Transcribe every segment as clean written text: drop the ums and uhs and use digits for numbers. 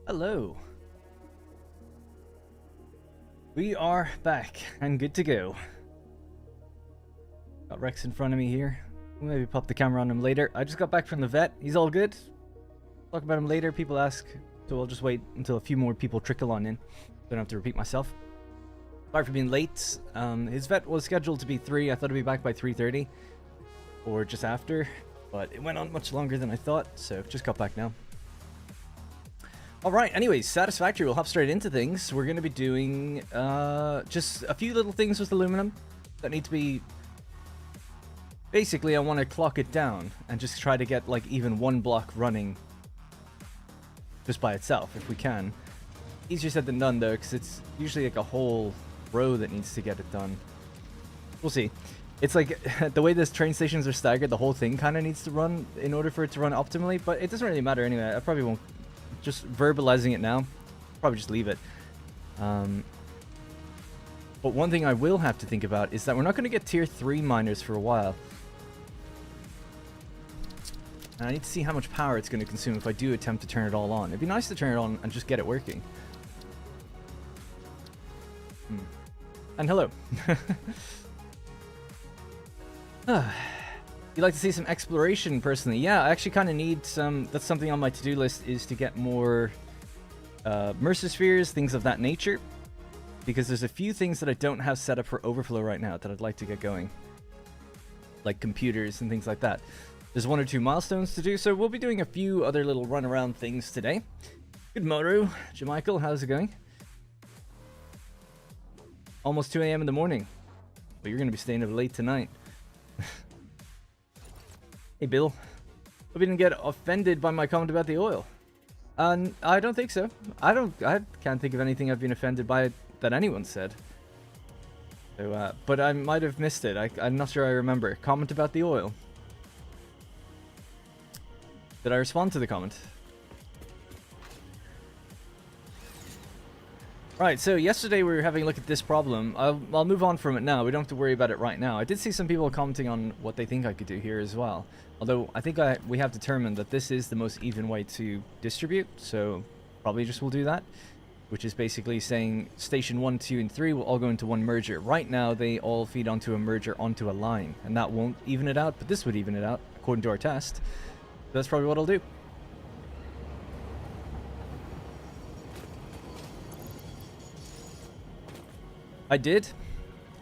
Hello. We are back and good to go. Got Rex in front of me here. We'll maybe pop the camera on him later. I just got back from the vet. He's all good. Talk about him later. People ask, so I'll just wait until a few more people trickle on in. Don't have to repeat myself. Sorry for being late. His vet was scheduled to be 3. I thought he'd be back by 3:30 or just after, but it went on much longer than I thought, so just got back now. Alright, anyways, Satisfactory, we'll hop straight into things. We're going to be doing just a few little things with aluminum that need to be... Basically, I want to clock it down and just try to get like even one block running just by itself, if we can. Easier said than done, though, because it's usually like a whole row that needs to get it done. We'll see. It's like, the way these train stations are staggered, the whole thing kind of needs to run in order for it to run optimally, but it doesn't really matter anyway. I probably won't... Just verbalizing it now, probably just leave it. But one thing I will have to think about is that we're not going to get tier 3 miners for a while. And I need to see how much power it's going to consume if I do attempt to turn it all on. It'd be nice to turn it on and just get it working. And hello. You'd like to see some exploration, personally? Yeah, I actually kind of need some... That's something on my to-do list, is to get more Mercer spheres, things of that nature. Because there's a few things that I don't have set up for overflow right now that I'd like to get going. Like computers and things like that. There's 1 or 2 milestones to do, so we'll be doing a few other little run-around things today. Good Moru. Jamichael, how's it going? Almost 2 a.m. in the morning. But you're going to be staying up late tonight. Hey Bill, hope you didn't get offended by my comment about the oil. I don't think so. I can't think of anything I've been offended by that anyone said. So, but I might have missed it. I'm not sure I remember. Comment about the oil. Did I respond to the comment? Right, so yesterday we were having a look at this problem. I'll move on from it now. We don't have to worry about it right now. I did see some people commenting on what they think I could do here as well. Although I think we have determined that this is the most even way to distribute, so probably just we'll do that. Which is basically saying station 1, 2, and 3 will all go into one merger. Right now they all feed onto a merger onto a line, and that won't even it out, but this would even it out according to our test. So that's probably what I'll do. I did.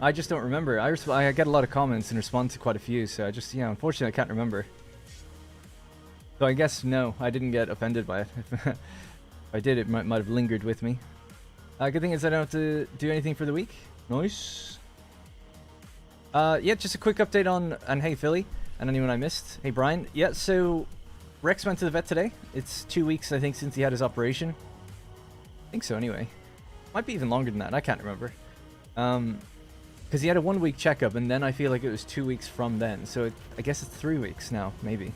I just don't remember. I get a lot of comments and respond to quite a few, so I just, yeah, unfortunately I can't remember. So I guess, no, I didn't get offended by it. If I did, it might have lingered with me. Good thing is I don't have to do anything for the week. Nice. Yeah, just a quick update on, and hey Philly, and anyone I missed. Hey Brian. Yeah, so Rex went to the vet today. It's 2 weeks, I think, since he had his operation. I think so, anyway. Might be even longer than that, I can't remember. Because he had a 1 week checkup, and then I feel like it was 2 weeks from then. So I guess it's 3 weeks now, maybe.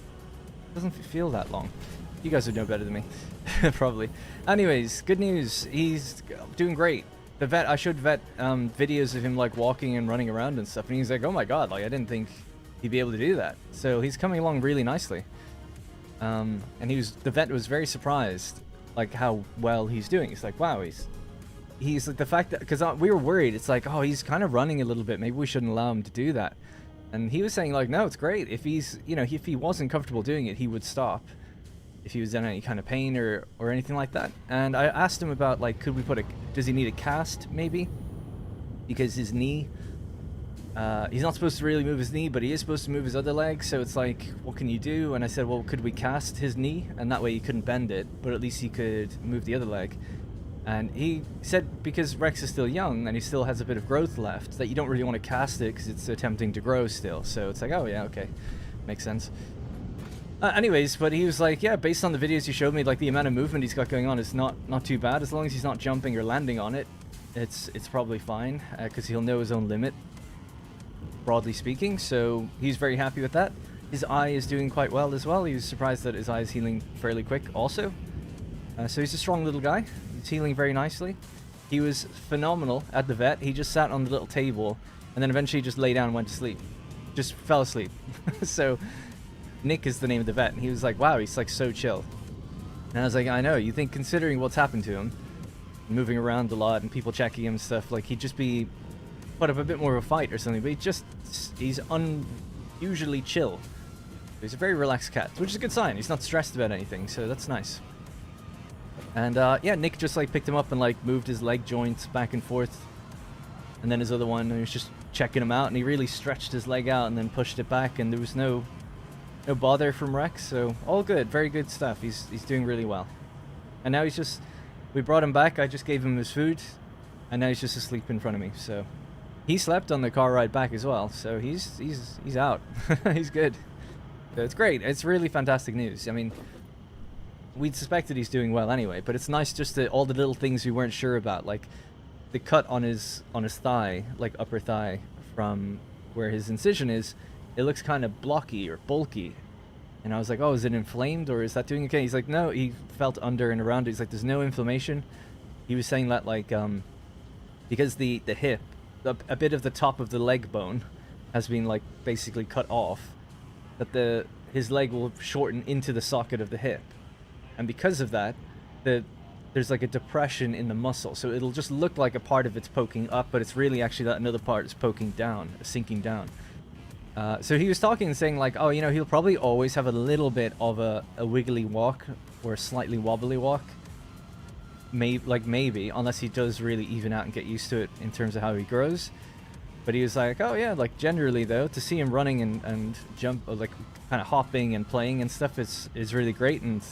Doesn't feel that long. You guys would know better than me. Probably. Anyways, good news. He's doing great. The vet, I showed vet videos of him like walking and running around and stuff, and he's like, oh my god, like I didn't think he'd be able to do that. So he's coming along really nicely. And the vet was very surprised, like how well he's doing. He's like, wow, he's like, the fact that, because we were worried, it's like, oh, he's kind of running a little bit, maybe we shouldn't allow him to do that. And he was saying like, no, it's great. If he's, you know, if he wasn't comfortable doing it, he would stop if he was in any kind of pain or anything like that. And I asked him about, like, could we does he need a cast maybe, because his knee, he's not supposed to really move his knee, but he is supposed to move his other leg, so it's like, what can you do? And I said, well, could we cast his knee, and that way he couldn't bend it, but at least he could move the other leg. And he said because Rex is still young and he still has a bit of growth left, that you don't really want to cast it because it's attempting to grow still. So it's like, oh yeah, okay, makes sense. Anyways, but he was like, yeah, based on the videos you showed me, like the amount of movement he's got going on is not too bad. As long as he's not jumping or landing on it, it's probably fine, because he'll know his own limit, broadly speaking. So he's very happy with that. His eye is doing quite well as well. He was surprised that his eye is healing fairly quick also. So he's a strong little guy. He's healing very nicely. He was phenomenal at the vet. He just sat on the little table and then eventually just lay down and went to sleep. Just fell asleep. So Nick is the name of the vet, and he was like, wow, he's like so chill. And I was like, I know, you think considering what's happened to him, moving around a lot and people checking him and stuff, like he'd just be put up a bit more of a fight or something, but he's unusually chill. He's a very relaxed cat, which is a good sign. He's not stressed about anything, so that's nice. And yeah, Nick just like picked him up and like moved his leg joints back and forth. And then his other one, he was just checking him out, and he really stretched his leg out and then pushed it back, and there was no bother from Rex, so all good, very good stuff. He's doing really well. And now we brought him back, I just gave him his food, and now he's just asleep in front of me, so. He slept on the car ride back as well, so he's out. He's good. So it's great, it's really fantastic news. I mean, we'd suspected he's doing well anyway, but it's nice just all the little things we weren't sure about, like the cut on his thigh, like upper thigh, from where his incision is, it looks kind of blocky or bulky. And I was like, oh, is it inflamed or is that doing okay? He's like, no, he felt under and around it. He's like, there's no inflammation. He was saying that like, because the hip, a bit of the top of the leg bone has been like basically cut off, that his leg will shorten into the socket of the hip. And because of that, there's like a depression in the muscle. So it'll just look like a part of it's poking up, but it's really actually that another part is poking down, sinking down. So he was talking and saying like, oh, you know, he'll probably always have a little bit of a wiggly walk or a slightly wobbly walk. Maybe, unless he does really even out and get used to it in terms of how he grows. But he was like, oh yeah, like generally though, to see him running and jump, or like kind of hopping and playing and stuff is really great. And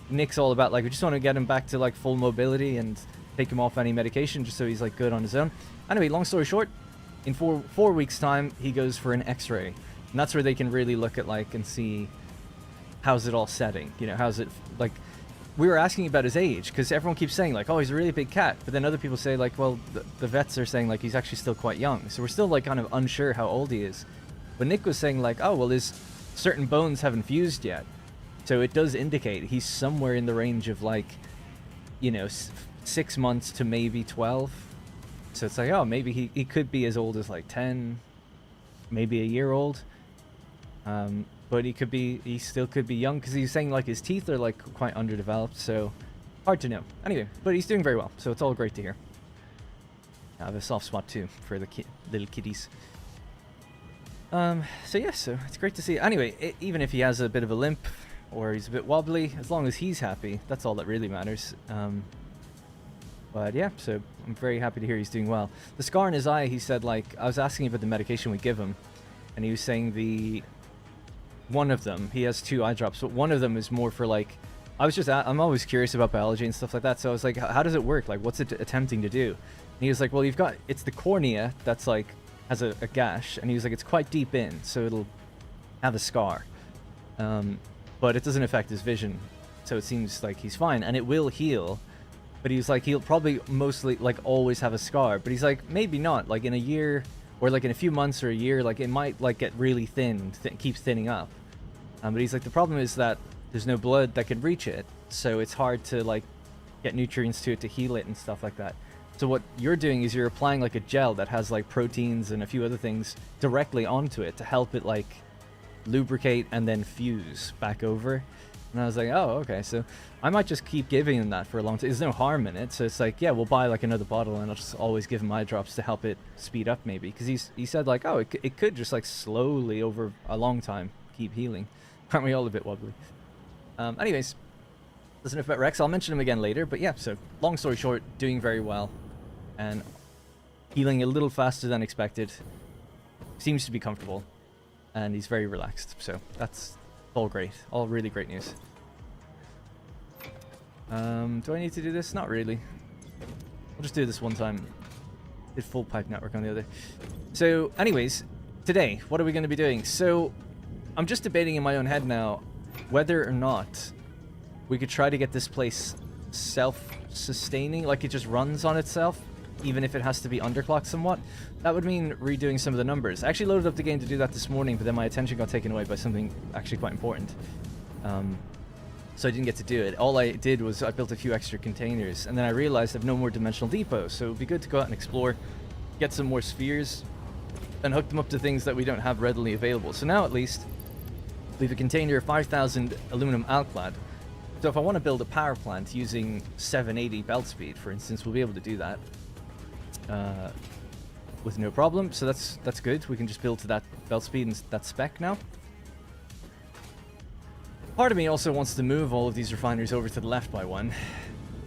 Nick's all about like, we just want to get him back to like full mobility and take him off any medication just so he's like good on his own. Anyway, long story short, in four weeks time, he goes for an x-ray. And that's where they can really look at like and see how's it all setting. You know, how's it, like, we were asking about his age because everyone keeps saying like, oh, he's a really big cat. But then other people say like, well, the vets are saying like he's actually still quite young. So we're still like kind of unsure how old he is. But Nick was saying like, oh, well, his certain bones haven't fused yet. So it does indicate he's somewhere in the range of like, you know, 6 months to maybe 12. So it's like, oh, maybe he could be as old as like 10, maybe a year old. But he still could be young because he's saying like his teeth are like quite underdeveloped. So hard to know. Anyway, but he's doing very well. So it's all great to hear. I have a soft spot too for the little kitties. So yeah, so it's great to see. Anyway, even if he has a bit of a limp or he's a bit wobbly, as long as he's happy, that's all that really matters. But yeah, so I'm very happy to hear he's doing well. The scar in his eye, he said, like, I was asking about the medication we give him, and he was saying one of them, he has 2 eye drops, but one of them is more for like, I'm always curious about biology and stuff like that, so I was like, how does it work? Like, what's it attempting to do? And he was like, well, it's the cornea that's like, has a gash, and he was like, it's quite deep in, so it'll have a scar. But it doesn't affect his vision, so it seems like he's fine, and it will heal. But he was like, he'll probably mostly like always have a scar, but he's like, maybe not, like in a year or like in a few months or a year, like it might like get really thin, keeps thinning up. But he's like, the problem is that there's no blood that can reach it, so it's hard to like get nutrients to it to heal it and stuff like that. So what you're doing is you're applying like a gel that has like proteins and a few other things directly onto it to help it like lubricate and then fuse back over. And I was like, oh, okay, so I might just keep giving him that for a long time. There's no harm in it, so it's like, yeah, we'll buy like another bottle and I'll just always give him eye drops to help it speed up maybe. Because he said like, oh, it could just like slowly over a long time keep healing. Aren't we all a bit wobbly? Anyways, that's enough about Rex. I'll mention him again later, but yeah, so long story short, doing very well and healing a little faster than expected. Seems to be comfortable and he's very relaxed, so that's all great. All really great news. Do I need to do this? Not really. I'll just do this one time. Did full pipe network on the other. So anyways, today, what are we going to be doing? So I'm just debating in my own head now whether or not we could try to get this place self-sustaining, like it just runs on itself, even if it has to be underclocked somewhat. That would mean redoing some of the numbers. I actually loaded up the game to do that this morning, but then my attention got taken away by something actually quite important. So I didn't get to do it. All I did was I built a few extra containers, and then I realized I have no more dimensional depots, so it would be good to go out and explore, get some more spheres, and hook them up to things that we don't have readily available. So now at least, we have a container of 5,000 aluminum alclad. So if I want to build a power plant using 780 belt speed, for instance, we'll be able to do that with no problem. So that's good. We can just build to that belt speed and that spec now. Part of me also wants to move all of these refineries over to the left by one.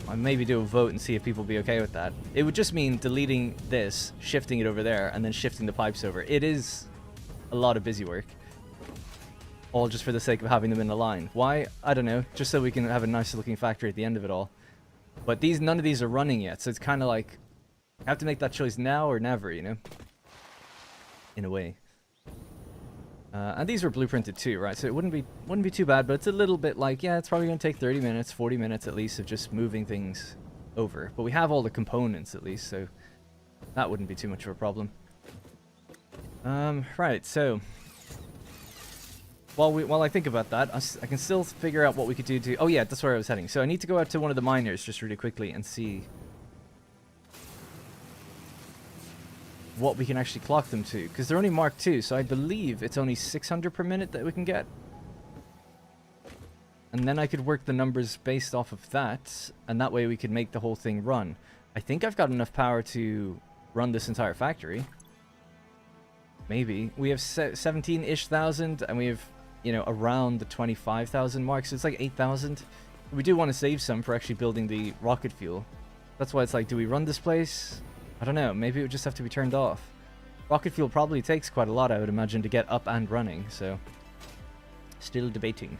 I maybe do a vote and see if people will be okay with that. It would just mean deleting this, shifting it over there, and then shifting the pipes over. It is a lot of busy work. All just for the sake of having them in a line. Why? I don't know. Just so we can have a nice looking factory at the end of it all. But none of these are running yet, so it's kind of like I have to make that choice now or never, you know? In a way. And these were blueprinted too, right? So it wouldn't be too bad, but it's a little bit like, yeah, it's probably going to take 30 minutes, 40 minutes at least of just moving things over. But we have all the components at least, so that wouldn't be too much of a problem. Right, so while I think about that, I can still figure out what we could do to... Oh yeah, that's where I was heading. So I need to go out to one of the miners just really quickly and see what we can actually clock them to, because they're only Mark II, so I believe it's only 600 per minute that we can get. And then I could work the numbers based off of that, and that way we could make the whole thing run. I think I've got enough power to run this entire factory. Maybe. We have 17-ish thousand, and we have, you know, around the 25,000 mark, so it's like 8,000. We do want to save some for actually building the rocket fuel. That's why it's like, do we run this place? I don't know, maybe it would just have to be turned off. Rocket fuel probably takes quite a lot, I would imagine, to get up and running, so... Still debating.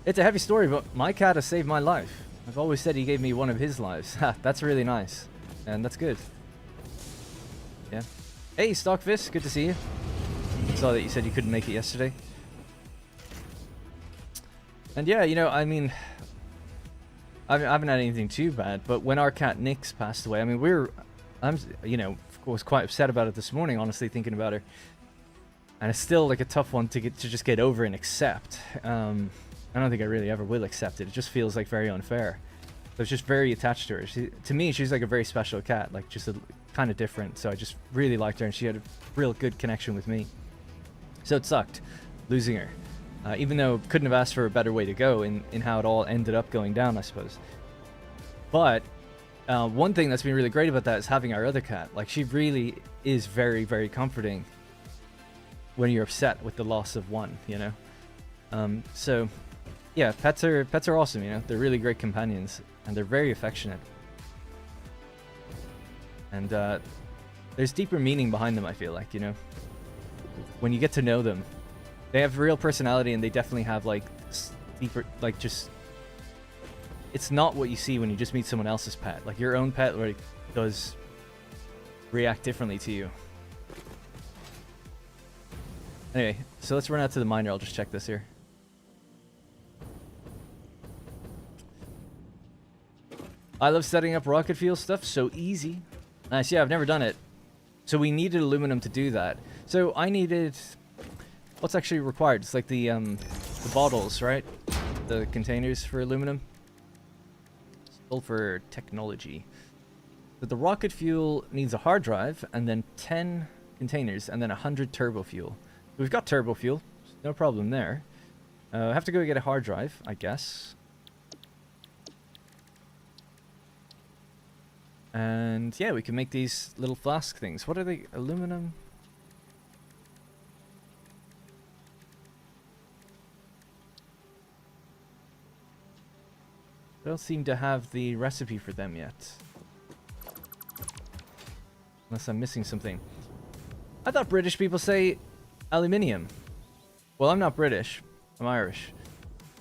It's a heavy story, but my cat has saved my life. I've always said he gave me one of his lives. Ha, that's really nice. And that's good. Yeah. Hey, Stockfish, good to see you. Saw that you said you couldn't make it yesterday. And yeah, you know, I mean... I haven't had anything too bad, but when our cat Nyx passed away, I mean, I'm, you know, was quite upset about it this morning, honestly, thinking about her. And it's still like a tough one to just get over and accept. I don't think I really ever will accept it. It just feels like very unfair. I was just very attached to her. To me, she's like a very special cat, like just kind of different. So I just really liked her, and she had a real good connection with me. So it sucked losing her. Even though couldn't have asked for a better way to go in how it all ended up going down, I suppose. But one thing that's been really great about that is having our other cat. Like, she really is very, very comforting when you're upset with the loss of one, you know? So, yeah, pets are awesome, you know? They're really great companions, and they're very affectionate. And there's deeper meaning behind them, I feel like, you know? When you get to know them. They have real personality, and they definitely have, like, deeper, like, just... It's not what you see when you just meet someone else's pet. Like, your own pet, like, does react differently to you. Anyway, so let's run out to the miner. I'll just check this here. I love setting up rocket fuel stuff. So easy. Nice. Yeah, I've never done it. So we needed aluminum to do that. So I needed... What's actually required? It's like the bottles, right? The containers for aluminum. Sulfur technology. But the rocket fuel needs a hard drive, and then 10 containers, and then 100 turbo fuel. We've got turbo fuel. No problem there. I have to go get a hard drive, I guess. And yeah, we can make these little flask things. What are they? Aluminum? I don't seem to have the recipe for them yet. Unless I'm missing something. I thought British people say aluminium. Well, I'm not British. I'm Irish.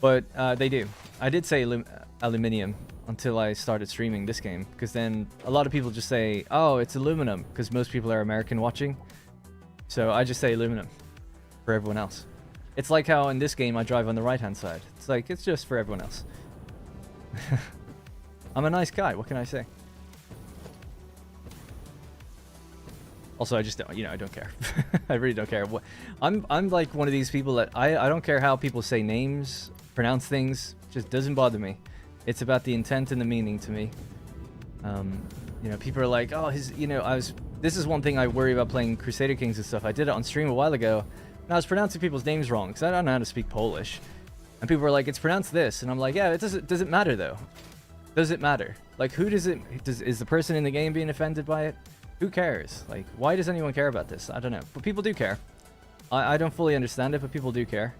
But they do. I did say aluminium until I started streaming this game. Because then a lot of people just say, oh, it's aluminum. Because most people are American watching. So I just say aluminum for everyone else. It's like how in this game I drive on the right-hand side. It's like, it's just for everyone else. I'm a nice guy, what can I say? Also, I just don't, you know, I don't care. I really don't care. I'm like one of these people that I don't care how people say names, pronounce things, just doesn't bother me. It's about the intent and the meaning to me. You know, people are like, oh, you know, this is one thing I worry about playing Crusader Kings and stuff. I did it on stream a while ago, and I was pronouncing people's names wrong, because I don't know how to speak Polish. And people were like, it's pronounced this. And I'm like, yeah, does it matter though? Does it matter? Like, who does it, is the person in the game being offended by it? Who cares? Like, why does anyone care about this? I don't know. But people do care. I don't fully understand it, but people do care.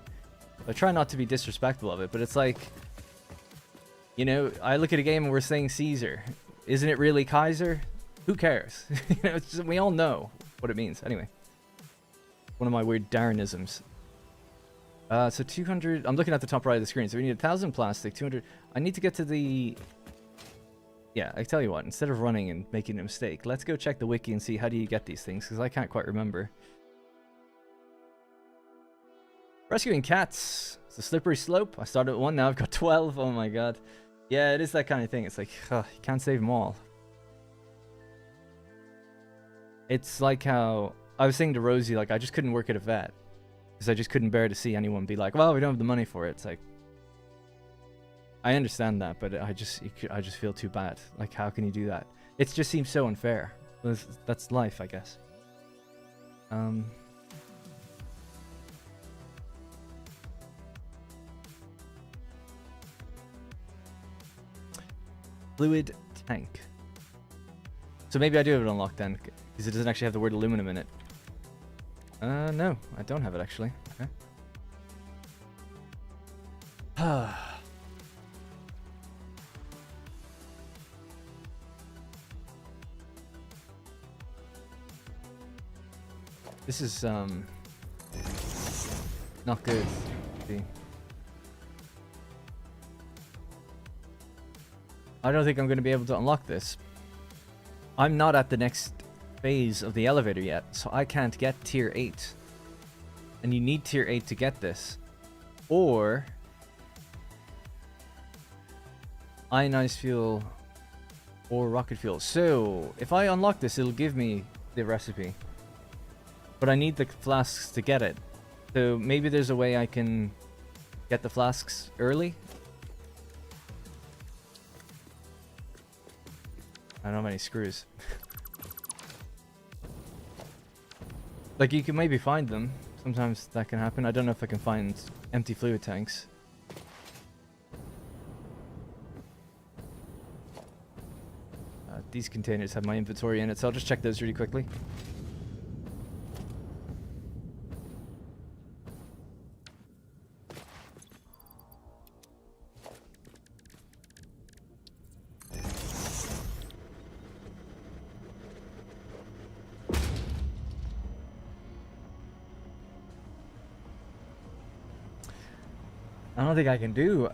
I try not to be disrespectful of it, but it's like, you know, I look at a game and we're saying Caesar. Isn't it really Kaiser? Who cares? You know, it's just, we all know what it means. Anyway. One of my weird Darrenisms. So 200... I'm looking at the top right of the screen. So we need 1,000 plastic, 200... I need to get to the... Yeah, I tell you what. Instead of running and making a mistake, let's go check the wiki and see how do you get these things, because I can't quite remember. Rescuing cats. It's a slippery slope. I started at 1, now I've got 12. Oh my god. Yeah, it is that kind of thing. It's like, you can't save them all. It's like how... I was saying to Rosie, like, I just couldn't work at a vet. Because I just couldn't bear to see anyone be like, well, we don't have the money for it. It's like... I understand that, but I just feel too bad. Like, how can you do that? It just seems so unfair. That's life, I guess. Fluid tank. So maybe I do have it unlocked then, because it doesn't actually have the word aluminum in it. No, I don't have it actually. Okay. This is not good. See. I don't think I'm going to be able to unlock this. I'm not at the next phase of the elevator yet, so I can't get tier 8. And you need tier 8 to get this. Or ionized fuel or rocket fuel. So if I unlock this, it'll give me the recipe. But I need the flasks to get it. So maybe there's a way I can get the flasks early. I don't have any screws. Like, you can maybe find them. Sometimes that can happen. I don't know if I can find empty fluid tanks. These containers have my inventory in it, so I'll just check those really quickly. I don't think I can do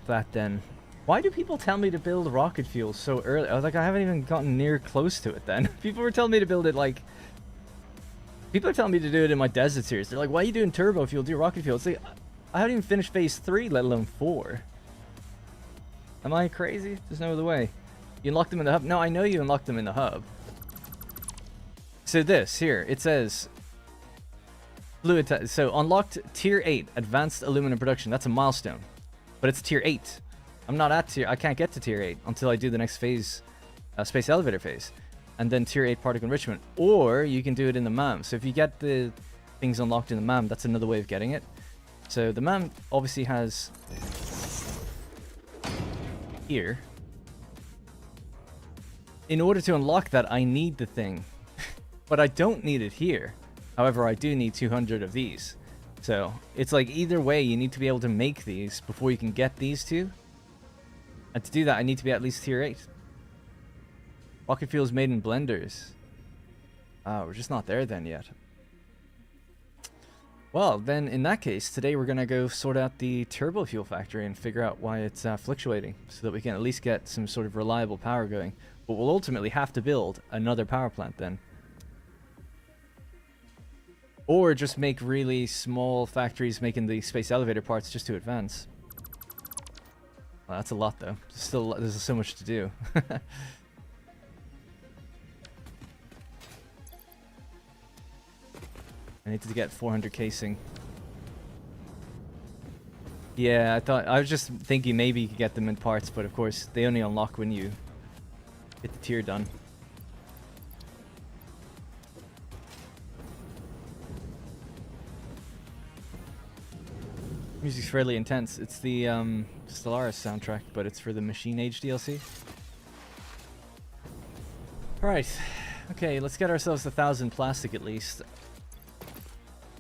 that then. Why do people tell me to build rocket fuel so early? I was like, I haven't even gotten near close to it then. People were telling me to build it like... People are telling me to do it in my desert series. They're like, why are you doing turbo fuel? Do rocket fuel. It's like, I haven't even finished phase 3, let alone 4. Am I crazy? There's no other way. You unlocked them in the hub? No, I know you unlocked them in the hub. So this, here, it says... So unlocked tier 8 advanced aluminum production. That's a milestone, but it's tier 8. I'm not at tier. I can't get to tier 8 until I do the next phase, space elevator phase, and then tier 8 particle enrichment. Or you can do it in the MAM. So if you get the things unlocked in the MAM, that's another way of getting it. So the MAM obviously has here. In order to unlock that, I need the thing, but I don't need it here. However, I do need 200 of these. So, it's like either way, you need to be able to make these before you can get these two. And to do that, I need to be at least tier 8. Rocket fuel is made in blenders. We're just not there then yet. Well, then in that case, today we're going to go sort out the turbo fuel factory and figure out why it's fluctuating, so that we can at least get some sort of reliable power going. But we'll ultimately have to build another power plant then. Or just make really small factories making the space elevator parts just to advance. Well, that's a lot though. There's so much to do. I need to get 400 casing. Yeah, I was just thinking maybe you could get them in parts, but of course they only unlock when you get the tier done. Music's fairly intense. It's the Stellaris soundtrack, but it's for the Machine Age DLC. Alright. Okay, let's get ourselves 1,000 plastic at least.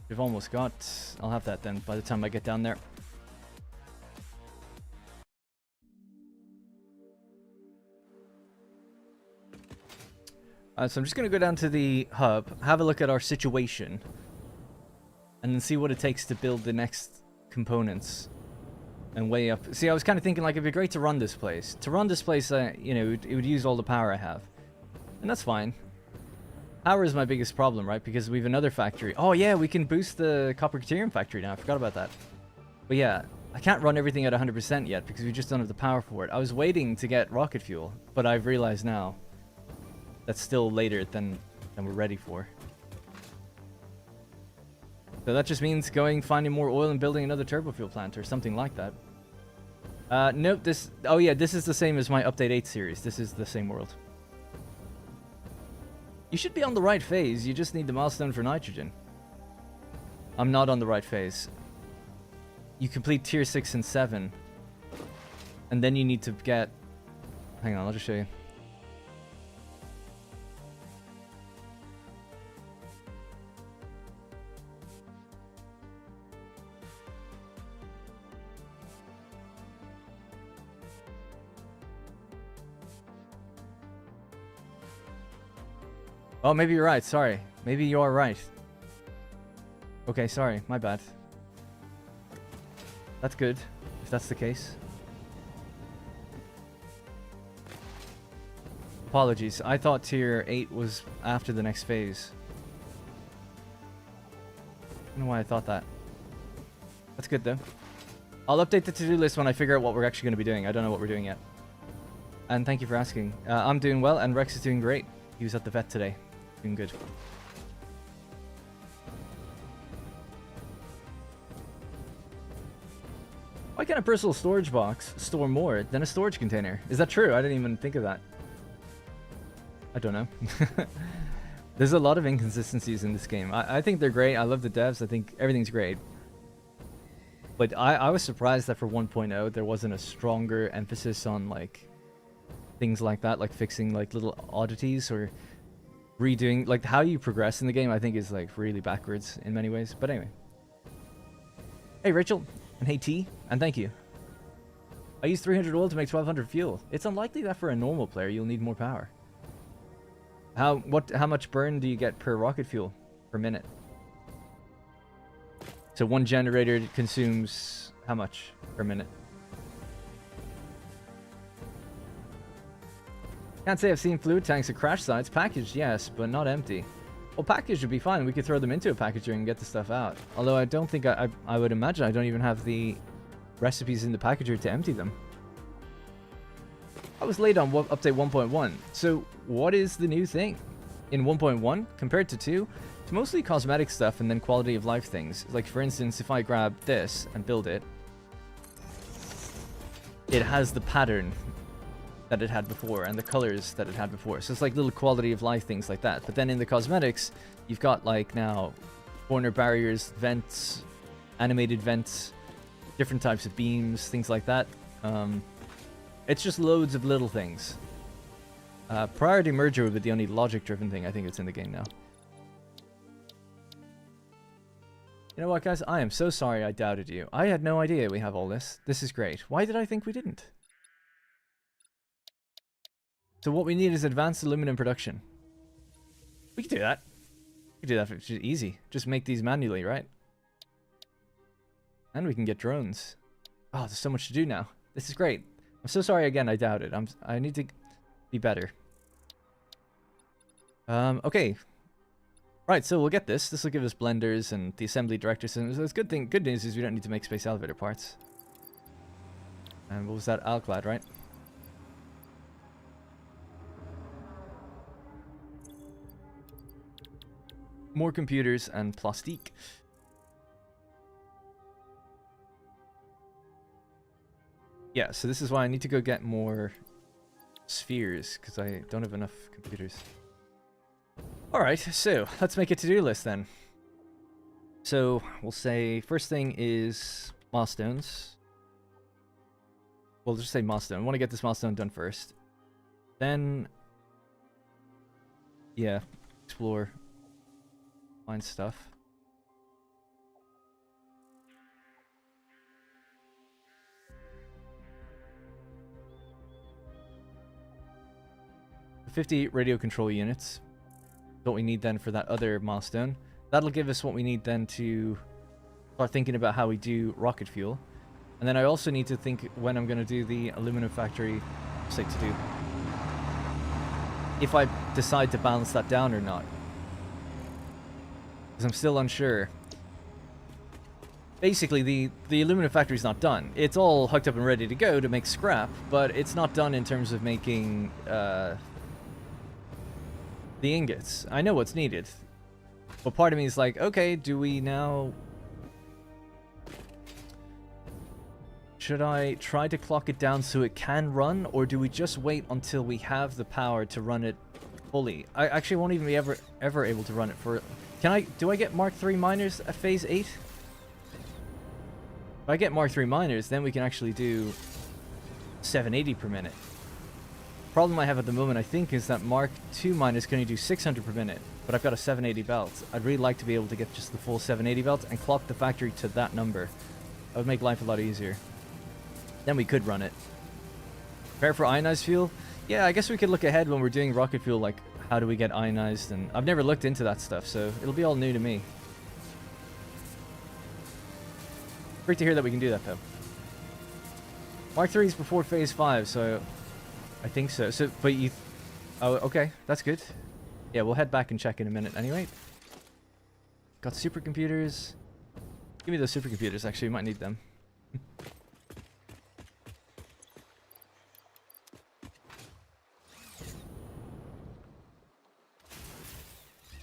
We've almost got... I'll have that then by the time I get down there. So I'm just going to go down to the hub, have a look at our situation, and then see what it takes to build the next components and weigh up. See, I was kind of thinking like it'd be great to run this place. To run this place, you know, it would use all the power I have. And that's fine. Power is my biggest problem, right? Because we have another factory. Oh yeah, we can boost the copper deuterium factory now. I forgot about that. But yeah, I can't run everything at 100% yet because we just don't have the power for it. I was waiting to get rocket fuel, but I've realized now that's still later than we're ready for. So that just means finding more oil and building another turbo fuel plant or something like that. Nope, oh yeah, this is the same as my Update 8 series. This is the same world. You should be on the right phase, you just need the milestone for nitrogen. I'm not on the right phase. You complete tier 6 and 7. And then you need to get... Hang on, I'll just show you. Oh, maybe you're right. Sorry. Maybe you are right. Okay, sorry. My bad. That's good, if that's the case. Apologies. I thought tier 8 was after the next phase. I don't know why I thought that. That's good, though. I'll update the to-do list when I figure out what we're actually going to be doing. I don't know what we're doing yet. And thank you for asking. I'm doing well, and Rex is doing great. He was at the vet today. Doing good. Why can't a personal storage box store more than a storage container? Is that true? I didn't even think of that. I don't know. There's a lot of inconsistencies in this game. I think they're great. I love the devs. I think everything's great. But I was surprised that for 1.0 there wasn't a stronger emphasis on like things like that, like fixing like little oddities or redoing like how you progress in the game. I think is like really backwards in many ways. But anyway. Hey Rachel, and hey T, and thank you. I use 300 oil to make 1200 fuel. It's unlikely that for a normal player you'll need more power. How much burn do you get per rocket fuel per minute? So one generator consumes how much per minute? Can't say I've seen fluid tanks at crash sites. Packaged, yes, but not empty. Well, packaged would be fine. We could throw them into a packager and get the stuff out. Although I don't think I would imagine I don't even have the recipes in the packager to empty them. I was late on update 1.1. So what is the new thing? In 1.1, compared to 2, it's mostly cosmetic stuff and then quality of life things. Like for instance, if I grab this and build it, it has the pattern that it had before and the colors that it had before. So it's like little quality of life things like that. But then in the cosmetics, you've got like now corner barriers, vents, animated vents, different types of beams, things like that. It's just loads of little things. Priority merger would be the only logic-driven thing I think it's in the game now. You know what, guys? I am so sorry I doubted you. I had no idea we have all this. This is great. Why did I think we didn't? So what we need is advanced aluminum production. We can do that. We can do that. It's just easy. Just make these manually, right? And we can get drones. Oh, there's so much to do now. This is great. I'm so sorry again I doubted. I need to be better. Okay. Right, so we'll get this. This will give us blenders and the assembly director systems. So it's good news is we don't need to make space elevator parts. And what was that? Alclad, right? More computers and plastique. Yeah, so this is why I need to go get more spheres, because I don't have enough computers. Alright, so let's make a to-do list then. So we'll say first thing is milestones. We'll just say milestone. I want to get this milestone done first. Then, yeah, explore, find stuff. The 58 radio control units. What we need then for that other milestone. That'll give us what we need then to start thinking about how we do rocket fuel. And then I also need to think when I'm going to do the aluminum factory site to do. If I decide to balance that down or not. Because I'm still unsure. Basically, the aluminum factory is not done. It's all hooked up and ready to go to make scrap, but it's not done in terms of making the ingots. I know what's needed. But part of me is like, okay, do we now... Should I try to clock it down so it can run, or do we just wait until we have the power to run it fully? I actually won't even be ever able to run it for... Do I get Mark III miners at Phase 8? If I get Mark III miners, then we can actually do 780 per minute. Problem I have at the moment, I think, is that Mark II miners can only do 600 per minute, but I've got a 780 belt. I'd really like to be able to get just the full 780 belt and clock the factory to that number. That would make life a lot easier. Then we could run it. Prepare for ionized fuel? Yeah, I guess we could look ahead when we're doing rocket fuel, like how do we get ionized, and I've never looked into that stuff, so it'll be all new to me. Great to hear that we can do that, though. Mark III is before Phase 5, so I think so. But you... Oh, okay, that's good. Yeah, we'll head back and check in a minute anyway. Got supercomputers. Give me those supercomputers, actually, we might need them.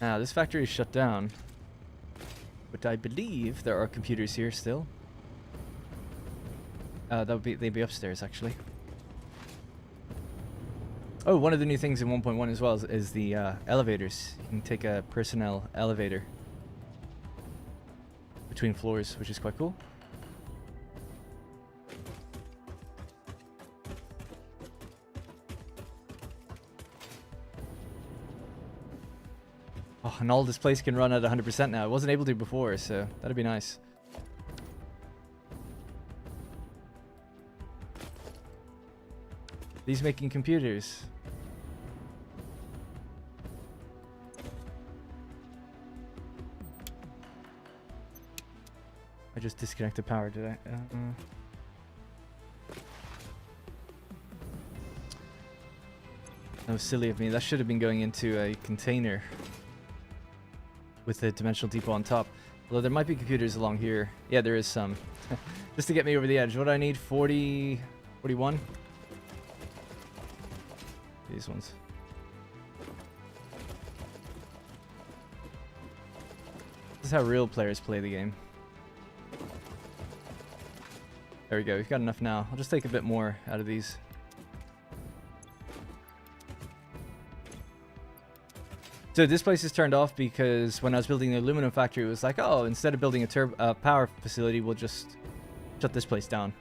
Now, this factory is shut down, but I believe there are computers here still. They'd be upstairs, actually. Oh, one of the new things in 1.1 as well is the elevators. You can take a personnel elevator between floors, which is quite cool. Oh, and all this place can run at 100% now. I wasn't able to before, so that'd be nice. These making computers. I just disconnected power, did I? That was silly of me. That should have been going into a container with the dimensional depot on top. Although there might be computers along here. Yeah, there is some. Just to get me over the edge. What do I need? 40... 41? These ones. This is how real players play the game. There we go. We've got enough now. I'll just take a bit more out of these. So this place is turned off because when I was building the aluminum factory, it was like, oh, instead of building a power facility, we'll just shut this place down.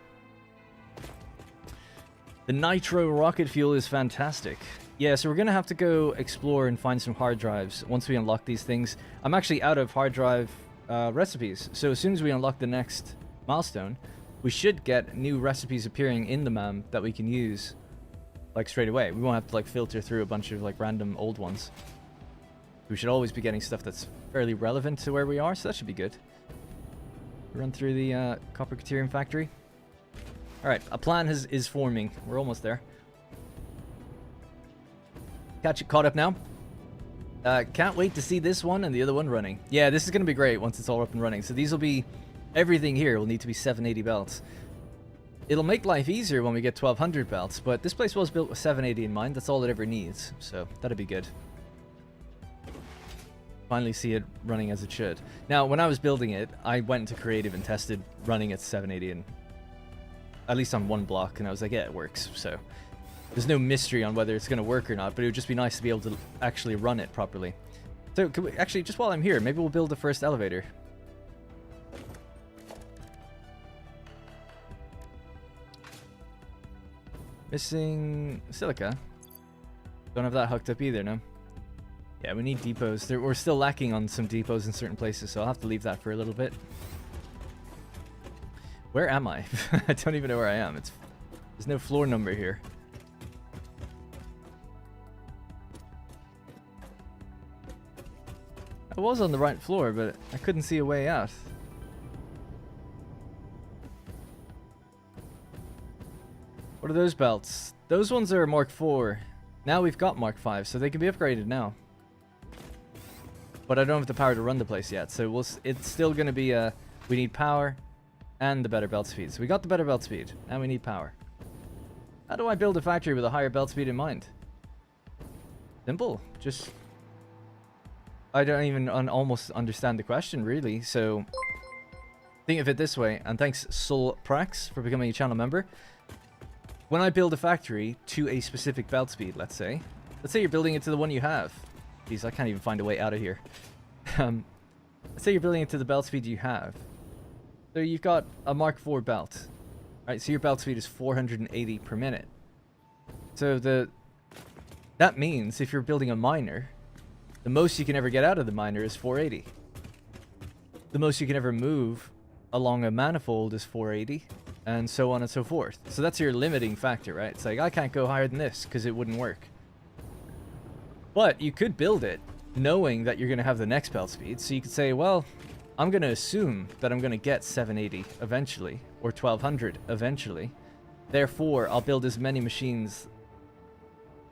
The nitro rocket fuel is fantastic. Yeah, so we're going to have to go explore and find some hard drives once we unlock these things. I'm actually out of hard drive recipes. So as soon as we unlock the next milestone, we should get new recipes appearing in the MAM that we can use like straight away. We won't have to like filter through a bunch of like random old ones. We should always be getting stuff that's fairly relevant to where we are, so that should be good. Run through the copper caterium factory. Alright, a plan is forming. We're almost there. Caught up now. Can't wait to see this one and the other one running. Yeah, this is going to be great once it's all up and running. So these will be... Everything here will need to be 780 belts. It'll make life easier when we get 1200 belts, but this place was built with 780 in mind. That's all it ever needs, so that'd be good. Finally see it running as it should. Now, when I was building it, I went into creative and tested running at 780, and at least on one block, and I was like, yeah, it works. So there's no mystery on whether it's going to work or not, but it would just be nice to be able to actually run it properly. So could we, actually, just while I'm here, maybe we'll build the first elevator. Missing silica. Don't have that hooked up either, no? Yeah, we need depots. We're still lacking on some depots in certain places, so I'll have to leave that for a little bit. Where am I? I don't even know where I am. There's no floor number here. I was on the right floor, but I couldn't see a way out. What are those belts? Those ones are Mark 4. Now we've got Mark 5, so they can be upgraded now. But I don't have the power to run the place yet, so it's still going to be we need power and the better belt speed. So we got the better belt speed, and we need power. How do I build a factory with a higher belt speed in mind? Simple. Just... I don't even almost understand the question, really. So think of it this way, and thanks Solprax for becoming a channel member. When I build a factory to a specific belt speed, let's say you're building it to the one you have. Jeez, I can't even find a way out of here. Let's say you're building it to the belt speed you have. So you've got a Mark 4 belt, right? So your belt speed is 480 per minute. So that means if you're building a miner, the most you can ever get out of the miner is 480. The most you can ever move along a manifold is 480, and so on and so forth. So that's your limiting factor, right? It's like, I can't go higher than this because it wouldn't work. But you could build it knowing that you're going to have the next belt speed. So you could say, well, I'm going to assume that I'm going to get 780 eventually, or 1200 eventually. Therefore, I'll build as many machines.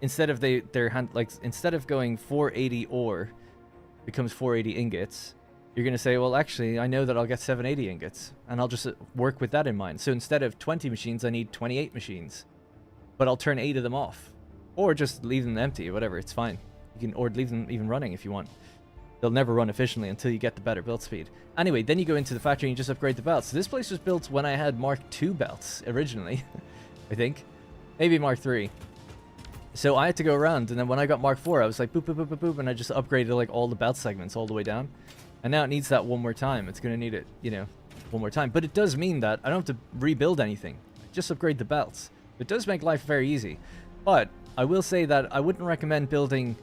Instead of instead of going 480 ore becomes 480 ingots, you're going to say, well, actually, I know that I'll get 780 ingots, and I'll just work with that in mind. So instead of 20 machines, I need 28 machines, but I'll turn 8 of them off, or just leave them empty, whatever. It's fine. You can, or leave them even running if you want. They'll never run efficiently until you get the better build speed. Anyway, then you go into the factory and you just upgrade the belts. So this place was built when I had Mark II belts originally, I think, maybe Mark III. So I had to go around, and then when I got Mark IV, I was like, boop, boop, boop, boop, boop, and I just upgraded like all the belt segments all the way down. And now it needs that one more time. It's going to need it, you know, one more time. But it does mean that I don't have to rebuild anything. Just upgrade the belts. It does make life very easy. But I will say that I wouldn't recommend building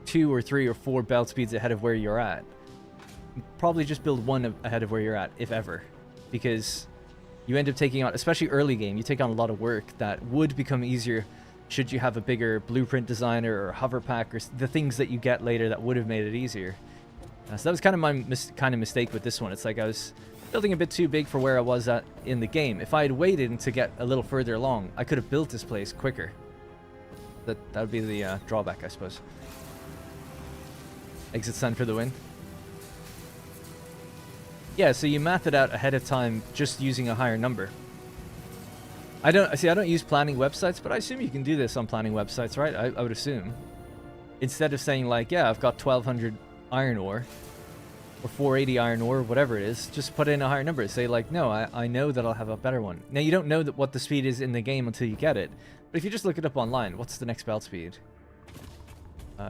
2 or 3 or 4 belt speeds ahead of where you're at. Probably just build one ahead of where you're at, if ever. Because you end up taking on, especially early game, you take on a lot of work that would become easier should you have a bigger blueprint designer or hover pack or the things that you get later that would have made it easier. So that was kind of my mistake with this one. It's like I was building a bit too big for where I was at in the game. If I had waited to get a little further along, I could have built this place quicker. That would be the drawback, I suppose. Exit sign for the win. Yeah, so you math it out ahead of time just using a higher number. I don't use planning websites, but I assume you can do this on planning websites, right? I would assume. Instead of saying like, yeah, I've got 1200 iron ore or 480 iron ore, whatever it is, just put in a higher number. Say like, no, I know that I'll have a better one. Now you don't know what the speed is in the game until you get it, but if you just look it up online, what's the next belt speed?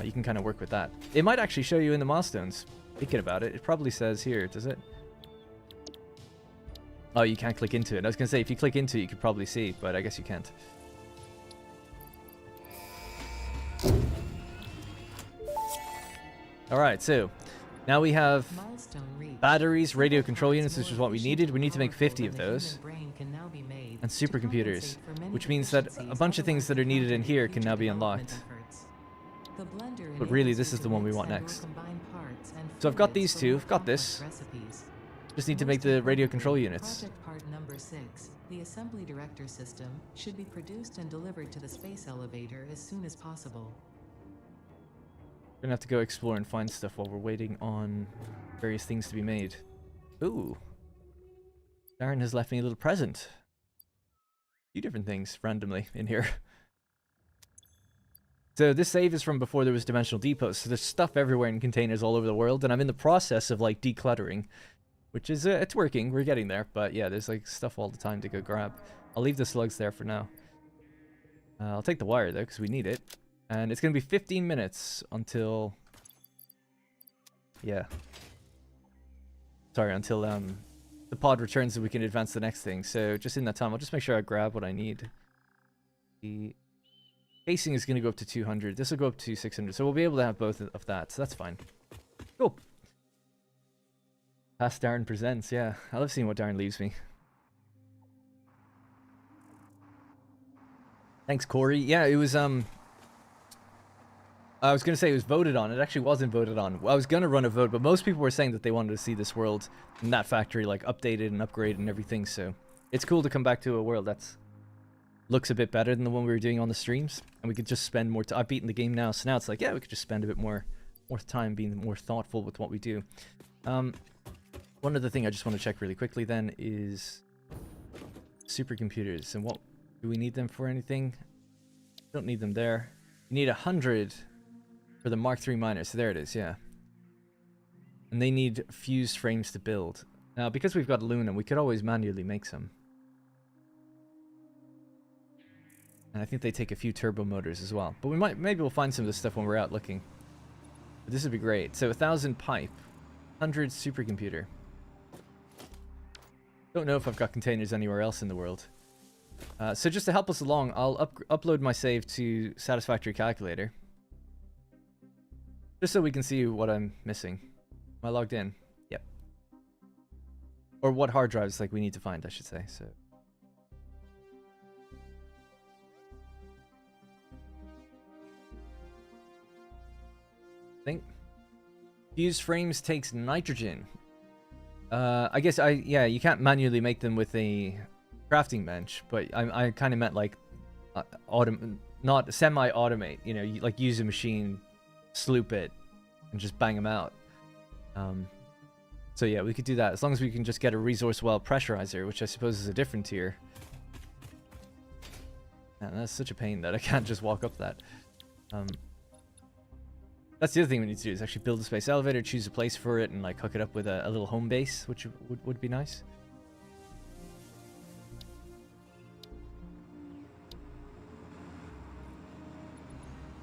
You can kind of work with that. It might actually show you in the milestones. Thinking about it, it probably says here, does it? Oh, you can't click into it. I was going to say, if you click into it, you could probably see, but I guess you can't. Alright, so now we have batteries, radio control units, which is what we needed. We need to make 50 of those. And supercomputers, which means that a bunch of things that are needed in here can now be unlocked. But really, this is the one we want next. So I've got these two. I've got this. Just need to make the radio control units. Project part number 6, the assembly director system, should be produced and delivered to the space elevator as soon as possible. We're gonna have to go explore and find stuff while we're waiting on various things to be made. Ooh. Darren has left me a little present. A few different things randomly in here. So this save is from before there was dimensional depots, so there's stuff everywhere in containers all over the world, and I'm in the process of like decluttering. Which is, it's working, we're getting there, but yeah, there's like stuff all the time to go grab. I'll leave the slugs there for now. I'll take the wire though, because we need it. And it's going to be 15 minutes until... Yeah. Sorry, until the pod returns so we can advance the next thing. So just in that time, I'll just make sure I grab what I need. The casing is going to go up to 200. This will go up to 600. So we'll be able to have both of that. So that's fine. Cool. Past Darren presents. Yeah, I love seeing what Darren leaves me. Thanks, Corey. Yeah, it was I was gonna say it was voted on. It actually wasn't voted on. I was gonna run a vote, but most people were saying that they wanted to see this world in that factory like updated and upgraded and everything. So it's cool to come back to a world that's looks a bit better than the one we were doing on the streams, and we could just spend more time. I've beaten the game now, so now it's like, yeah, we could just spend a bit more time being more thoughtful with what we do. One other thing I just want to check really quickly then is supercomputers, and what do we need them for? Anything? Don't need them there. You need 100 for the Mark III miners. So there it is, yeah. And they need fused frames to build. Now, because we've got aluminum, we could always manually make some. And I think they take a few turbo motors as well. But maybe we'll find some of this stuff when we're out looking. But this would be great. So 1,000 pipe, 100 supercomputer. Don't know if I've got containers anywhere else in the world. So just to help us along, I'll upload my save to Satisfactory Calculator. Just so we can see what I'm missing. Am I logged in? Yep. Or what hard drives like we need to find, I should say. So. Think. Fused frames takes nitrogen. I guess yeah, you can't manually make them with a crafting bench, but I kind of meant like not semi-automate, you know, like use a machine, sloop it, and just bang them out. So yeah, we could do that as long as we can just get a resource well pressurizer, which I suppose is a different tier. Man, that's such a pain that I can't just walk up that. That's the other thing we need to do is actually build a space elevator, choose a place for it, and like hook it up with a little home base, which would be nice.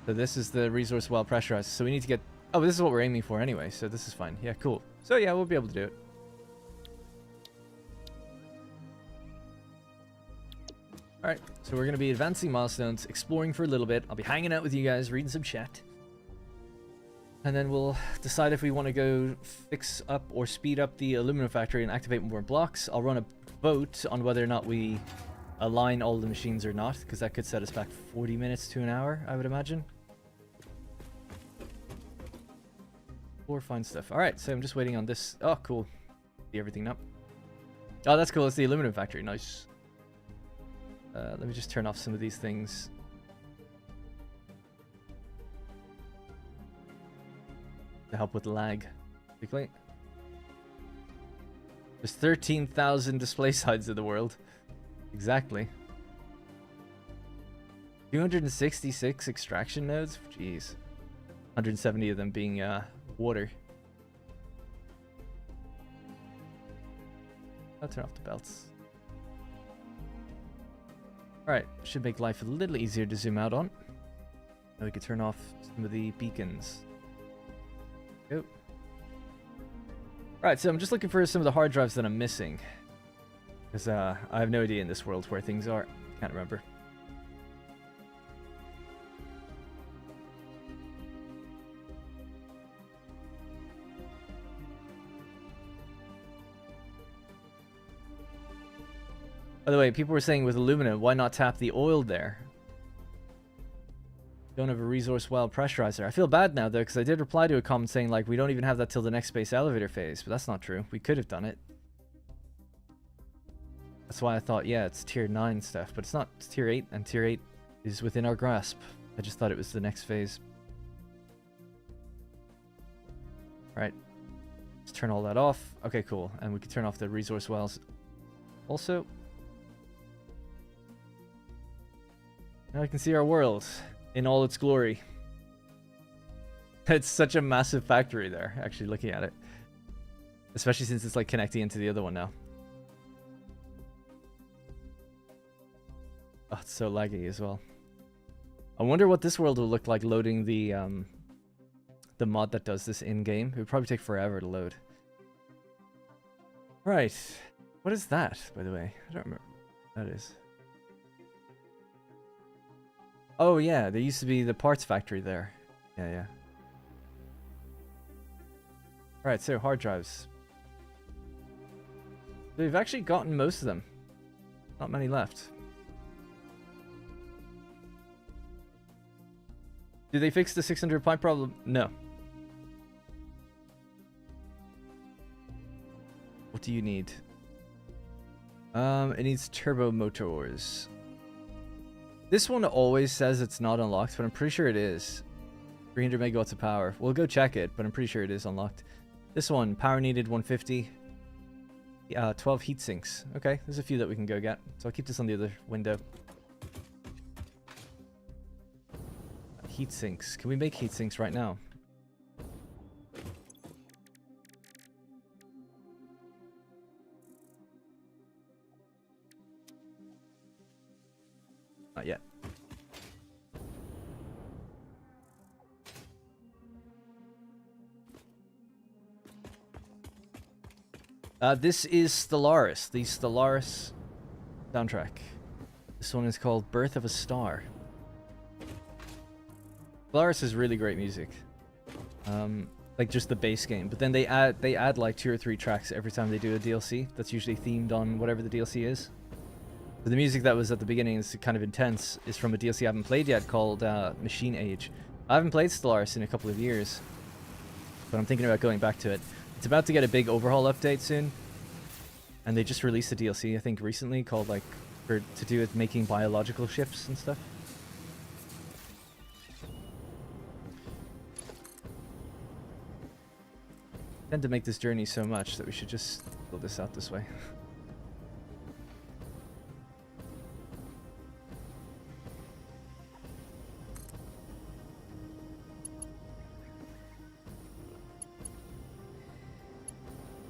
So this is the resource well pressurized. So we need to get... Oh, this is what we're aiming for anyway, so this is fine. Yeah, cool. So yeah, we'll be able to do it. Alright, so we're going to be advancing milestones, exploring for a little bit. I'll be hanging out with you guys, reading some chat. And then we'll decide if we want to go fix up or speed up the aluminum factory and activate more blocks. I'll run a vote on whether or not we align all the machines or not, because that could set us back 40 minutes to an hour, I would imagine. Or find stuff. Alright, so I'm just waiting on this. Oh, cool. See everything up. Oh, that's cool. It's the aluminum factory. Nice. Let me just turn off some of these things. To help with lag. Quickly. There's 13,000 display sides in the world. Exactly. 266 extraction nodes? Jeez. 170 of them being water. I'll turn off the belts. Alright, should make life a little easier to zoom out on. Now we can turn off some of the beacons. Go. Right, so I'm just looking for some of the hard drives that I'm missing. Because I have no idea in this world where things are. Can't remember. By the way, people were saying with aluminum, why not tap the oil there? Don't have a resource well pressurizer. I feel bad now though, because I did reply to a comment saying like we don't even have that till the next space elevator phase, but that's not true. We could have done it. That's why I thought, yeah, it's tier 9 stuff, but it's not. It's tier 8, and tier 8 is within our grasp. I just thought it was the next phase. Right. Let's turn all that off. Okay, cool. And we can turn off the resource wells also. Now we can see our world in all its glory. It's such a massive factory there, actually, looking at it. Especially since it's like connecting into the other one now. Oh, it's so laggy as well. I wonder what this world will look like loading the mod that does this in-game. It would probably take forever to load. Right. What is that, by the way? I don't remember what that is. Oh yeah, there used to be the parts factory there. Yeah, yeah. Alright, so hard drives. We've actually gotten most of them. Not many left. Did they fix the 600 pipe problem? No. What do you need? It needs turbo motors. This one always says it's not unlocked, but I'm pretty sure it is. 300 megawatts of power. We'll go check it, but I'm pretty sure it is unlocked. This one, power needed 150. 12 heat sinks. Okay, there's a few that we can go get. So I'll keep this on the other window. Heat sinks. Can we make heat sinks right now? Not yet. This is Stellaris, the Stellaris soundtrack. This one is called Birth of a Star. Stellaris is really great music. Like just the base game, but then they add like 2 or 3 tracks every time they do a DLC that's usually themed on whatever the DLC is. So the music that was at the beginning is kind of intense, is from a DLC I haven't played yet called Machine Age. I haven't played Stellaris in a couple of years, but I'm thinking about going back to it. It's about to get a big overhaul update soon, and they just released a DLC I think recently called like to do with making biological ships and stuff. I tend to make this journey so much that we should just build this out this way.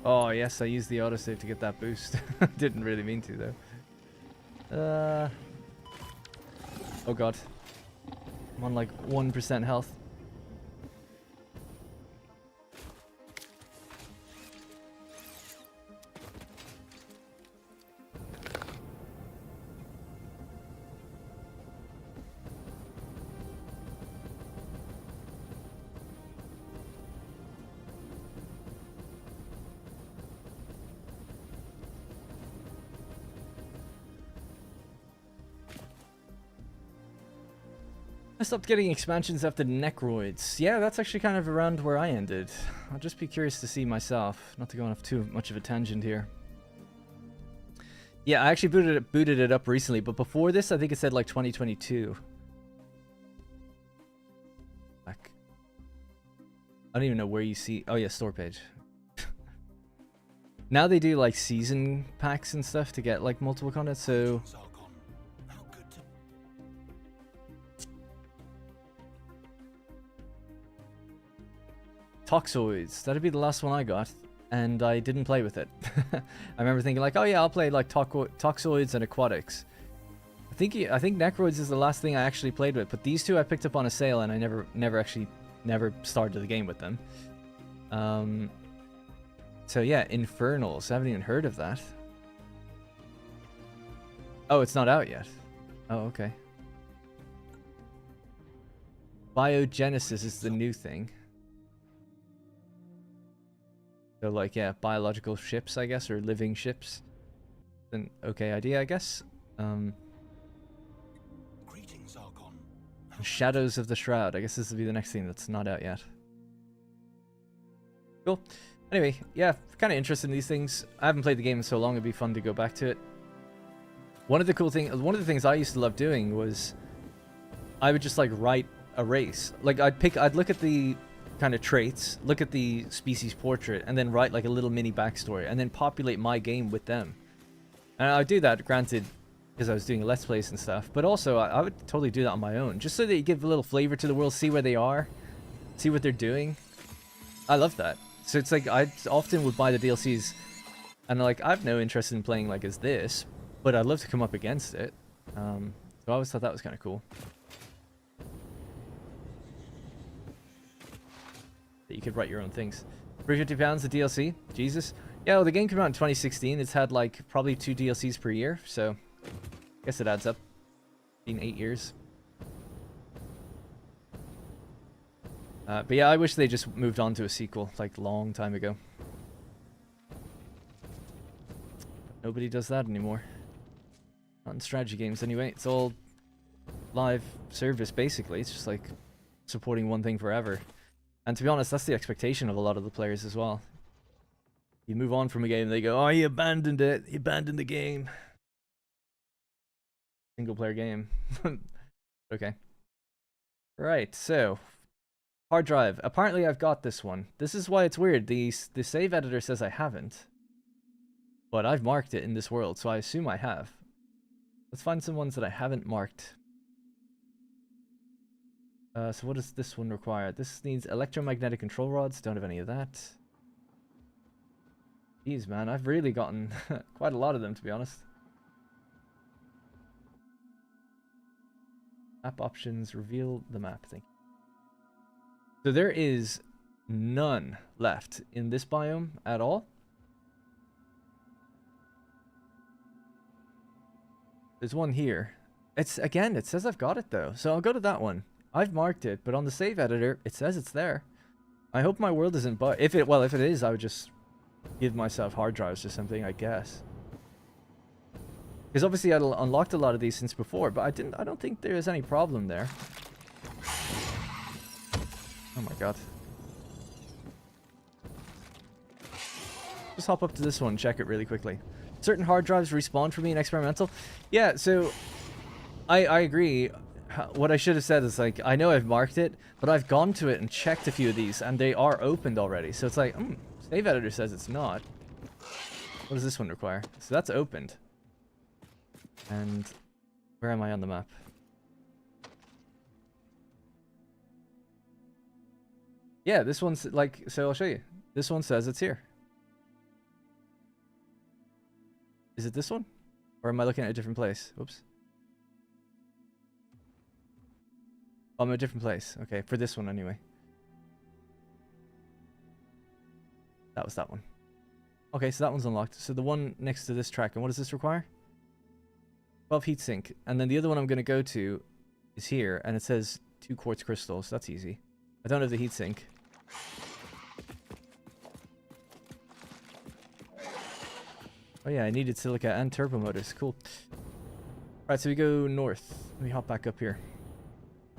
Oh yes, I used the autosave to get that boost. Didn't really mean to though. Oh god. I'm on like 1% health. I stopped getting expansions after Necroids. Yeah, that's actually kind of around where I ended. I'll just be curious to see myself, not to go on too much of a tangent here. Yeah, I actually booted it up recently, but before this, I think it said like 2022. Back. I don't even know where you see. Oh yeah, store page. Now they do like season packs and stuff to get like multiple content, so. Toxoids. That'd be the last one I got, and I didn't play with it. I remember thinking like, oh yeah, I'll play like Toxoids and Aquatics. I think Necroids is the last thing I actually played with, but these two I picked up on a sale, and I never started the game with them. So yeah, Infernals. I haven't even heard of that. Oh, it's not out yet. Oh, okay. Biogenesis is the new thing. So like, yeah, biological ships, I guess, or living ships. An okay idea, I guess. Greetings, Archon. Shadows of the Shroud. I guess this will be the next thing that's not out yet. Cool. Anyway, yeah, kind of interested in these things. I haven't played the game in so long, it'd be fun to go back to it. One of the things I used to love doing was I would just like write a race. Like I'd look at the kind of traits, look at the species portrait, and then write like a little mini backstory, and then populate my game with them. And I do that, granted, because I was doing Let's Plays and stuff, but also I would totally do that on my own, just so that you give a little flavor to the world, see where they are, see what they're doing. I love that. So it's like I often would buy the DLCs, and like I have no interest in playing like as this, but I'd love to come up against it. So I always thought that was kind of cool. That you could write your own things. £350 the DLC? Jesus. Yeah, well, the game came out in 2016. It's had like probably 2 DLCs per year, so I guess it adds up. In 8 years. But yeah, I wish they just moved on to a sequel, like, long time ago. Nobody does that anymore. Not in strategy games, anyway. It's all live service, basically. It's just, like, supporting one thing forever. And to be honest, that's the expectation of a lot of the players as well. You move on from a game, they go, oh, he abandoned it. He abandoned the game. Single player game. Okay. Right, so hard drive. Apparently I've got this one. This is why it's weird. The save editor says I haven't. But I've marked it in this world, so I assume I have. Let's find some ones that I haven't marked. So what does this one require? This needs electromagnetic control rods. Don't have any of that. Jeez, man, I've really gotten quite a lot of them, to be honest. Map options, reveal the map thing. So there is none left in this biome at all. There's one here. It's, again, it says I've got it though. So I'll go to that one. I've marked it, but on the save editor, it says it's there. I hope my world isn't, but if it is, I would just give myself hard drives or something, I guess. Because obviously I'd unlocked a lot of these since before, but I don't think there's any problem there. Oh my god. Just hop up to this one, check it really quickly. Certain hard drives respawn for me in experimental. Yeah, so I agree. What I should have said is, like, I know I've marked it, but I've gone to it and checked a few of these, and they are opened already. So it's like, save editor says it's not. What does this one require? So that's opened. And where am I on the map? Yeah, this one's like, so I'll show you. This one says it's here. Is it this one? Or am I looking at a different place? Oops. Oh, I'm in a different place. Okay, for this one anyway. That was that one. Okay, so that one's unlocked. So the one next to this track, and what does this require? 12 heatsink. And then the other one I'm going to go to is here, and it says 2 quartz crystals. That's easy. I don't have the heatsink. Oh yeah, I needed silica and turbo motors. Cool. Alright, so we go north. Let me hop back up here.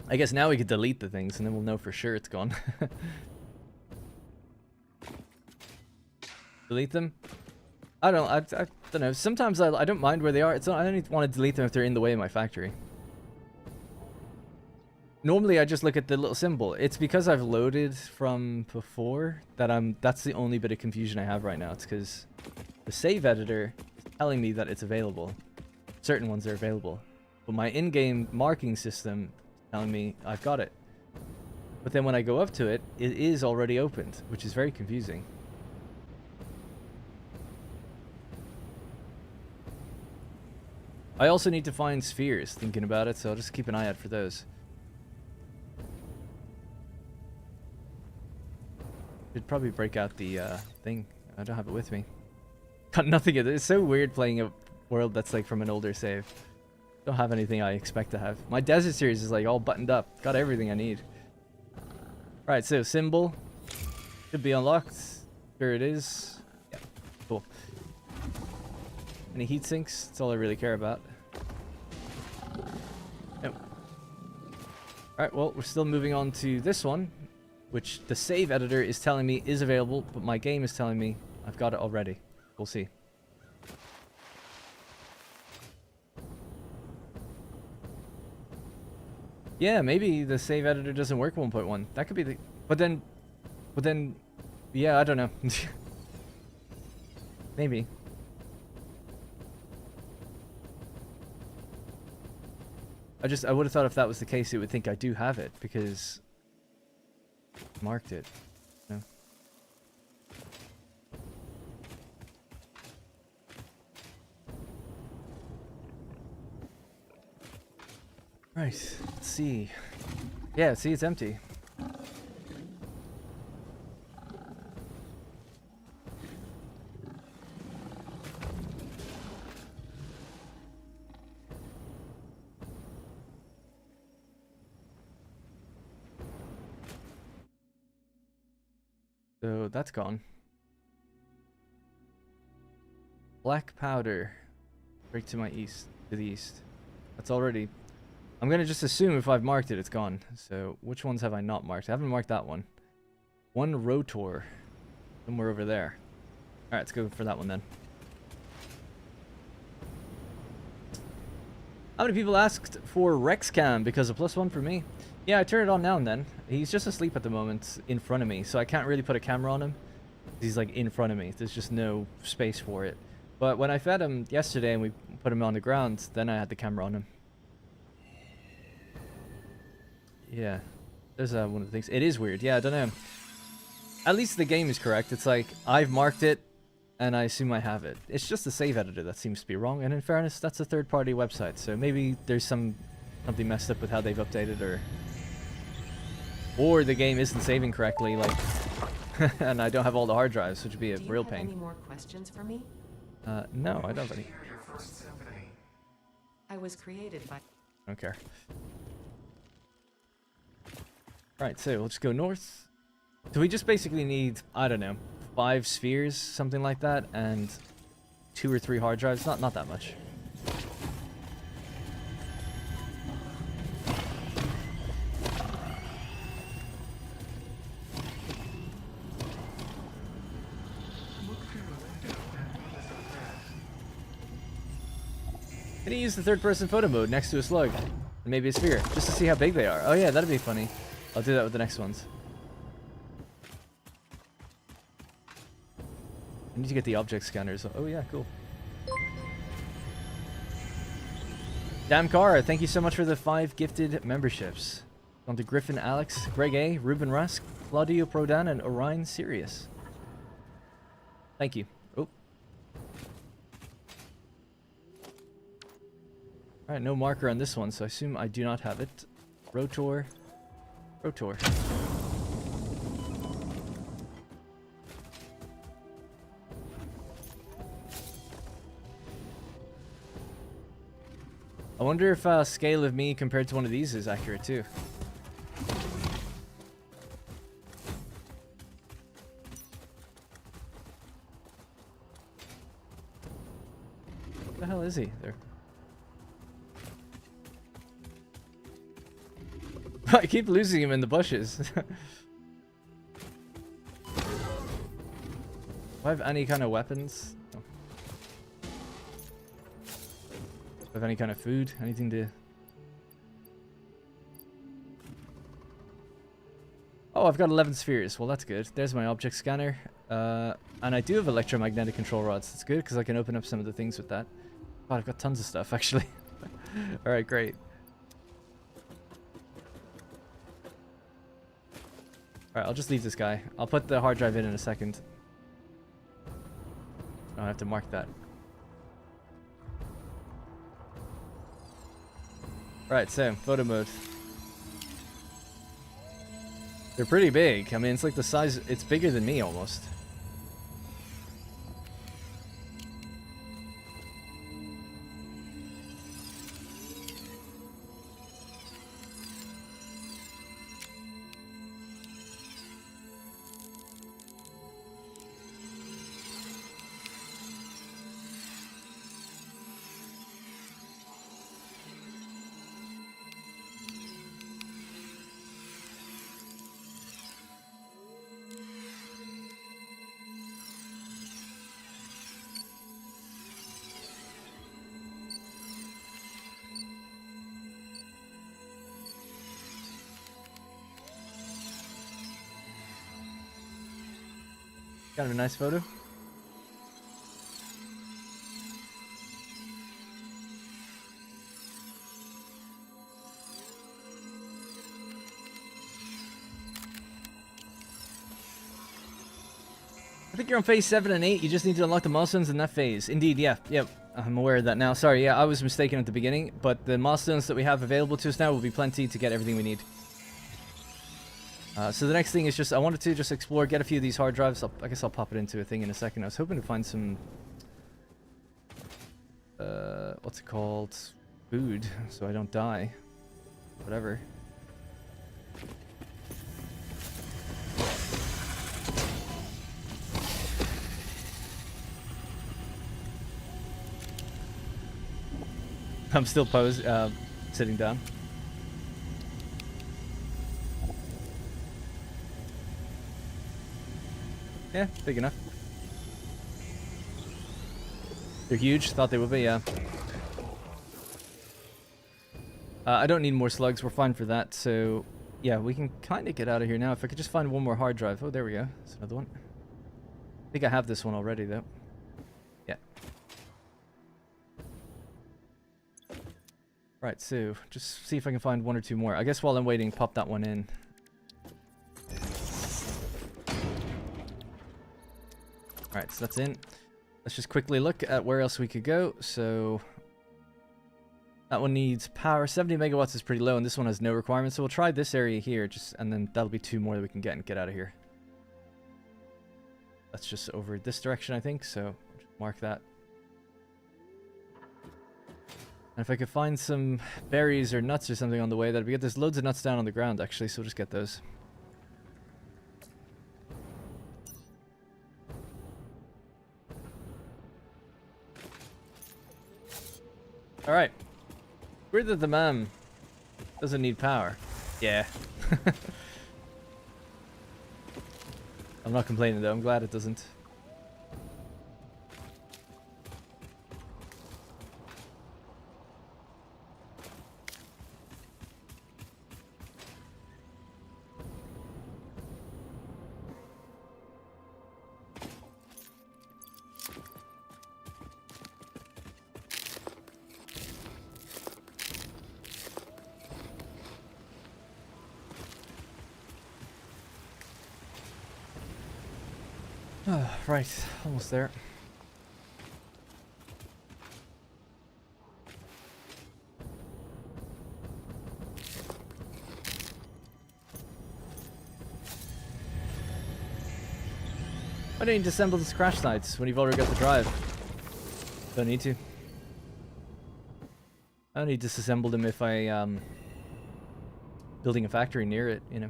I guess now we could delete the things, and then we'll know for sure it's gone. Delete them? I don't know. Sometimes I don't mind where they are. It's not, I don't want to delete them if they're in the way of my factory. Normally I just look at the little symbol. It's because I've loaded from before that that's the only bit of confusion I have right now. It's because the save editor is telling me that it's available. Certain ones are available. But my in-game marking system is telling me I've got it. But then when I go up to it, it is already opened, which is very confusing. I also need to find spheres, thinking about it, so I'll just keep an eye out for those. Should probably break out the thing. I don't have it with me. Got nothing in it. It's so weird playing a world that's like from an older save. Don't have anything I expect to have. My desert series is like all buttoned up. Got everything I need. Right, so symbol should be unlocked. Here it is. Yeah, cool. Any heat sinks? That's all I really care about. Nope. Alright, well, we're still moving on to this one, which the save editor is telling me is available, but my game is telling me I've got it already. We'll see. Yeah, maybe the save editor doesn't work 1.1. That could be the... But then... Yeah, I don't know. Maybe. I would have thought if that was the case, it would think I do have it, because... marked it. No. Right, let's see. Yeah, see, it's empty. So that's gone. Black powder. Break to my east. To the east. That's already... I'm gonna just assume if I've marked it, it's gone. So which ones have I not marked? I haven't marked that one. One rotor. Somewhere over there. Alright, let's go for that one then. How many people asked for Rexcam because of +1 for me? Yeah, I turn it on now and then. He's just asleep at the moment in front of me, so I can't really put a camera on him. He's like in front of me. There's just no space for it. But when I fed him yesterday and we put him on the ground, then I had the camera on him. Yeah, there's one of the things. It is weird. Yeah, I don't know. At least the game is correct. It's like, I've marked it, and I assume I have it. It's just the save editor that seems to be wrong, and in fairness, that's a third-party website, so maybe there's something messed up with how they've updated, or the game isn't saving correctly, like, and I don't have all the hard drives, which would be a real pain. Do you have any more questions for me? No, I don't have any. I was created by... I don't care. Right, so we'll just go north. So we just basically need, I don't know, 5 spheres, something like that, and 2 or 3 hard drives. Not that much. Can you use the third-person photo mode next to a slug? And maybe a sphere, just to see how big they are. Oh yeah, that'd be funny. I'll do that with the next ones. I need to get the object scanners. Oh yeah, cool. Damn Cara, thank you so much for the 5 gifted memberships. On to Griffin Alex, Greg A, Ruben Rusk, Claudio Prodan, and Orion Sirius. Thank you. Oh. Alright, no marker on this one, so I assume I do not have it. Rotor. Rotor. I wonder if scale of me compared to one of these is accurate too. What the hell is he there? I keep losing him in the bushes. Do I have any kind of weapons? No. Do I have any kind of food? Anything to... Oh, I've got 11 spheres. Well, that's good. There's my object scanner. And I do have electromagnetic control rods. That's good, because I can open up some of the things with that. God, I've got tons of stuff, actually. Alright, great. Alright, I'll just leave this guy. I'll put the hard drive in a second. I don't have to mark that. Right, so, photo mode. They're pretty big. I mean, it's like the size... It's bigger than me, almost. Kind of a nice photo. I think you're on phase 7 and 8. You just need to unlock the milestones in that phase. Indeed, yeah. Yep. I'm aware of that now. Sorry, yeah, I was mistaken at the beginning, but the milestones that we have available to us now will be plenty to get everything we need. So the next thing is just, I wanted to just explore, get a few of these hard drives. I guess I'll pop it into a thing in a second. I was hoping to find some, what's it called? Food, so I don't die. I'm still sitting down. Yeah, big enough. They're huge. Thought they would be, yeah. I don't need more slugs. We're fine for that. So, yeah, we can kind of get out of here now. If I could just find one more hard drive. Oh, there we go. That's another one. I think I have this one already, though. Yeah. Right, so just see if I can find one or two more. I guess while I'm waiting, pop that one in. Alright, so that's in. Let's just quickly look at where else we could go. So that one needs power. 70 megawatts is pretty low, and this one has no requirements. So we'll try this area here, and then that'll be 2 more that we can get and get out of here. That's just over this direction, I think. So just mark that. And if I could find some berries or nuts or something on the way, that'd be good. There's loads of nuts down on the ground, actually, so we'll just get those. Alright. Weird that the man doesn't need power. Yeah. I'm not complaining though, I'm glad it doesn't. Oh, right, almost there. Why don't you disassemble the crash sites when you've already got the drive? Don't need to. I only disassemble them if I building a factory near it, you know.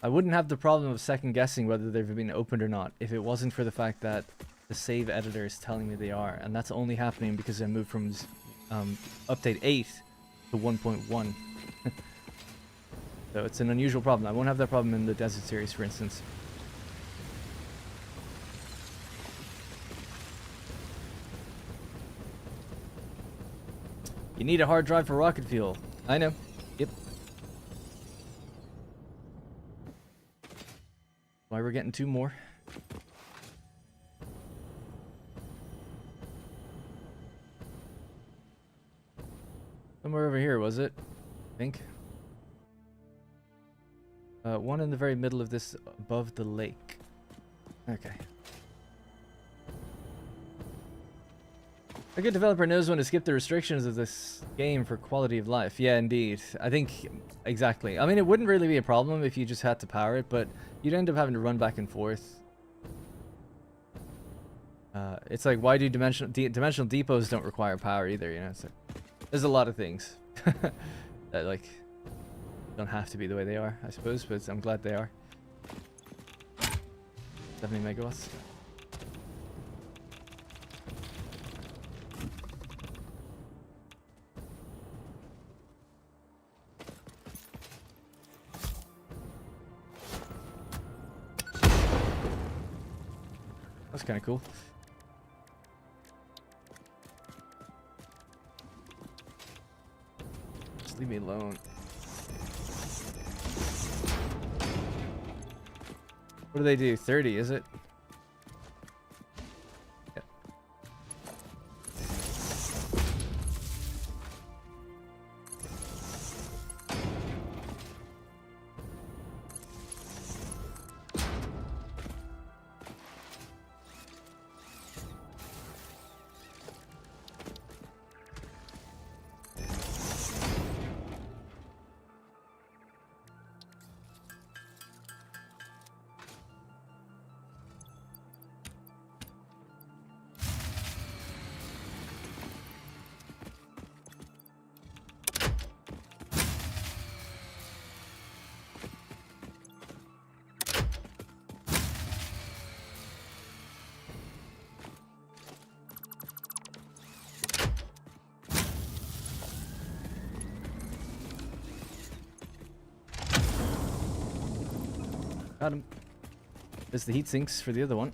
I wouldn't have the problem of second guessing whether they've been opened or not if it wasn't for the fact that the save editor is telling me they are, and that's only happening because I moved from update 8 to 1.1. So it's an unusual problem. I won't have that problem in the Desert series, for instance. You need a hard drive for rocket fuel. I know. Yep. Why we're getting 2 more. Somewhere over here, was it? I think. One in the very middle of this, above the lake. Okay. A good developer knows when to skip the restrictions of this game for quality of life. Yeah, indeed. I think, exactly. I mean, it wouldn't really be a problem if you just had to power it, but you'd end up having to run back and forth. It's like, why do dimensional depots don't require power either, you know? So, there's a lot of things that, like, don't have to be the way they are, I suppose, but I'm glad they are. 70 megawatts. That's kind of cool. Just leave me alone. What do they do? 30, is it? Yep. there's the heat sinks for the other one.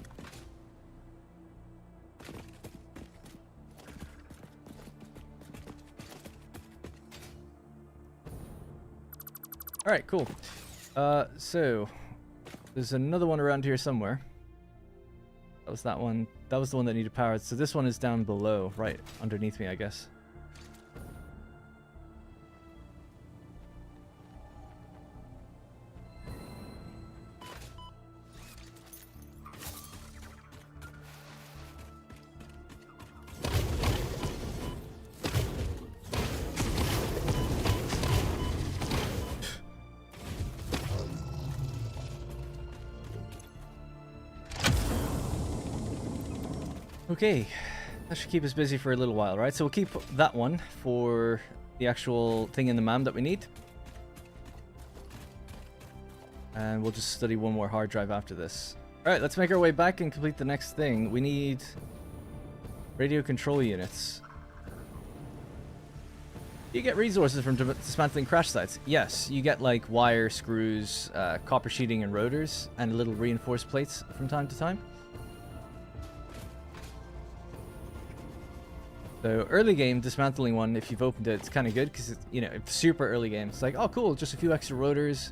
Alright, cool. So there's another one around here somewhere. That was that one. That was the one that needed power. So this one is down below, right underneath me, I guess. Okay, that should keep us busy for a little while, right? So we'll keep that one for the actual thing in the MAM that we need. And we'll just study one more hard drive after this. Alright, let's make our way back and complete the next thing. We need radio control units. You get resources from dismantling crash sites. Yes, you get like wire, screws, copper sheeting and rotors, and little reinforced plates from time to time. So early game, dismantling one, if you've opened it, it's kind of good because it's, you know, it's super early game. It's like, oh cool, just a few extra rotors,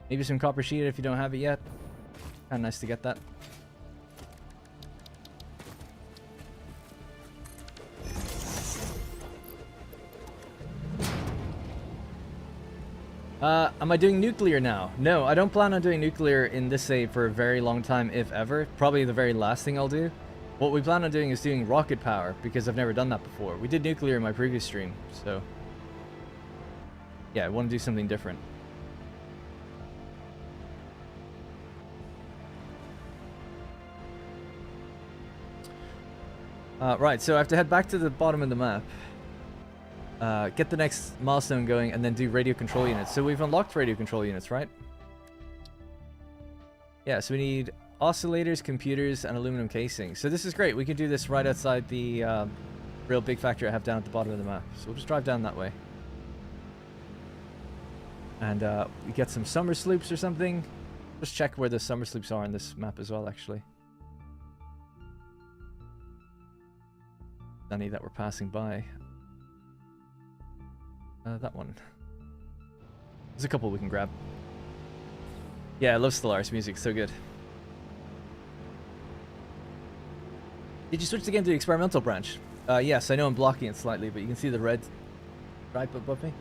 maybe some copper sheet if you don't have it yet. Kind of nice to get that. Am I doing nuclear now? No, I don't plan on doing nuclear in this save for a very long time, if ever. Probably the very last thing I'll do. What we plan on doing is doing rocket power, because I've never done that before. We did nuclear in my previous stream, so... yeah, I want to do something different. Right, so I have to head back to the bottom of the map. Get the next milestone going, and then do radio control units. So we've unlocked radio control units, right? Yeah, so we need oscillators, computers, and aluminum casing. So this is great. We can do this right outside the real big factory I have down at the bottom of the map. So we'll just drive down that way. And we get some summer sloops or something. Just check where the summer sloops are on this map as well, actually. Any that we're passing by. That one. There's a couple we can grab. Yeah, I love Stellaris music. So good. Did you switch the game to the experimental branch? Yes, I know I'm blocking it slightly, but you can see the red stripe above me.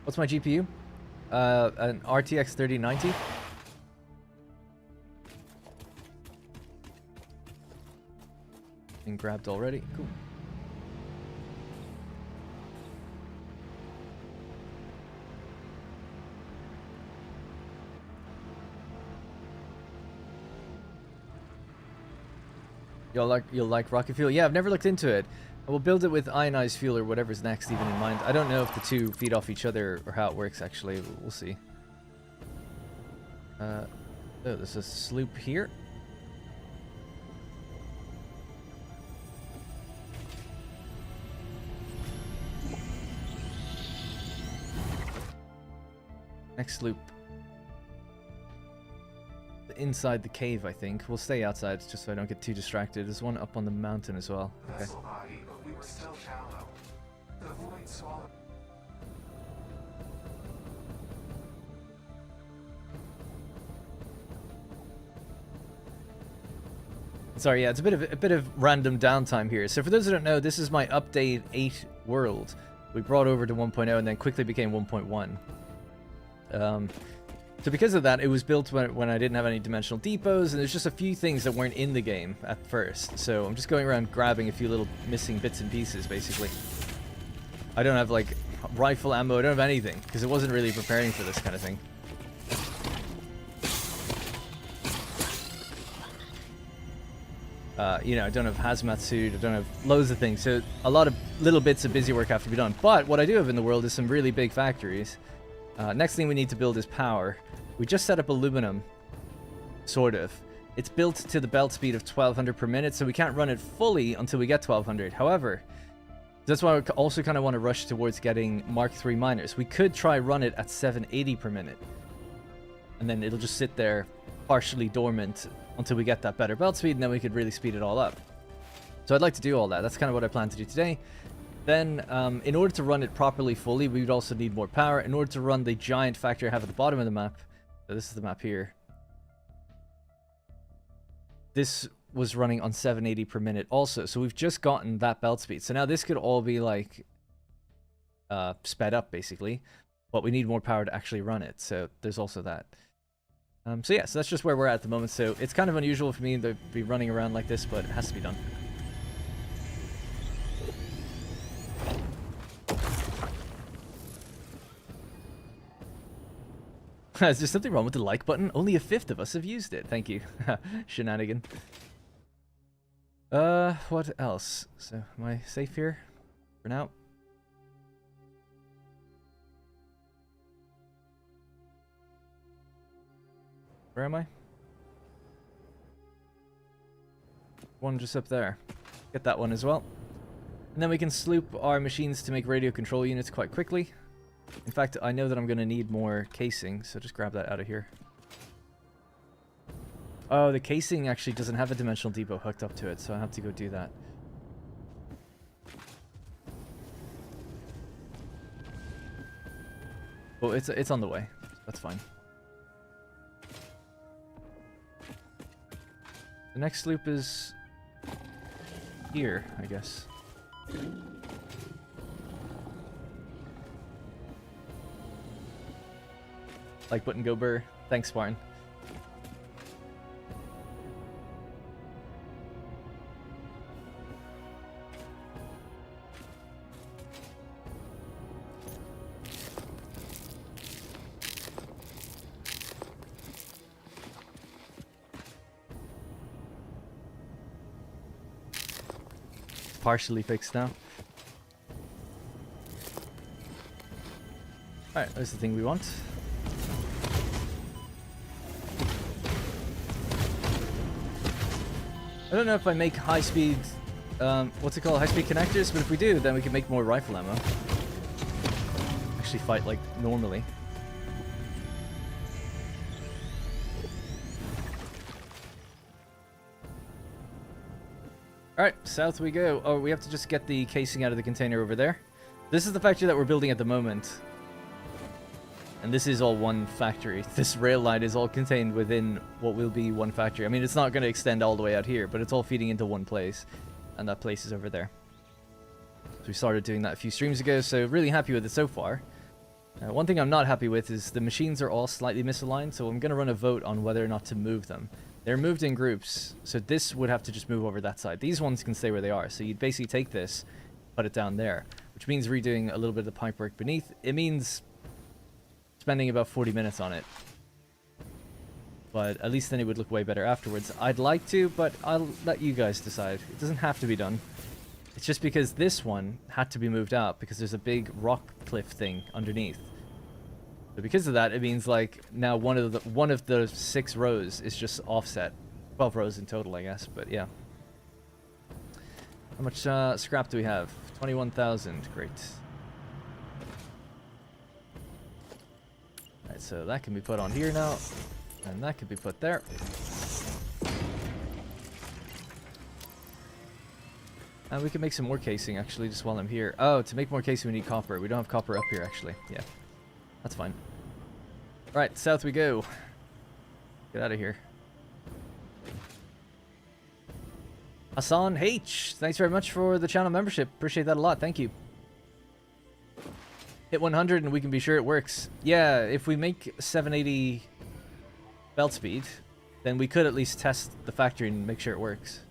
What's my GPU? An RTX 3090. And grabbed already. Cool. You'll like rocket fuel? Yeah, I've never looked into it. I will build it with ionized fuel or whatever's next even in mind. I don't know if the two feed off each other or how it works actually. We'll see. Oh, there's a sloop here. Next sloop. Inside the cave, I think. We'll stay outside just so I don't get too distracted. There's one up on the mountain as well. Okay. We were still shallow. The void swallowed. Sorry, yeah, it's a bit of random downtime here. So for those who don't know, this is my update 8 world. We brought over to 1.0 and then quickly became 1.1. So because of that, it was built when I didn't have any dimensional depots, and there's just a few things that weren't in the game at first. So I'm just going around grabbing a few little missing bits and pieces, basically. I don't have, like, rifle ammo, I don't have anything, because it wasn't really preparing for this kind of thing. You know, I don't have hazmat suit, I don't have loads of things, so a lot of little bits of busy work have to be done. But what I do have in the world is some really big factories. Next thing we need to build is power. We just set up aluminum, sort of. It's built to the belt speed of 1200 per minute, so we can't run it fully until we get 1200. However, that's why I also kind of want to rush towards getting Mark III miners. We could try run it at 780 per minute. And then it'll just sit there partially dormant until we get that better belt speed, and then we could really speed it all up. So I'd like to do all that. That's kind of what I plan to do today. Then, in order to run it properly fully, we would also need more power. In order to run the giant factory I have at the bottom of the map, so this is the map here. This was running on 780 per minute also, so we've just gotten that belt speed. So now this could all be like sped up basically, but we need more power to actually run it. So there's also that. So yeah, so that's just where we're at the moment. So it's kind of unusual for me to be running around like this, but it has to be done. Is there something wrong with the like button? Only a fifth of us have used it. Thank you. Shenanigan. What else? So, am I safe here for now? Where am I? One just up there. Get that one as well. And then we can sloop our machines to make radio control units quite quickly. In fact, I know that I'm going to need more casing, so just grab that out of here. Oh, the casing actually doesn't have a dimensional depot hooked up to it, so I have to go do that. Well, it's on the way. So that's fine. The next loop is here, I guess. Like button go burr. Thanks, Spartan. Partially fixed now. Alright, there's the thing we want. I don't know if I make high-speed, what's it called, high-speed connectors, but if we do, then we can make more rifle ammo. Actually fight like normally. Alright, south we go. Oh, we have to just get the casing out of the container over there. This is the factory that we're building at the moment. And this is all one factory. This rail line is all contained within what will be one factory. I mean, it's not going to extend all the way out here, but it's all feeding into one place. And that place is over there. So we started doing that a few streams ago, so really happy with it so far. One thing I'm not happy with is the machines are all slightly misaligned, so I'm going to run a vote on whether or not to move them. They're moved in groups, so this would have to just move over that side. These ones can stay where they are, so you'd basically take this, put it down there, which means redoing a little bit of the pipework beneath. It means spending about 40 minutes on it. But at least then it would look way better afterwards. I'd like to, but I'll let you guys decide. It doesn't have to be done. It's just because this one had to be moved out because there's a big rock cliff thing underneath. So because of that, it means like now one of the 6 rows is just offset. 12 rows in total, I guess, but yeah. How much scrap do we have? 21,000. Great. Alright, so that can be put on here now. And that can be put there. And we can make some more casing, actually, just while I'm here. Oh, to make more casing, we need copper. We don't have copper up here, actually. Yeah, that's fine. Alright, south we go. Get out of here. Hassan H, thanks very much for the channel membership. Appreciate that a lot. Thank you. Hit 100 and we can be sure it works. Yeah, if we make 780 belt speed, then we could at least test the factory and make sure it works.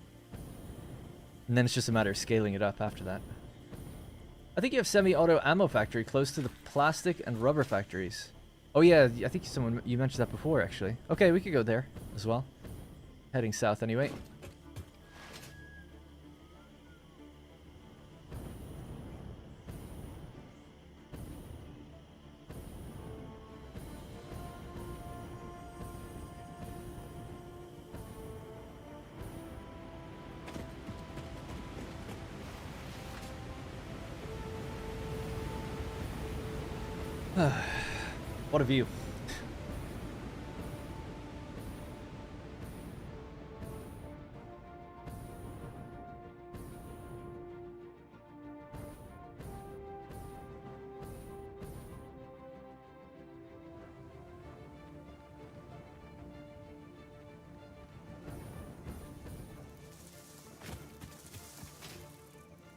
And then it's just a matter of scaling it up after that. I think you have semi-auto ammo factory close to the plastic and rubber factories. Oh yeah, I think you mentioned that before, actually. Okay, we could go there as well. Heading south anyway. What a view.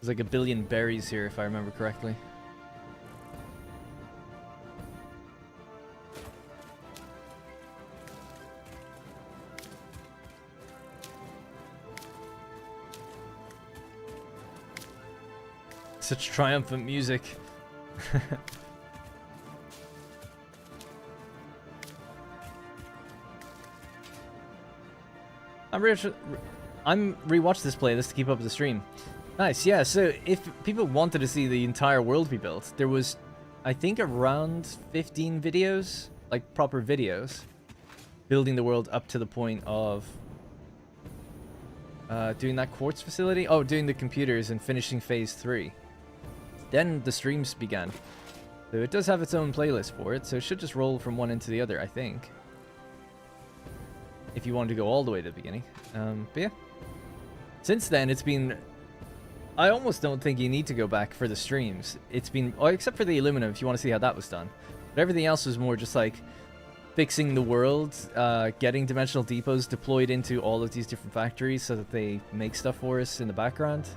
There's like a billion berries here, if I remember correctly. Such triumphant music. I'm rewatched this playlist to keep up with the stream. Nice, yeah. So if people wanted to see the entire world be built, there was, I think, around 15 videos, like proper videos, building the world up to the point of doing that quartz facility. Oh, doing the computers and finishing phase 3. Then the streams began. So it does have its own playlist for it, so it should just roll from one into the other, I think. If you wanted to go all the way to the beginning. But yeah. Since then, it's been... I almost don't think you need to go back for the streams. It's been... Oh, except for the aluminum, if you want to see how that was done. But everything else was more just like fixing the world, getting dimensional depots deployed into all of these different factories so that they make stuff for us in the background.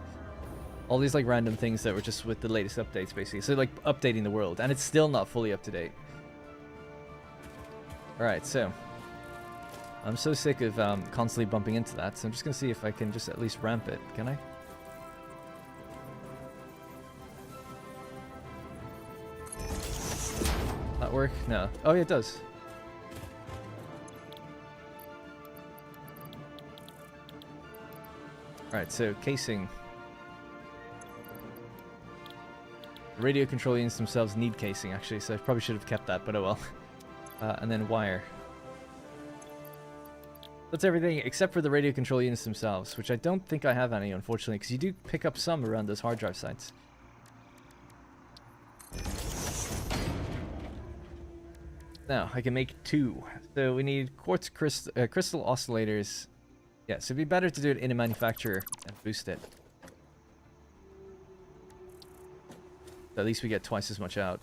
All these like random things that were just with the latest updates, basically. So like updating the world, and it's still not fully up to date. Alright, so I'm so sick of constantly bumping into that, so I'm just gonna see if I can just at least ramp it. Can I? That work? No. Oh yeah, it does. Alright, so casing. Radio control units themselves need casing, actually, so I probably should have kept that, but oh well. And then wire. That's everything except for the radio control units themselves, which I don't think I have any, unfortunately, because you do pick up some around those hard drive sites. Now, I can make 2. So we need quartz crystal oscillators. Yeah, so it'd be better to do it in a manufacturer and boost it. So at least we get twice as much out.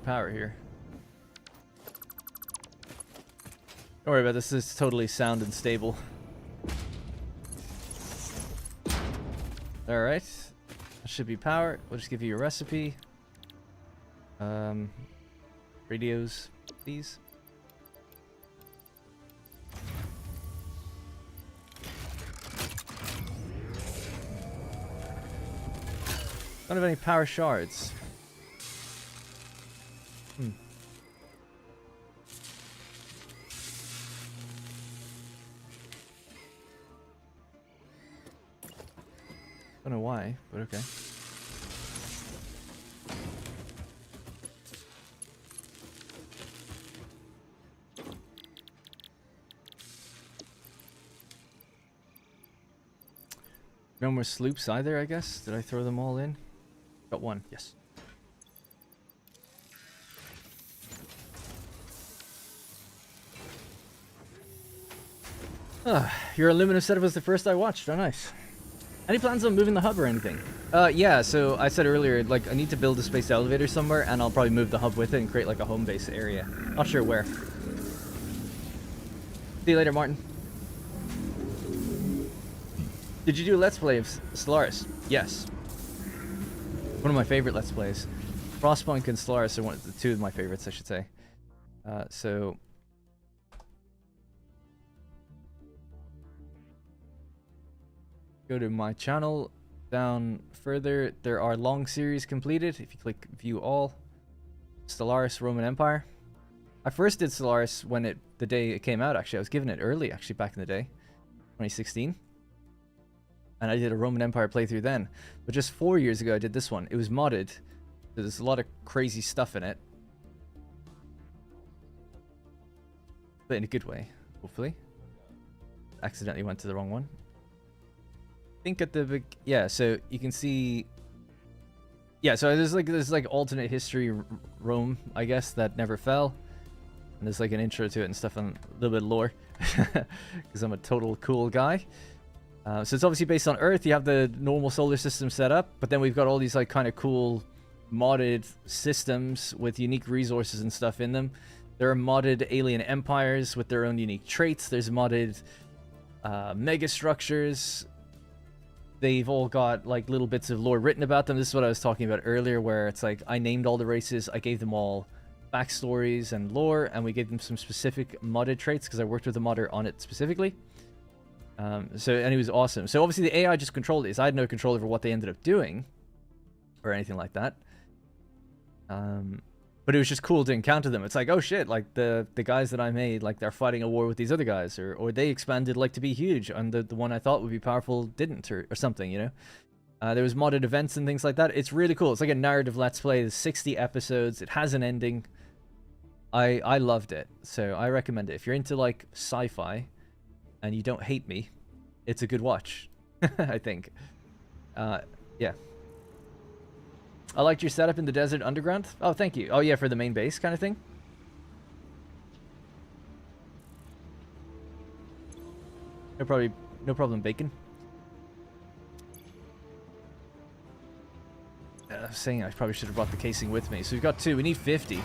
Power here. Don't worry about this. This is totally sound and stable. Alright. That should be power. We'll just give you a recipe. Radios, please. Don't have any power shards. Don't know why, but okay. No more sloops either, I guess. Did I throw them all in? Got one, yes. Your aluminum setup was the first I watched. Oh, nice. Any plans on moving the hub or anything? Yeah, so I said earlier, like, I need to build a space elevator somewhere, and I'll probably move the hub with it and create, like, a home base area. Not sure where. See you later, Martin. Did you do a Let's Play of Stellaris? Yes. One of my favorite Let's Plays. Frostpunk and Stellaris are two of my favorites, I should say. So... Go to my channel. Down further, there are long series completed. If you click view all, Stellaris Roman Empire. I first did Stellaris when the day it came out. Actually, I was given it early. Actually, back in the day, 2016, and I did a Roman Empire playthrough then. But just 4 years ago, I did this one. It was modded. So there's a lot of crazy stuff in it, but in a good way, hopefully. Accidentally went to the wrong one. Think at the big, yeah, so you can see, yeah, so there's like alternate history Rome, I guess, that never fell. And there's like an intro to it and stuff and a little bit of lore. Because I'm a total cool guy. So it's obviously based on Earth. You have the normal solar system set up, but then we've got all these like kind of cool modded systems with unique resources and stuff in them. There are modded alien empires with their own unique traits. There's modded mega structures. They've all got like little bits of lore written about them. This is what I was talking about earlier, where it's like I named all the races, I gave them all backstories and lore, and we gave them some specific modded traits because I worked with a modder on it specifically. And it was awesome. So obviously the AI just controlled these. I had no control over what they ended up doing or anything like that. But it was just cool to encounter them. It's like, oh shit, like the guys that I made, like they're fighting a war with these other guys, or they expanded like to be huge, and the one I thought would be powerful didn't, or something, you know? There was modded events and things like that. It's really cool. It's like a narrative let's play. There's 60 episodes. It has an ending. I loved it, so I recommend it. If you're into like sci-fi and you don't hate me, it's a good watch. I think. Yeah. I liked your setup in the desert underground. Oh, thank you. Oh yeah, for the main base kind of thing. No problem, bacon. I was saying I probably should have brought the casing with me. So we've got 2. We need 50.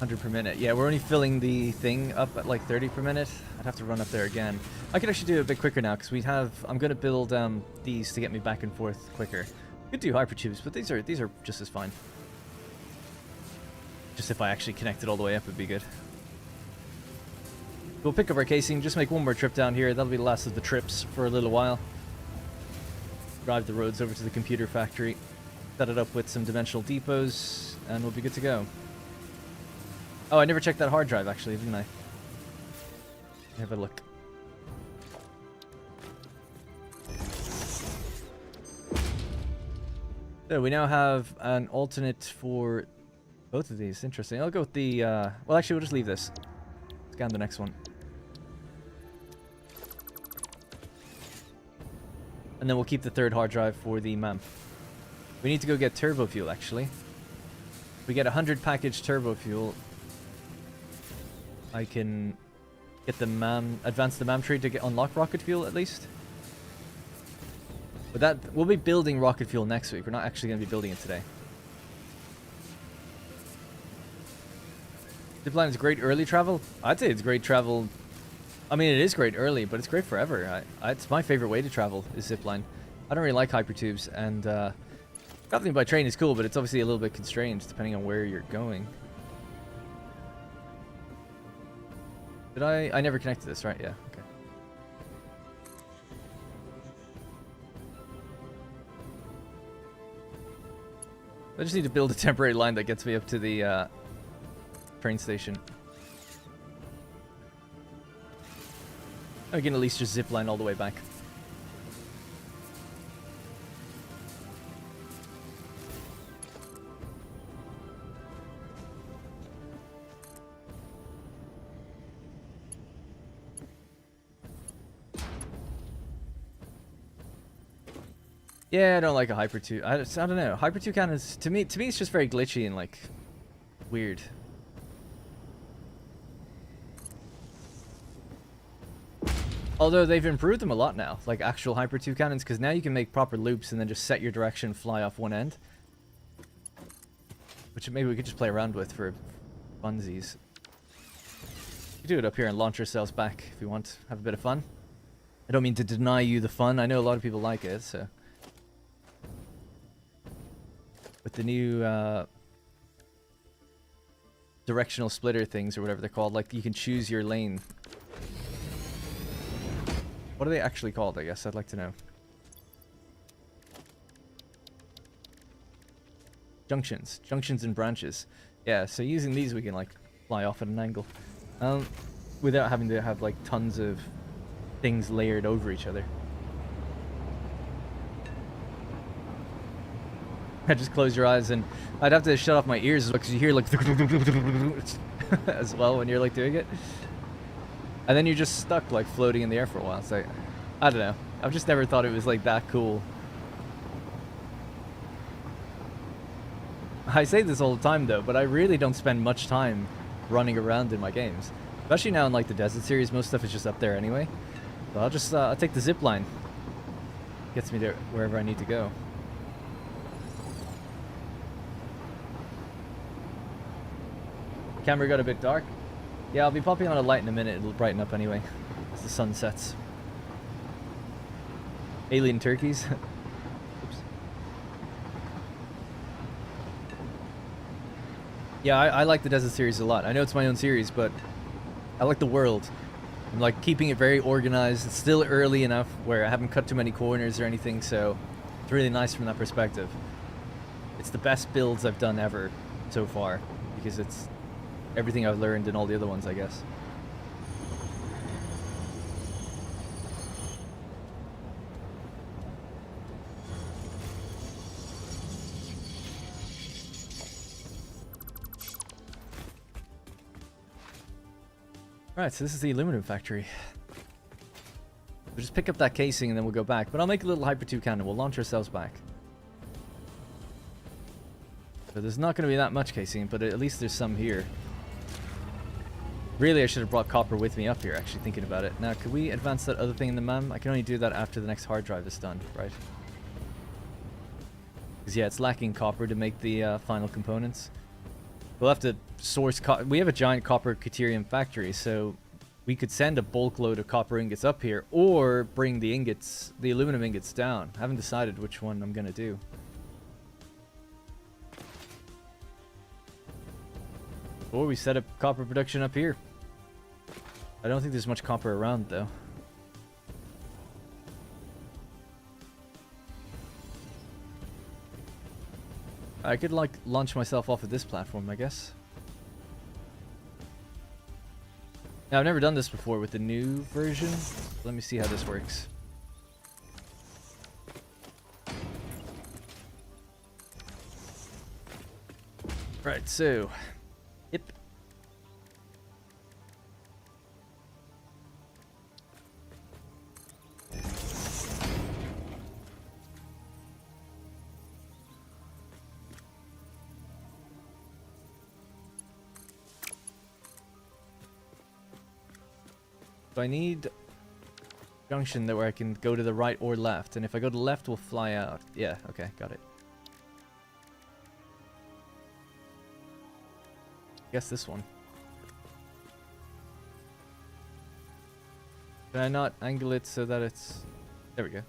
100 per minute. Yeah, we're only filling the thing up at like 30 per minute. I'd have to run up there again. I could actually do it a bit quicker now because I'm going to build these to get me back and forth quicker. Could do hypertubes, but these are just as fine. Just if I actually connect it all the way up, it'd be good. We'll pick up our casing, just make one more trip down here. That'll be the last of the trips for a little while. Drive the roads over to the computer factory. Set it up with some dimensional depots, and we'll be good to go. Oh, I never checked that hard drive, actually, didn't I? Have a look. So we now have an alternate for both of these. Interesting. I'll go with the... well, actually, we'll just leave this. Scan the next one. And then we'll keep the third hard drive for the MAM. We need to go get turbo fuel, actually. If we get 100 package turbo fuel, I can get the MAM, advance the MAM tree to unlock rocket fuel at least. But that, we'll be building rocket fuel next week. We're not actually going to be building it today. Zipline is great early travel. I'd say it's great travel. I mean, it is great early, but it's great forever. It's my favorite way to travel is zipline. I don't really like hypertubes, and traveling by train is cool, but it's obviously a little bit constrained depending on where you're going. Did I never connected this, right? Yeah, okay. I just need to build a temporary line that gets me up to the train station. I can at least just zip line all the way back. Yeah, I don't like a Hyper 2. I don't know. Hyper 2 cannons, to me it's just very glitchy and like weird. Although they've improved them a lot now, like actual Hyper 2 cannons, because now you can make proper loops and then just set your direction, fly off one end. Which maybe we could just play around with for funsies. We can do it up here and launch ourselves back if we want. Have a bit of fun. I don't mean to deny you the fun. I know a lot of people like it, so. With the new directional splitter things or whatever they're called, like you can choose your lane. What are they actually called, I guess? I'd like to know. Junctions. Junctions and branches. Yeah, so using these we can like fly off at an angle. Without having to have like tons of things layered over each other. I just close your eyes, and I'd have to shut off my ears because you hear like as well when you're like doing it, and then you're just stuck like floating in the air for a while. It's like, I don't know. I've just never thought it was like that cool. I say this all the time though, but I really don't spend much time running around in my games, especially now in like the Desert series. Most stuff is just up there anyway. So I'll just I'll take the zip line. Gets me to wherever I need to go. Camera got a bit dark. Yeah, I'll be popping on a light in a minute. It'll brighten up anyway as the sun sets. Alien turkeys. Oops. Yeah, I like the Desert series a lot. I know it's my own series, but I like the world. I'm like keeping it very organized. It's still early enough where I haven't cut too many corners or anything, so it's really nice from that perspective. It's the best builds I've done ever so far because it's everything I've learned in all the other ones, I guess. Right, so this is the aluminum factory. We'll just pick up that casing and then we'll go back. But I'll make a little Hyper 2 cannon. We'll launch ourselves back. So there's not going to be that much casing, but at least there's some here. Really, I should have brought copper with me up here, actually, thinking about it. Now, could we advance that other thing in the MAM? I can only do that after the next hard drive is done, right? Because, yeah, it's lacking copper to make the final components. We'll have to source we have a giant copper caterium factory, so we could send a bulk load of copper ingots up here, or bring the ingots, the aluminum ingots down. I haven't decided which one I'm gonna do. Or we set up copper production up here. I don't think there's much copper around though. I could like launch myself off of this platform, I guess. Now, I've never done this before with the new version. Let me see how this works. Right, so yep. So I need junction that where I can go to the right or left, and if I go to the left, we'll fly out. Yeah, okay, got it. Guess this one. Can I not angle it so that it's... There we go.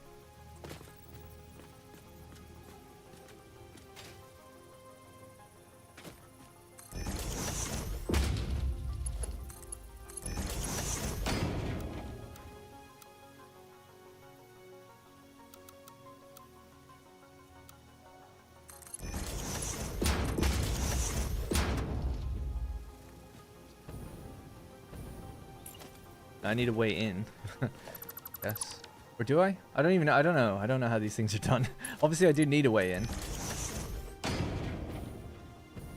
I need a way in. Yes. Or do I? I don't even know. I don't know. I don't know how these things are done. Obviously, I do need a way in.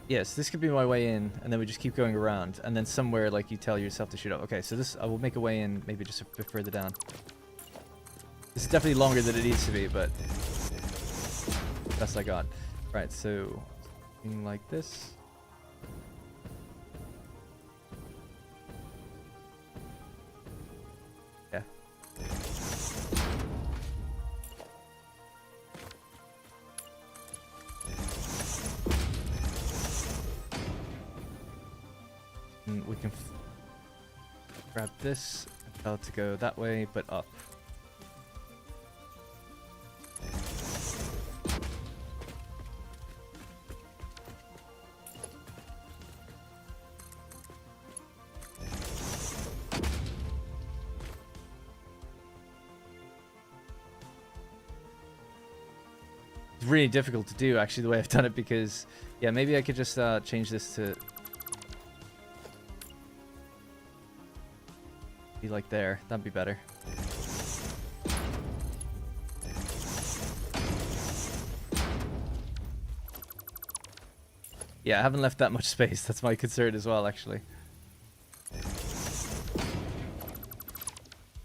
Yes, this could be my way in, and then we just keep going around, and then somewhere, like, you tell yourself to shoot up. Okay, so this, I will make a way in, maybe just a bit further down. This is definitely longer than it needs to be, but best I got. Right, so something like this. Yeah. And we can grab this and tell it to go that way, but up. It's really difficult to do, actually, the way I've done it, because, yeah, maybe I could just change this to be like there. That'd be better. Yeah, I haven't left that much space. That's my concern as well, actually.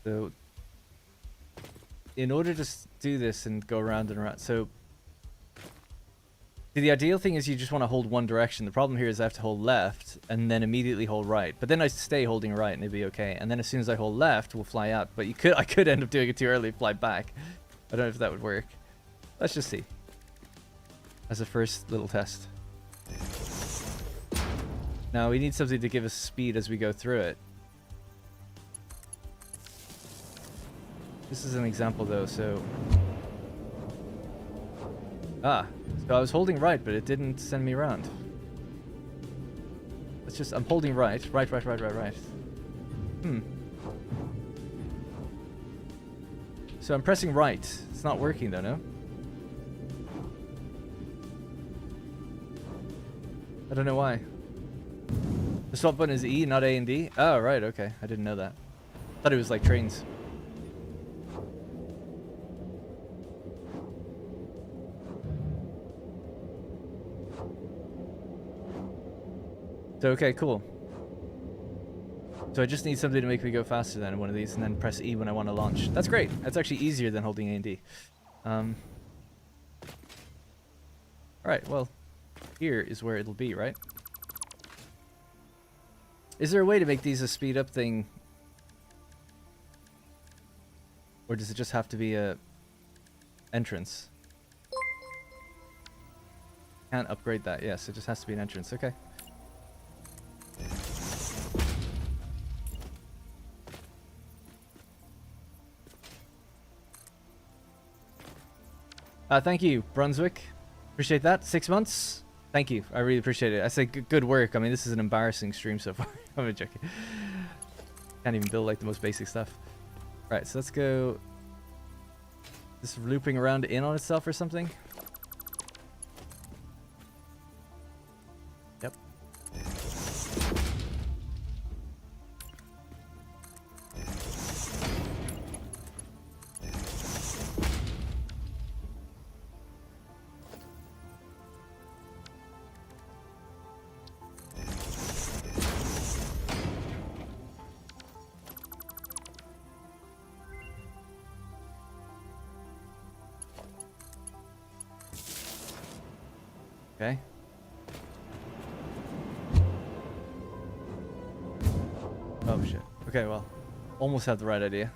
So, in order to do this and go around and around, so the ideal thing is you just want to hold one direction. The problem here is I have to hold left and then immediately hold right. But then I stay holding right and it'd be okay. And then as soon as I hold left, we'll fly out. But I could end up doing it too early and fly back. I don't know if that would work. Let's just see. As a first little test. Now we need something to give us speed as we go through it. This is an example though, so... So I was holding right, but it didn't send me around. Let's just... I'm holding right. Right. So I'm pressing right. It's not working though, no? I don't know why. The swap button is E, not A and D? Oh, right, okay. I didn't know that. I thought it was like trains. So, okay, cool. So I just need something to make me go faster than one of these and then press E when I want to launch. That's great. That's actually easier than holding A and D. Alright, well, here is where it'll be, right? Is there a way to make these a speed up thing? Or does it just have to be a entrance? Can't upgrade that. Yes, it just has to be an entrance. Okay. Thank you, Brunswick. Appreciate that. 6 months. Thank you. I really appreciate it. I say good work. I mean, this is an embarrassing stream so far. I'm joking. Can't even build like the most basic stuff. Right, so let's go. This looping around in on itself or something. Yep. Okay. Oh shit. Okay, well, almost had the right idea.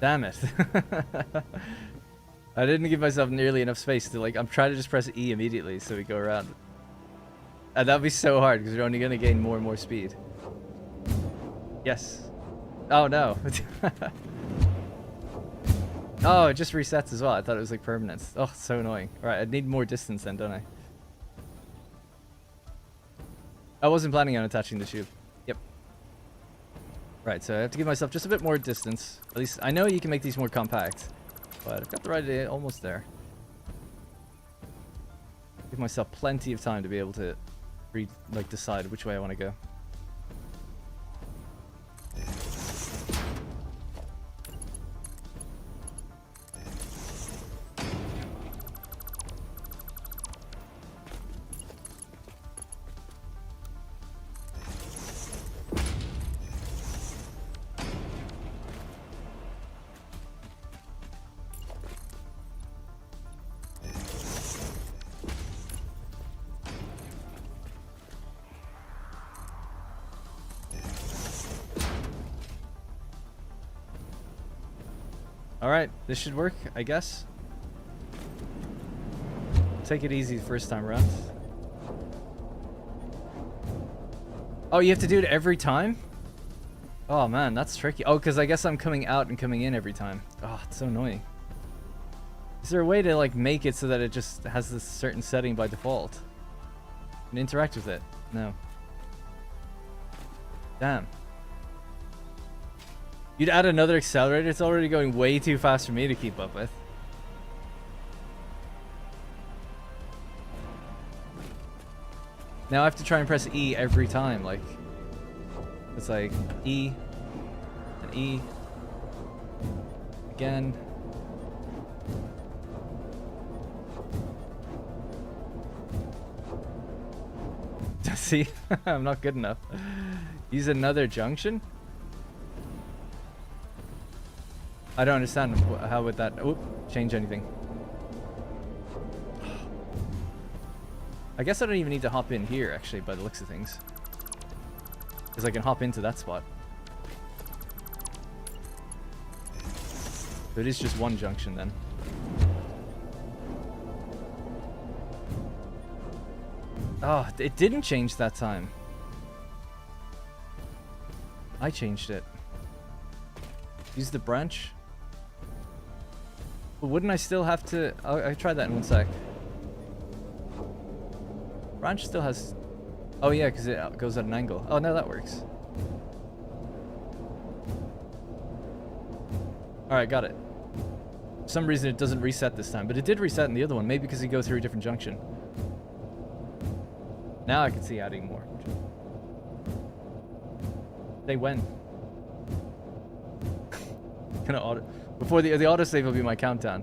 Damn it. I didn't give myself nearly enough space to, like, I'm trying to just press E immediately so we go around. And that'd be so hard because we're only going to gain more and more speed. Yes. Oh no. Oh, it just resets as well. I thought it was like permanent. Oh, so annoying. Alright, I need more distance then, don't I? I wasn't planning on attaching the tube. Yep. Right, so I have to give myself just a bit more distance. At least I know you can make these more compact. But I've got the right idea, almost there. Give myself plenty of time to be able to decide which way I want to go. Alright, this should work, I guess. Take it easy the first time around. Oh, you have to do it every time? Oh man, that's tricky. Oh, because I guess I'm coming out and coming in every time. Oh, it's so annoying. Is there a way to like make it so that it just has this certain setting by default? And interact with it? No. Damn. You'd add another accelerator? It's already going way too fast for me to keep up with. Now I have to try and press E every time, like... It's like E... and E... again... See, I'm not good enough. Use another junction? I don't understand. How would that change anything? I guess I don't even need to hop in here, actually, by the looks of things. Because I can hop into that spot. So it is just one junction then. Oh, it didn't change that time. I changed it. Use the branch. But wouldn't I still have to... I'll try that in one sec. Branch still has... Oh yeah, because it goes at an angle. Oh no, that works. Alright, got it. For some reason it doesn't reset this time, but it did reset in the other one. Maybe because you go through a different junction. Now I can see adding more. Say when. Gonna auto... Before the autosave will be my countdown.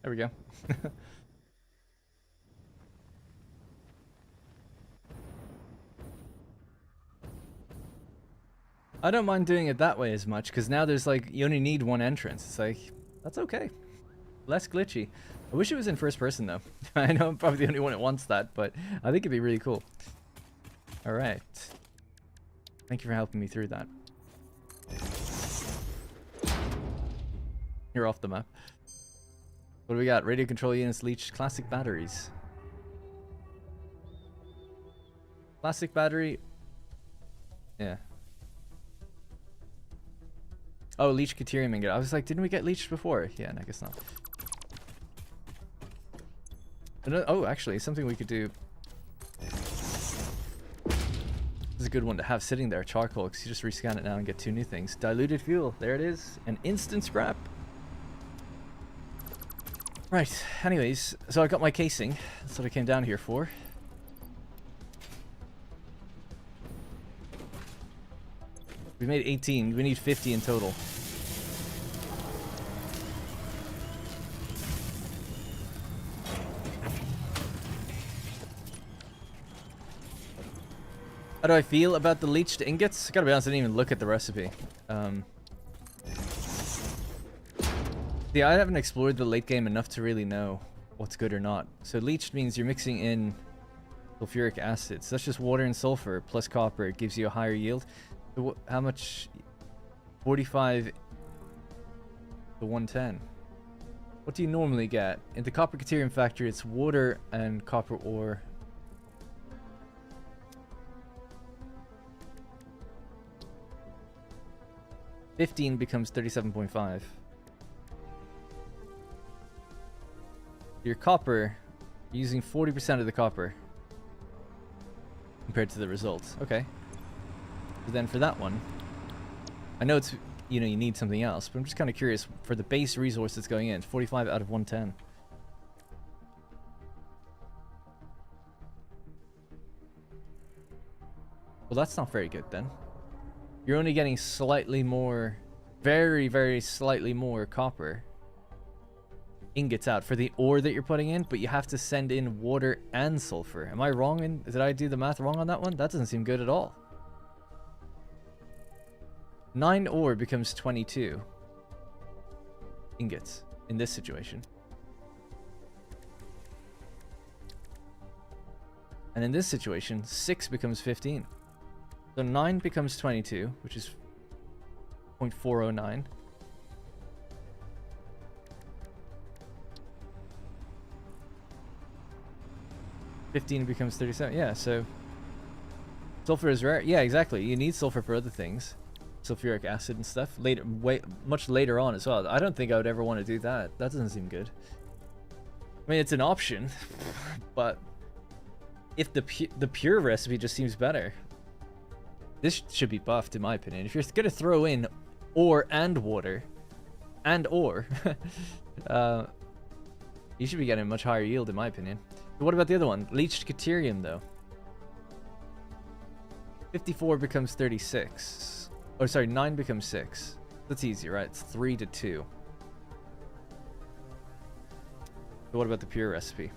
There we go. I don't mind doing it that way as much, because now there's like, you only need one entrance. It's like, that's okay. Less glitchy. I wish it was in first person though. I know I'm probably the only one that wants that, but I think it'd be really cool. Alright. Thank you for helping me through that. You're off the map. What do we got? Radio control units leached. Classic batteries. Classic battery. Yeah. Oh, leech Caterium ingot. I was like, didn't we get leeched before? Yeah, no, I guess not. Oh, actually, something we could do. This is a good one to have sitting there, charcoal, because you just rescan it now and get 2 new things. Diluted fuel. There it is. An instant scrap. Right, anyways, so I got my casing. That's what I came down here for. We made 18. We need 50 in total. How do I feel about the leached ingots? Gotta be honest, I didn't even look at the recipe. Yeah, I haven't explored the late game enough to really know what's good or not. So leached means you're mixing in sulfuric acid. So that's just water and sulfur plus copper. It gives you a higher yield. So how much? 45 to 110. What do you normally get? In the copper Caterium factory, it's water and copper ore. $15 becomes 37.5. Your copper, you're using 40% of the copper compared to the results. Okay. So then for that one, I know it's, you know, you need something else, but I'm just kind of curious for the base resource that's going in. 45 out of 110. Well, that's not very good then. You're only getting slightly more, very, very slightly more copper ingots out for the ore that you're putting in, but you have to send in water and sulfur. Am I wrong? Did I do the math wrong on that one? That doesn't seem good at all. 9 ore becomes 22 ingots in this situation. And in this situation, 6 becomes 15. So 9 becomes 22, which is 0.409. $15 becomes 37. Yeah, so sulfur is rare. Yeah, exactly. You need sulfur for other things. Sulfuric acid and stuff. Later, much later on as well. I don't think I would ever want to do that. That doesn't seem good. I mean, it's an option, but if the pure recipe just seems better. This should be buffed, in my opinion. If you're gonna throw in ore and water, and ore, you should be getting a much higher yield, in my opinion. But what about the other one? Leached Caterium, though. 54 becomes 36. Oh, sorry, 9 becomes 6. That's easy, right? It's 3 to 2. So what about the pure recipe?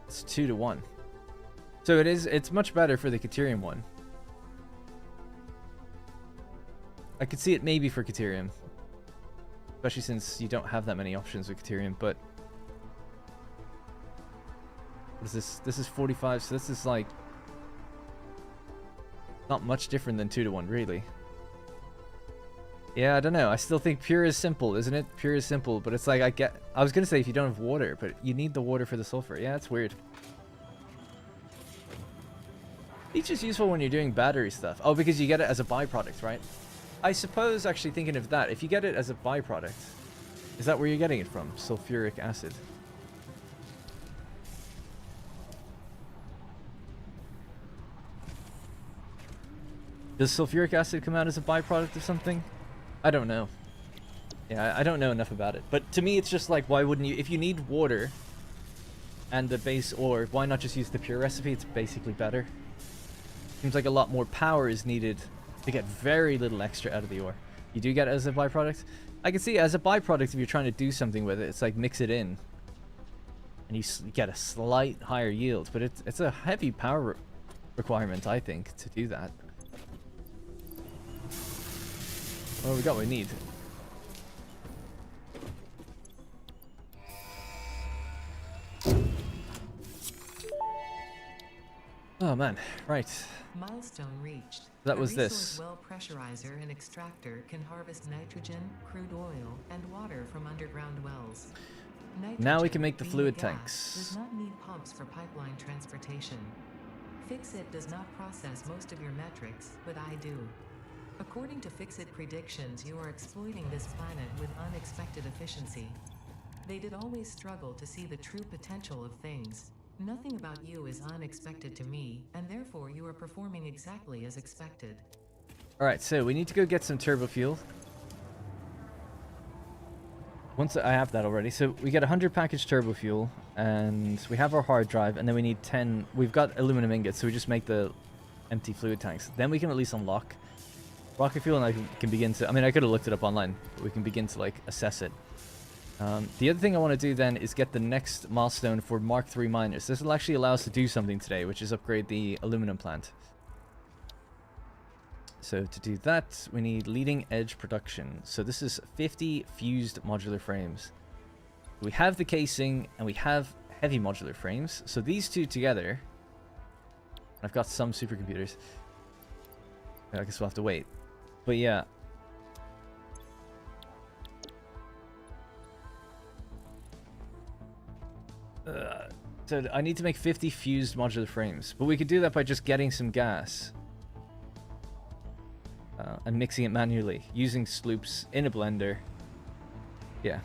It's 2-to-1. So it's much better for the Caterium one. I could see it maybe for Caterium. Especially since you don't have that many options with Caterium, but... What is this? This is 45, so this is like... Not much different than 2-to-1, really. Yeah, I don't know. I still think pure is simple, isn't it? Pure is simple, but it's like I was gonna say if you don't have water, but you need the water for the sulfur. Yeah, it's weird. Leech is useful when you're doing battery stuff. Oh, because you get it as a byproduct, right? I suppose, actually thinking of that, if you get it as a byproduct, is that where you're getting it from? Sulfuric acid. Does sulfuric acid come out as a byproduct of something? I don't know. Yeah, I don't know enough about it. But to me, it's just like, why wouldn't you... If you need water and the base ore, why not just use the pure recipe? It's basically better. Seems like a lot more power is needed to get very little extra out of the ore. You do get it as a byproduct? I can see as a byproduct, if you're trying to do something with it, it's like mix it in. And you get a slight higher yield. But it's a heavy power requirement, I think, to do that. Well, we got what we need. Oh man, right. Milestone reached. That was this. A well pressurizer and extractor can harvest nitrogen, crude oil, and water from underground wells. Nitrogen, now we can make the being fluid gas, tanks. Does not need pumps for pipeline transportation. Fixit does not process most of your metrics, but I do. According to Fixit predictions, you are exploiting this planet with unexpected efficiency. They did always struggle to see the true potential of things. Nothing about you is unexpected to me, and therefore you are performing exactly as expected. Alright, so we need to go get some turbo fuel. Once I have that already, so we get 100 package turbo fuel, and we have our hard drive, and then we need 10. We've got aluminum ingots, so we just make the empty fluid tanks. Then we can at least unlock rocket fuel, and I can begin to... I mean, I could have looked it up online, but we can begin to, like, assess it. The other thing I want to do then is get the next milestone for Mark III miners. This will actually allow us to do something today, which is upgrade the aluminum plant. So to do that, we need leading edge production. So this is 50 fused modular frames. We have the casing, and we have heavy modular frames. So these two together... I've got some supercomputers. I guess we'll have to wait. But yeah. So I need to make 50 fused modular frames. But we could do that by just getting some gas. And mixing it manually. Using sloops in a blender. Yeah.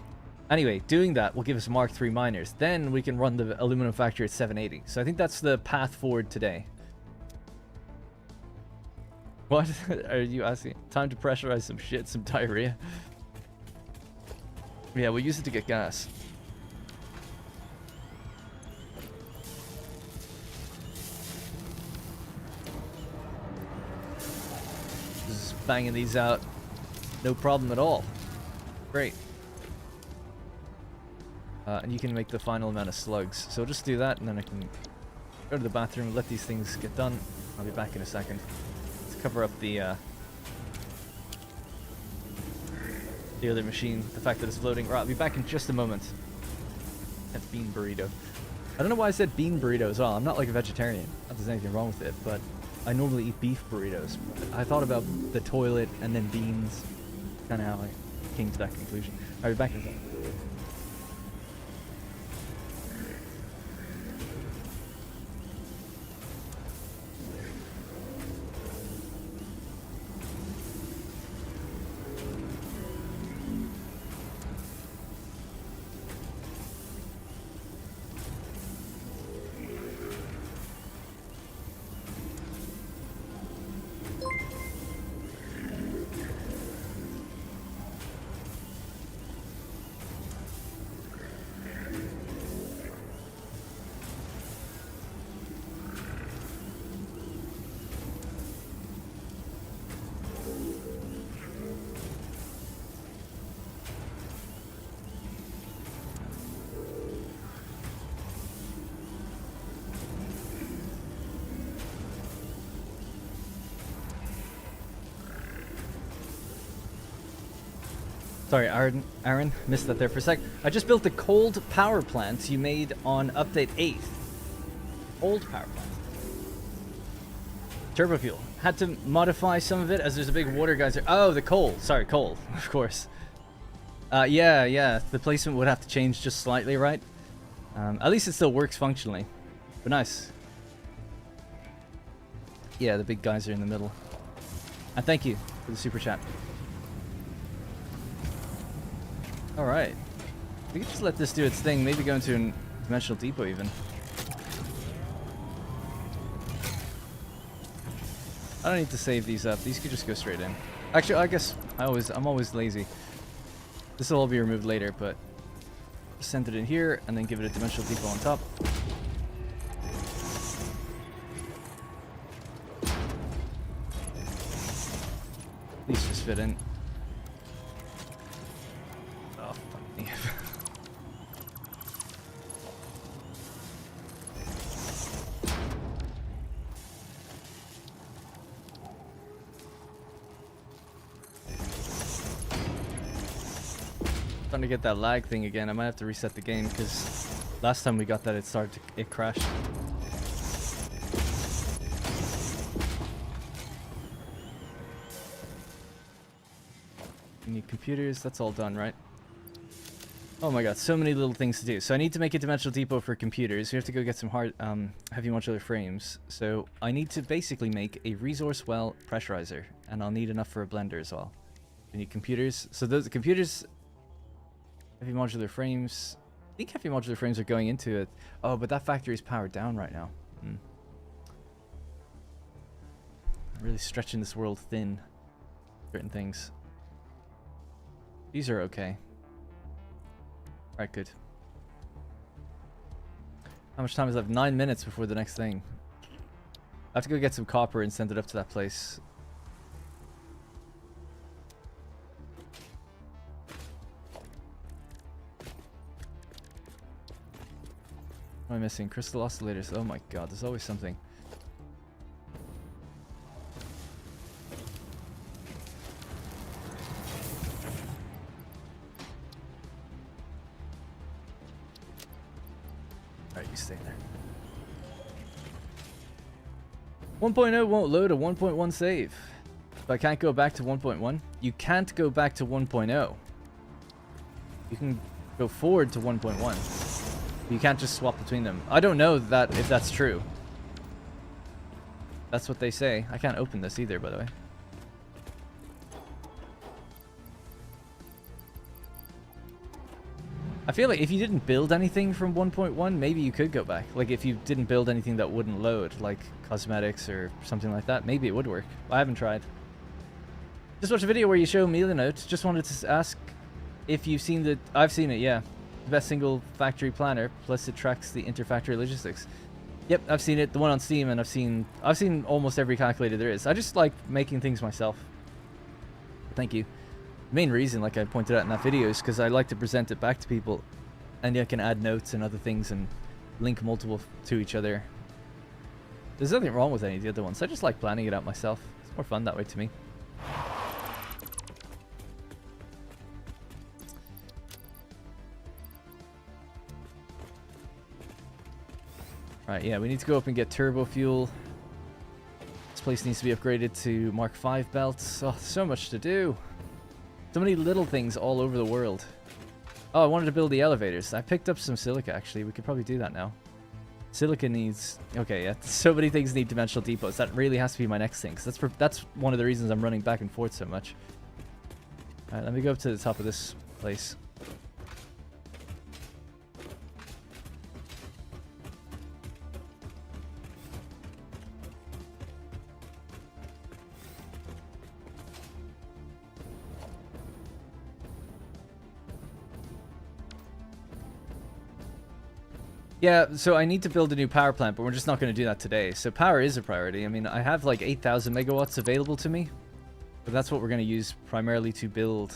Anyway, doing that will give us Mark III miners. Then we can run the aluminum factory at 780. So I think that's the path forward today. What are you asking? Time to pressurize some shit, some diarrhea. Yeah, we'll use it to get gas. Just banging these out. No problem at all. Great. And you can make the final amount of slugs. So just do that, and then I can go to the bathroom, let these things get done. I'll be back in a second. Cover up the other machine, the fact that it's floating. Right, I'll be back in just a moment. That bean burrito. I don't know why I said bean burrito as well. I'm not like a vegetarian. Not that there's anything wrong with it, but I normally eat beef burritos. I thought about the toilet and then beans. Kind of how I came to that conclusion. I'll be back in a second. Sorry, Aaron, missed that there for a sec. I just built the cold power plant you made on update 8. Cold power plant. Turbo fuel. Had to modify some of it as there's a big water geyser. Oh, the coal. Sorry, coal, of course. Yeah. The placement would have to change just slightly, right? At least it still works functionally. But nice. Yeah, the big geyser in the middle. And thank you for the super chat. Alright. We could just let this do its thing. Maybe go into a dimensional depot even. I don't need to save these up. These could just go straight in. Actually, I guess I'm always lazy. This will all be removed later, but send it in here and then give it a dimensional depot on top. These just fit in. Oh, fuck me. Starting to get that lag thing again. I might have to reset the game because last time we got that it crashed. We need computers. That's all done, right? Oh my god, so many little things to do. So I need to make a dimensional depot for computers. We have to go get some heavy modular frames. So I need to basically make a resource well pressurizer, and I'll need enough for a blender as well. We need computers. So those computers, heavy modular frames. I think heavy modular frames are going into it. Oh, but that factory is powered down right now. Really stretching this world thin. Certain things. These are okay. Alright, good. How much time is left? 9 minutes before the next thing. I have to go get some copper and send it up to that place. What am I missing? Crystal oscillators. Oh my god, there's always something. Alright, you stay there. 1.0 won't load a 1.1 save. But I can't go back to 1.1. You can't go back to 1.0. You can go forward to 1.1. You can't just swap between them. I don't know if that's true. That's what they say. I can't open this either, by the way. I feel like if you didn't build anything from 1.1, maybe you could go back. Like if you didn't build anything that wouldn't load, like cosmetics or something like that, maybe it would work. I haven't tried. Just watched a video where you show meal notes. Just wanted to ask if you've seen the... I've seen it, yeah. The best single factory planner, plus it tracks the interfactory logistics. Yep, I've seen it. The one on Steam, and I've seen almost every calculator there is. I just like making things myself. Thank you. The main reason, like I pointed out in that video, is because I like to present it back to people, and you can add notes and other things and link multiple to each other. There's nothing wrong with any of the other ones. I just like planning it out myself. It's more fun that way to me. Right, yeah, we need to go up and get turbo fuel. This place needs to be upgraded to Mark 5 belts. Oh, so much to do. So many little things all over the world. Oh, I wanted to build the elevators. I picked up some silica, actually. We could probably do that now. Silica needs... Okay, yeah. So many things need dimensional depots. That really has to be my next thing. Cause that's one of the reasons I'm running back and forth so much. Alright, let me go up to the top of this place. Yeah, so I need to build a new power plant, but we're just not going to do that today. So power is a priority. I mean, I have like 8,000 megawatts available to me, but that's what we're going to use primarily to build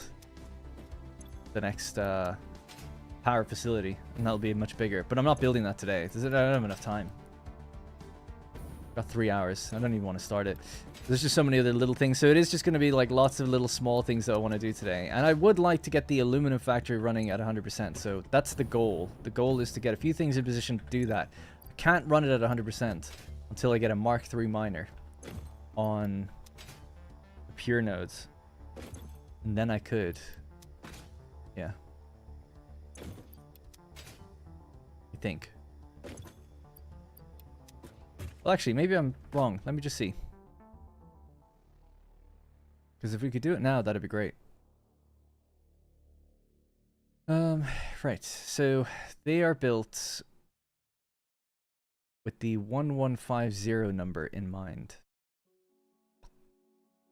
the next power facility, and that'll be much bigger. But I'm not building that today. I don't have enough time. Got 3 hours. I don't even want to start it. There's just so many other little things. So it is just going to be like lots of little small things that I want to do today. And I would like to get the aluminum factory running at 100%. So that's the goal. The goal is to get a few things in position to do that. I can't run it at 100% until I get a Mark III miner on the pure nodes. And then I could. Yeah. I think. Well, actually, maybe I'm wrong. Let me just see. Because if we could do it now, that'd be great. Right. So they are built with the 1150 number in mind.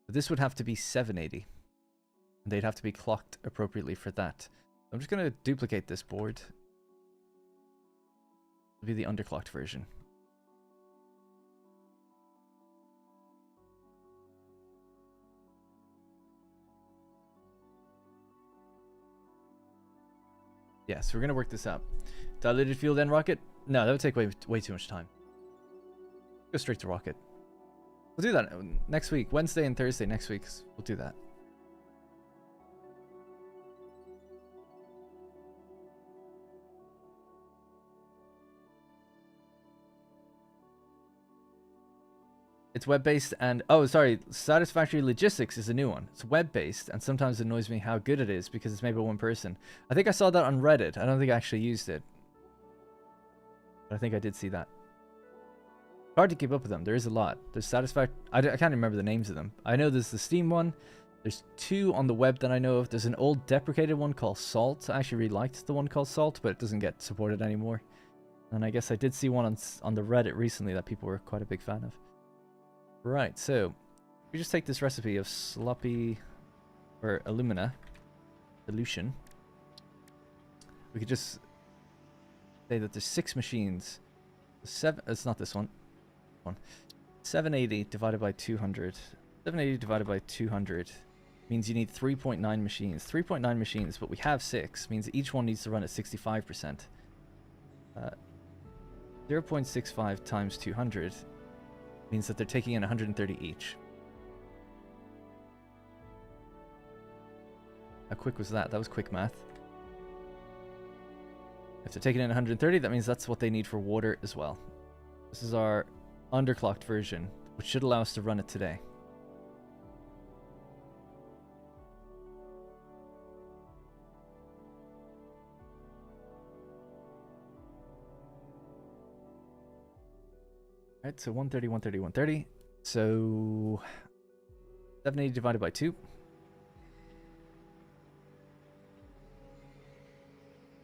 But this would have to be 780. And they'd have to be clocked appropriately for that. I'm just going to duplicate this board. It'll be the underclocked version. Yeah, so we're going to work this out. Diluted fuel, then rocket? No, that would take way too much time. Go straight to rocket. We'll do that next week. Wednesday and Thursday next week. We'll do that. It's web-based and... Oh, sorry. Satisfactory Logistics is a new one. It's web-based and sometimes it annoys me how good it is because it's made by one person. I think I saw that on Reddit. I don't think I actually used it. But I think I did see that. Hard to keep up with them. There is a lot. There's Satisfactory... I can't remember the names of them. I know there's the Steam one. There's 2 on the web that I know of. There's an old deprecated one called Salt. I actually really liked the one called Salt, but it doesn't get supported anymore. And I guess I did see one on the Reddit recently that people were quite a big fan of. Right, so we just take this recipe of sloppy or alumina dilution. We could just say that there's 6 machines. It's not this one. 780 divided by 200. 780 divided by 200 means you need 3.9 machines. 3.9 machines, but we have 6. Means each one needs to run at 65%. 0.65 times 200 means that they're taking in 130 each. How quick was that? That was quick math. If they're taking in 130, that means that's what they need for water as well. This is our underclocked version, which should allow us to run it today. Alright, so 130, 130, 130. So 780 divided by 2.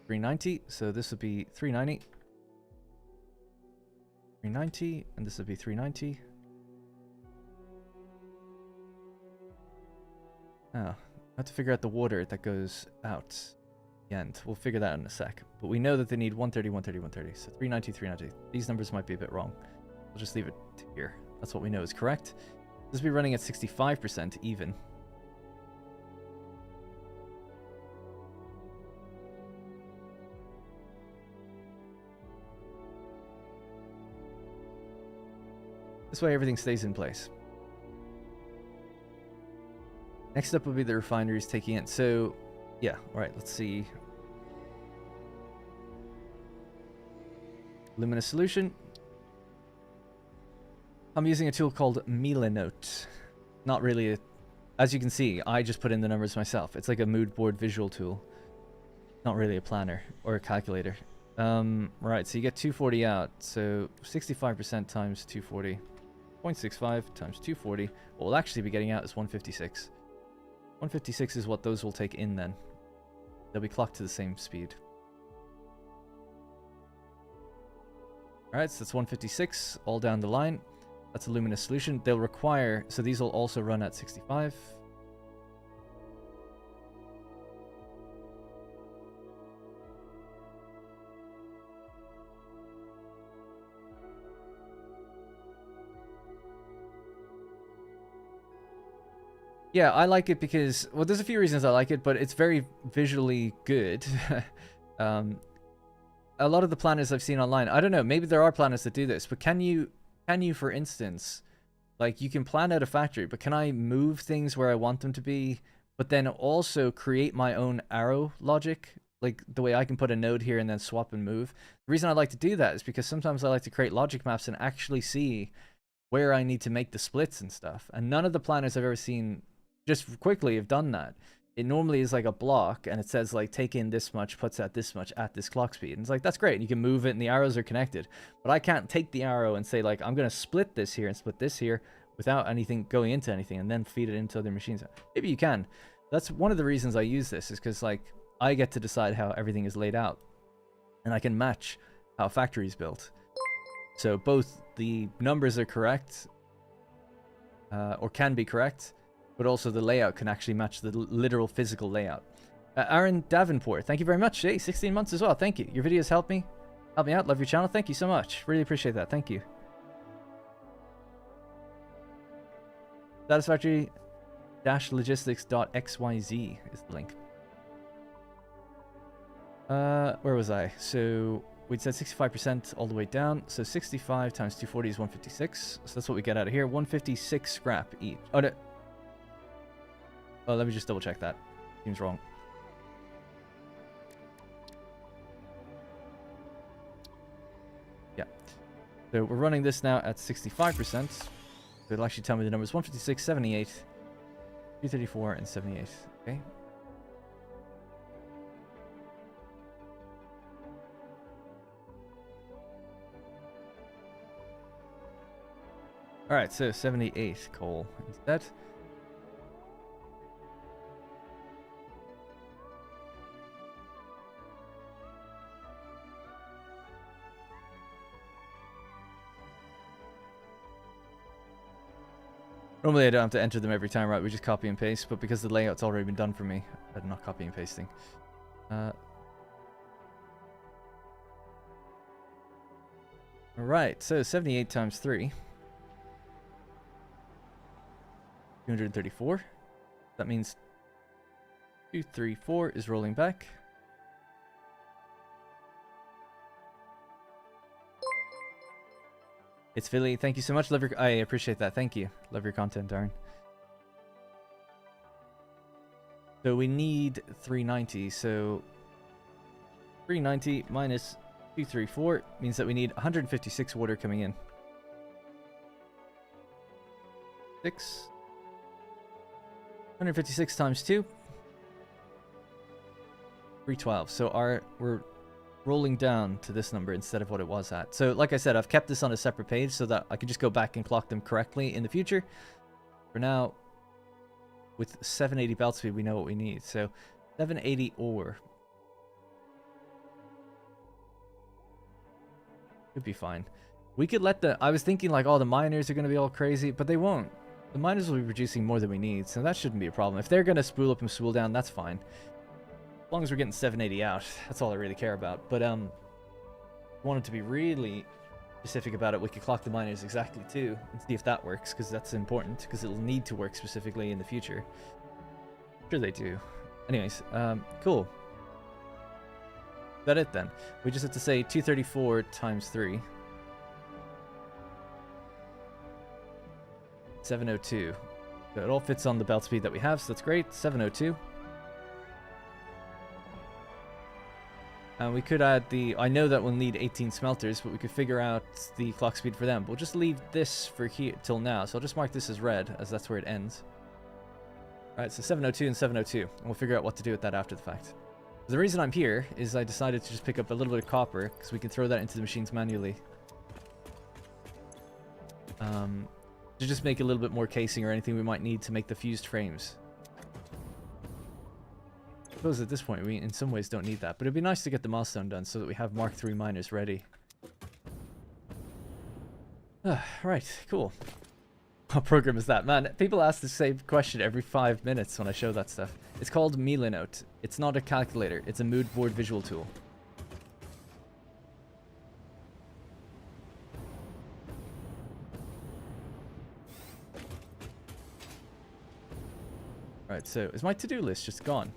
390, so this would be 390. 390, and this would be 390. Oh, I have to figure out the water that goes out the end. We'll figure that out in a sec. But we know that they need 130, 130, 130. So 390, 390. These numbers might be a bit wrong. We'll just leave it here. That's what we know is correct. This will be running at 65% even. This way everything stays in place. Next up will be the refineries taking it. So, yeah, alright, let's see. Luminous solution. I'm using a tool called Milestone. Not really a... As you can see, I just put in the numbers myself. It's like a mood board visual tool. Not really a planner or a calculator. Right, so you get 240 out. So 65% times 240. 0.65 times 240. What we'll actually be getting out is 156. 156 is what those will take in then. They'll be clocked to the same speed. Alright, so that's 156 all down the line. That's a luminous solution. They'll require... So these will also run at 65. Yeah, I like it because... Well, there's a few reasons I like it, but it's very visually good. A lot of the planners I've seen online... I don't know, maybe there are planners that do this, but can you can you, for instance, like you can plan out a factory, but can I move things where I want them to be, but then also create my own arrow logic? Like the way I can put a node here and then swap and move. The reason I like to do that is because sometimes I like to create logic maps and actually see where I need to make the splits and stuff. And none of the planners I've ever seen just quickly have done that. It normally is like a block and it says like take in this much, puts out this much at this clock speed. And it's like, that's great. You can move it and the arrows are connected. But I can't take the arrow and say like, I'm going to split this here and split this here without anything going into anything and then feed it into other machines. Maybe you can. That's one of the reasons I use this, is because like I get to decide how everything is laid out. And I can match how a factory is built. So both the numbers are correct, or can be correct, but also the layout can actually match the literal physical layout. Aaron Davenport, thank you very much. Hey, 16 months as well. Thank you. Your videos help me out. Love your channel. Thank you so much. Really appreciate that. Thank you. Satisfactory-logistics.xyz is the link. Where was I? So we'd said 65% all the way down. So 65 times 240 is 156. So that's what we get out of here. 156 scrap each. Oh, no. Oh, let me just double check that. Seems wrong. Yeah. So we're running this now at 65%. So it'll actually tell me the numbers. 156, 78, 234, and 78. Okay. Alright, so 78 coal instead. Normally I don't have to enter them every time, right? We just copy and paste, but because the layout's already been done for me, I'm not copy and pasting. Alright, so 78 times 3. 234. That means 234 is rolling back. It's Philly. Thank you so much. Love your. I appreciate that. Thank you. Love your content, Darren. So we need 390. So 390 minus 234 means that we need 156 water coming in. 156 times 2. 312. So we're rolling down to this number instead of what it was at. So like I said, I've kept this on a separate page so that I can just go back and clock them correctly in the future. For now, with 780 belt speed, we know what we need. So 780 ore. Could be fine. We could let I was thinking like, oh, the miners are going to be all crazy, but they won't. The miners will be producing more than we need, so that shouldn't be a problem. If they're going to spool up and spool down, that's fine. As long as we're getting 780 out, that's all I really care about. But wanted to be really specific about it. We could clock the miners exactly too and see if that works, because that's important, because it'll need to work specifically in the future. Sure they do. Anyways, cool. Is that it then? We just have to say 234 times 3. 702. So it all fits on the belt speed that we have, so that's great. 702. And we could add I know that we'll need 18 smelters, but we could figure out the clock speed for them. We'll just leave this for here till now, so I'll just mark this as red, as that's where it ends. Alright, so 702 and 702, and we'll figure out what to do with that after the fact. The reason I'm here is I decided to just pick up a little bit of copper, because we can throw that into the machines manually. To just make a little bit more casing or anything we might need to make the fused frames. I suppose at this point we in some ways don't need that, but it'd be nice to get the milestone done so that we have Mark III miners ready. Right, cool. What program is that? Man, people ask the same question every 5 minutes when I show that stuff. It's called Milestone. It's not a calculator, it's a mood board visual tool. Right, so is my to-do list just gone?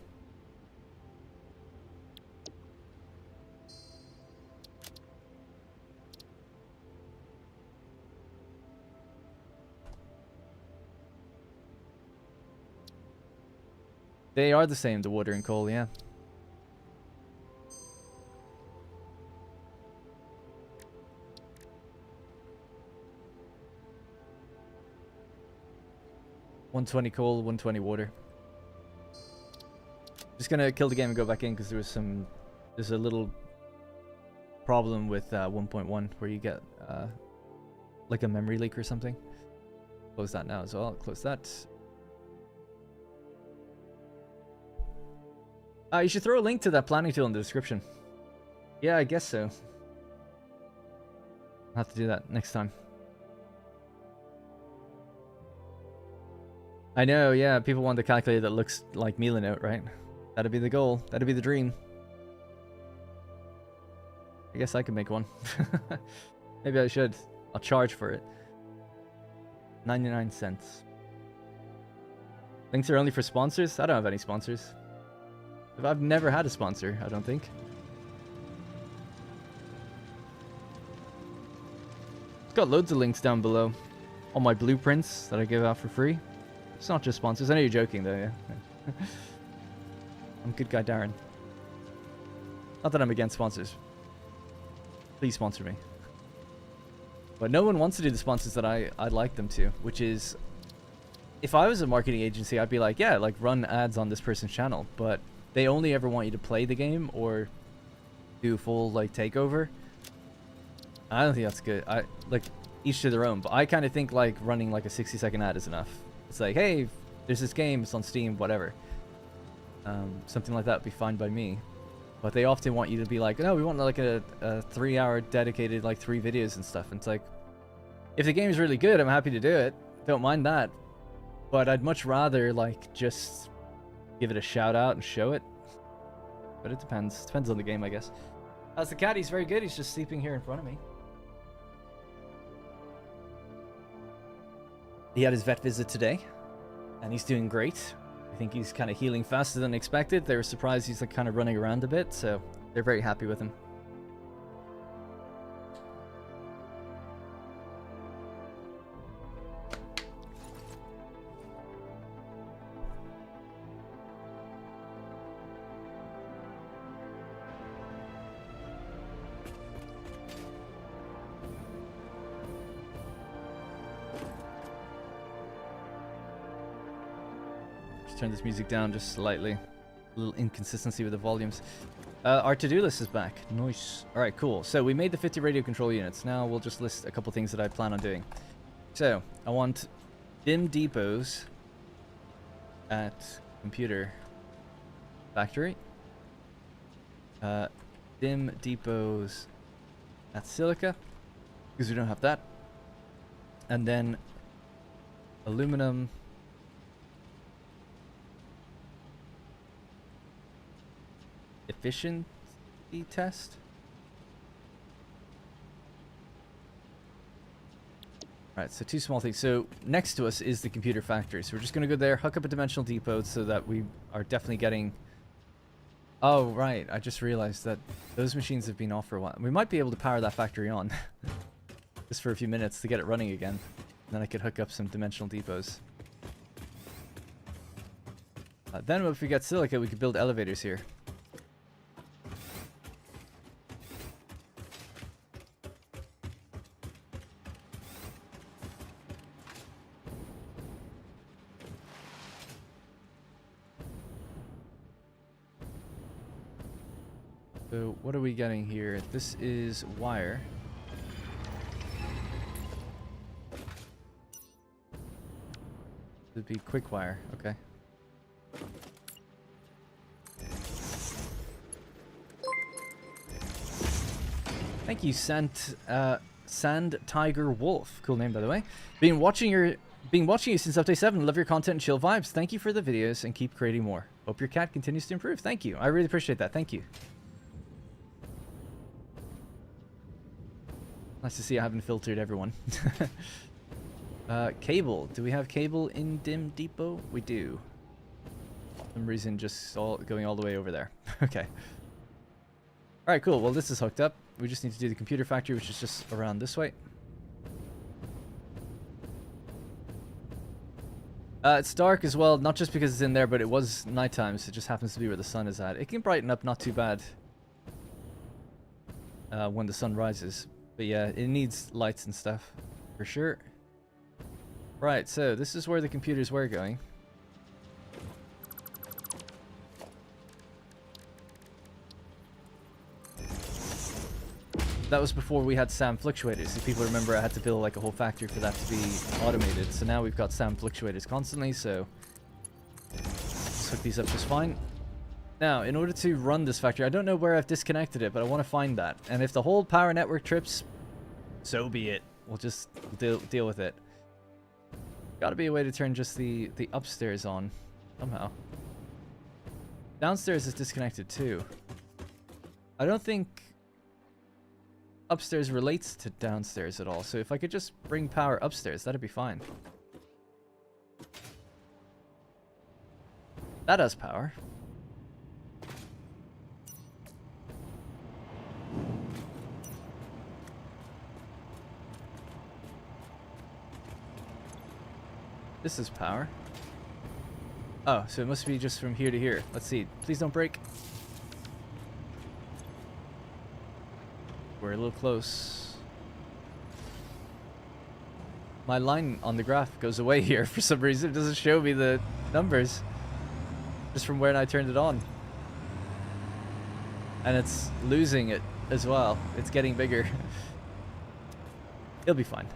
They are the same, the water and coal, yeah. $120 coal, $120 water. Just gonna kill the game and go back in because there's a little problem with 1.1 where you get like a memory leak or something. Close that now as well. Close that. You should throw a link to that planning tool in the description. Yeah, I guess so. I'll have to do that next time. I know, yeah, people want the calculator that looks like Milanote, right? That'd be the goal. That'd be the dream. I guess I could make one. Maybe I should. I'll charge for it. 99 cents. Links are only for sponsors? I don't have any sponsors. I've never had a sponsor, I don't think. It's got loads of links down below. All my blueprints that I give out for free. It's not just sponsors. I know you're joking though, yeah. I'm good guy Darren. Not that I'm against sponsors. Please sponsor me. But no one wants to do the sponsors that I'd like them to, which is, if I was a marketing agency, I'd be like, yeah, like run ads on this person's channel, but they only ever want you to play the game or do a full like takeover. I don't think that's good. I like each to their own, but I kind of think like running like a 60-second ad is enough. It's like, hey, there's this game, it's on Steam, whatever. Something like that would be fine by me. But they often want you to be like, no, we want like a 3-hour dedicated like 3 videos and stuff. And it's like, if the game is really good, I'm happy to do it. Don't mind that. But I'd much rather like just give it a shout out and show it. But it depends. Depends on the game, I guess. How's the cat? He's very good. He's just sleeping here in front of me. He had his vet visit today, and he's doing great. I think he's kind of healing faster than expected. They were surprised he's like kind of running around a bit, so they're very happy with him. Turn this music down just slightly. A little inconsistency with the volumes. Our to-do list is back. Nice. Alright, cool. So we made the 50 radio control units. Now we'll just list a couple things that I plan on doing. So, I want DIM depots at computer factory. DIM depots at silica, because we don't have that. And then aluminum efficiency test. Alright, so 2 small things. So next to us is the computer factory. So we're just going to go there, hook up a dimensional depot so that we are definitely getting... Oh, right. I just realized that those machines have been off for a while. We might be able to power that factory on just for a few minutes to get it running again. And then I could hook up some dimensional depots. Then if we get silica, we could build elevators here. So what are we getting here? This is wire. It'd be quick wire. Okay. Thank you, Sand Tiger Wolf. Cool name, by the way. Been watching you since update 7. Love your content and chill vibes. Thank you for the videos and keep creating more. Hope your cat continues to improve. Thank you. I really appreciate that. Thank you. Nice to see I haven't filtered everyone. Cable. Do we have cable in DIM Depot? We do. For some reason, just going all the way over there. Okay. Alright, cool. Well, this is hooked up. We just need to do the computer factory, which is just around this way. It's dark as well, not just because it's in there, but it was nighttime, so it just happens to be where the sun is at. It can brighten up not too bad when the sun rises. But yeah, it needs lights and stuff, for sure. Right, so this is where the computers were going. That was before we had SAM fluctuators. If people remember, I had to build like a whole factory for that to be automated. So now we've got SAM fluctuators constantly, so let's hook these up just fine. Now, in order to run this factory, I don't know where I've disconnected it, but I want to find that. And if the whole power network trips, so be it. We'll just deal with it. Gotta be a way to turn just the upstairs on, somehow. Downstairs is disconnected too. I don't think upstairs relates to downstairs at all, so if I could just bring power upstairs, that'd be fine. That has power. This is power. Oh, so it must be just from here to here. Let's see. Please don't break. We're a little close. My line on the graph goes away here for some reason. It doesn't show me the numbers. Just from when I turned it on. And it's losing it as well. It's getting bigger. It'll be fine.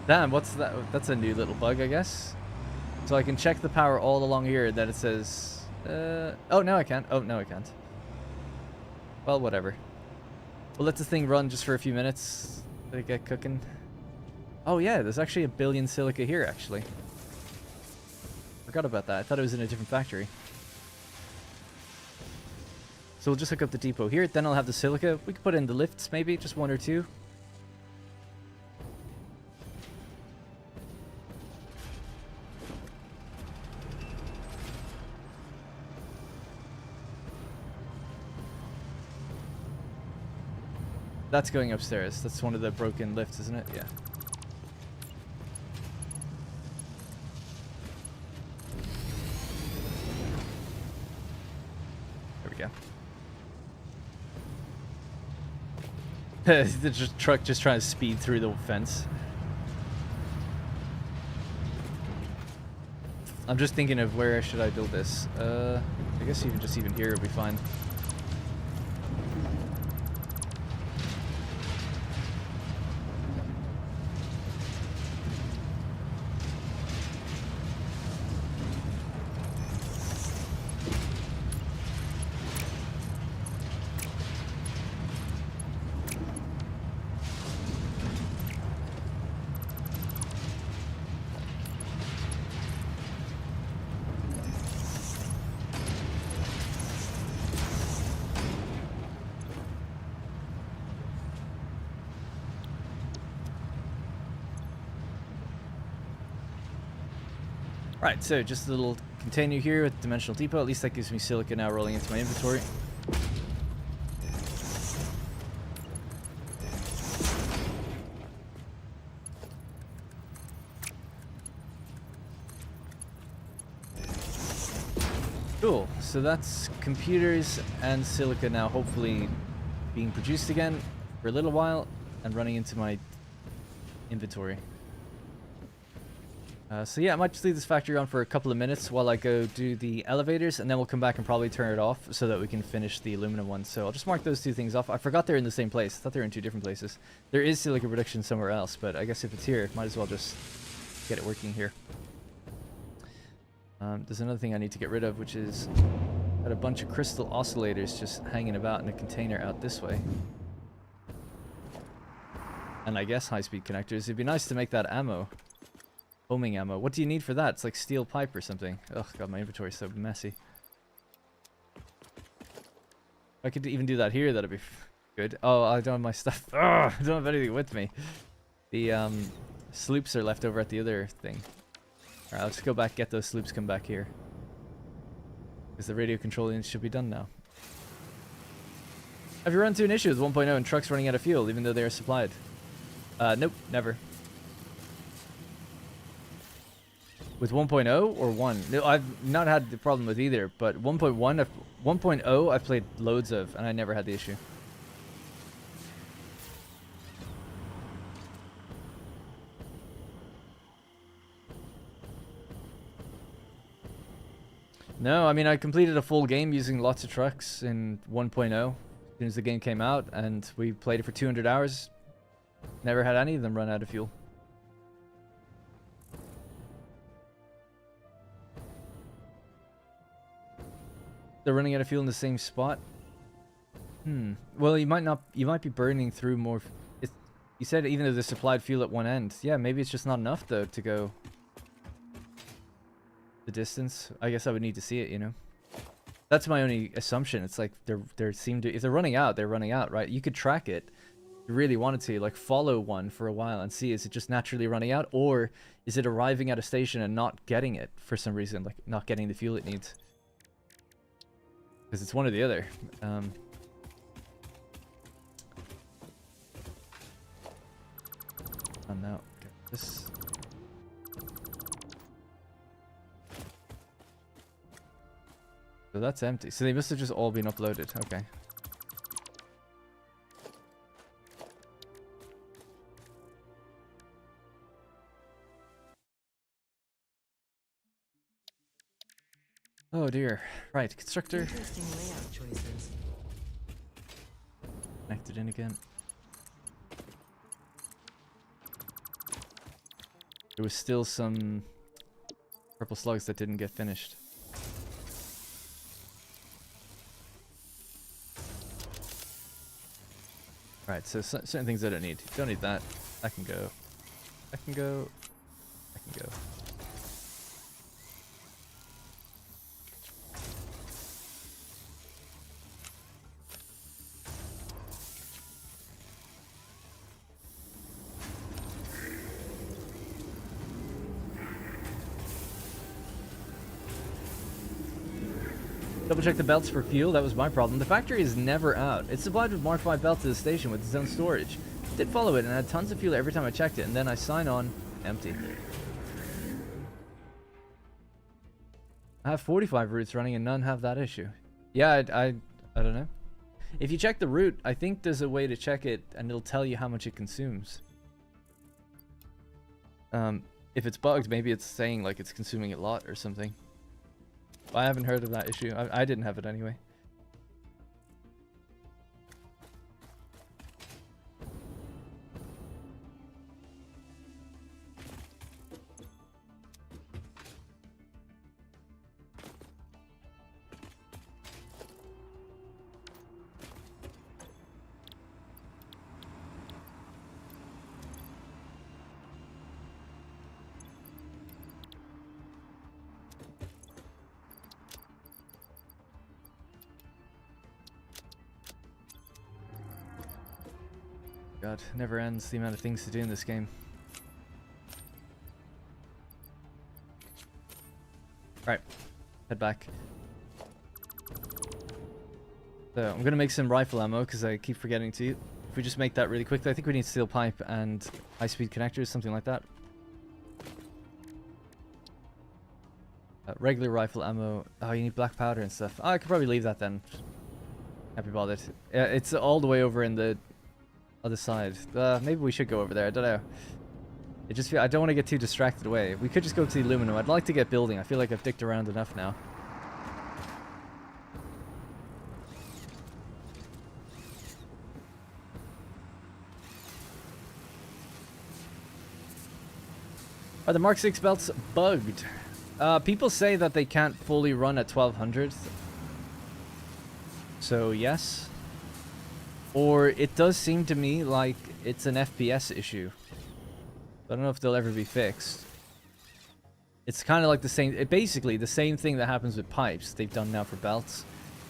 Damn, what's that? That's a new little bug, I guess. So I can check the power all along here, then it says... oh, now I can't. Oh, no, I can't. Well, whatever. We'll let this thing run just for a few minutes. Let it get cooking. Oh, yeah, there's actually a billion silica here, actually. Forgot about that. I thought it was in a different factory. So we'll just hook up the depot here. Then I'll have the silica. We could put in the lifts, maybe. Just one or two. That's going upstairs. That's one of the broken lifts, isn't it? Yeah. There we go. The truck just trying to speed through the fence. I'm just thinking of where should I build this. I guess even here would be fine. Right, so just a little container here with dimensional depot. At least that gives me silica now rolling into my inventory. Cool, so that's computers and silica now hopefully being produced again for a little while and running into my inventory. So yeah, I might just leave this factory on for a couple of minutes while I go do the elevators, and then we'll come back and probably turn it off so that we can finish the aluminum one. So I'll just mark those two things off. I forgot they're in the same place. I thought they were in two different places. There is silica production somewhere else, but I guess if it's here, might as well just get it working here. There's another thing I need to get rid of, which is got a bunch of crystal oscillators just hanging about in a container out this way. And I guess high-speed connectors. It'd be nice to make that ammo. Homing ammo. What do you need for that? It's like steel pipe or something. Oh god, my inventory's so messy. If I could even do that here, that'd be good. Oh, I don't have my stuff. Oh, I don't have anything with me. The sloops are left over at the other thing. Alright, I'll just go back, get those sloops, come back here. Because the radio control units should be done now. Have you run into an issue with 1.0 and trucks running out of fuel, even though they are supplied? Nope, never. With 1.0 or 1? No, I've not had the problem with either, but 1.1, 1.0 I've played loads of, and I never had the issue. No, I mean, I completed a full game using lots of trucks in 1.0 as soon as the game came out, and we played it for 200 hours. Never had any of them run out of fuel. They're running out of fuel in the same spot. Well, you might be burning through more. You said even though there's supplied fuel at one end. Yeah, maybe it's just not enough though to go the distance. I guess I would need to see it, you know. That's my only assumption. It's like they seem to, if they're running out, they're running out, right? You could track it if you really wanted to, like follow one for a while and see, is it just naturally running out, or is it arriving at a station and not getting it for some reason, like not getting the fuel it needs? Because it's one or the other. Oh no. Okay. This. So that's empty. So they must have just all been uploaded. Okay. Oh dear. Right, constructor. Interesting layout choices. Connected in again. There was still some purple slugs that didn't get finished. Right, so certain things I don't need. Don't need that. I can go. I can go. I can go. Double check the belts for fuel. That was my problem. The factory is never out. It's supplied with Mark 5 belts to the station with its own storage. Did follow it and had tons of fuel every time I checked it, and then I sign on, empty. I have 45 routes running and none have that issue. Yeah, I don't know. If you check the route, I think there's a way to check it and it'll tell you how much it consumes. If it's bugged, maybe it's saying like it's consuming a lot or something. I haven't heard of that issue. I didn't have it anyway. God, never ends the amount of things to do in this game. Right, head back. So I'm gonna make some rifle ammo because I keep forgetting to. If we just make that really quickly, I think we need steel pipe and high-speed connectors, something like that. Regular rifle ammo. Oh, you need black powder and stuff. Oh, I could probably leave that then. Can't be bothered. It's all the way over in the other side. Maybe we should go over there. I don't know. It just I don't want to get too distracted away. We could just go to the aluminum. I'd like to get building. I feel like I've dicked around enough now. Are the Mark 6 belts bugged? People say that they can't fully run at 1200. So yes. Or it does seem to me like it's an FPS issue. I don't know if they'll ever be fixed. It's kind of like the same, basically the same thing that happens with pipes they've done now for belts.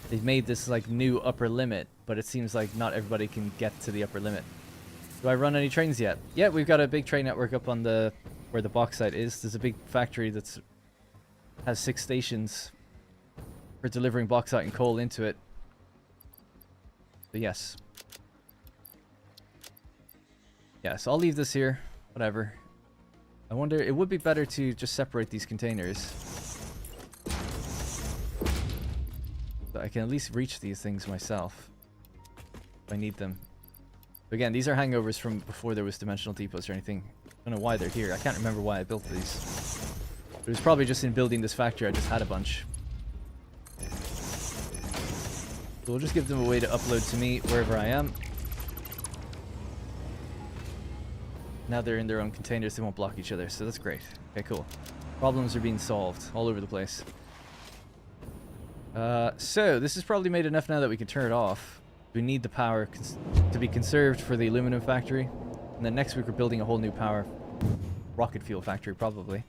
They've made this like new upper limit, but it seems like not everybody can get to the upper limit. Do I run any trains yet? Yeah, we've got a big train network up on the where the bauxite is. There's a big factory that's has 6 stations for delivering bauxite and coal into it. But yes. Yeah, so I'll leave this here. Whatever. I wonder, it would be better to just separate these containers. So I can at least reach these things myself. If I need them. Again, these are hangovers from before there was dimensional depots or anything. I don't know why they're here. I can't remember why I built these. It was probably just in building this factory I just had a bunch. So we'll just give them a way to upload to me wherever I am. Now they're in their own containers, they won't block each other, so that's great. Okay, cool. Problems are being solved all over the place. So, this has probably made enough now that we can turn it off. We need the power to be conserved for the aluminum factory. And then next week we're building a whole new power rocket fuel factory, probably.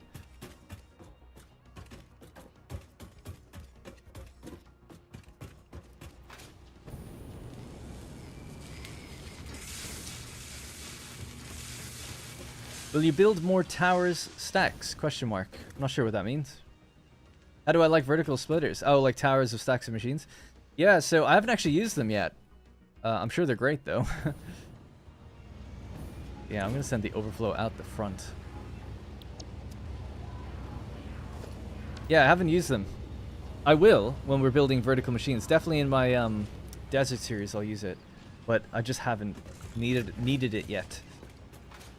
Will you build more towers stacks? Question mark. I'm not sure what that means. How do I like vertical splitters? Oh, like towers of stacks of machines? Yeah, so I haven't actually used them yet. I'm sure they're great though. Yeah, I'm gonna send the overflow out the front. Yeah, I haven't used them. I will when we're building vertical machines. Definitely in my desert series I'll use it. But I just haven't needed it yet.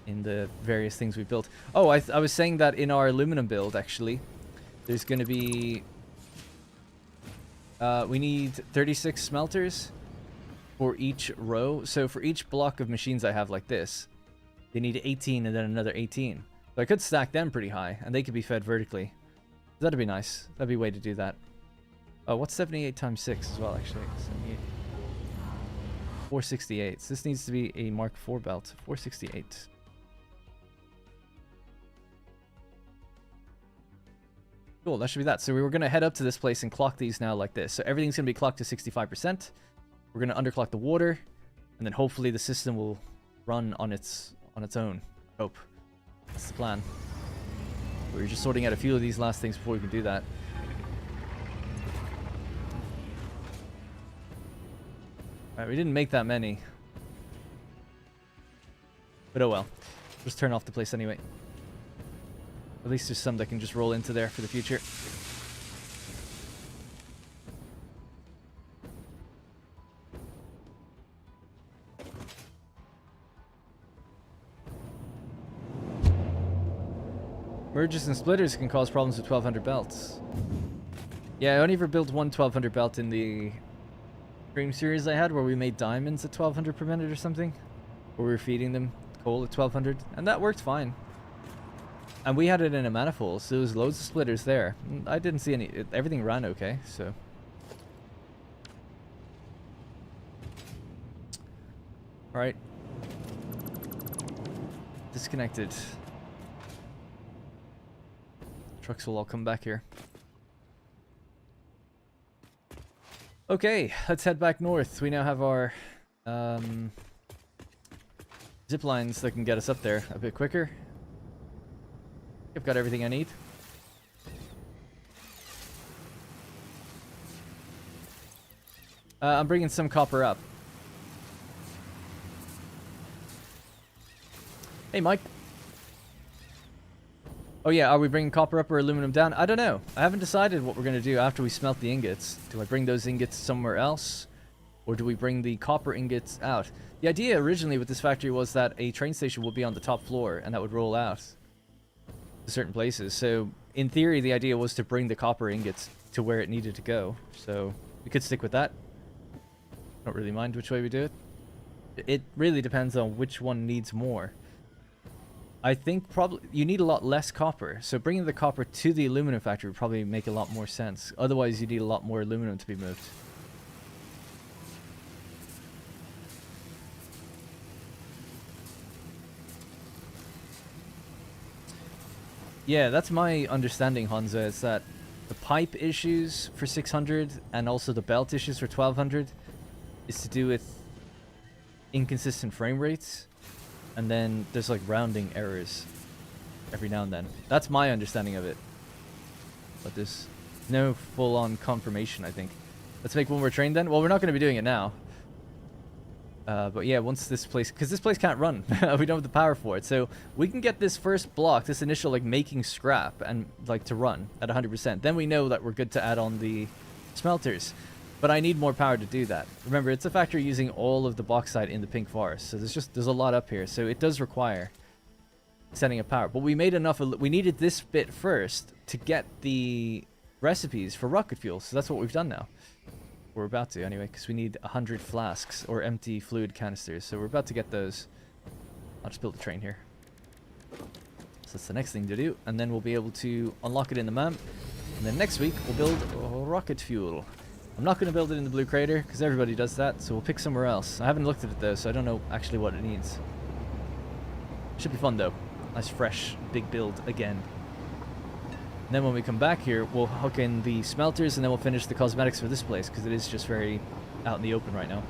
In the various things we built. Oh, I was saying that in our aluminum build, actually, there's going to be... we need 36 smelters for each row. So for each block of machines I have like this, they need 18 and then another 18. So I could stack them pretty high, and they could be fed vertically. That'd be nice. That'd be a way to do that. Oh, what's 78 times 6 as well, actually? 78. 468. So this needs to be a Mark IV belt. 468. Cool, that should be that. So we were going to head up to this place and clock these now like this. So everything's going to be clocked to 65%. We're going to underclock the water, and then hopefully the system will run on its own. Hope. That's the plan. We were just sorting out a few of these last things before we can do that. Alright, we didn't make that many. But oh well. Just turn off the place anyway. At least there's some that can just roll into there for the future. Merges and splitters can cause problems with 1200 belts. Yeah, I only ever built one 1200 belt in the stream series I had where we made diamonds at 1200 per minute or something. Where we were feeding them coal at 1200, and that worked fine. And we had it in a manifold, so there was loads of splitters there. I didn't see any... everything ran okay, so... Alright. Disconnected. Trucks will all come back here. Okay, let's head back north. We now have our... zip lines that can get us up there a bit quicker. I've got everything I need. I'm bringing some copper up. Hey, Mike. Oh yeah, are we bringing copper up or aluminum down? I don't know. I haven't decided what we're going to do after we smelt the ingots. Do I bring those ingots somewhere else? Or do we bring the copper ingots out? The idea originally with this factory was that a train station would be on the top floor and that would roll out to certain places. So in theory, the idea was to bring the copper ingots to where it needed to go. So we could stick with that. Don't really mind which way we do it. It really depends on which one needs more. I think probably you need a lot less copper. So bringing the copper to the aluminum factory would probably make a lot more sense. Otherwise, you need a lot more aluminum to be moved. Yeah, that's my understanding, Hansa, is that the pipe issues for 600 and also the belt issues for 1200 is to do with inconsistent frame rates, and then there's like rounding errors every now and then. That's my understanding of it. But there's no full-on confirmation, I think. Let's make one more train then. Well, we're not going to be doing it now. But yeah, once this place, because this place can't run, we don't have the power for it. So we can get this first block, this initial like making scrap, and like to run at 100%. Then we know that we're good to add on the smelters. But I need more power to do that. Remember, it's a factory using all of the bauxite in the pink forest, so there's a lot up here. So it does require setting up power. But we made enough. We needed this bit first to get the recipes for rocket fuel. So that's what we've done now. We're about to anyway, because we need 100 flasks or empty fluid canisters. So we're about to get those. I'll just build a train here. So that's the next thing to do, and then we'll be able to unlock it in the map. And then next week we'll build rocket fuel. I'm not going to build it in the blue crater because everybody does that, so we'll pick somewhere else. I haven't looked at it though, so I don't know actually what it needs. Should be fun though. Nice fresh big build again. And then when we come back here, we'll hook in the smelters, and then we'll finish the cosmetics for this place, because it is just very out in the open right now.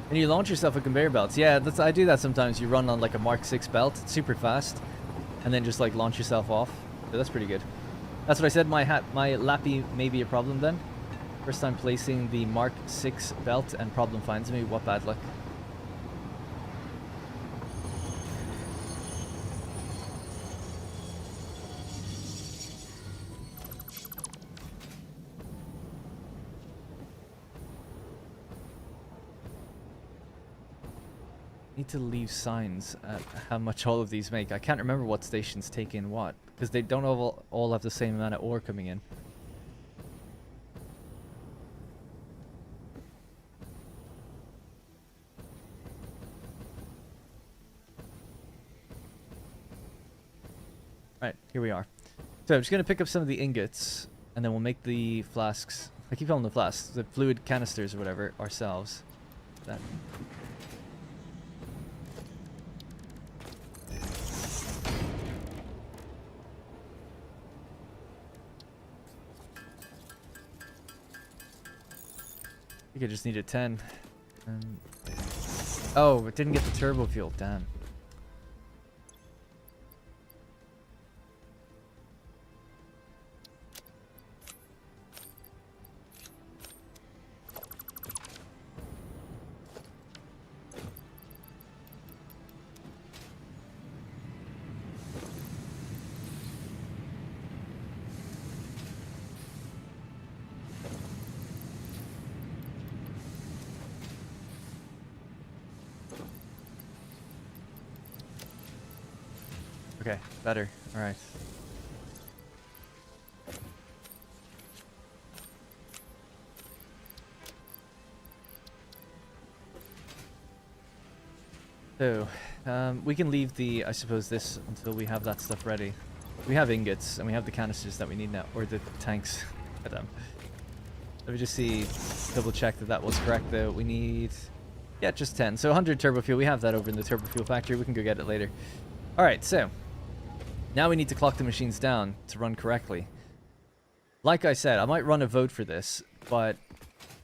And you launch yourself with conveyor belts. Yeah, I do that sometimes. You run on like a Mark 6 belt, it's super fast, and then just like launch yourself off. So that's pretty good. That's what I said, my lappy may be a problem then. First time placing the Mark 6 belt and problem finds me. What bad luck. Need to leave signs at how much all of these make. I can't remember what stations take in what, because they don't all have the same amount of ore coming in. Right, here we are. So I'm just going to pick up some of the ingots, and then we'll make the flasks. I keep calling them flasks, the fluid canisters or whatever, ourselves. That. I think I just needed 10. Oh, it didn't get the turbo fuel. Damn. Okay, better. Alright. So, we can leave the, I suppose, this until we have that stuff ready. We have ingots, and we have the canisters that we need now, or the tanks. Let me just see, double check that that was correct though. We need, yeah, just 10. So 100 turbo fuel, we have that over in the turbo fuel factory. We can go get it later. Alright, so now we need to clock the machines down to run correctly. Like I said, I might run a vote for this, but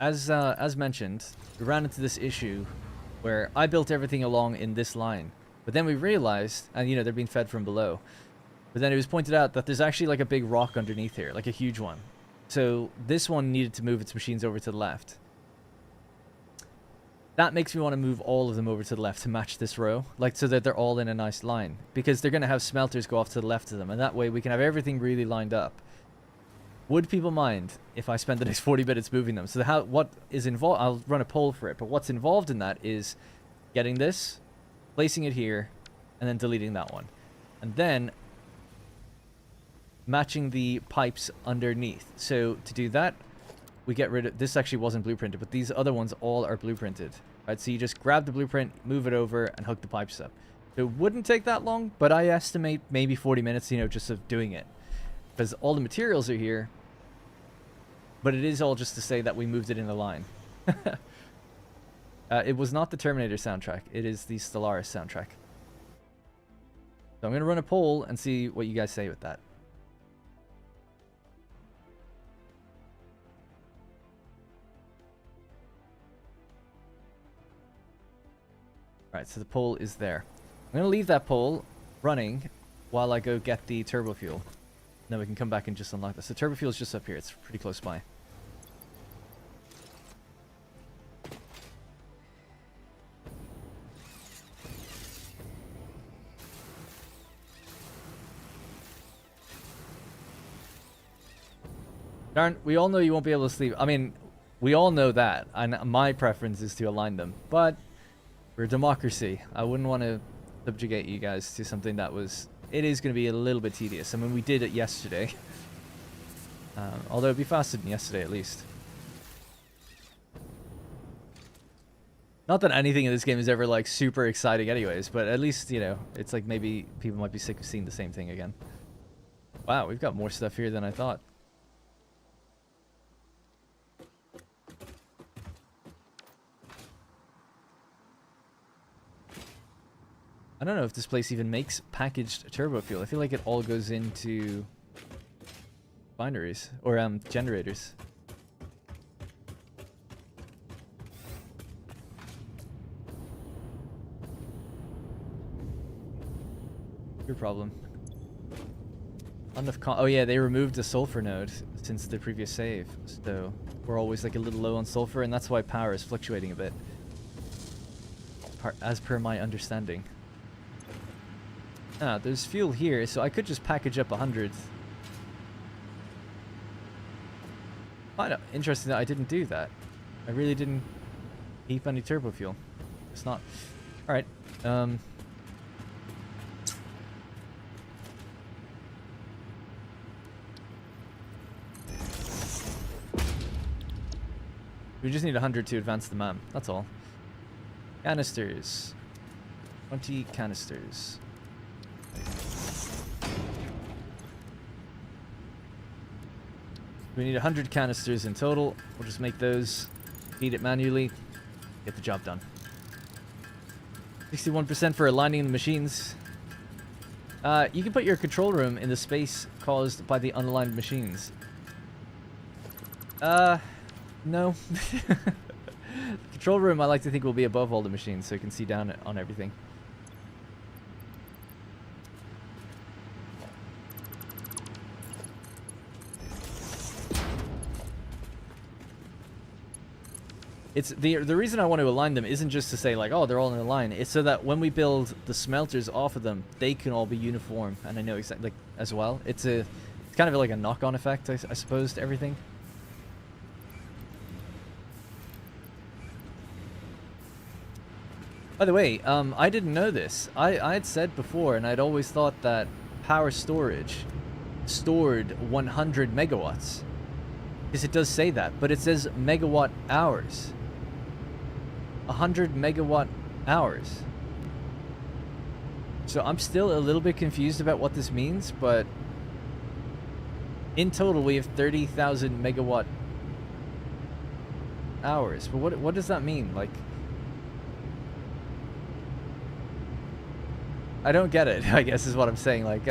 as mentioned, we ran into this issue where I built everything along in this line, but then we realized, and you know, they're being fed from below, but then it was pointed out that there's actually like a big rock underneath here, like a huge one. So this one needed to move its machines over to the left. That makes me want to move all of them over to the left to match this row, like so that they're all in a nice line, because they're going to have smelters go off to the left of them, and that way we can have everything really lined up. Would people mind if I spend the next 40 minutes moving them? So what is involved, I'll run a poll for it, but what's involved in that is getting this, placing it here, and then deleting that one. And then matching the pipes underneath. So to do that, we get rid of, this actually wasn't blueprinted, but these other ones all are blueprinted. Right, so you just grab the blueprint, move it over, and hook the pipes up. It wouldn't take that long, but I estimate maybe 40 minutes, you know, just of doing it. Because all the materials are here, but it is all just to say that we moved it in a line. It was not the Terminator soundtrack, it is the Stellaris soundtrack. So I'm going to run a poll and see what you guys say with that. Alright, so the poll is there. I'm going to leave that poll running while I go get the turbo fuel. Then we can come back and just unlock this. The turbo fuel is just up here. It's pretty close by. Darn, we all know you won't be able to sleep. I mean, we all know that. And my preference is to align them. But we're a democracy. I wouldn't want to subjugate you guys to something that was... It is going to be a little bit tedious. I mean, we did it yesterday. Although it'd be faster than yesterday, at least. Not that anything in this game is ever, like, super exciting anyways. But at least, you know, it's like maybe people might be sick of seeing the same thing again. Wow, we've got more stuff here than I thought. I don't know if this place even makes packaged turbo fuel. I feel like it all goes into binaries or generators. Your problem. Not enough oh yeah, they removed the sulfur node since the previous save, so we're always like a little low on sulfur, and that's why power is fluctuating a bit. As per my understanding. Ah, there's fuel here, so I could just package up 100. I know, interesting that I didn't do that. I really didn't keep any turbo fuel. It's not... Alright, we just need 100 to advance the map, that's all. Canisters. 20 canisters. We need 100 canisters in total. We'll just make those, feed it manually, get the job done. 61% for aligning the machines. You can put your control room in the space caused by the unaligned machines. No. Control room I like to think will be above all the machines so you can see down on everything. It's the reason I want to align them isn't just to say like, oh, they're all in a line. It's so that when we build the smelters off of them, they can all be uniform, and I know exactly like as well. It's kind of like a knock-on effect, I suppose, to everything. By the way, I didn't know this. I had said before, and I'd always thought that power storage stored 100 megawatts. Because it does say that, but it says megawatt hours. 100 megawatt hours. So I'm still a little bit confused about what this means, but in total we have 30,000 megawatt hours. But what does that mean? Like, I don't get it, I guess is what I'm saying. Like,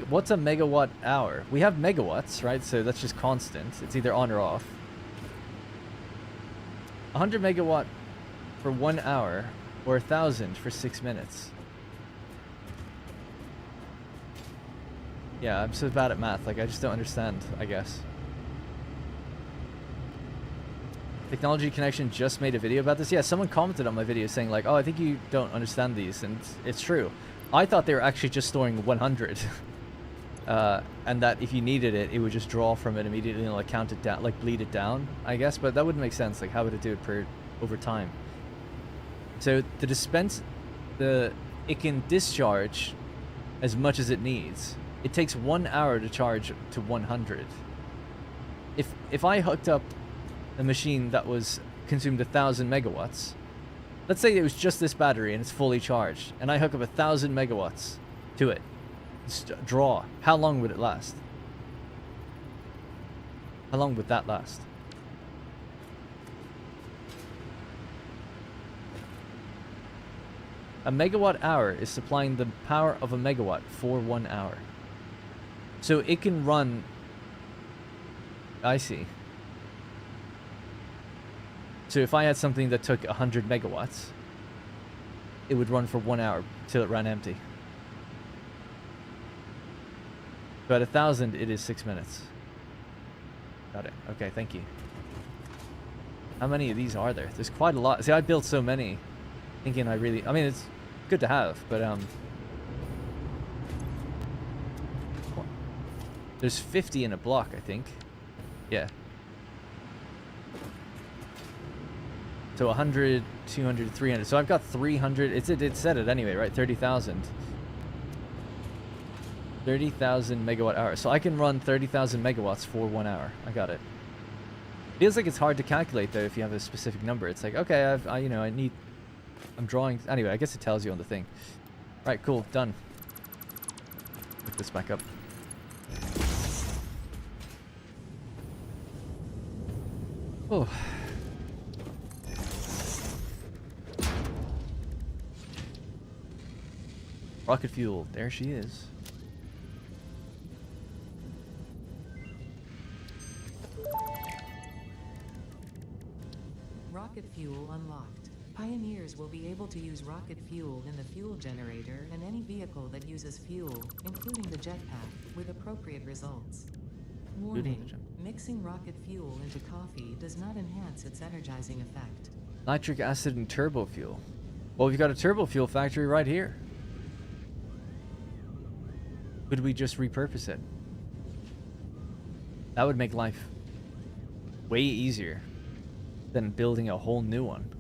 what's a megawatt hour? We have megawatts, right? So that's just constant. It's either on or off. 100 megawatt for 1 hour, or 1,000 for 6 minutes. Yeah, I'm so bad at math. Like, I just don't understand, I guess. Technology Connection just made a video about this. Yeah, someone commented on my video saying like, oh, I think you don't understand these, and it's true. I thought they were actually just storing 100. And that if you needed it, it would just draw from it immediately and like count it down, like bleed it down, I guess. But that wouldn't make sense. Like, how would it do it over time? So the it can discharge as much as it needs. It takes 1 hour to charge to 100. If I hooked up a machine that was consumed 1,000 megawatts, let's say it was just this battery and it's fully charged, and I hook up 1,000 megawatts to it, draw, how long would it last? How long would that last? A megawatt hour is supplying the power of a megawatt for 1 hour. So it can run... I see. So if I had something that took 100 megawatts, it would run for 1 hour till it ran empty. So at 1,000, it is 6 minutes. Got it. Okay, thank you. How many of these are there? There's quite a lot. See, I built so many, thinking I mean, it's good to have, but there's 50 in a block, I think. Yeah. So 100, 200, 300. So I've got 300. It said it anyway, right? 30,000. 30,000 megawatt hours. So I can run 30,000 megawatts for 1 hour. I got it. Feels like it's hard to calculate though if you have a specific number. It's like, okay, I'm drawing. Anyway, I guess it tells you on the thing. Right, cool, done. Pick this back up. Oh. Rocket fuel, there she is. Rocket fuel unlocked. Pioneers will be able to use rocket fuel in the fuel generator and any vehicle that uses fuel, including the jetpack, with appropriate results. Warning, mixing rocket fuel into coffee does not enhance its energizing effect. Nitric acid and turbo fuel. Well, we've got a turbo fuel factory right here. Could we just repurpose it? That would make life way easier than building a whole new one.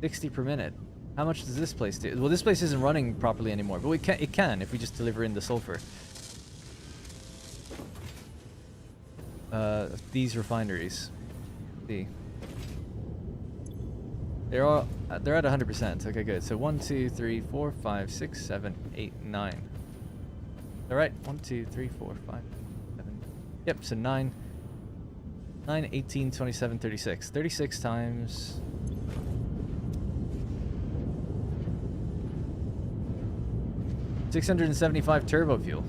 60 per minute. How much does this place do? Well, this place isn't running properly anymore, but it can if we just deliver in the sulfur. These refineries. See. They're at 100%. Okay, good. So 1, 2, 3, 4, 5, 6, 7, 8, 9. All right. 1, 2, 3, 4, 5, 7. Yep. So 9, 18, 27, 36. 36 times. $675 turbo fuel.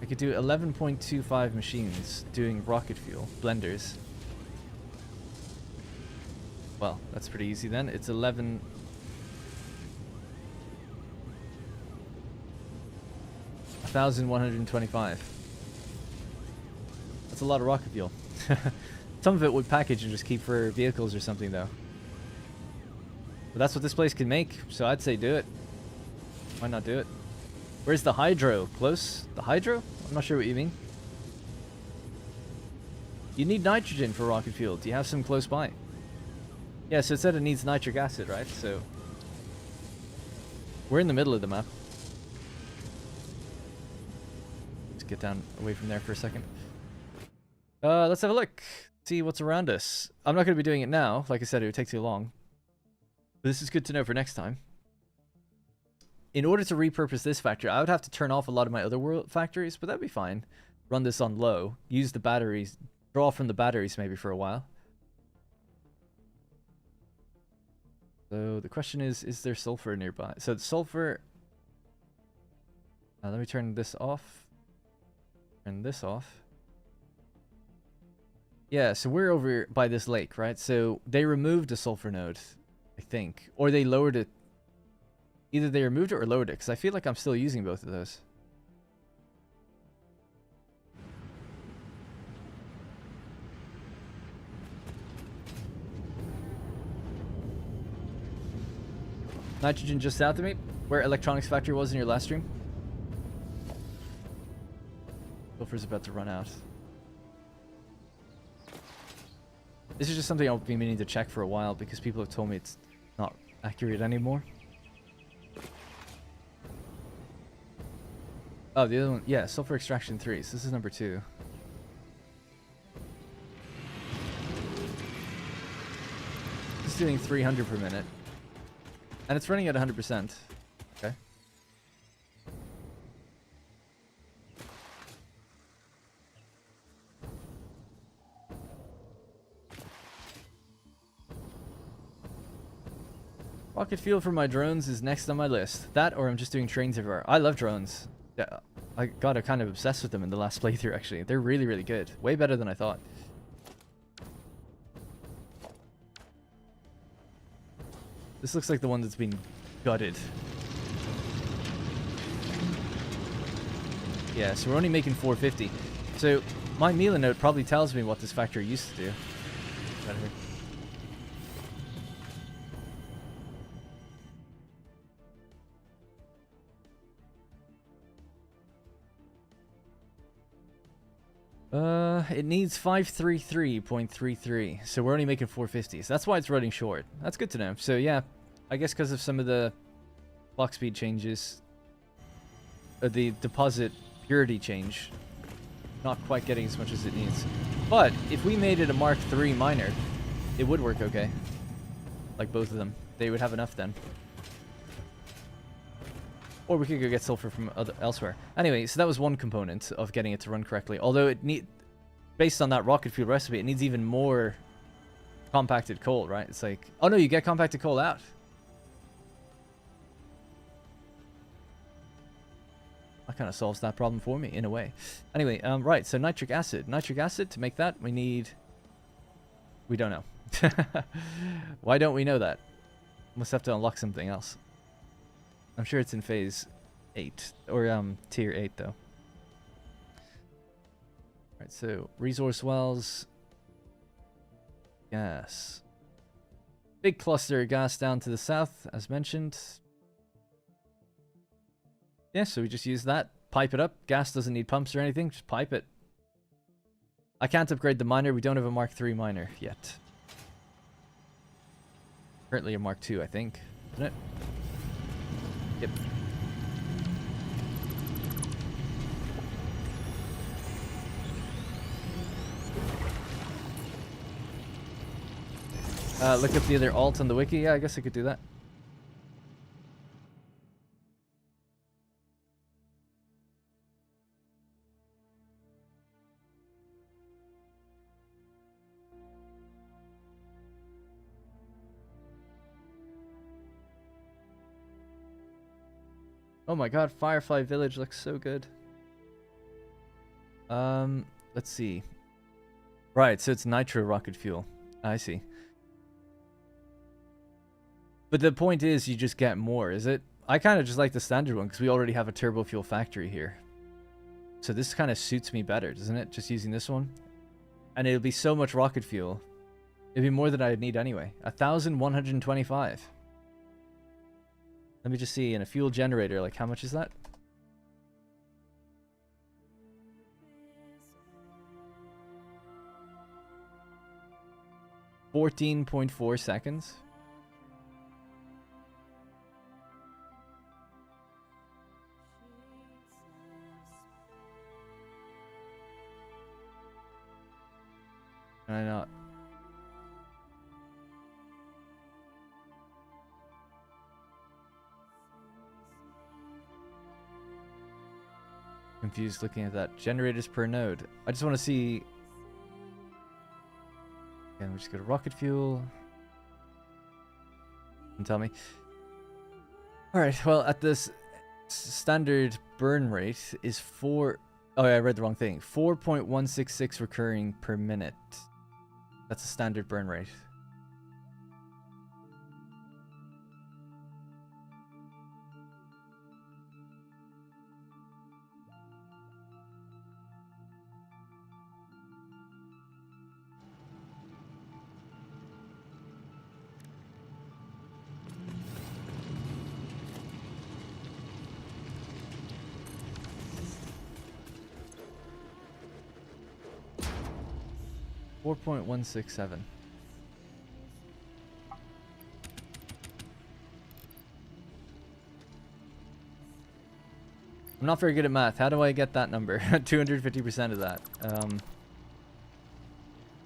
I could do 11.25 machines doing rocket fuel blenders. Well, that's pretty easy then. It's 1,125. That's a lot of rocket fuel. Some of it would package and just keep for vehicles or something though. But that's what this place can make, so I'd say do it. Why not do it? Where's the hydro? Close? The hydro? I'm not sure what you mean. You need nitrogen for rocket fuel. Do you have some close by? Yeah, so it said it needs nitric acid, right? So we're in the middle of the map. Let's get down away from there for a second. Let's have a look. See what's around us. I'm not going to be doing it now. Like I said, it would take too long. But this is good to know for next time. In order to repurpose this factory, I would have to turn off a lot of my other world factories, but that'd be fine. Run this on low. Use the batteries. Draw from the batteries maybe for a while. So the question is there sulfur nearby? So the sulfur... let me turn this off. Turn this off. Yeah, so we're over by this lake, right? So they removed the sulfur node, I think. Or they lowered it. Either they removed it or lowered it, because I feel like I'm still using both of those. Nitrogen just south of me, where electronics factory was in your last stream. Sulfur's about to run out. This is just something I'll be meaning to check for a while because people have told me it's not accurate anymore. Oh, the other one, yeah, sulfur extraction 3. So this is number 2. This is doing 300 per minute. And it's running at 100%. Okay. Rocket fuel for my drones is next on my list. That or I'm just doing trains everywhere. I love drones. Yeah. I got kind of obsessed with them in the last playthrough, actually. They're really, really good. Way better than I thought. This looks like the one that's been gutted. Yeah, so we're only making 450. So my meal note probably tells me what this factory used to do. Right here. It needs 533.33, so we're only making 450. So that's why it's running short. That's good to know. So yeah, I guess because of some of the clock speed changes, the deposit purity change, not quite getting as much as it needs. But if we made it a Mark III miner, it would work okay. Like both of them, they would have enough then. Or we could go get sulfur from elsewhere. Anyway, so that was one component of getting it to run correctly. Although based on that rocket fuel recipe, it needs even more compacted coal, right? It's like, oh no, you get compacted coal out. That kind of solves that problem for me, in a way. Anyway, right, so nitric acid. Nitric acid, to make that, we need... We don't know. Why don't we know that? Must have to unlock something else. I'm sure it's in phase 8, or tier 8 though. Right, so resource wells, gas. Big cluster of gas down to the south, as mentioned. Yeah, so we just use that, pipe it up. Gas doesn't need pumps or anything, just pipe it. I can't upgrade the miner, we don't have a Mark III miner yet. Currently a Mark II, I think, isn't it? Yep. Look up the other alt on the wiki. Yeah, I guess I could do that. Oh my god, Firefly Village looks so good. Let's see. Right, so it's nitro rocket fuel. I see. But the point is, you just get more, is it? I kind of just like the standard one, because we already have a turbo fuel factory here. So this kind of suits me better, doesn't it? Just using this one. And it'll be so much rocket fuel. It'd be more than I'd need anyway. 1,125. Let me just see, in a fuel generator, like, how much is that? $14.4 seconds. Can I not? Confused looking at that. Generators per node. I just want to see. Again, we just go to rocket fuel. And tell me. Alright, well, at this standard burn rate is 4. Oh, yeah, I read the wrong thing. 4.166 recurring per minute. That's a standard burn rate. $4.167. I'm not very good at math. How do I get that number? 250% of that.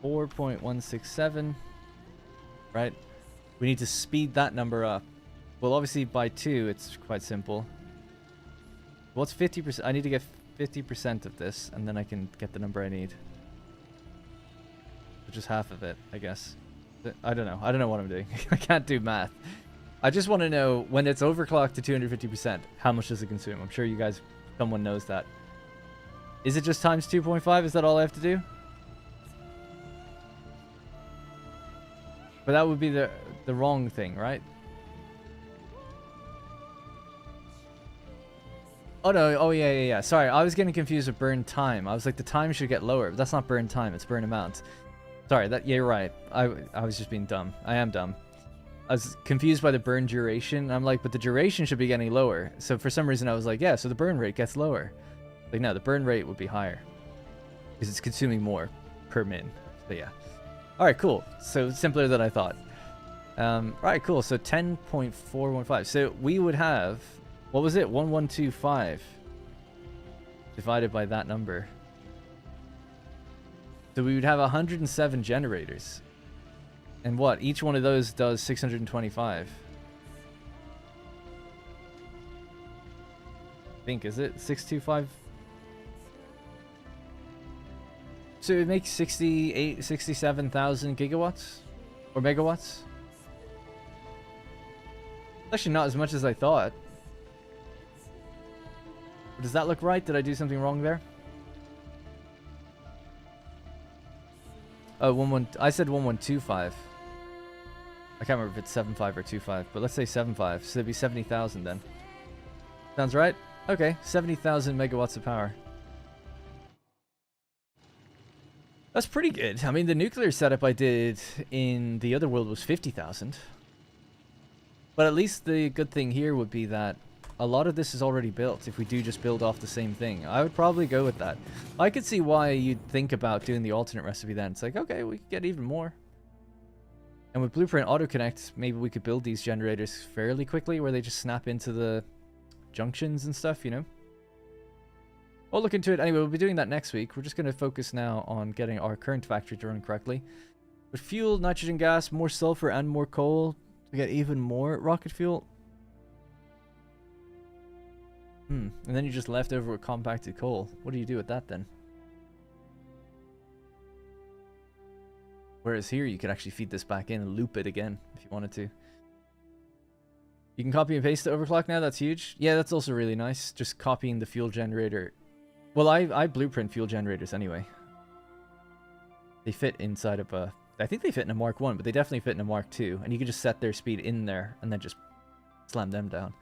4.167. Right? We need to speed that number up. Well, obviously by 2, it's quite simple. What's 50%? I need to get 50% of this, and then I can get the number I need. Just half of it, I guess. I don't know. I don't know what I'm doing. I can't do math. I just want to know, when it's overclocked to 250%, how much does it consume? I'm sure you guys, someone knows that. Is it just times 2.5? Is that all I have to do? But that would be the wrong thing, right? Oh no, oh yeah. Sorry, I was getting confused with burn time. I was like, the time should get lower, but that's not burn time, it's burn amount. Sorry, yeah, you're right. I was just being dumb. I am dumb. I was confused by the burn duration. I'm like, but the duration should be getting lower. So for some reason I was like, yeah, so the burn rate gets lower. Like, no, the burn rate would be higher. Because it's consuming more per min. So yeah. Alright, cool. So simpler than I thought. Alright, cool. So 10.415. So we would have... What was it? 1125 divided by that number. So we would have 107 generators. And what? Each one of those does 625. I think, is it? 625? So it makes 67,000 gigawatts? Or megawatts? Actually not as much as I thought. Does that look right? Did I do something wrong there? Oh, I said 1125. I can't remember if it's 75 or 25, but let's say 75. So it'd be 70,000 then. Sounds right? Okay, 70,000 megawatts of power. That's pretty good. I mean, the nuclear setup I did in the other world was 50,000. But at least the good thing here would be that a lot of this is already built if we do just build off the same thing. I would probably go with that. I could see why you'd think about doing the alternate recipe then. It's like, okay, we could get even more. And with Blueprint Auto-Connect, maybe we could build these generators fairly quickly where they just snap into the junctions and stuff, you know? We'll look into it. Anyway, we'll be doing that next week. We're just going to focus now on getting our current factory to run correctly. With fuel, nitrogen gas, more sulfur, and more coal to get even more rocket fuel. And then you're just left over with compacted coal. What do you do with that then? Whereas here you could actually feed this back in and loop it again if you wanted to. You can copy and paste the overclock now. That's huge. Yeah, that's also really nice. Just copying the fuel generator. Well, I blueprint fuel generators anyway. They fit inside of a... I think they fit in a Mark 1, but they definitely fit in a Mark 2. And you can just set their speed in there and then just slam them down.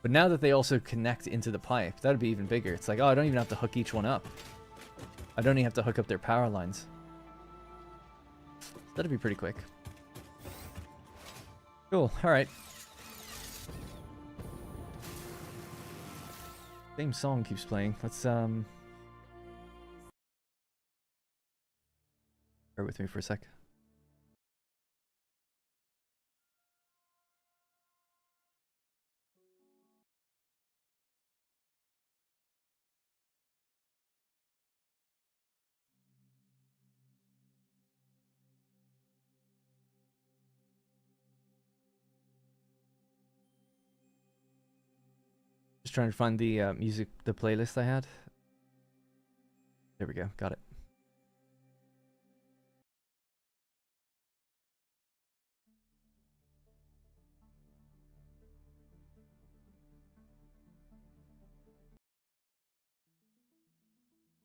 But now that they also connect into the pipe, that'd be even bigger. It's like, oh, I don't even have to hook each one up. I don't even have to hook up their power lines. That'd be pretty quick. Cool, alright. Same song keeps playing. Let's, bear with me for a sec. Just trying to find the music, the playlist I had. There we go, got it.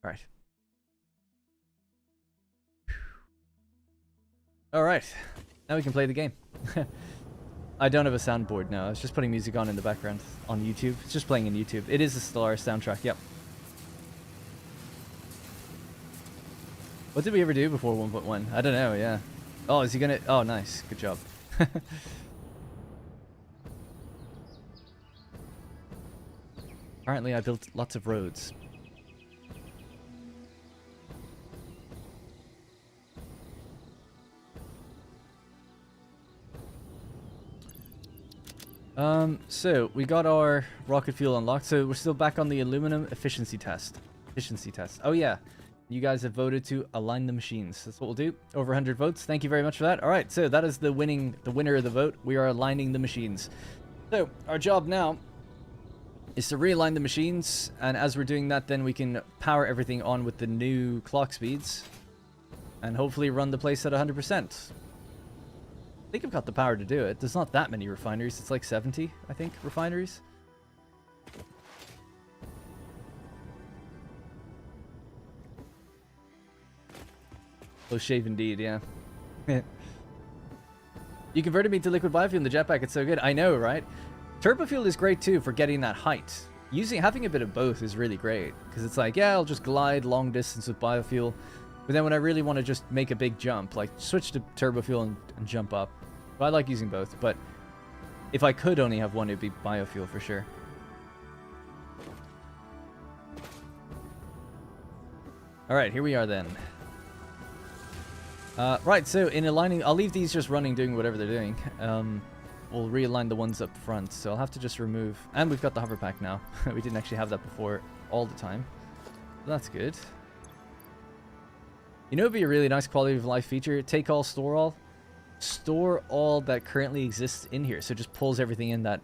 Alright. Alright, now we can play the game. I don't have a soundboard now. I was just putting music on in the background on YouTube. It's just playing in YouTube. It is a Stellaris soundtrack, yep. What did we ever do before 1.1? I don't know, yeah. Oh, is he gonna... Oh, nice. Good job. Apparently I built lots of roads. So we got our rocket fuel unlocked. So we're still back on the aluminum efficiency test. Oh yeah, you guys have voted to align the machines. That's what we'll do. Over 100 votes. Thank you very much for that. All right, so that is the winner of the vote. We are aligning the machines. So our job now is to realign the machines, and as we're doing that, then we can power everything on with the new clock speeds, and hopefully run the place at 100%. I think I've got the power to do it. There's not that many refineries. It's like 70, I think, refineries. Close shave indeed, yeah. You converted me to liquid biofuel in the jetpack, it's so good. I know, right? Turbo fuel is great too for getting that height. Having a bit of both is really great. Because it's like, yeah, I'll just glide long distance with biofuel. But then when I really want to just make a big jump, like switch to turbo fuel and jump up. But I like using both, but if I could only have one, it'd be biofuel for sure. Alright, here we are then. Right, so in aligning, I'll leave these just running, doing whatever they're doing. We'll realign the ones up front, so I'll have to just remove... And we've got the hover pack now. We didn't actually have that before all the time. That's good. You know, it'd be a really nice quality of life feature. Take all, store all. Store all that currently exists in here. So it just pulls everything in that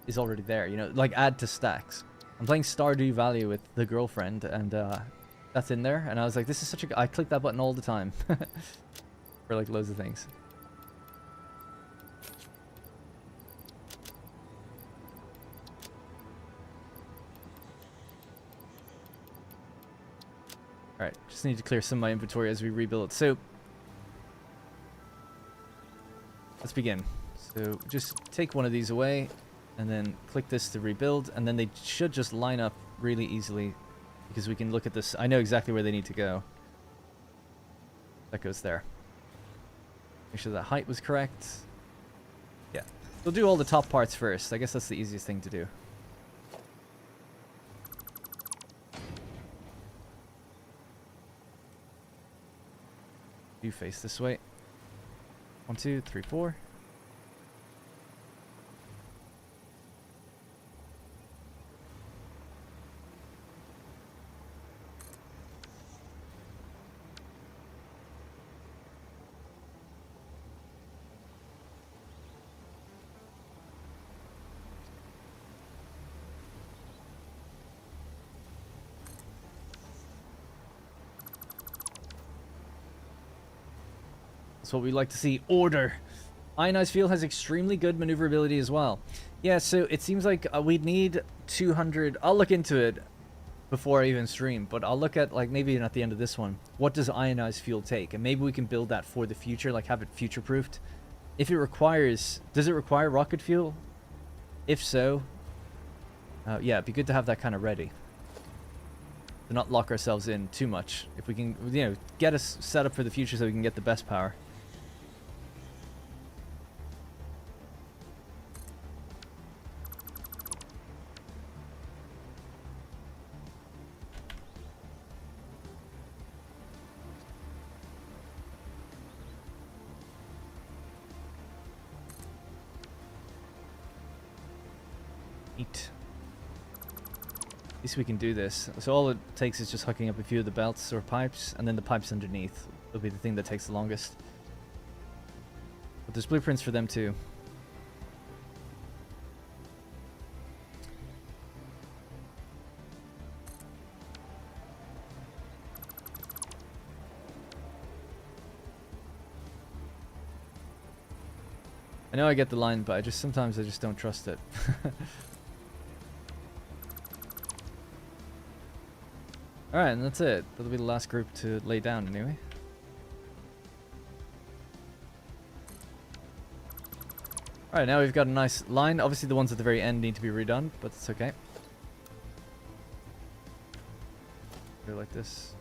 is already there. You know, like add to stacks. I'm playing Stardew Valley with the girlfriend, and that's in there. And I was like, this is such a... I click that button all the time. For like loads of things. Alright, just need to clear some of my inventory as we rebuild. So, let's begin. So, just take one of these away, and then click this to rebuild, and then they should just line up really easily, because we can look at this. I know exactly where they need to go. That goes there. Make sure that height was correct. Yeah. We'll do all the top parts first. I guess that's the easiest thing to do. You face this way. 1, 2, 3, 4. That's what we like to see. Order. Ionized fuel has extremely good maneuverability as well. Yeah, so it seems like we'd need 200... I'll look into it before I even stream, but I'll look at, like, maybe at the end of this one. What does ionized fuel take? And maybe we can build that for the future, like have it future-proofed. If it requires... Does it require rocket fuel? If so... yeah, it'd be good to have that kind of ready. To not lock ourselves in too much. If we can, you know, get us set up for the future so we can get the best power. Neat. At least we can do this. So all it takes is just hooking up a few of the belts or pipes, and then the pipes underneath will be the thing that takes the longest. But there's blueprints for them too. I know I get the line, but sometimes I just don't trust it. Alright, and that's it. That'll be the last group to lay down anyway. Alright, now we've got a nice line. Obviously the ones at the very end need to be redone, but it's okay. Go like this.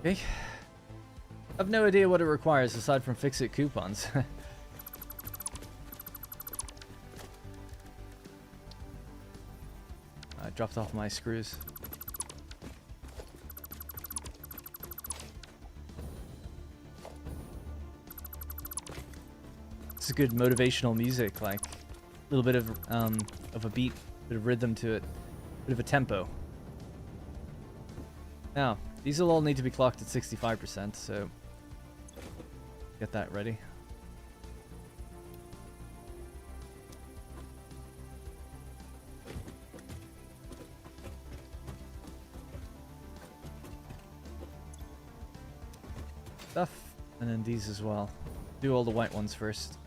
Okay. I've no idea what it requires aside from fix-it coupons. I dropped off my screws. This is good motivational music, like a little bit of a beat, bit of rhythm to it, bit of a tempo. Now, these will all need to be clocked at 65%, so get that ready. stuff. And then these as well. Do all the white ones first.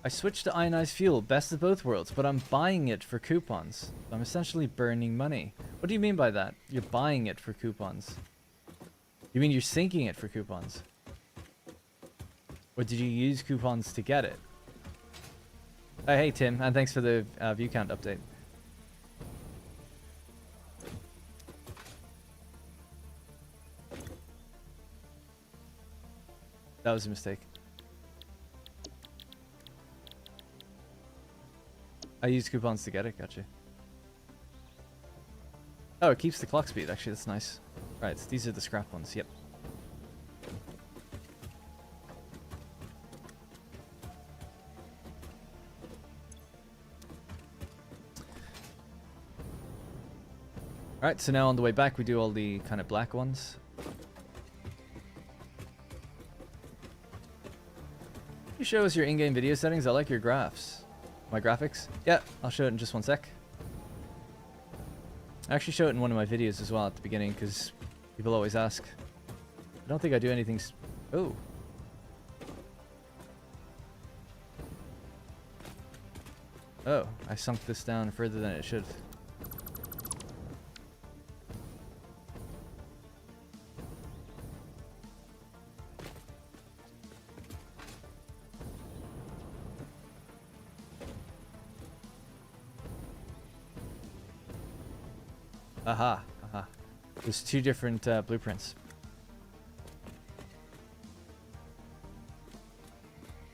I switched to ionized fuel, best of both worlds, but I'm buying it for coupons. I'm essentially burning money. What do you mean by that? You're buying it for coupons. You mean you're sinking it for coupons? Or did you use coupons to get it? Hey Tim, and thanks for the view count update. That was a mistake. I used coupons to get it, gotcha. Oh, it keeps the clock speed, actually, that's nice. Right, so these are the scrap ones, yep. Alright, so now on the way back we do all the kind of black ones. Can you show us your in-game video settings? I like your graphs. My graphics? Yeah, I'll show it in just one sec. I actually show it in one of my videos as well at the beginning because people always ask. I don't think I do anything. Oh. Oh, I sunk this down further than it should. Aha, aha. There's two different blueprints.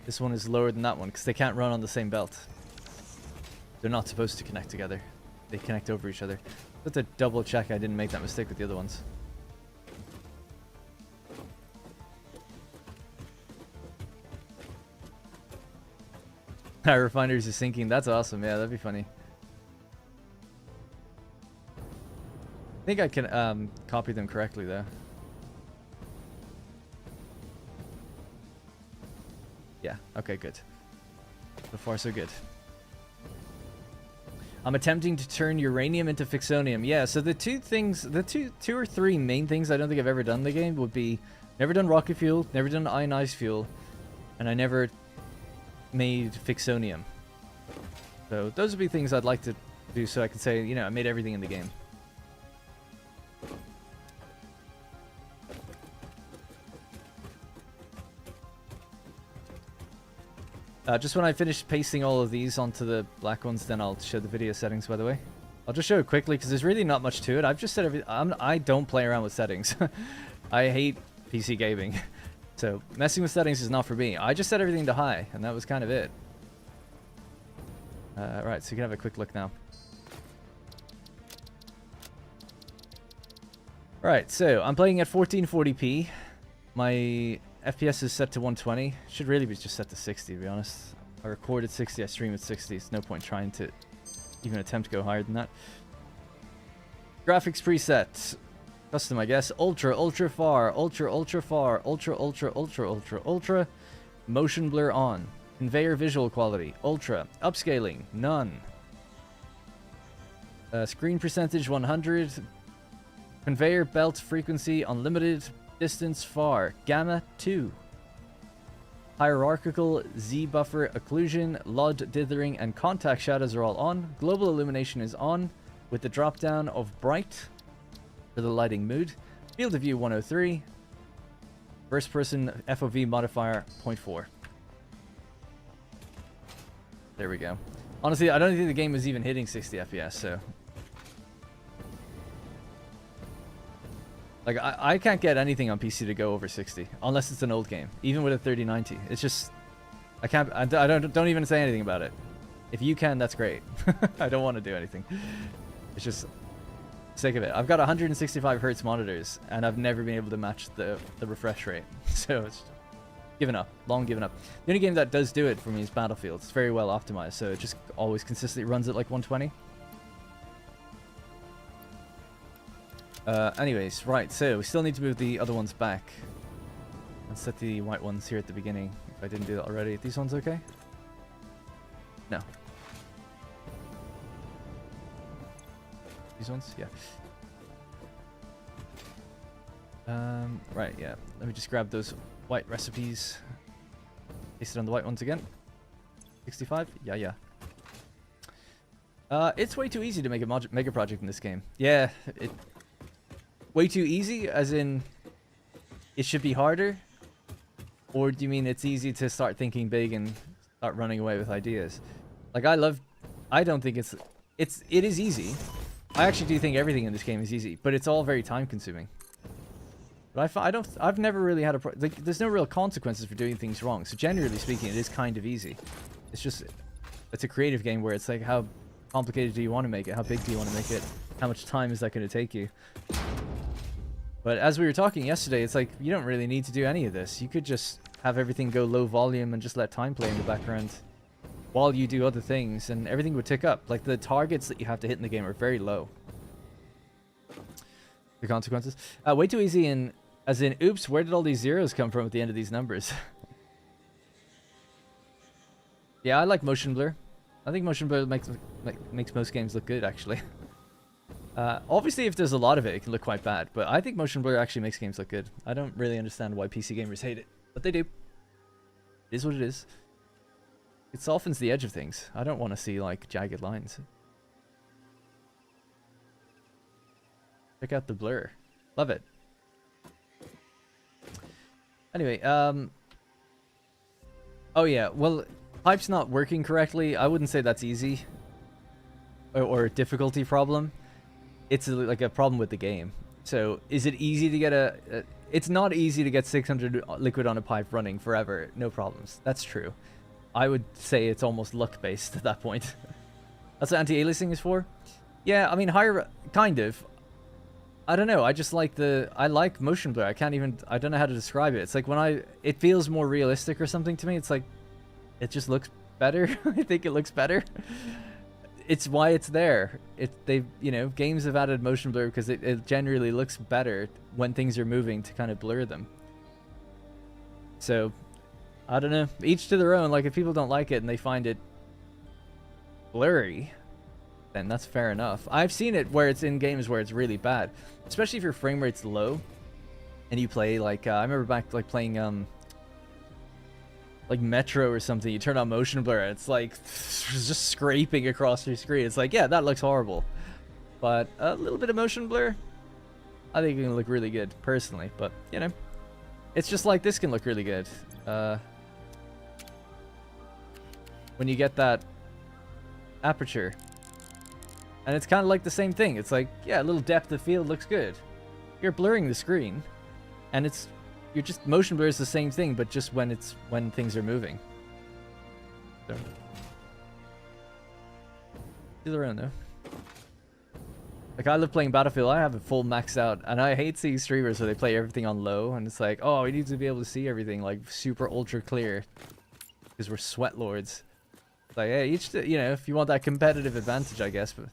This one is lower than that one because they can't run on the same belt. They're not supposed to connect together. They connect over each other. I have to double check I didn't make that mistake with the other ones. Our refineries are sinking. That's awesome. Yeah, that'd be funny. I think I can copy them correctly though. Yeah, okay, good. So far so good. I'm attempting to turn uranium into fixonium. Yeah, so the two things, the two or three main things I don't think I've ever done in the game would be never done rocket fuel, never done ionized fuel, and I never made fixonium. So those would be things I'd like to do so I could say, you know, I made everything in the game. Just when I finish pasting all of these onto the black ones, then I'll show the video settings, by the way. I'll just show it quickly because there's really not much to it. I've just said everything. I don't play around with settings. I hate PC gaming. So messing with settings is not for me. I just set everything to high, and that was kind of it. Right, so you can have a quick look now. Right, so I'm playing at 1440p. My FPS is set to 120. Should really be just set to 60, to be honest. I record at 60, I stream at 60. It's no point trying to even attempt to go higher than that. Graphics preset. Custom, I guess. Ultra, ultra far, ultra, ultra far, ultra, ultra, ultra, ultra, ultra. Motion blur on. Conveyor visual quality. Ultra. Upscaling. None. Screen percentage 100. Conveyor belt frequency unlimited. Distance far. Gamma 2. Hierarchical Z buffer occlusion, LUD dithering, and contact shadows are all on. Global illumination is on with the drop down of bright for the lighting mood. Field of view 103. First person FOV modifier 0.4. There we go. Honestly, I don't think the game is even hitting 60 FPS, so. Like, I can't get anything on PC to go over 60, unless it's an old game, even with a 3090. It's just, I can't, I don't even say anything about it. If you can, that's great. I don't want to do anything. It's just, Sick of it. I've got 165 hertz monitors, and I've never been able to match the refresh rate. So it's given up. Long given up. The only game that does do it for me is Battlefield. It's very well optimized, so it just always consistently runs at like 120. Anyways, right, so we still need to move the other ones back. And set the white ones here at the beginning, if I didn't do that already. These ones okay? No. These ones? Yeah. Right, yeah. Let me just grab those white recipes. Paste it on the white ones again. 65? Yeah, yeah. It's way too easy to make a mega project in this game. Yeah, way too easy, as in it should be harder? Or do you mean it's easy to start thinking big and start running away with ideas? Like, I don't think it is easy. I actually do think everything in this game is easy, but it's all very time consuming. But I've never really had like, there's no real consequences for doing things wrong. So generally speaking, it is kind of easy. It's just, it's a creative game where it's like, how complicated do you want to make it? How big do you want to make it? How much time is that going to take you? But as we were talking yesterday, it's like, you don't really need to do any of this. You could just have everything go low volume and just let time play in the background while you do other things, and everything would tick up. Like, the targets that you have to hit in the game are very low. The consequences. Way too easy as in, oops, where did all these zeros come from at the end of these numbers? Yeah, I like motion blur. I think motion blur makes most games look good, actually. Obviously, if there's a lot of it, it can look quite bad. But I think motion blur actually makes games look good. I don't really understand why PC gamers hate it, but they do. It is what it is. It softens the edge of things. I don't want to see, like, jagged lines. Check out the blur. Love it. Anyway, oh yeah, well, pipe's not working correctly. I wouldn't say that's easy. Or a difficulty problem. It's like a problem with the game. So, is it easy to get it's not easy to get 600 liquid on a pipe running forever. No problems. That's true. I would say it's almost luck-based at that point. That's what anti-aliasing is for? Yeah, I mean, kind of. I don't know, I just like I like motion blur. I don't know how to describe it. It's like it feels more realistic or something to me. It's like, it just looks better. I think it looks better. It's why it's there. Games have added motion blur because it generally looks better when things are moving to kind of blur them. So, I don't know. Each to their own. Like, if people don't like it and they find it blurry, then that's fair enough. I've seen it where it's in games where it's really bad, especially if your frame rate's low and you play like I remember back like playing like Metro or something. You turn on motion blur, and it's like just scraping across your screen. It's like, yeah, that looks horrible, but a little bit of motion blur, I think it can look really good personally. But you know, it's just like this can look really good when you get that aperture. And it's kind of like the same thing. It's like, yeah, a little depth of field looks good. You're blurring the screen, and you're just motion blur is the same thing, but just when things are moving. So, to their own though. Like, I love playing Battlefield. I have it full maxed out, and I hate seeing streamers where they play everything on low, and it's like, oh, we need to be able to see everything like super ultra clear because we're sweat lords. Like, hey, if you want that competitive advantage, I guess, but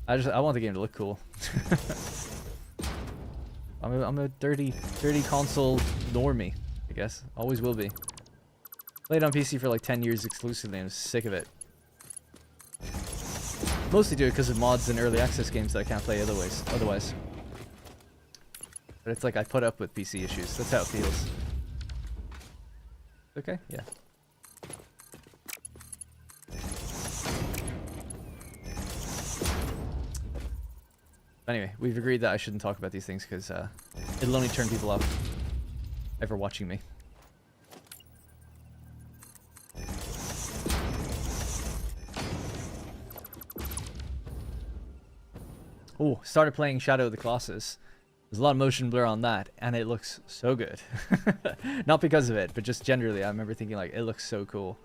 I want the game to look cool. I'm a dirty console normie, I guess. Always will be. Played on PC for like 10 years exclusively, and I'm sick of it. Mostly do it because of mods and early access games that I can't play otherwise. But it's like I put up with PC issues. That's how it feels. Okay, yeah. Anyway, we've agreed that I shouldn't talk about these things because it'll only turn people off ever watching me. Oh, started playing Shadow of the Colossus. There's a lot of motion blur on that, and it looks so good. Not because of it, but just generally, I remember thinking, like, it looks so cool.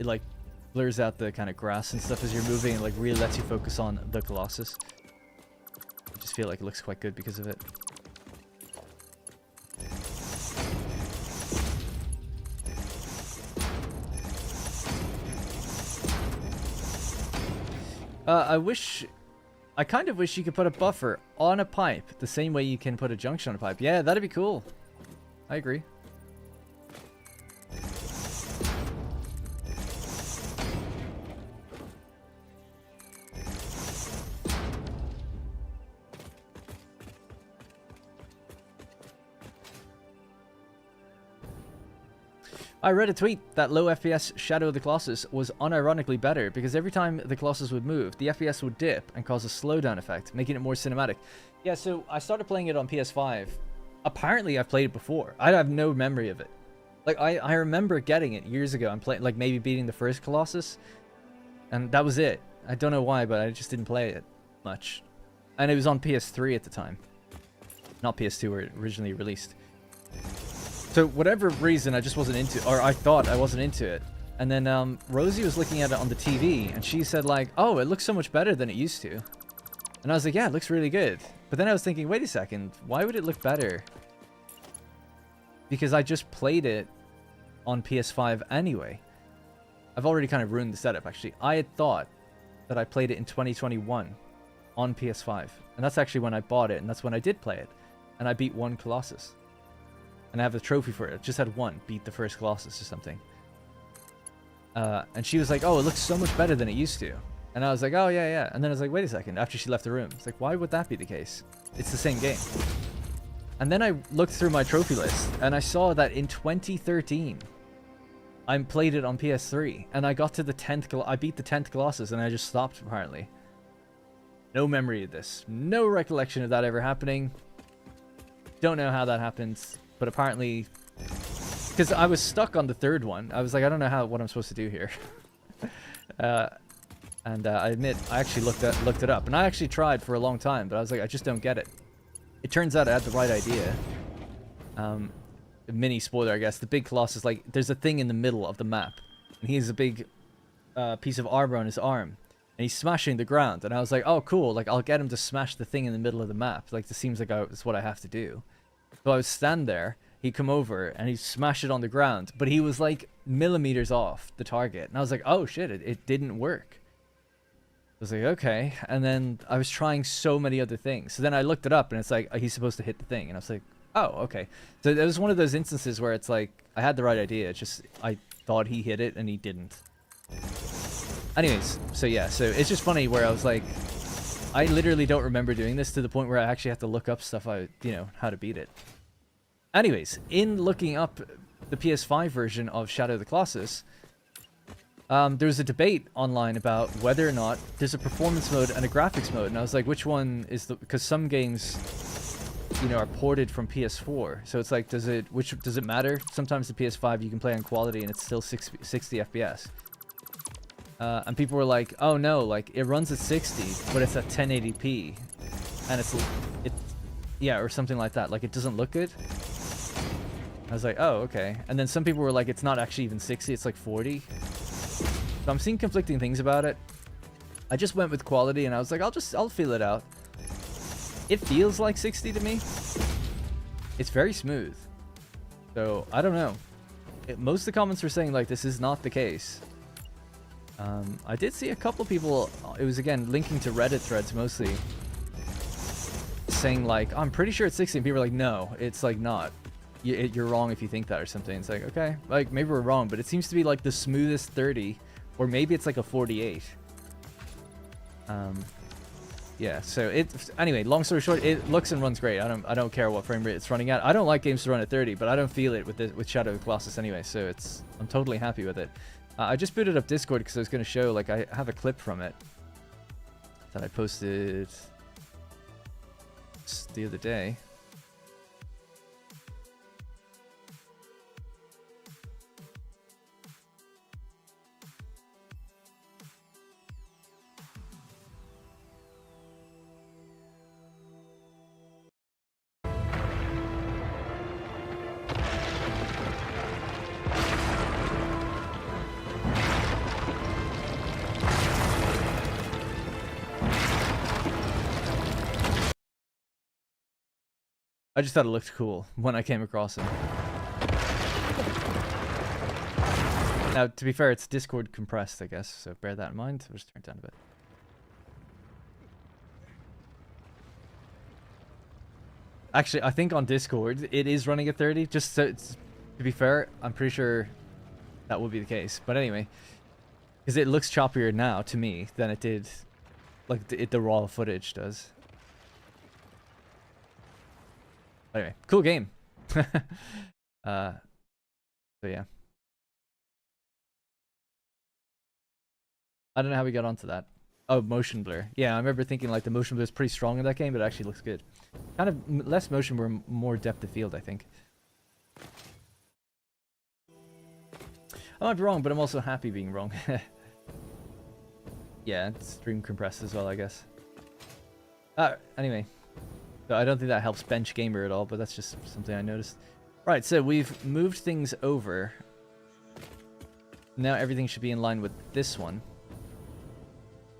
it like blurs out the kind of grass and stuff as you're moving, and like really lets you focus on the Colossus. I just feel like it looks quite good because of it. I kind of wish you could put a buffer on a pipe the same way you can put a junction on a pipe. Yeah, that'd be cool. I agree. I read a tweet that low FPS Shadow of the Colossus was unironically better because every time the Colossus would move, the FPS would dip and cause a slowdown effect, making it more cinematic. Yeah, so I started playing it on PS5. Apparently, I've played it before. I have no memory of it. Like, I remember getting it years ago. I'm playing, like, maybe beating the first Colossus, and that was it. I don't know why, but I just didn't play it much. And it was on PS3 at the time. Not PS2 where it originally released. So whatever reason, I just wasn't into, or I thought I wasn't into it. And then Rosie was looking at it on the TV, and she said like, oh, it looks so much better than it used to. And I was like, yeah, it looks really good. But then I was thinking, wait a second, why would it look better? Because I just played it on PS5 anyway. I've already kind of ruined the setup, actually. I had thought that I played it in 2021 on PS5. And that's actually when I bought it, and that's when I did play it. And I beat one Colossus. And I have a trophy for it. I just had one. Beat the first Colossus or something. And she was like, oh, it looks so much better than it used to. And I was like, oh, yeah, yeah. And then I was like, wait a second. After she left the room. It's like, why would that be the case? It's the same game. And then I looked through my trophy list. And I saw that in 2013, I played it on PS3. And I got to the 10th... I beat the 10th Colossus. And I just stopped, apparently. No memory of this. No recollection of that ever happening. Don't know how that happens. But apparently, because I was stuck on the third one, I was like, I don't know what I'm supposed to do here. And I admit, I actually looked it up, and I actually tried for a long time, but I was like, I just don't get it. It turns out I had the right idea. Mini spoiler, I guess. The big Colossus, like, there's a thing in the middle of the map, and he has a big piece of armor on his arm, and he's smashing the ground. And I was like, oh, cool. Like, I'll get him to smash the thing in the middle of the map. Like, this seems like it's what I have to do. So I would stand there, he'd come over, and he'd smash it on the ground. But he was like millimeters off the target. And I was like, oh shit, it didn't work. I was like, okay. And then I was trying so many other things. So then I looked it up, and it's like, he's supposed to hit the thing. And I was like, oh, okay. So it was one of those instances where it's like, I had the right idea. It's just, I thought he hit it, and he didn't. Anyways, so yeah. So it's just funny where I was like, I literally don't remember doing this to the point where I actually have to look up stuff, how to beat it. Anyways, in looking up the PS5 version of Shadow of the Colossus, there was a debate online about whether or not there's a performance mode and a graphics mode. And I was like, which one is the... Because some games, are ported from PS4. So it's like, does it matter? Sometimes the PS5 you can play on quality and it's still 60 FPS. And people were like, oh no, like it runs at 60, but it's at 1080p. And yeah, or something like that. Like it doesn't look good. I was like, oh, okay. And then some people were like, it's not actually even 60, it's like 40. So I'm seeing conflicting things about it. I just went with quality and I was like, I'll feel it out. It feels like 60 to me. It's very smooth. So I don't know. Most of the comments were saying like, this is not the case. I did see a couple people, it was again linking to Reddit threads mostly, saying like, I'm pretty sure it's 60, and people were like, no, it's like not. You're wrong if you think that or something. It's like, okay, like maybe we're wrong, but it seems to be like the smoothest 30, or maybe it's like a 48. Yeah, so anyway, long story short, it looks and runs great. I don't care what frame rate it's running at. I don't like games to run at 30, but I don't feel it with Shadow of the Colossus anyway, so I'm totally happy with it. I just booted up Discord because I was going to show, like, I have a clip from it that I posted the other day. I just thought it looked cool when I came across it. Now, to be fair, it's Discord compressed, I guess, so bear that in mind. I'll just turn it down a bit. Actually, I think on Discord, it is running at 30. Just so to be fair, I'm pretty sure that will be the case. But anyway, because it looks choppier now to me than it did, like the raw footage does. Anyway, cool game. So yeah. I don't know how we got onto that. Oh, motion blur. Yeah, I remember thinking like the motion blur is pretty strong in that game, but it actually looks good. Kind of less motion blur, more depth of field, I think. I might be wrong, but I'm also happy being wrong. Yeah, it's stream compressed as well, I guess. Anyway. So I don't think that helps bench gamer at all, but that's just something I noticed. Right, so we've moved things over. Now everything should be in line with this one.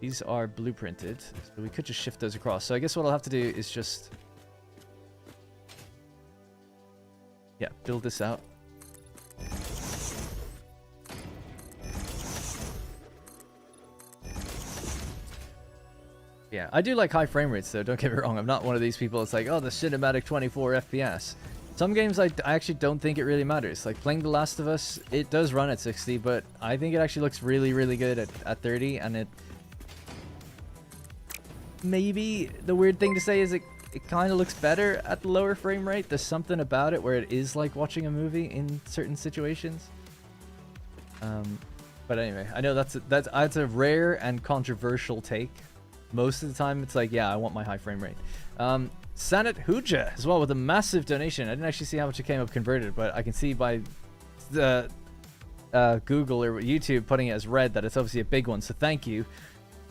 These are blueprinted, so we could just shift those across. So I guess what I'll have to do is just... yeah, build this out. Yeah, I do like high frame rates though, don't get me wrong. I'm not one of these people that's like, oh, the cinematic 24 FPS. Some games I actually don't think it really matters. Like playing The Last of Us, it does run at 60, but I think it actually looks really, really good at 30, and it... maybe the weird thing to say is it kind of looks better at the lower frame rate. There's something about it where it is like watching a movie in certain situations. But anyway, I know that's a rare and controversial take. Most of the time, it's like, yeah, I want my high frame rate. Sanat Huja as well with a massive donation. I didn't actually see how much it came up converted, but I can see by the Google or YouTube putting it as red that it's obviously a big one. So thank you.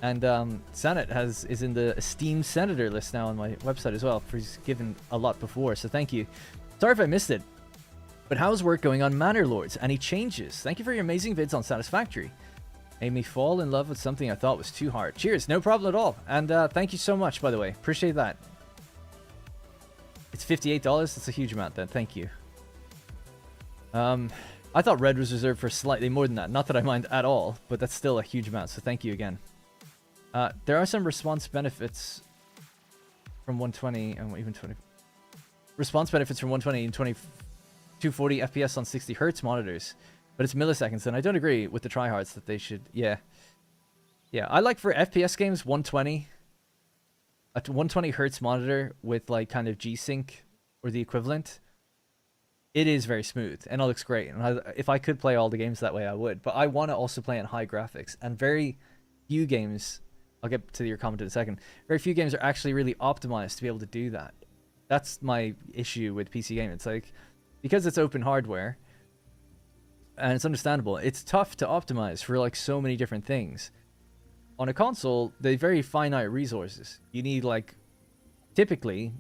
And Sanat is in the esteemed senator list now on my website as well. For he's given a lot before, so thank you. Sorry if I missed it, but how's work going on Manor Lords? Any changes? Thank you for your amazing vids on Satisfactory. Made me fall in love with something I thought was too hard. Cheers, no problem at all. And thank you so much, by the way. Appreciate that. It's $58. That's a huge amount then. Thank you. I thought red was reserved for slightly more than that. Not that I mind at all, but that's still a huge amount. So thank you again. There are some response benefits from 120 and even 20. Response benefits from 120 and 240 FPS on 60 Hertz monitors. But it's milliseconds, and I don't agree with the tryhards that they should... yeah. Yeah, I like for FPS games 120. A 120 Hertz monitor with like kind of G-Sync or the equivalent. It is very smooth, and it looks great. And if I could play all the games that way, I would. But I want to also play in high graphics. And very few games... I'll get to your comment in a second. Very few games are actually really optimized to be able to do that. That's my issue with PC gaming. It's like, because it's open hardware... and it's understandable, it's tough to optimize for like so many different things. On a console, they very finite resources. You need like, typically,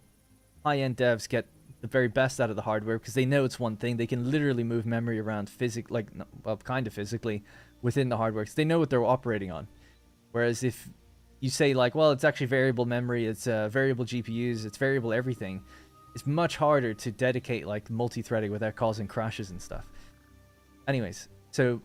high-end devs get the very best out of the hardware because they know it's one thing. They can literally move memory around well, kind of physically within the hardware because they know what they're operating on. Whereas if you say like, well, it's actually variable memory, it's variable GPUs, it's variable everything, it's much harder to dedicate like multi-threading without causing crashes and stuff. Anyways, so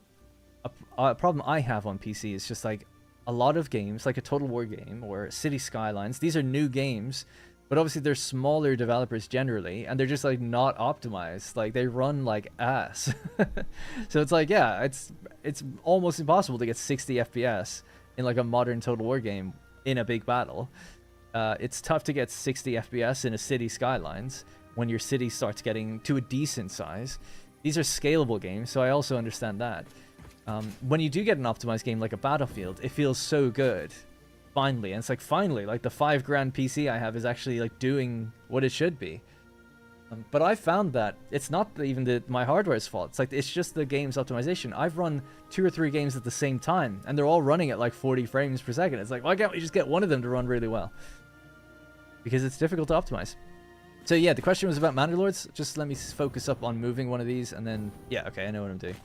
a problem I have on PC is just like a lot of games, like a Total War game or City Skylines, these are new games, but obviously they're smaller developers generally, and they're just like not optimized. Like they run like ass. So it's like, yeah, it's almost impossible to get 60 FPS in like a modern Total War game in a big battle. It's tough to get 60 FPS in a City Skylines when your city starts getting to a decent size. These are scalable games, so I also understand that. When you do get an optimized game like a Battlefield, it feels so good. Finally. And it's like, finally, like the $5,000 PC I have is actually like doing what it should be. But I found that it's not even my hardware's fault. It's like, it's just the game's optimization. I've run 2 or 3 games at the same time, and they're all running at like 40 frames per second. It's like, why can't we just get one of them to run really well? Because it's difficult to optimize. So yeah, the question was about Manor Lords. Just let me focus up on moving one of these, and then... yeah, okay, I know what I'm doing.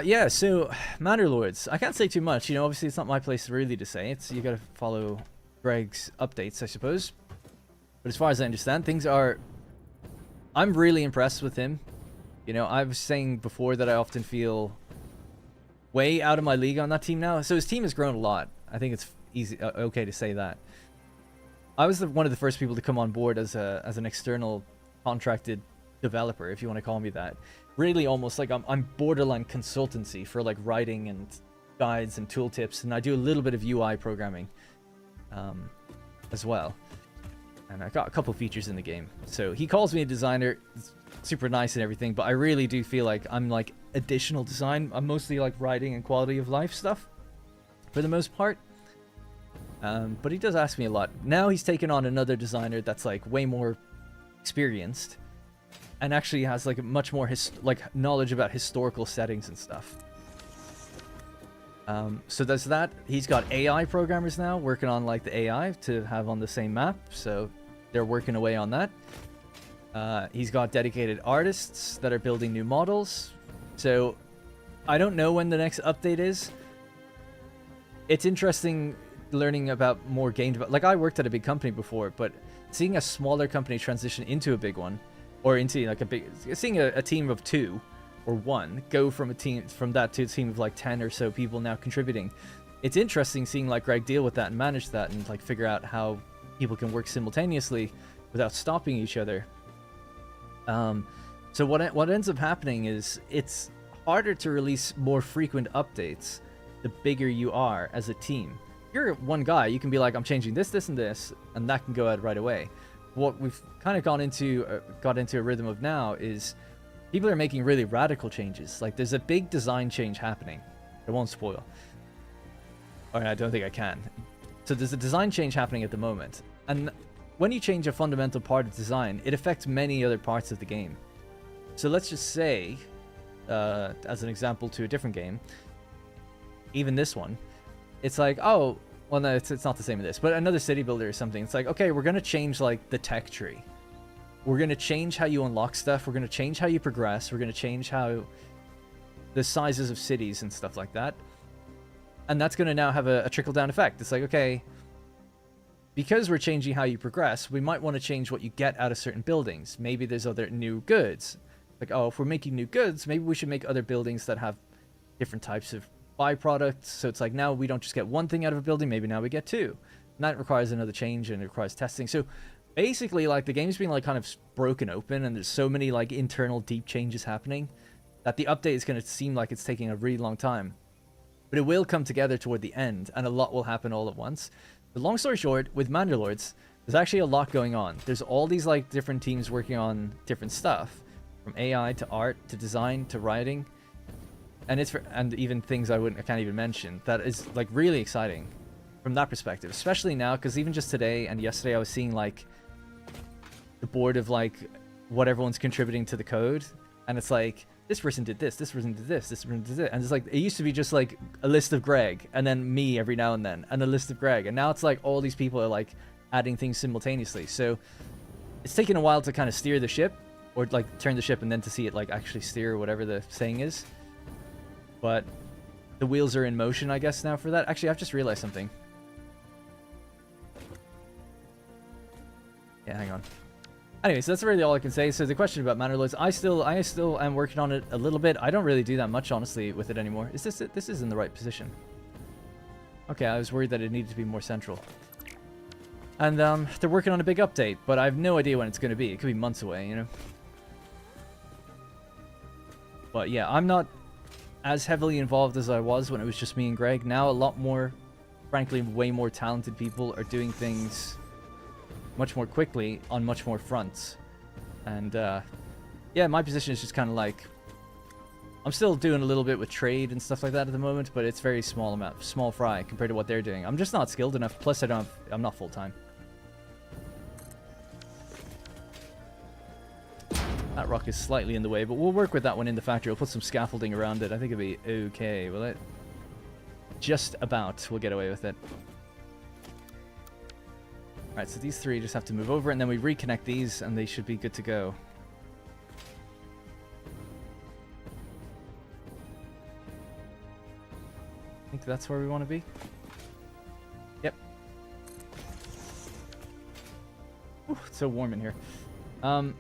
Yeah, so Manor Lords. I can't say too much. You know, obviously it's not my place really to say. You gotta follow Greg's updates, I suppose. But as far as I understand, things are... I'm really impressed with him. You know, I was saying before that I often feel way out of my league on that team now. So his team has grown a lot. I think it's easy, okay to say that. I was one of the first people to come on board as an external contracted developer, if you want to call me that. Really almost like I'm borderline consultancy for like writing and guides and tooltips, and I do a little bit of UI programming as well. And I got a couple features in the game. So he calls me a designer. It's super nice and everything, but I really do feel like I'm like additional design. I'm mostly like writing and quality of life stuff for the most part. But he does ask me a lot. Now he's taken on another designer that's like way more experienced and actually has like much more knowledge about historical settings and stuff. So there's that. He's got AI programmers now working on like the AI to have on the same map. So they're working away on that. He's got dedicated artists that are building new models. So I don't know when the next update is. It's interesting learning about more game development. Like I worked at a big company before, but seeing a smaller company transition into a big one, or into like seeing a team of 2 or 1 go from that to a team of like 10 or so people now contributing. It's interesting seeing like Greg deal with that and manage that and like figure out how people can work simultaneously without stopping each other. So what ends up happening is it's harder to release more frequent updates the bigger you are as a team. If you're one guy, you can be like, I'm changing this, this, and this, and that can go out right away. What we've kind of got into a rhythm of now is people are making really radical changes. Like there's a big design change happening. I won't spoil. Or I don't think I can. So there's a design change happening at the moment. And when you change a fundamental part of design, it affects many other parts of the game. So let's just say, as an example to a different game, even this one, it's like, oh, well, no, it's not the same as this, but another city builder or something. It's like, okay, we're going to change like the tech tree. We're going to change how you unlock stuff. We're going to change how you progress. We're going to change how the sizes of cities and stuff like that. And that's going to now have a trickle-down effect. It's like, okay, because we're changing how you progress, we might want to change what you get out of certain buildings. Maybe there's other new goods. Like, oh, if we're making new goods, maybe we should make other buildings that have different types of byproducts. So it's like now we don't just get one thing out of a building, maybe now we get 2. And that requires another change and it requires testing. So basically, like, the game's being like kind of broken open and there's so many like internal deep changes happening that the update is going to seem like it's taking a really long time. But it will come together toward the end and a lot will happen all at once. The long story short, with Manderlords, there's actually a lot going on. There's all these like different teams working on different stuff, from AI to art to design to writing. And and even things I can't even mention. That is like really exciting from that perspective, especially now, because even just today and yesterday I was seeing like the board of like what everyone's contributing to the code, and it's like this person did this, this person did this, this person did it, and it's like it used to be just like a list of Greg and then me every now and then and a list of Greg, and now it's like all these people are like adding things simultaneously. So it's taken a while to kind of steer the ship, or like turn the ship and then to see it like actually steer, or whatever the saying is. But the wheels are in motion, I guess, now for that. Actually, I've just realized something. Yeah, hang on. Anyway, so that's really all I can say. So the question about Manderlords, I still am working on it a little bit. I don't really do that much, honestly, with it anymore. Is this it? This is in the right position. Okay, I was worried that it needed to be more central. And they're working on a big update, but I have no idea when it's going to be. It could be months away, you know? But yeah, I'm not as heavily involved as I was when it was just me and Greg. Now a lot more, frankly, way more talented people are doing things much more quickly on much more fronts. And yeah, my position is just kind of like, I'm still doing a little bit with trade and stuff like that at the moment, but it's very small fry compared to what they're doing. I'm just not skilled enough, plus I'm not full-time. That rock is slightly in the way, but we'll work with that one in the factory. We'll put some scaffolding around it. I think it'll be okay, will it? Just about. We'll get away with it. Alright, so these 3 just have to move over, and then we reconnect these, and they should be good to go. I think that's where we want to be. Yep. Ooh, it's so warm in here. And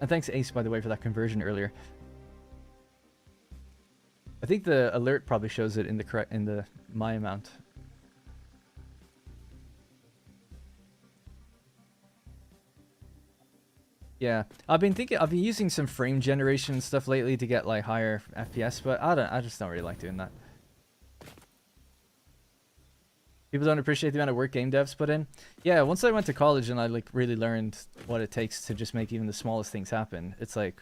thanks Ace, by the way, for that conversion earlier. I think the alert probably shows it in the my amount. Yeah, I've been using some frame generation stuff lately to get like higher FPS, but I just don't really like doing that. People don't appreciate the amount of work game devs put in. Yeah, once I went to college and I like really learned what it takes to just make even the smallest things happen, it's like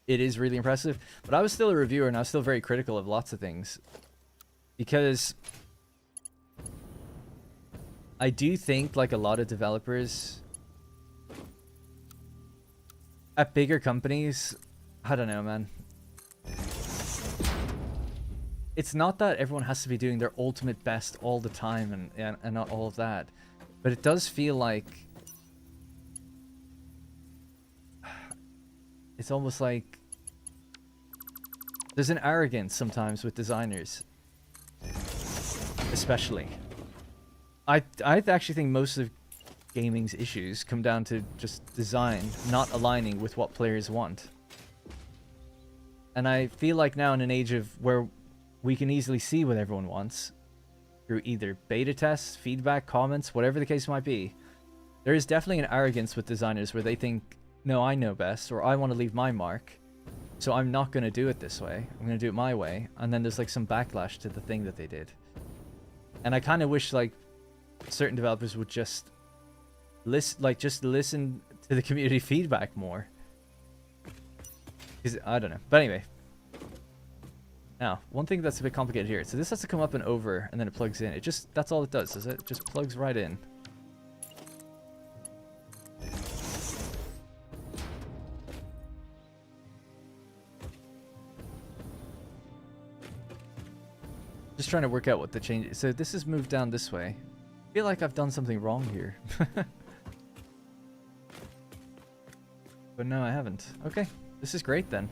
it is really impressive. But I was still a reviewer and I was still very critical of lots of things because I do think like a lot of developers at bigger companies, I don't know, man. It's not that everyone has to be doing their ultimate best all the time and not all of that. But it does feel like it's almost like there's an arrogance sometimes with designers. Especially. I actually think most of gaming's issues come down to just design not aligning with what players want. And I feel like now in an age of where we can easily see what everyone wants through either beta tests, feedback, comments, whatever the case might be, there is definitely an arrogance with designers where they think, no, I know best, or I want to leave my mark, so I'm not going to do it this way. I'm going to do it my way. And then there's like some backlash to the thing that they did. And I kind of wish like certain developers would just listen to the community feedback more. Because I don't know. But anyway. Now, one thing that's a bit complicated here. So this has to come up and over, and then it plugs in. That's all it does, is it? It just plugs right in. Just trying to work out what the change is. So this is moved down this way. I feel like I've done something wrong here. But no, I haven't. Okay, this is great then.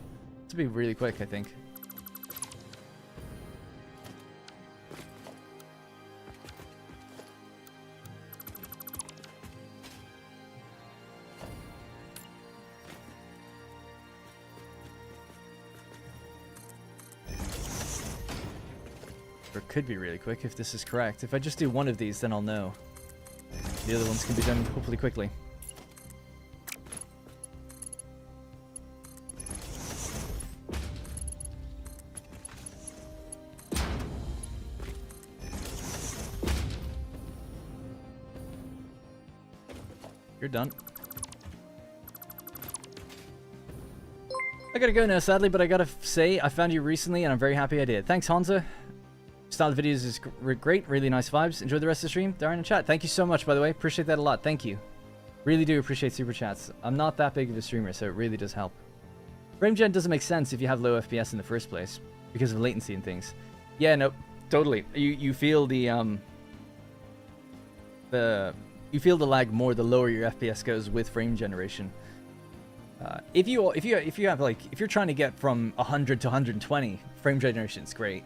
This will be really quick, I think. Or it could be really quick if this is correct. If I just do one of these, then I'll know. The other ones can be done hopefully quickly. You're done. I gotta go now, sadly, but I gotta say, I found you recently, and I'm very happy I did. Thanks, Hansa. Style of videos is great, really nice vibes. Enjoy the rest of the stream. Darren in chat. Thank you so much, by the way. Appreciate that a lot. Thank you. Really do appreciate super chats. I'm not that big of a streamer, so it really does help. Frame gen doesn't make sense if you have low FPS in the first place because of latency and things. Yeah, no, totally. You feel the you feel the lag more the lower your FPS goes with frame generation. If you're trying to get from 100 to 120, frame generation is great.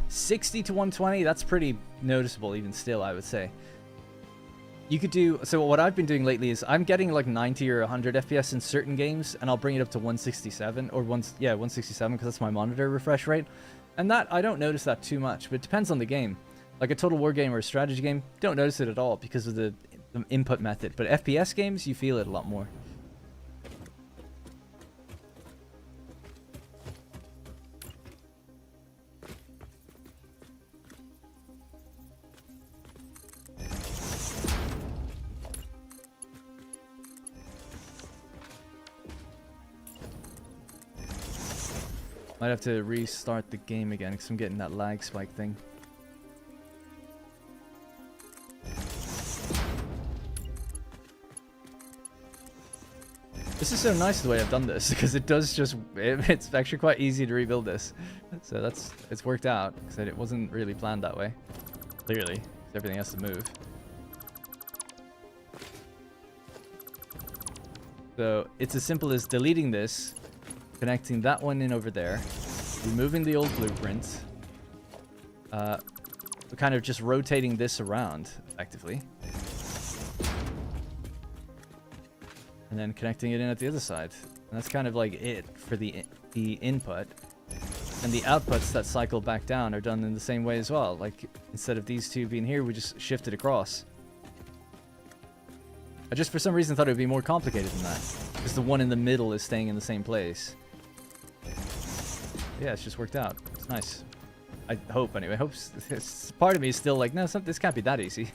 60 to 120, that's pretty noticeable even still, I would say. You could do, so what I've been doing lately is I'm getting like 90 or 100 FPS in certain games, and I'll bring it up to 167 or 167 because that's my monitor refresh rate. And that, I don't notice that too much, but it depends on the game. Like a Total War game or a strategy game, don't notice it at all because of the input method. But FPS games, you feel it a lot more. Might have to restart the game again because I'm getting that lag spike thing. This is so nice the way I've done this because it does just, it's actually quite easy to rebuild this. So it's worked out because it wasn't really planned that way. Clearly, 'cause everything has to move. So it's as simple as deleting this, connecting that one in over there, removing the old blueprint, kind of just rotating this around, effectively. And then connecting it in at the other side. And that's kind of like it for the input. And the outputs that cycle back down are done in the same way as well. Like, instead of these two being here, we just shift it across. I just, for some reason, thought it would be more complicated than that. Because the one in the middle is staying in the same place. Yeah, it's just worked out. It's nice. I hope, anyway. Part of me is still like, no, this can't be that easy.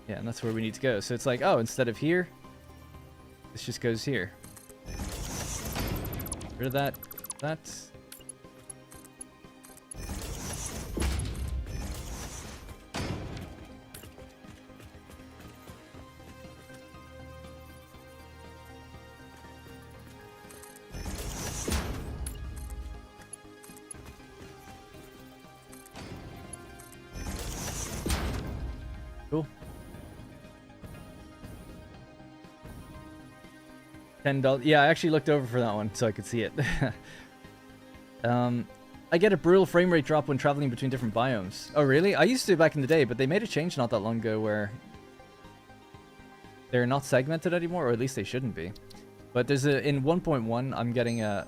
Yeah, and that's where we need to go. So it's like, oh, instead of here, this just goes here. Rid of that. That. Cool. $10. Yeah, I actually looked over for that one so I could see it. I get a brutal frame rate drop when traveling between different biomes. Oh, really? I used to back in the day, but they made a change not that long ago where they're not segmented anymore, or at least they shouldn't be. But there's in 1.1, I'm getting a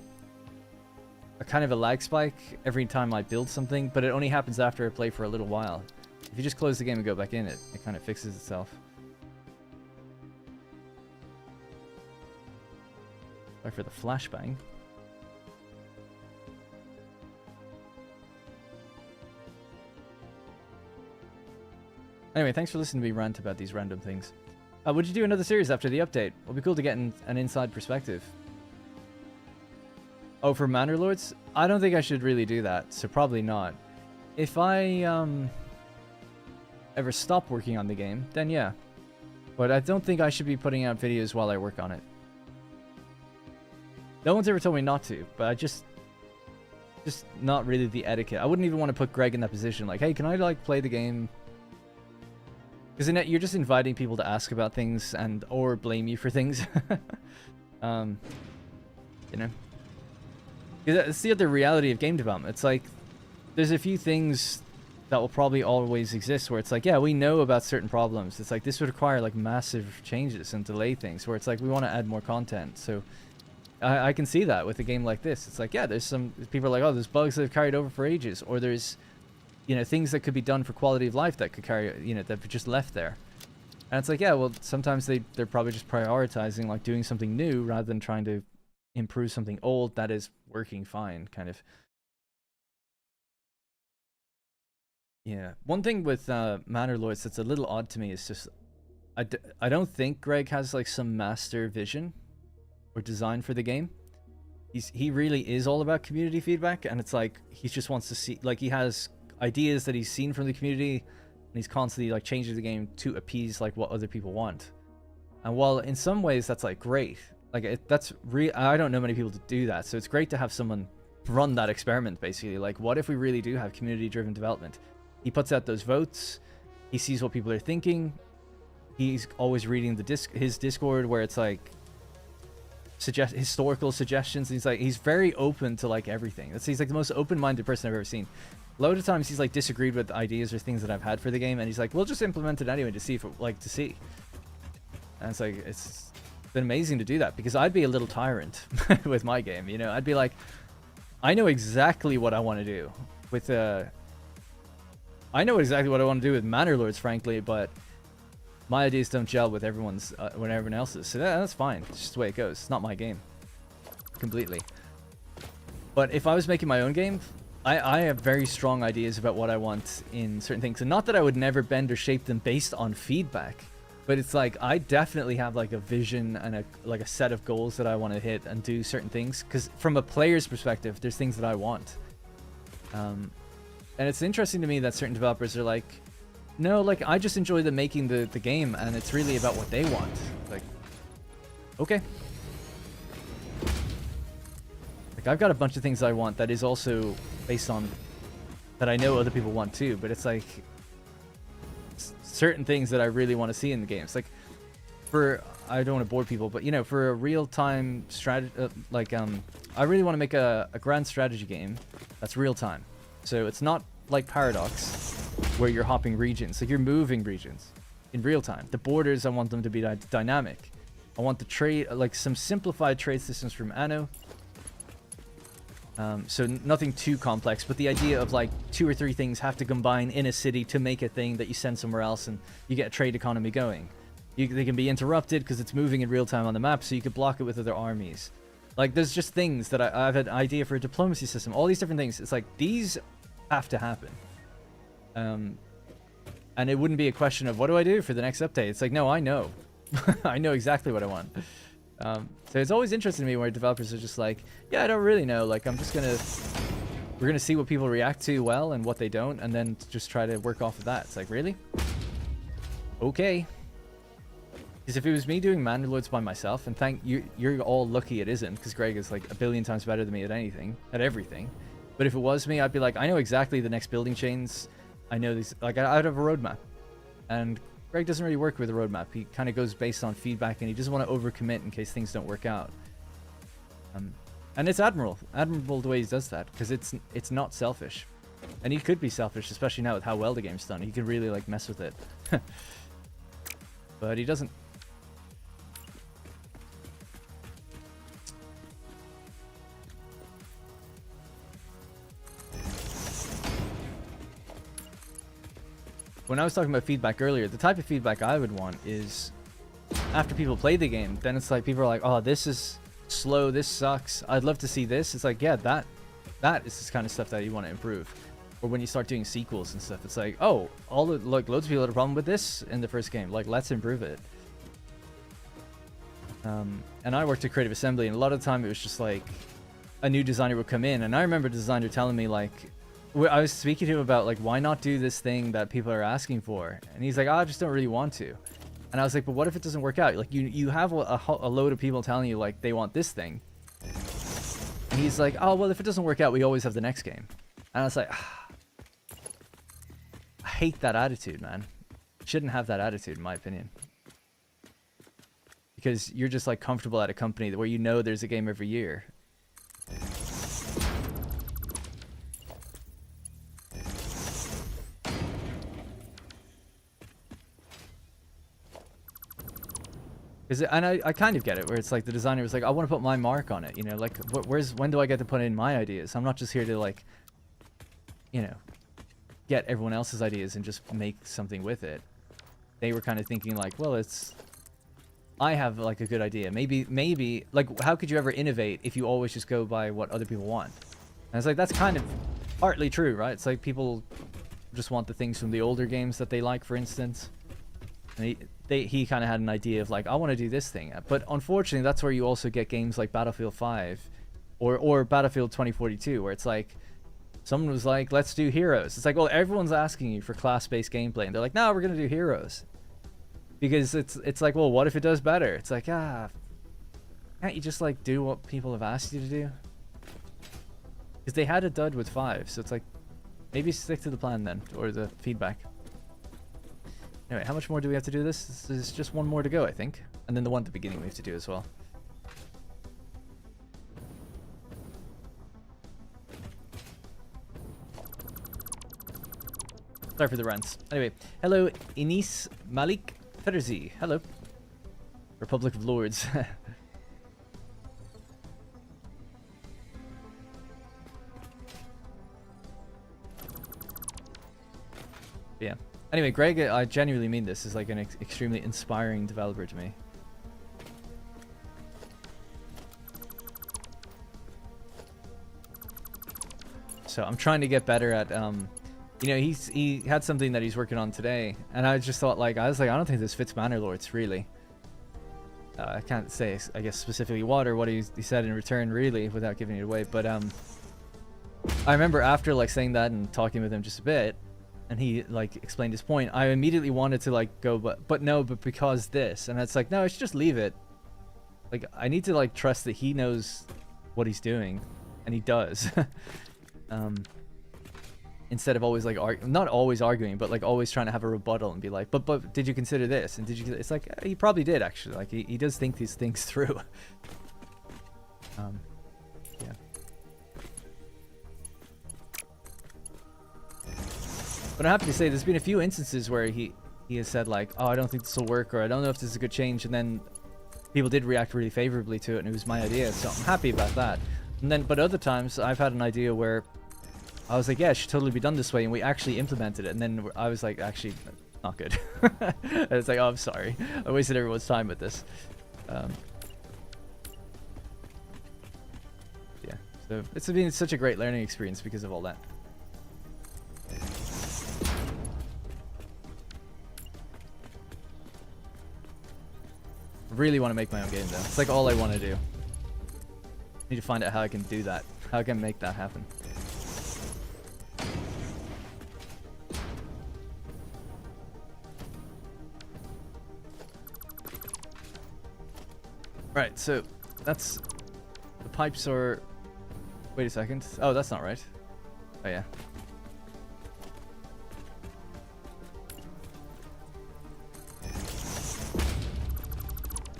kind of a lag spike every time I build something, but it only happens after I play for a little while. If you just close the game and go back in, it kind of fixes itself. Sorry for the flashbang. Anyway, thanks for listening to me rant about these random things. Would you do another series after the update? It'll be cool to get an inside perspective. Oh, for Manor Lords? I don't think I should really do that, so probably not. If I ever stop working on the game, then yeah. But I don't think I should be putting out videos while I work on it. No one's ever told me not to, but I just not really the etiquette. I wouldn't even want to put Greg in that position. Like, hey, can I like play the game? Because you're just inviting people to ask about things and or blame you for things. You know, it's the other reality of game development. It's like there's a few things that will probably always exist where it's like, yeah, we know about certain problems. It's like this would require like massive changes and delay things. Where it's like we want to add more content. So I can see that with a game like this. It's like, yeah, there's some people are like, oh, there's bugs that have carried over for ages, or there's, you know, things that could be done for quality of life that could carry, you know, that just left there. And it's like, yeah, well, sometimes they're probably just prioritizing like doing something new rather than trying to improve something old that is working fine, kind of. Yeah, one thing with Manor Lords that's a little odd to me is just I don't think Greg has like some master vision or design for the game. He really is all about community feedback, and it's like he just wants to see, like, he has ideas that he's seen from the community, and he's constantly like changing the game to appease like what other people want. And while in some ways that's like great, like I don't know many people to do that, so it's great to have someone run that experiment basically. Like, what if we really do have community driven development? He puts out those votes, he sees what people are thinking, he's always reading his Discord where it's like historical suggestions, and he's very open to like everything. He's like the most open-minded person I've ever seen. A lot of times he's like disagreed with ideas or things that I've had for the game, and he's like, we'll just implement it anyway to see if to see. And it's like, it's been amazing to do that, because I'd be a little tyrant with my game, you know. I'd be like, I know exactly what I want to do with I know exactly what I want to do with Manor Lords, frankly, but my ideas don't gel with everyone else's, so that's fine. It's just the way it goes. It's not my game, completely. But if I was making my own game, I have very strong ideas about what I want in certain things, and not that I would never bend or shape them based on feedback, but it's like I definitely have like a vision and a set of goals that I want to hit and do certain things, because from a player's perspective, there's things that I want. And it's interesting to me that certain developers are like, no, like, I just enjoy making the game, and it's really about what they want. Like, okay. Like, I've got a bunch of things I want that is also based on that I know other people want too, but it's like certain things that I really want to see in the games. Like, I don't want to bore people, but you know, for a real-time strategy, I really want to make a grand strategy game that's real-time. So it's not like Paradox, where you're hopping regions, like you're moving regions in real time. The borders, I want them to be dynamic. I want the trade, like some simplified trade systems from Anno. So nothing too complex, but the idea of like 2 or 3 things have to combine in a city to make a thing that you send somewhere else, and you get a trade economy going. They can be interrupted because it's moving in real time on the map, so you could block it with other armies. Like, there's just things that I've had an idea for a diplomacy system. All these different things. It's like, these have to happen. And it wouldn't be a question of, what do I do for the next update? It's like, no, I know. I know exactly what I want. So it's always interesting to me where developers are just like, yeah, I don't really know. Like, we're going to see what people react to well and what they don't, and then just try to work off of that. It's like, really? Okay. Because if it was me doing Manderlords by myself, and thank you, you're all lucky it isn't, because Greg is like a billion times better than me at everything. But if it was me, I'd be like, I know exactly the next building chains. I know these, like, I'd have a roadmap. And Greg doesn't really work with a roadmap. He kind of goes based on feedback, and he doesn't want to overcommit in case things don't work out. And it's admirable the way he does that, because it's not selfish. And he could be selfish, especially now with how well the game's done. He can really like mess with it. But he doesn't. When I was talking about feedback earlier, the type of feedback I would want is after people play the game, then it's like people are like, oh, this is slow, this sucks, I'd love to see this. It's like, yeah, that is this kind of stuff that you want to improve. Or when you start doing sequels and stuff, it's like, oh, like loads of people had a problem with this in the first game, like, let's improve it. And I worked at Creative Assembly, and a lot of the time it was just like a new designer would come in, and I remember the designer telling me, like, I was speaking to him about, like, why not do this thing that people are asking for? And he's like, oh, I just don't really want to. And I was like, but what if it doesn't work out? Like, you have a load of people telling you, like, they want this thing. And he's like, oh, well, if it doesn't work out, we always have the next game. And I was like, I hate that attitude, man. Shouldn't have that attitude, in my opinion. Because you're just, like, comfortable at a company where you know there's a game every year. And I kind of get it, where it's like the designer was like, I want to put my mark on it, you know, like, when do I get to put in my ideas? I'm not just here to, like, you know, get everyone else's ideas and just make something with it. They were kind of thinking like, well, I have, like, a good idea. Maybe, like, how could you ever innovate if you always just go by what other people want? And it's like, that's kind of partly true, right? It's like people just want the things from the older games that they like, for instance. And he kind of had an idea of, like, I want to do this thing. But unfortunately, that's where you also get games like Battlefield 5 or Battlefield 2042, where it's like, someone was like, let's do heroes. It's like, well, everyone's asking you for class-based gameplay, and they're like, no, we're going to do heroes. Because it's like, well, what if it does better? It's like, can't you just, like, do what people have asked you to do? Because they had a dud with 5, so it's like, maybe stick to the plan then, or the feedback. Anyway, how much more do we have to do this? This is just one more to go, I think. And then the one at the beginning we have to do as well. Sorry for the rants. Anyway, hello, Inis Malik Federzi. Hello. Republic of Lords. Yeah. Anyway, Greg, I genuinely mean this, is like an extremely inspiring developer to me. So I'm trying to get better at, you know, he had something that he's working on today, and I just thought, like, I was like, I don't think this fits Bannerlords, really. I can't say, I guess, specifically what he said in return, really, without giving it away, but I remember after, like, saying that and talking with him just a bit, and he, like, explained his point, I immediately wanted to, like, go, but no, but because this. And it's like, no, I should just leave it. Like, I need to, like, trust that he knows what he's doing. And he does. instead of always like not always arguing, but like always trying to have a rebuttal and be like, but did you consider this? And did you? It's like he probably did actually. Like he does think these things through. Yeah. But I'm happy to say there's been a few instances where he has said like, oh, I don't think this will work, or I don't know if this is a good change, and then people did react really favorably to it, and it was my idea, so I'm happy about that. And then, but other times I've had an idea where I was like, yeah, it should totally be done this way, and we actually implemented it, and then I was like, actually, not good. And it's like, oh, I'm sorry, I wasted everyone's time with this. Yeah, so it's been such a great learning experience because of all that. I really want to make my own game though. It's like all I want to do. Need to find out how I can do that. How I can make that happen. Right, so that's the pipes are. Wait a second. Oh, that's not right. Oh yeah.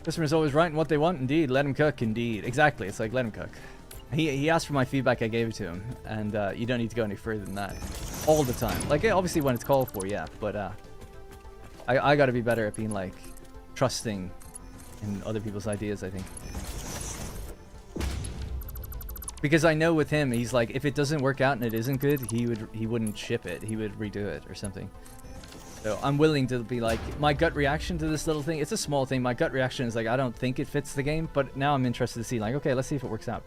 Customer's always right in what they want. Indeed, let him cook. Indeed, exactly. It's like let him cook. He asked for my feedback. I gave it to him, and you don't need to go any further than that. All the time. Like obviously when it's called for, yeah. But I got to be better at being like trusting in other people's ideas, I think. Because I know with him, he's like, if it doesn't work out and it isn't good, he wouldn't ship it. He would redo it or something. So I'm willing to be like, my gut reaction to this little thing, it's a small thing. My gut reaction is like, I don't think it fits the game, but now I'm interested to see like, okay, let's see if it works out.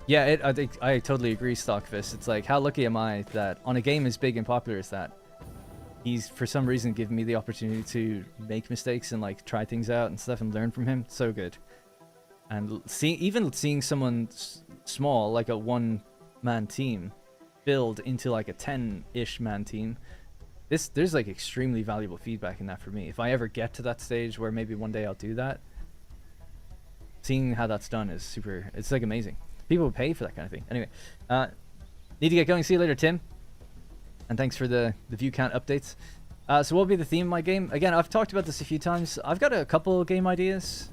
Yeah, I think I totally agree, Stockfist. It's like, how lucky am I that on a game as big and popular as that, he's for some reason given me the opportunity to make mistakes and like try things out and stuff and learn from him. So good. And even seeing someone small, like a one-man team, build into like a 10-ish man team, there's like extremely valuable feedback in that for me. If I ever get to that stage where maybe one day I'll do that, seeing how that's done is super. It's like amazing. People pay for that kind of thing. Anyway, need to get going. See you later, Tim. And thanks for the view count updates. So what will be the theme of my game? Again, I've talked about this a few times. I've got a couple game ideas.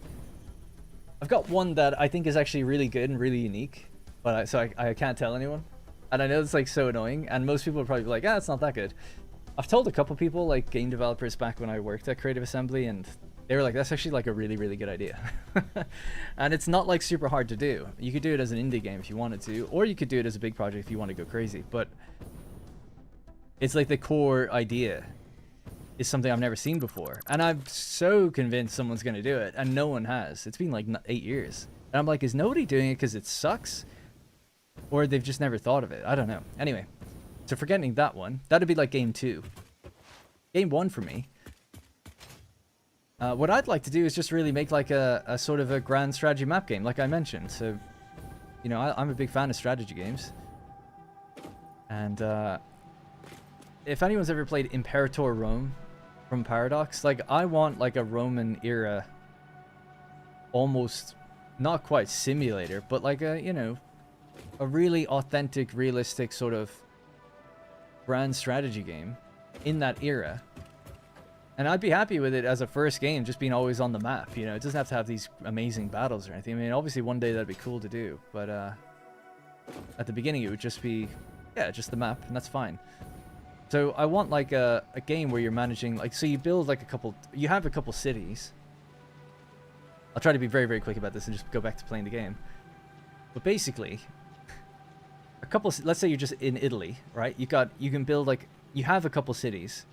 I've got one that I think is actually really good and really unique, but I can't tell anyone. And I know it's like so annoying, and most people are probably like, it's not that good. I've told a couple people, like game developers back when I worked at Creative Assembly, and they were like, that's actually like a really, really good idea. And it's not like super hard to do. You could do it as an indie game if you wanted to, or you could do it as a big project if you want to go crazy. But it's like the core idea is something I've never seen before. And I'm so convinced someone's going to do it, and no one has. It's been like 8 years. And I'm like, is nobody doing it because it sucks? Or they've just never thought of it. I don't know. Anyway, so forgetting that one, that'd be like game 2. Game 1 for me. What I'd like to do is just really make like a sort of a grand strategy map game, like I mentioned. So, you know, I'm a big fan of strategy games. And if anyone's ever played Imperator Rome from Paradox, like I want like a Roman era, almost not quite simulator, but like a, you know, a really authentic, realistic sort of grand strategy game in that era. And I'd be happy with it as a first game, just being always on the map. You know, it doesn't have to have these amazing battles or anything. I mean, obviously one day that'd be cool to do, but at the beginning it would just be, yeah, just the map, and that's fine. So I want like a game where you're managing, like, so you build like you have a couple cities. I'll try to be very, very quick about this and just go back to playing the game. But basically, let's say you're just in Italy, right? You can build like, you have a couple cities,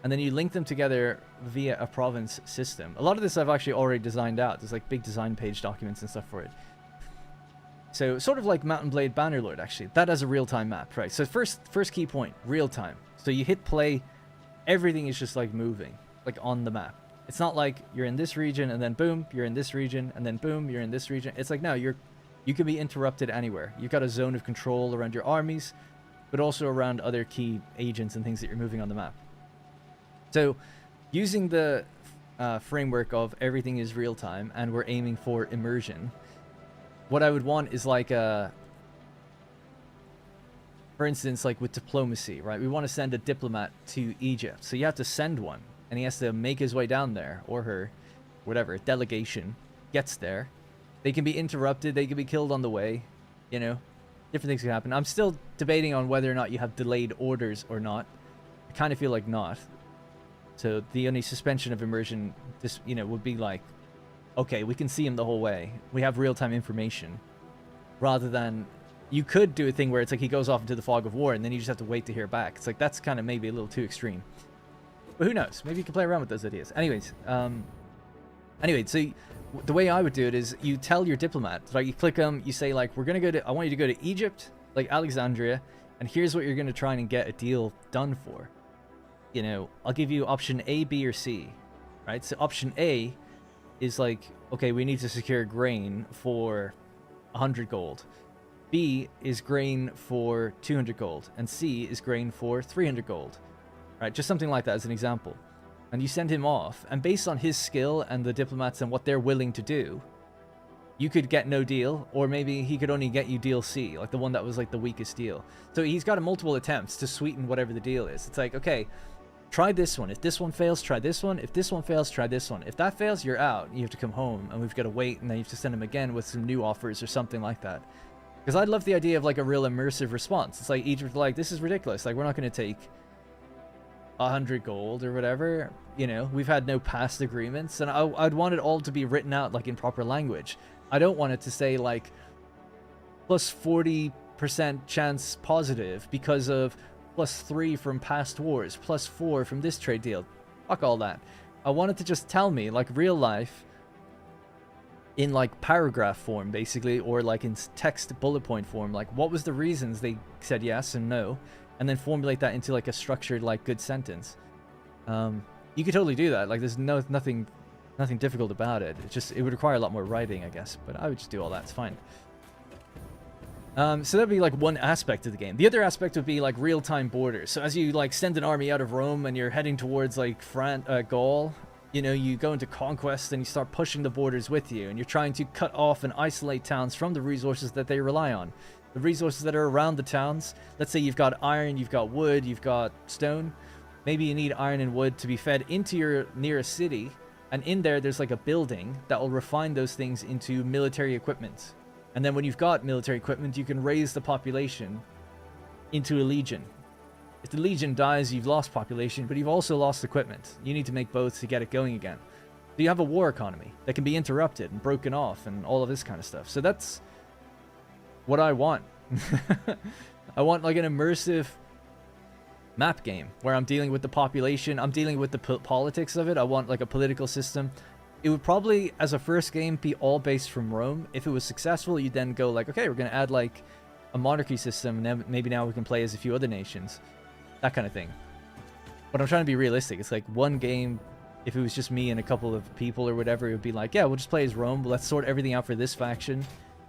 and then you link them together via a province system. A lot of this I've actually already designed out. There's like big design page documents and stuff for it. So sort of like Mountain Blade Bannerlord, actually. That has a real-time map, right? So first key point, real-time. So you hit play, everything is just like moving, like on the map. It's not like you're in this region and then boom, you're in this region, and then boom, you're in this region. It's like, no, you can be interrupted anywhere. You've got a zone of control around your armies, but also around other key agents and things that you're moving on the map. So using the framework of everything is real time and we're aiming for immersion, what I would want is like for for instance, like with diplomacy, right? We want to send a diplomat to Egypt. So you have to send one, and he has to make his way down there, or her, whatever, delegation gets there. They can be interrupted, they can be killed on the way, you know, different things can happen. I'm still debating on whether or not you have delayed orders or not. I kind of feel like not. So the only suspension of immersion, this, you know, would be like, okay, we can see him the whole way. We have real-time information. Rather than, you could do a thing where it's like he goes off into the fog of war and then you just have to wait to hear back. It's like, that's kind of maybe a little too extreme. But who knows? Maybe you can play around with those ideas. Anyways, so the way I would do it is you tell your diplomat, like you click them, you say like, we're going to go to, I want you to go to Egypt, like Alexandria, and here's what you're going to try and get a deal done for. You know, I'll give you option A, B, or C, right? So option A is like, okay, we need to secure grain for 100 gold. B is grain for 200 gold. And C is grain for 300 gold. Right? Just something like that as an example. And you send him off, and based on his skill and the diplomats and what they're willing to do, you could get no deal, or maybe he could only get you deal C, like the one that was like the weakest deal. So he's got multiple attempts to sweeten whatever the deal is. It's like, okay, try this one. If this one fails, try this one. If this one fails, try this one. If that fails, you're out. You have to come home, and we've got to wait, and then you have to send him again with some new offers or something like that. Because I'd love the idea of like a real immersive response. It's like Egypt, like, this is ridiculous. Like, we're not going to take 100 gold or whatever. You know, we've had no past agreements, and I'd want it all to be written out like in proper language. I don't want it to say like plus 40% chance positive because of +3 from past wars, +4 from this trade deal. Fuck all that. I want it to just tell me, like real life, in like paragraph form, basically, or like in text bullet point form, like what was the reasons they said yes and no, and then formulate that into like a structured, like good sentence. You could totally do that. Like there's nothing difficult about it. It would require a lot more writing, I guess, but I would just do all that. It's fine. So that'd be like one aspect of the game. The other aspect would be like real-time borders. So as you like send an army out of Rome and you're heading towards like Gaul, you know, you go into conquest and you start pushing the borders with you, and you're trying to cut off and isolate towns from the resources that they rely on. The resources that are around the towns, let's say you've got iron, you've got wood, you've got stone. Maybe you need iron and wood to be fed into your nearest city, and in there's like a building that will refine those things into military equipment. And then when you've got military equipment, you can raise the population into a legion. If the legion dies, you've lost population, but you've also lost equipment. You need to make both to get it going again. So you have a war economy that can be interrupted and broken off and all of this kind of stuff. So that's what I want. I want like an immersive map game where I'm dealing with the population, I'm dealing with the politics of it. I want like a political system. It would probably, as a first game, be all based from Rome. If it was successful, you'd then go like, okay, we're going to add like a monarchy system, and then maybe now we can play as a few other nations. That kind of thing. But I'm trying to be realistic. It's like one game, if it was just me and a couple of people or whatever, it would be like, yeah, we'll just play as Rome, but let's sort everything out for this faction,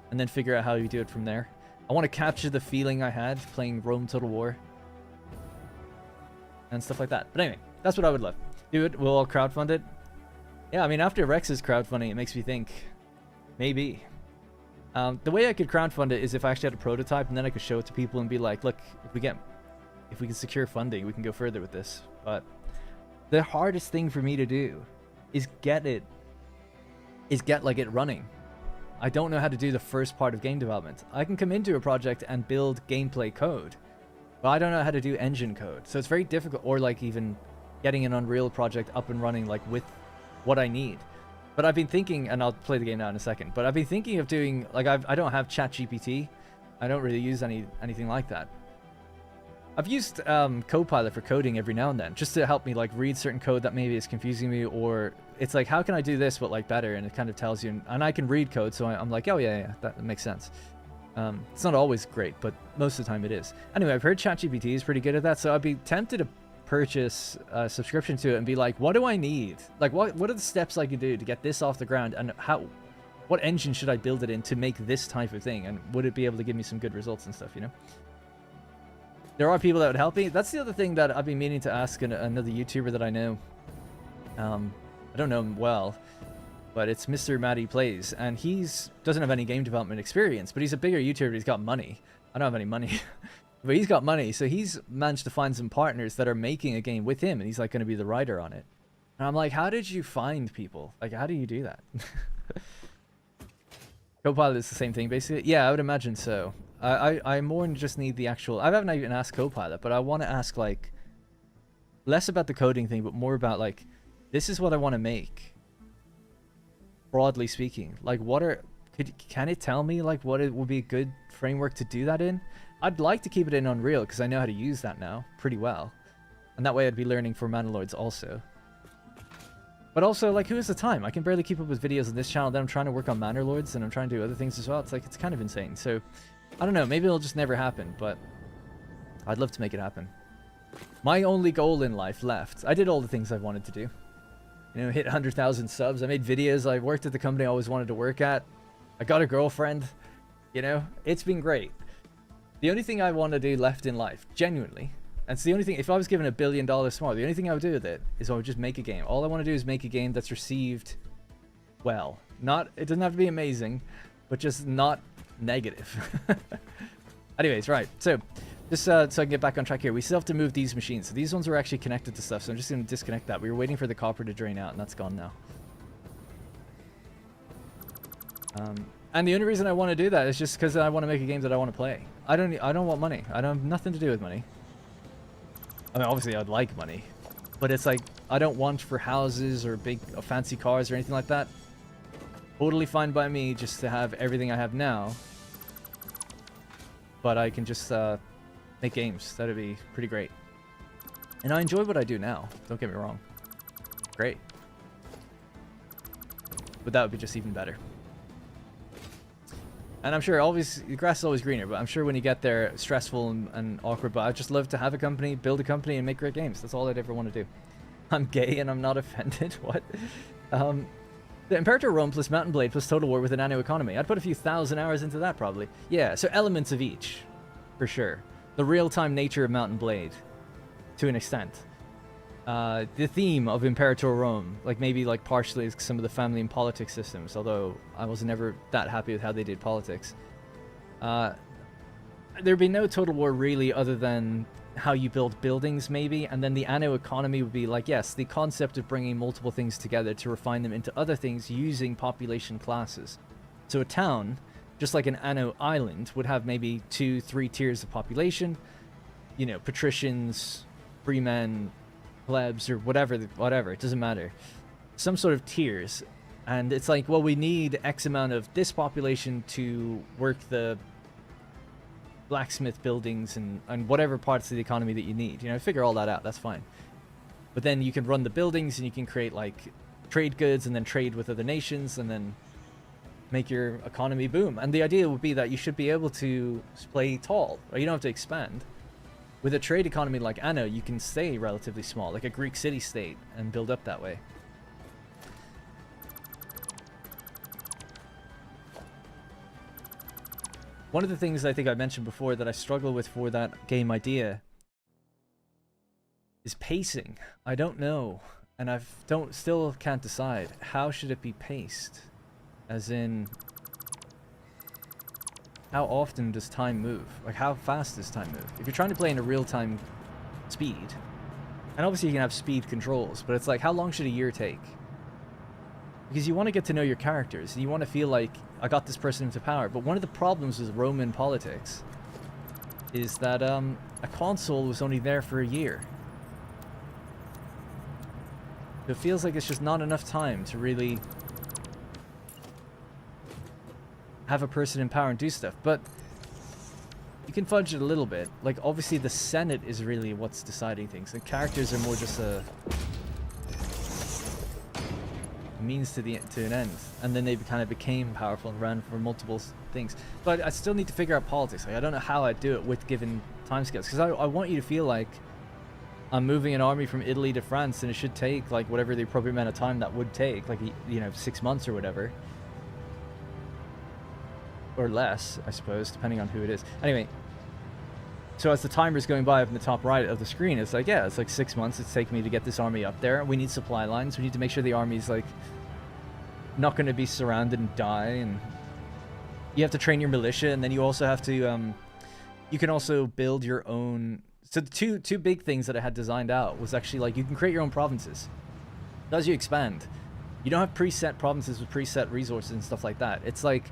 and then figure out how you do it from there. I want to capture the feeling I had playing Rome Total War. And stuff like that. But anyway, that's what I would love. Do it. We'll all crowdfund it. Yeah, I mean, after Rex's crowdfunding, it makes me think, maybe. The way I could crowdfund it is if I actually had a prototype, and then I could show it to people and be like, look, if we can secure funding, we can go further with this. But the hardest thing for me to do is get it running. I don't know how to do the first part of game development. I can come into a project and build gameplay code, but I don't know how to do engine code. So it's very difficult, or like even getting an Unreal project up and running like with what I need. But I've been thinking, and I'll play the game now in a second, but I've been thinking of doing, like I don't have ChatGPT. I don't really use anything like that. I've used Copilot for coding every now and then, just to help me like read certain code that maybe is confusing me, or it's like, how can I do this but like better? And it kind of tells you, and I can read code, so I'm like, oh yeah, that makes sense. It's not always great, but most of the time it is. Anyway, I've heard ChatGPT is pretty good at that, so I'd be tempted to purchase a subscription to it and be like, what do I need? Like, what are the steps I can do to get this off the ground, and what engine should I build it in to make this type of thing, and would it be able to give me some good results and stuff, you know? There are people that would help me. That's the other thing that I've been meaning to ask another YouTuber that I know. I don't know him well, but it's Mr. Matty Plays, and doesn't have any game development experience, but he's a bigger YouTuber. He's got money. I don't have any money. But he's got money, so he's managed to find some partners that are making a game with him, and he's like going to be the writer on it. And I'm like, how did you find people? Like, how do you do that? Copilot is the same thing, basically. Yeah, I would imagine so. I more than just need the actual... I haven't even asked Copilot, but I want to ask, like, less about the coding thing, but more about, like, this is what I want to make. Broadly speaking. Like, what are... Can it tell me, like, what it would be a good framework to do that in? I'd like to keep it in Unreal, because I know how to use that now pretty well. And that way I'd be learning for Manalords also. But also, like, who has the time? I can barely keep up with videos on this channel, then I'm trying to work on Manor-Lords, and I'm trying to do other things as well. It's like, it's kind of insane. So, I don't know, maybe it'll just never happen, but I'd love to make it happen. My only goal in life left. I did all the things I wanted to do. You know, hit 100,000 subs. I made videos. I worked at the company I always wanted to work at. I got a girlfriend. You know, it's been great. The only thing I want to do left in life, genuinely, and it's the only thing, if I was given $1 billion tomorrow, the only thing I would do with it is I would just make a game. All I want to do is make a game that's received well. Not, it doesn't have to be amazing, but just not negative. Anyways, right. So, just so I can get back on track here, we still have to move these machines. So these ones were actually connected to stuff, so I'm just going to disconnect that. We were waiting for the copper to drain out, and that's gone now. And the only reason I want to do that is just because I want to make a game that I want to play. I don't want money. I don't have nothing to do with money. I mean, obviously I'd like money, but it's like, I don't want for houses or big fancy cars or anything like that. Totally fine by me just to have everything I have now, but I can just make games. That'd be pretty great. And I enjoy what I do now, don't get me wrong. Great. But that would be just even better. And I'm sure always the grass is always greener, but I'm sure when you get there, it's stressful and awkward. But I'd just love to have a company, build a company, and make great games. That's all I'd ever want to do. I'm gay and I'm not offended. What? The Imperator Rome plus Mountain Blade plus Total War with a nano economy. I'd put a few thousand hours into that probably. Yeah, so elements of each, for sure. The real-time nature of Mountain Blade, to an extent. The theme of Imperator Rome, like maybe like partially some of the family and politics systems, although I was never that happy with how they did politics. There'd be no Total War really other than how you build buildings maybe, and then the anno economy would be like, yes, the concept of bringing multiple things together to refine them into other things using population classes. So a town, just like an anno island, would have maybe 2-3 tiers of population, you know, patricians, freemen, plebs, or whatever, it doesn't matter. Some sort of tiers. And it's like, well, we need X amount of this population to work the blacksmith buildings and whatever parts of the economy that you need. You know, figure all that out, that's fine. But then you can run the buildings and you can create like trade goods and then trade with other nations and then make your economy boom. And the idea would be that you should be able to play tall, or you don't have to expand. With a trade economy like Anno, you can stay relatively small, like a Greek city-state, and build up that way. One of the things I think I mentioned before that I struggle with for that game idea is pacing. I don't know, and still can't decide. How should it be paced? As in, how often does time move? Like, how fast does time move? If you're trying to play in a real-time speed, and obviously you can have speed controls, but it's like, how long should a year take? Because you want to get to know your characters, and you want to feel like, I got this person into power. But one of the problems with Roman politics is that a consul was only there for a year. It feels like it's just not enough time to really have a person in power and do stuff, but you can fudge it a little bit. Like, obviously the Senate is really what's deciding things. The characters are more just a means to an end, and then they kind of became powerful and ran for multiple things. But I still need to figure out politics. Like, I don't know how I'd do it with given timescales, because I want you to feel like I'm moving an army from Italy to France, and it should take like whatever the appropriate amount of time that would take, like, you know, 6 months or whatever. Or less, I suppose, depending on who it is. Anyway, so as the timer's going by up in the top right of the screen, it's like, yeah, it's like 6 months it's taken me to get this army up there. We need supply lines. We need to make sure the army's, like, not going to be surrounded and die. And you have to train your militia, and then you also have to, you you can also build your own. So the two big things that I had designed out was actually like you can create your own provinces. As you expand, you don't have preset provinces with preset resources and stuff like that. It's like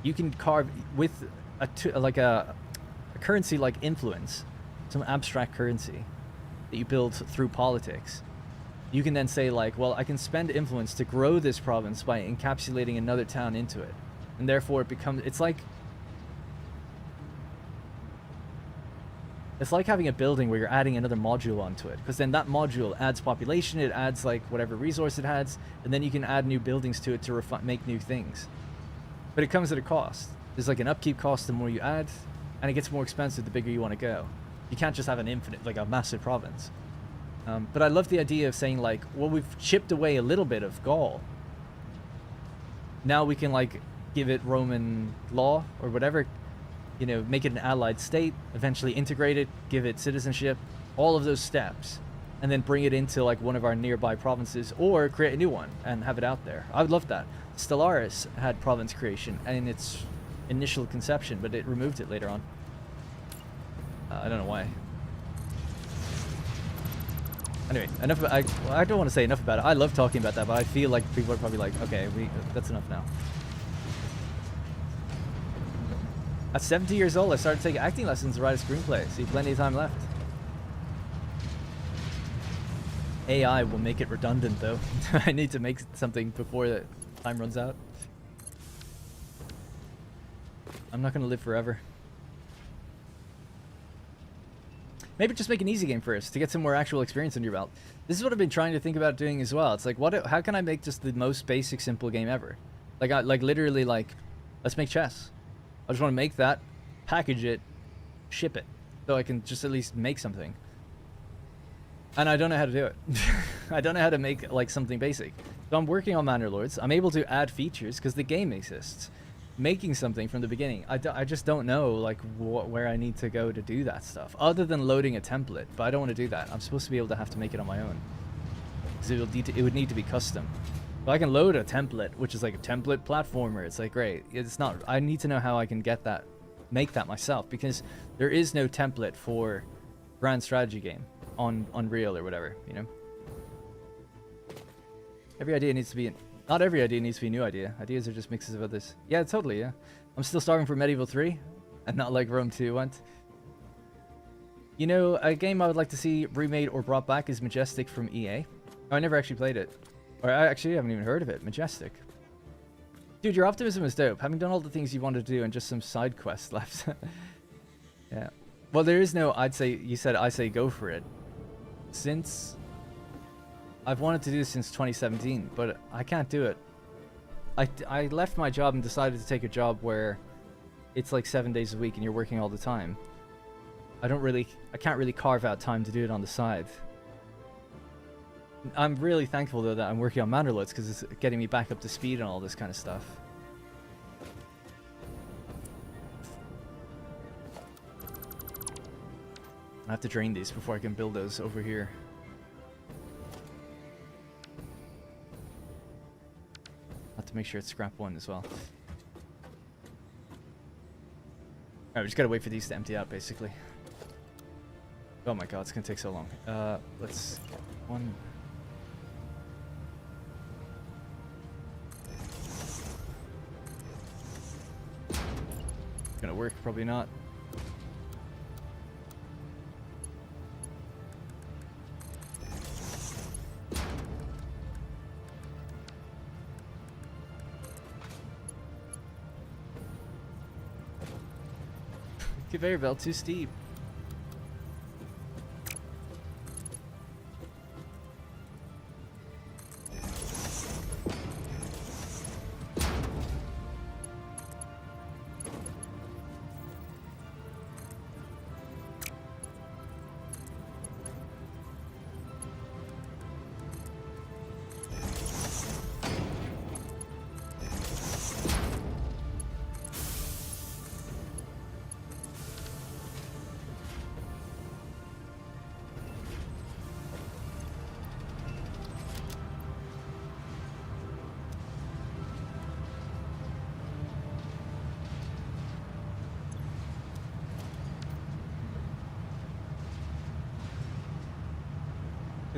you can carve with a currency like influence, some abstract currency that you build through politics. You can then say like, well, I can spend influence to grow this province by encapsulating another town into it, and therefore it becomes. It's like having a building where you're adding another module onto it, because then that module adds population, it adds like whatever resource it adds, and then you can add new buildings to it to make new things. But it comes at a cost. There's like an upkeep cost the more you add, and it gets more expensive the bigger you want to go. You can't just have an infinite, like a massive province. But I love the idea of saying like, well, we've chipped away a little bit of Gaul. Now we can like give it Roman law or whatever. You know, make it an allied state, eventually integrate it, give it citizenship, all of those steps, and then bring it into like one of our nearby provinces, or create a new one and have it out there. I would love that. Stellaris had province creation in its initial conception, but it removed it later on. I don't know why. Anyway, enough. I don't want to say enough about it. I love talking about that, but I feel like people are probably like, okay, that's enough now. At 70 years old, I started taking acting lessons to write a screenplay. See, plenty of time left. AI will make it redundant, though. I need to make something before the time runs out. I'm not going to live forever. Maybe just make an easy game first to get some more actual experience under your belt. This is what I've been trying to think about doing as well. It's like, how can I make just the most basic, simple game ever? Like literally, like, let's make chess. I just want to make that, package it, ship it, so I can just at least make something. And I don't know how to do it. I don't know how to make like something basic. So I'm working on Manor Lords. I'm able to add features because the game exists. Making something from the beginning. I just don't know like where I need to go to do that stuff, other than loading a template. But I don't want to do that. I'm supposed to be able to have to make it on my own. Because it would need to be custom. But I can load a template, which is like a template platformer. It's like, great. It's not. I need to know how I can get that, make that myself, because there is no template for grand strategy game on Unreal or whatever, you know. Every idea needs to be not every idea needs to be a new idea. Ideas are just mixes of others. Yeah, totally. Yeah, I'm still starving for Medieval 3, and not like Rome 2 went. You know, a game I would like to see remade or brought back is Majestic from EA. Oh, I never actually played it. Or I actually haven't even heard of it. Majestic. Dude, your optimism is dope. Having done all the things you wanted to do and just some side quests left. Yeah. Well, there is no, I say go for it. Since I've wanted to do this since 2017, but I can't do it. I left my job and decided to take a job where it's like 7 days a week and you're working all the time. I can't really carve out time to do it on the side. I'm really thankful though that I'm working on Manor Lords because it's getting me back up to speed on all this kind of stuff. I have to drain these before I can build those over here. I have to make sure it's scrap 1 as well. Alright, we just gotta wait for these to empty out basically. Oh my god, it's gonna take so long. Let's get one. Gonna work? Probably not. Conveyor belt too steep.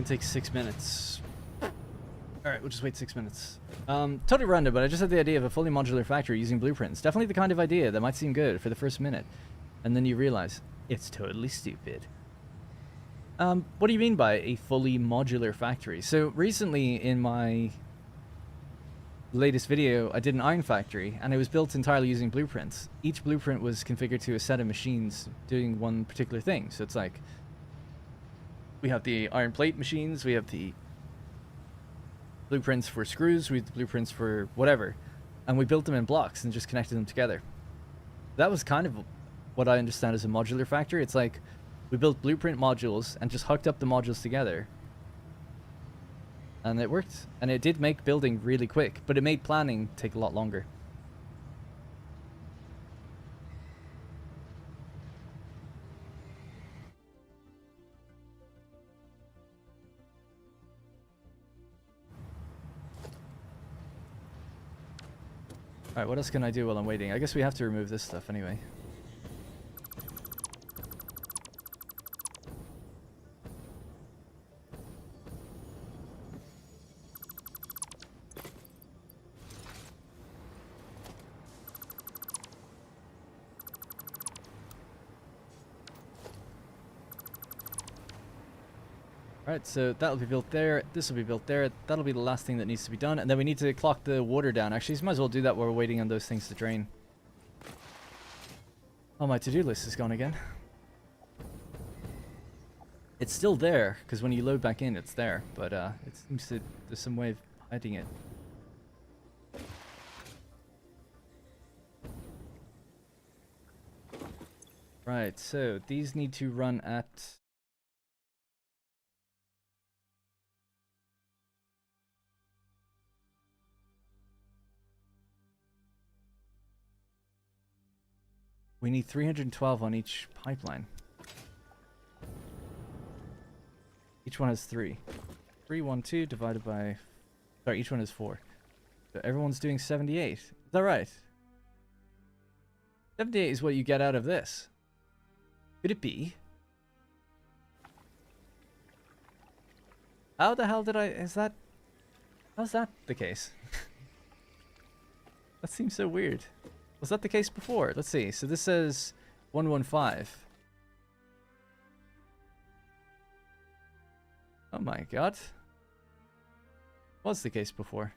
Gonna take 6 minutes. Alright, we'll just wait 6 minutes. Totally random, but I just had the idea of a fully modular factory using blueprints. Definitely the kind of idea that might seem good for the first minute. And then you realize, it's totally stupid. What do you mean by a fully modular factory? So recently in my latest video, I did an iron factory, and it was built entirely using blueprints. Each blueprint was configured to a set of machines doing one particular thing. So it's like, we have the iron plate machines, we have the blueprints for screws, we have the blueprints for whatever, and we built them in blocks and just connected them together. That was kind of what I understand as a modular factory. It's like, we built blueprint modules and just hooked up the modules together. And it worked. And it did make building really quick, but it made planning take a lot longer. Alright, what else can I do while I'm waiting? I guess we have to remove this stuff anyway. Alright, so that'll be built there, this will be built there, that'll be the last thing that needs to be done, and then we need to clock the water down. Actually, so might as well do that while we're waiting on those things to drain. Oh, my to-do list is gone again. It's still there, because when you load back in, it's there, but it seems to, there's some way of hiding it. Right, so these need to run at... We need 312 on each pipeline. Each one has 3. 312 divided by... Sorry, each one is 4. So everyone's doing 78. Is that right? 78 is what you get out of this. Could it be? How the hell did I... Is that... How's that the case? That seems so weird. Was that the case before? Let's see. So this says 115. Oh my god. Was the case before?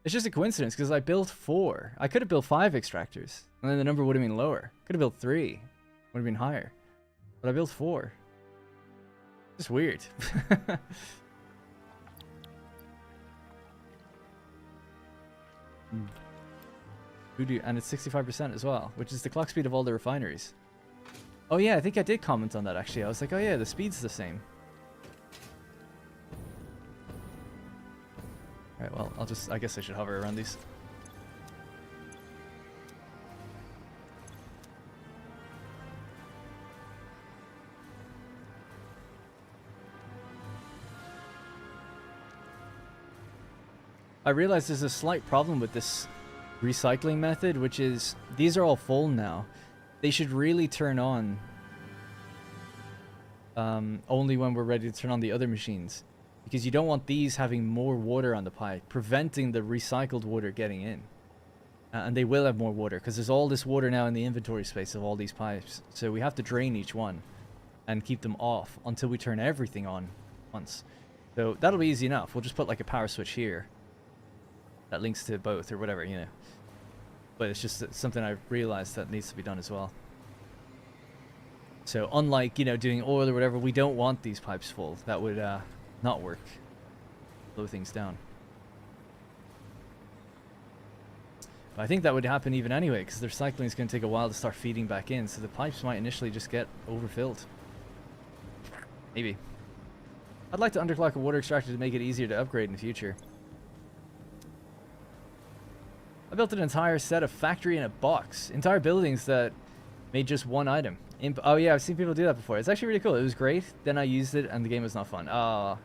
It's just a coincidence because I built 4. I could have built 5 extractors and then the number would have been lower. Could have built 3. Would have been higher. But I built 4. Just weird. Voodoo, and it's 65% as well, which is the clock speed of all the refineries. Oh yeah, I think I did comment on that actually. I was like, oh yeah, the speed's the same. Alright, well, I guess I should hover around these. I realize there's a slight problem with this recycling method, which is these are all full now. They should really turn on only when we're ready to turn on the other machines, because you don't want these having more water on the pipe, preventing the recycled water getting in. And they will have more water because there's all this water now in the inventory space of all these pipes, so we have to drain each one and keep them off until we turn everything on once. So that'll be easy enough. We'll just put like a power switch here that links to both or whatever, you know. But it's just something I realized that needs to be done as well. So unlike, you know, doing oil or whatever, we don't want these pipes full. That would not work. Slow things down. But I think that would happen even anyway, because their cycling is going to take a while to start feeding back in, so the pipes might initially just get overfilled. Maybe. I'd like to underclock a water extractor to make it easier to upgrade in the future. I built an entire set of factory in a box. Entire buildings that made just one item. Oh yeah, I've seen people do that before. It's actually really cool. It was great. Then I used it and the game was not fun. Oh.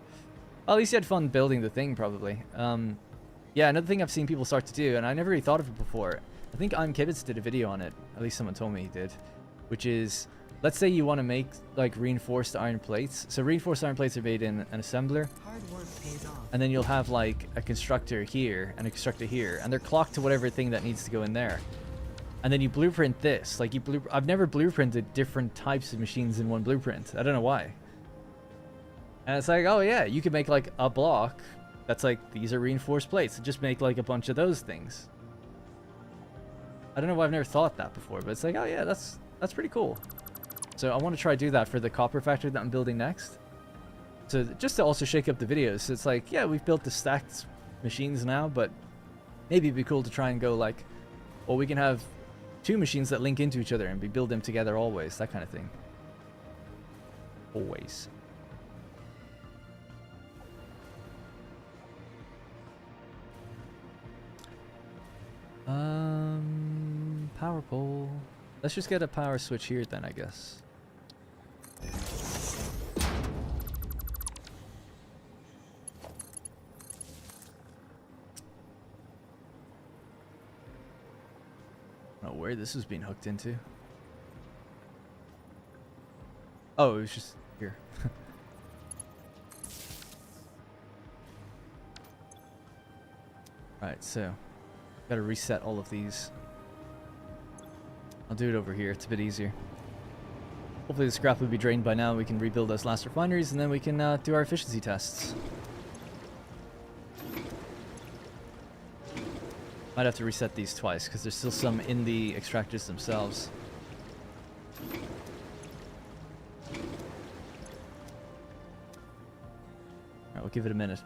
Well, at least you had fun building the thing, probably. Yeah, another thing I've seen people start to do, and I never really thought of it before. I think I'm Kibitz did a video on it. At least someone told me he did. Which is let's say you want to make like reinforced iron plates. So reinforced iron plates are made in an assembler, Hard work pays off. and then you'll have like a constructor here and a constructor here, and they're clocked to whatever thing that needs to go in there. And then you blueprint this. Like I've never blueprinted different types of machines in one blueprint. I don't know why. And it's like, oh yeah, you could make like a block that's like, these are reinforced plates, and just make like a bunch of those things. I don't know why I've never thought that before, but it's like, oh yeah, that's pretty cool. So I want to try to do that for the copper factory that I'm building next. So just to also shake up the videos. So it's like, yeah, we've built the stacked machines now, but maybe it'd be cool to try and go like, well, we can have 2 machines that link into each other and we build them together always, that kind of thing. Always. Power pole. Let's just get a power switch here then, I guess. I don't know where this was being hooked into. Oh, it was just here. Right, so gotta reset all of these. I'll do it over here, it's a bit easier. Hopefully the scrap will be drained by now, we can rebuild those last refineries, and then we can do our efficiency tests. Might have to reset these twice, because there's still some in the extractors themselves. Alright, we'll give it a minute.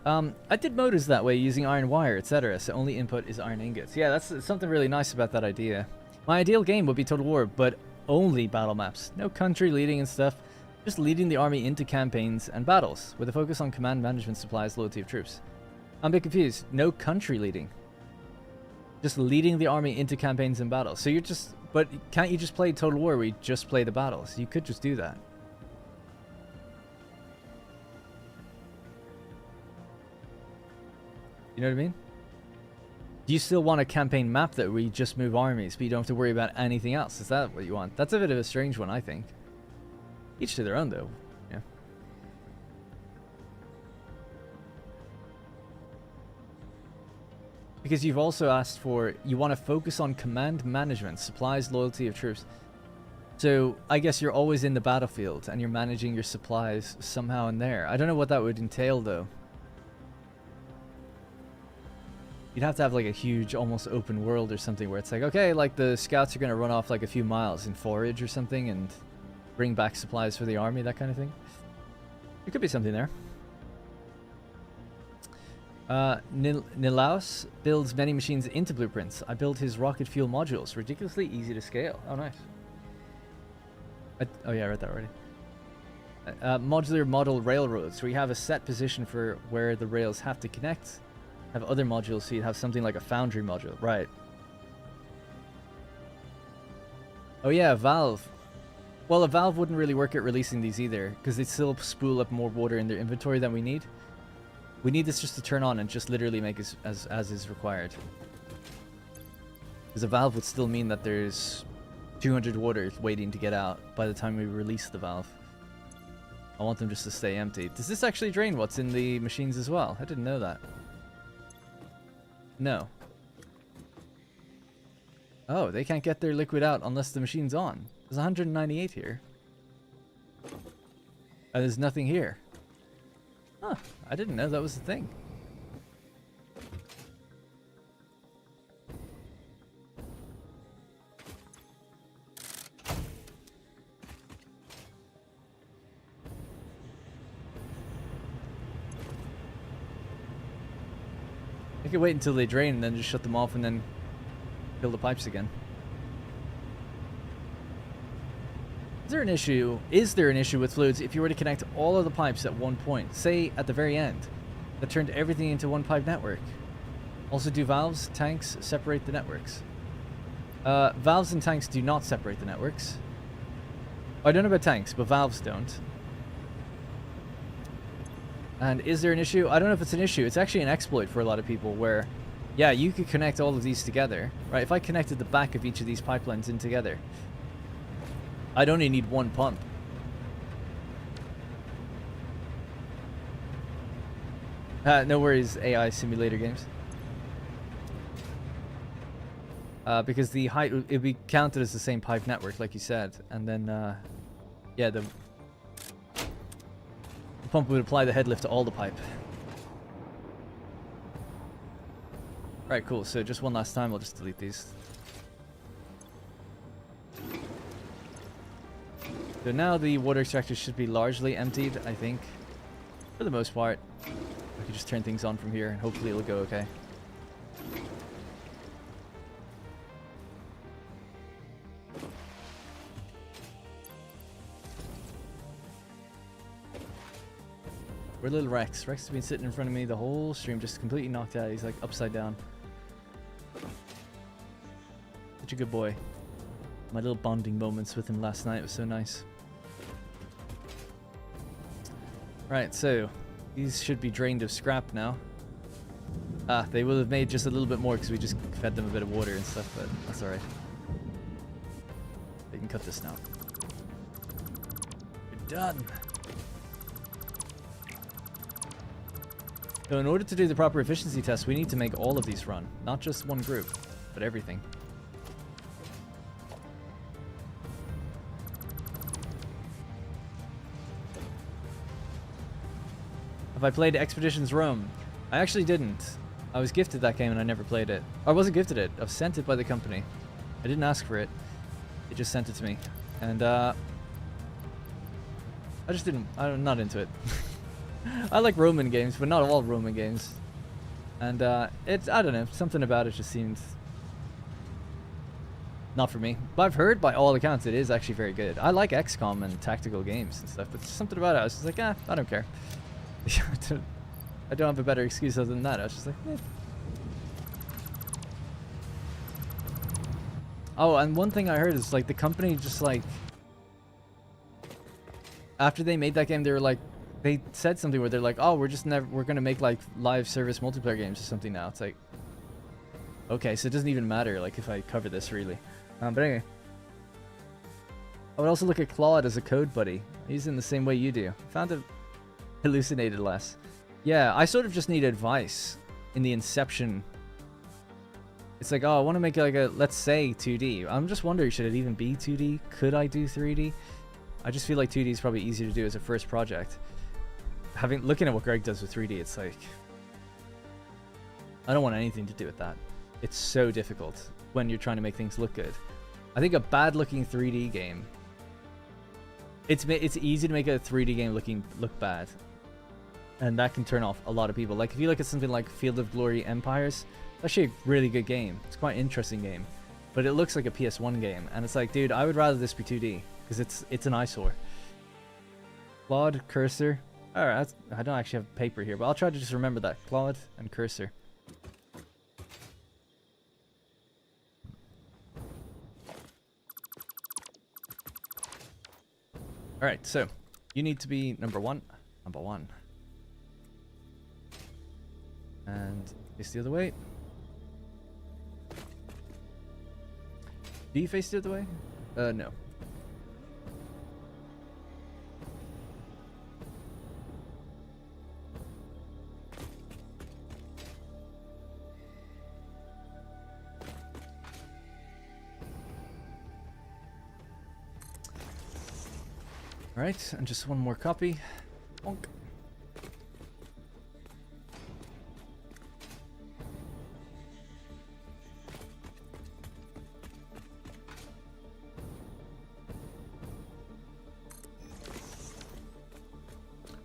I did motors that way using iron wire, etc. So only input is iron ingots. Yeah, that's something really nice about that idea. My ideal game would be Total War, but only battle maps. No country leading and stuff. Just leading the army into campaigns and battles, with a focus on command management, supplies, loyalty of troops. I'm a bit confused. No country leading. Just leading the army into campaigns and battles. So you're just... But can't you just play Total War where you just play the battles? You could just do that. You know what I mean? Do you still want a campaign map that where you just move armies, but you don't have to worry about anything else? Is that what you want? That's a bit of a strange one, I think. Each to their own, though. Yeah. Because you've also asked for, you want to focus on command management, supplies, loyalty of troops. So I guess you're always in the battlefield and you're managing your supplies somehow in there. I don't know what that would entail, though. You'd have to have like a huge, almost open world or something where it's like, okay, like the scouts are going to run off like a few miles and forage or something and bring back supplies for the army, that kind of thing. There could be something there. Nilaus builds many machines into blueprints. I built his rocket fuel modules. Ridiculously easy to scale. Oh, nice. Oh yeah, I read that already. Modular model railroads. We have a set position for where the rails have to connect. Have other modules, so you'd have something like a foundry module. Right. Oh yeah, Valve. Well, a Valve wouldn't really work at releasing these either, because they'd still spool up more water in their inventory than we need. We need this just to turn on and just literally make it as is required. Because a valve would still mean that there's 200 water waiting to get out by the time we release the valve. I want them just to stay empty. Does this actually drain what's in the machines as well? I didn't know that. No. Oh, they can't get their liquid out unless the machine's on. There's 198 here. And there's nothing here. Huh, I didn't know that was the thing. I could wait until they drain and then just shut them off and then fill the pipes again. Is there an issue? Is there an issue with fluids if you were to connect all of the pipes at one point, say at the very end, that turned everything into one pipe network? Also, do valves, tanks separate the networks? Valves and tanks do not separate the networks. I don't know about tanks, but valves don't. And is there an issue? I don't know if it's an issue. It's actually an exploit for a lot of people where, yeah, you could connect all of these together, right? If I connected the back of each of these pipelines in together, I'd only need one pump. No worries, AI simulator games. Because the height, it'd be counted as the same pipe network, like you said. And then, yeah, the pump would apply the head lift to all the pipe. Right, cool. So just one last time, I'll just delete these. So now the water extractor should be largely emptied, I think. For the most part. I can just turn things on from here and hopefully it'll go okay. We're little Rex. Rex has been sitting in front of me the whole stream, just completely knocked out. He's like upside down. Such a good boy. My little bonding moments with him last night was so nice. Right, so these should be drained of scrap now. They will have made just a little bit more because we just fed them a bit of water and stuff, but that's alright. We can cut this now. We're done. So in order to do the proper efficiency test, we need to make all of these run. Not just one group, but everything. Have I played Expeditions Rome? I actually didn't. I was gifted that game and I never played it. I wasn't gifted it. I was sent it by the company. I didn't ask for it. It just sent it to me. And I just didn't. I'm not into it. I like Roman games, but not all Roman games. And it's, I don't know, something about it just seemed not for me. But I've heard by all accounts it is actually very good. I like XCOM and tactical games and stuff, but something about it, I was just like, I don't care. I don't have a better excuse other than that. I was just like, eh. Oh, and one thing I heard is like the company just like, after they made that game, they were like, they said something where they're like, oh, we're gonna make like live service multiplayer games or something now. It's like, okay, so it doesn't even matter like if I cover this really. But anyway, I would also look at Claude as a code buddy. He's in the same way you do. Found it hallucinated less. Yeah, I sort of just need advice in the inception. It's like, oh, I want to make like a, let's say 2D. I'm just wondering, should it even be 2D? Could I do 3D? I just feel like 2D is probably easier to do as a first project. Looking at what Greg does with 3D, it's like, I don't want anything to do with that. It's so difficult when you're trying to make things look good. I think a bad looking 3D game, it's easy to make a 3D game look bad. And that can turn off a lot of people. Like if you look at something like Field of Glory Empires, it's actually a really good game. It's quite an interesting game. But it looks like a PS1 game. And it's like, dude, I would rather this be 2D. Because it's an eyesore. Claude, cursor. Alright, I don't actually have paper here, but I'll try to just remember that. Claude and cursor. Alright, so you need to be number one. Number one. And face the other way. Do you face the other way? No. Alright, and just one more copy. Bonk.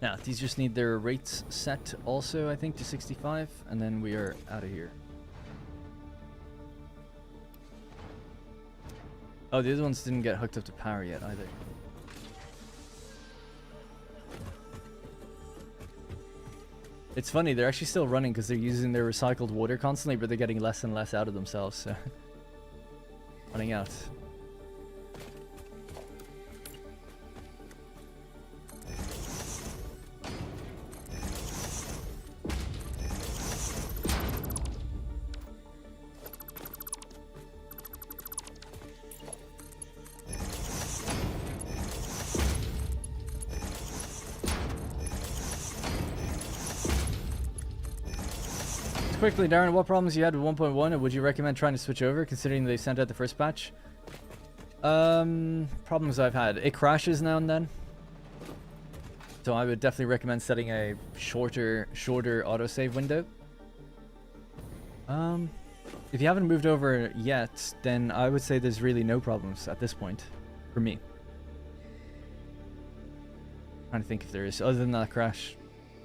Now, these just need their rates set also, I think, to 65, and then we are out of here. Oh, the other ones didn't get hooked up to power yet either. It's funny, they're actually still running because they're using their recycled water constantly, but they're getting less and less out of themselves, so... running out. quickly, Darren, what problems you had with 1.1, and would you recommend trying to switch over, considering they sent out the first patch? Problems I've had. It crashes now and then. So I would definitely recommend setting a shorter autosave window. If you haven't moved over yet, then I would say there's really no problems at this point, for me. Trying to think if there is, other than that crash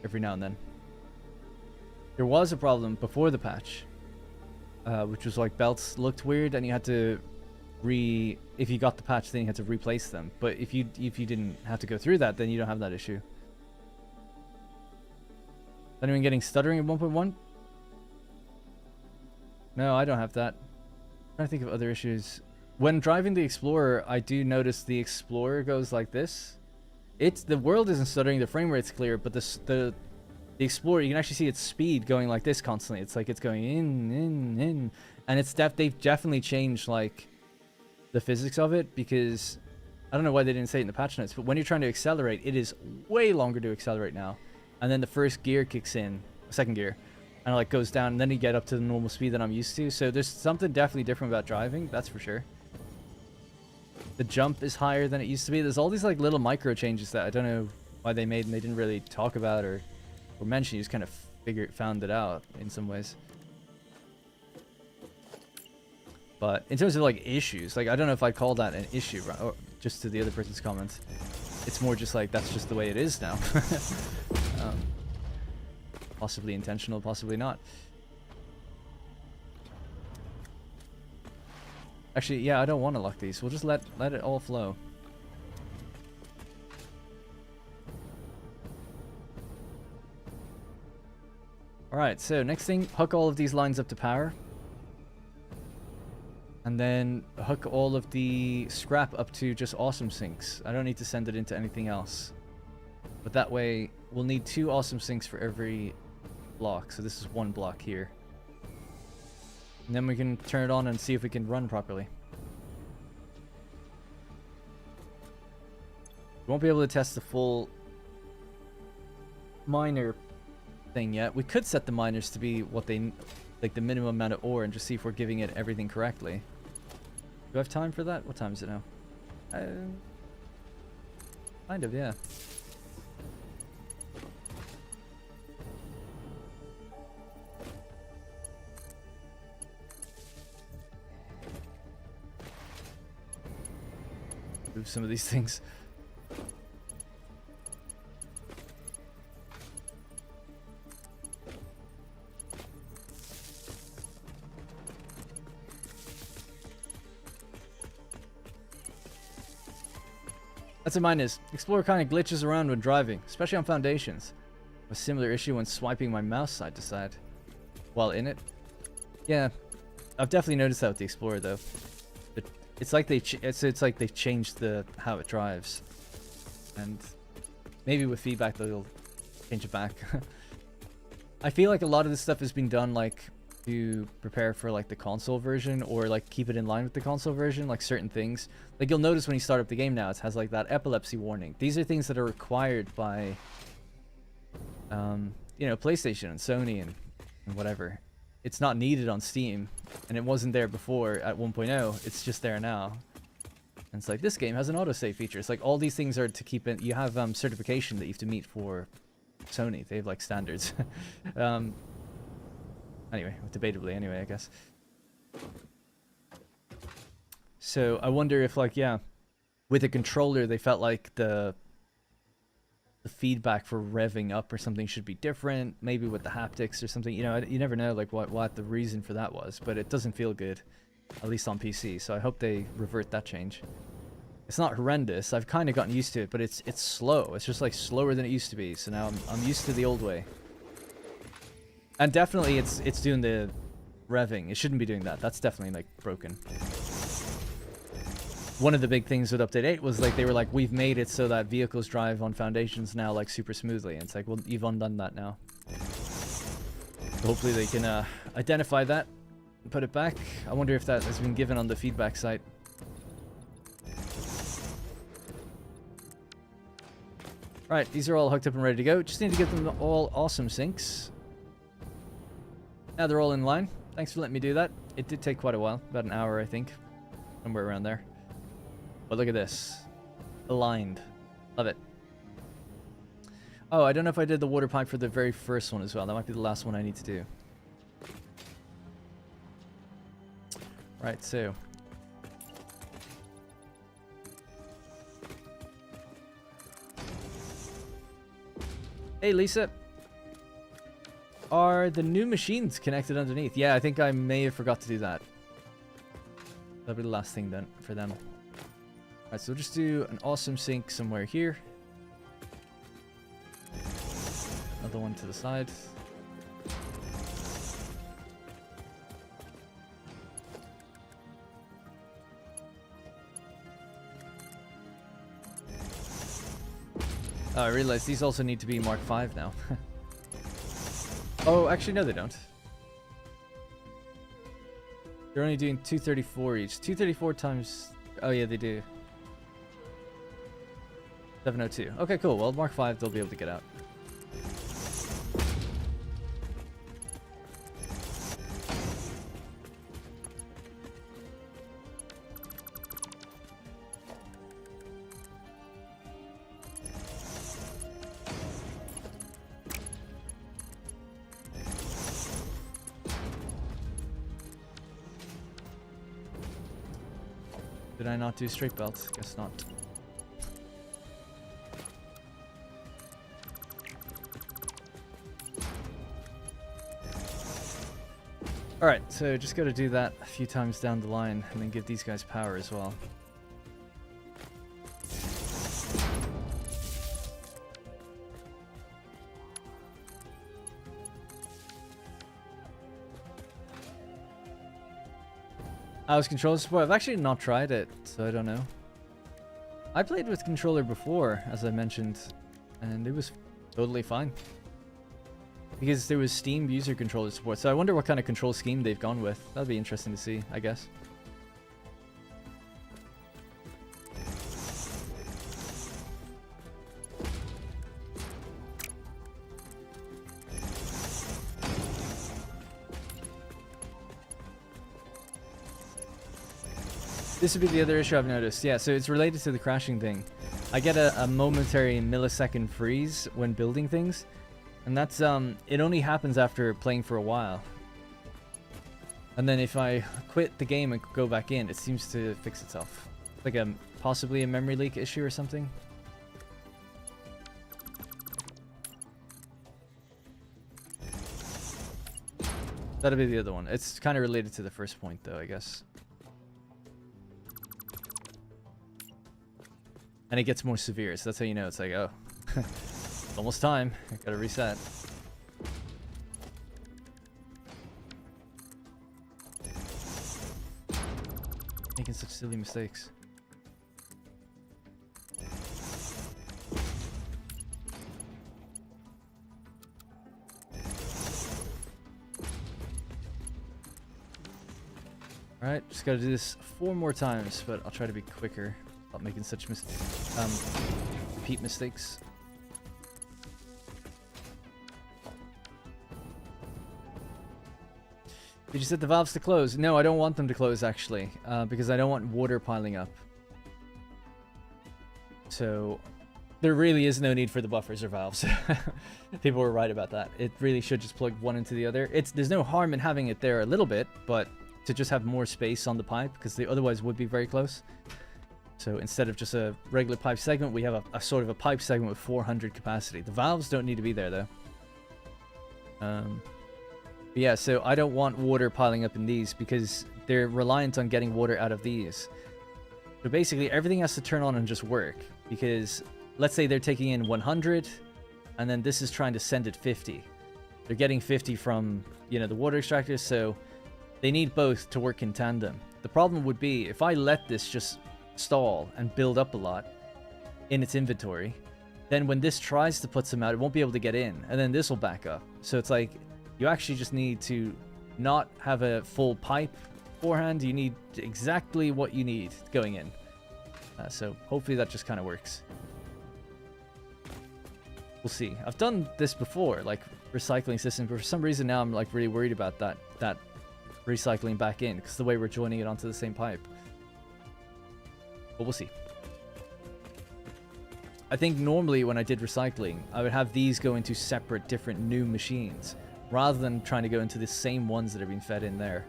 every now and then. There was a problem before the patch, which was like belts looked weird, and you had to if you got the patch, then you had to replace them. But if you didn't have to go through that, then you don't have that issue. Anyone getting stuttering at 1.1? No, I don't have that. I'm trying to think of other issues. When driving the Explorer, I do notice the Explorer goes like this. The world isn't stuttering, the frame rate's clear, but the Explorer, you can actually see its speed going like this constantly. It's like it's going in, and they've definitely changed like the physics of it, because I don't know why they didn't say it in the patch notes, but when you're trying to accelerate, it is way longer to accelerate now. And then the first gear kicks in, second gear, and it like goes down, and then you get up to the normal speed that I'm used to. So there's something definitely different about driving, that's for sure. The jump is higher than it used to be. There's all these like little micro changes that I don't know why they made and they didn't really talk about or mention. You just kind of found it out in some ways. But in terms of like issues, like I don't know if I'd call that an issue, right? Or just to the other person's comments. It's more just like that's just the way it is now. Possibly intentional, possibly not. Actually, yeah, I don't want to lock these. We'll just let it all flow. Alright, so next thing, hook all of these lines up to power. And then hook all of the scrap up to just awesome sinks. I don't need to send it into anything else. But that way, we'll need 2 awesome sinks for every block. So this is 1 block here. And then we can turn it on and see if we can run properly. We won't be able to test the full miner thing yet. We could set the miners to be what they, like the minimum amount of ore, and just see if we're giving it everything correctly. Do I have time for that? What time is it now? Kind of, yeah. Move some of these things. That's what mine is. Explorer kind of glitches around when driving, especially on foundations. A similar issue when swiping my mouse side to side while in it. Yeah, I've definitely noticed that with the Explorer though. It's like it's like they've changed how it drives, and maybe with feedback they'll change it back. I feel like a lot of this stuff has been done like to prepare for like the console version, or like keep it in line with the console version, like certain things. Like you'll notice when you start up the game now, it has like that epilepsy warning. These are things that are required by you know, PlayStation and Sony and whatever. It's not needed on Steam, and it wasn't there before at 1.0. It's just there now. And it's like, this game has an autosave feature. It's like all these things are to keep it. You have certification that you have to meet for Sony. They have like standards. Anyway, debatably anyway, I guess. So I wonder if like, yeah, with a controller they felt like the feedback for revving up or something should be different, maybe with the haptics or something. You know, you never know like what the reason for that was, but it doesn't feel good, at least on PC. So I hope they revert that change. It's not horrendous. I've kind of gotten used to it, but it's slow. It's just like slower than it used to be. So now I'm used to the old way. And definitely it's doing the revving. It shouldn't be doing that. That's definitely like broken. One of the big things with Update 8 was like they were like, we've made it so that vehicles drive on foundations now like super smoothly. And it's like, well, you've undone that now. So hopefully they can identify that and put it back. I wonder if that has been given on the feedback site. Right, these are all hooked up and ready to go. Just need to get them all awesome sinks. Now they're all in line. Thanks for letting me do that. It did take quite a while, about an hour, I think. Somewhere around there. But look at this. Aligned. Love it. Oh, I don't know if I did the water pipe for the very first one as well. That might be the last one I need to do. Right, so. Hey, Lisa. Are the new machines connected underneath? Yeah, I think I may have forgot to do that. That'll be the last thing then for them. Alright, so we'll just do an awesome sink somewhere here. Another one to the side. Oh, I realize these also need to be Mark 5 now. Oh, actually, no, they don't. They're only doing 234 each. 234 times... Oh, yeah, they do. 702. Okay, cool. Well, Mark 5, they'll be able to get out. Did I not do straight belts? Guess not. Alright, so just got to do that a few times down the line and then give these guys power as well. How's controller support? I've actually not tried it, so I don't know. I played with controller before, as I mentioned, and it was totally fine. Because there was Steam user controller support, so I wonder what kind of control scheme they've gone with. That'd be interesting to see, I guess. This would be the other issue I've noticed. Yeah, so it's related to the crashing thing. I get a momentary millisecond freeze when building things. And that's, it only happens after playing for a while. And then if I quit the game and go back in, it seems to fix itself. Like possibly a memory leak issue or something. That'll be the other one. It's kind of related to the first point though, I guess. And it gets more severe, so that's how you know. It's like, oh, it's almost time. I gotta reset. Making such silly mistakes. Alright, just gotta do this 4 more times, but I'll try to be quicker. Not making such repeat mistakes. Did you set the valves to close? No, I don't want them to close actually, because I don't want water piling up. So there really is no need for the buffers or valves. People were right about that. It really should just plug one into the other. There's no harm in having it there a little bit, but to just have more space on the pipe, because they otherwise would be very close. So instead of just a regular pipe segment, we have a sort of a pipe segment with 400 capacity. The valves don't need to be there though. But yeah, so I don't want water piling up in these because they're reliant on getting water out of these. So basically everything has to turn on and just work, because let's say they're taking in 100 and then this is trying to send it 50. They're getting 50 from, you know, the water extractors, so they need both to work in tandem. The problem would be if I let this just stall and build up a lot in its inventory, then when this tries to put some out, it won't be able to get in, and then this will back up. So it's like you actually just need to not have a full pipe beforehand. You need exactly what you need going in. So hopefully that just kind of works. We'll see. I've done this before, like recycling system, but for some reason now I'm like really worried about that recycling back in, because the way we're joining it onto the same pipe. But we'll see. I think normally when I did recycling, I would have these go into separate, different new machines, rather than trying to go into the same ones that are being fed in there.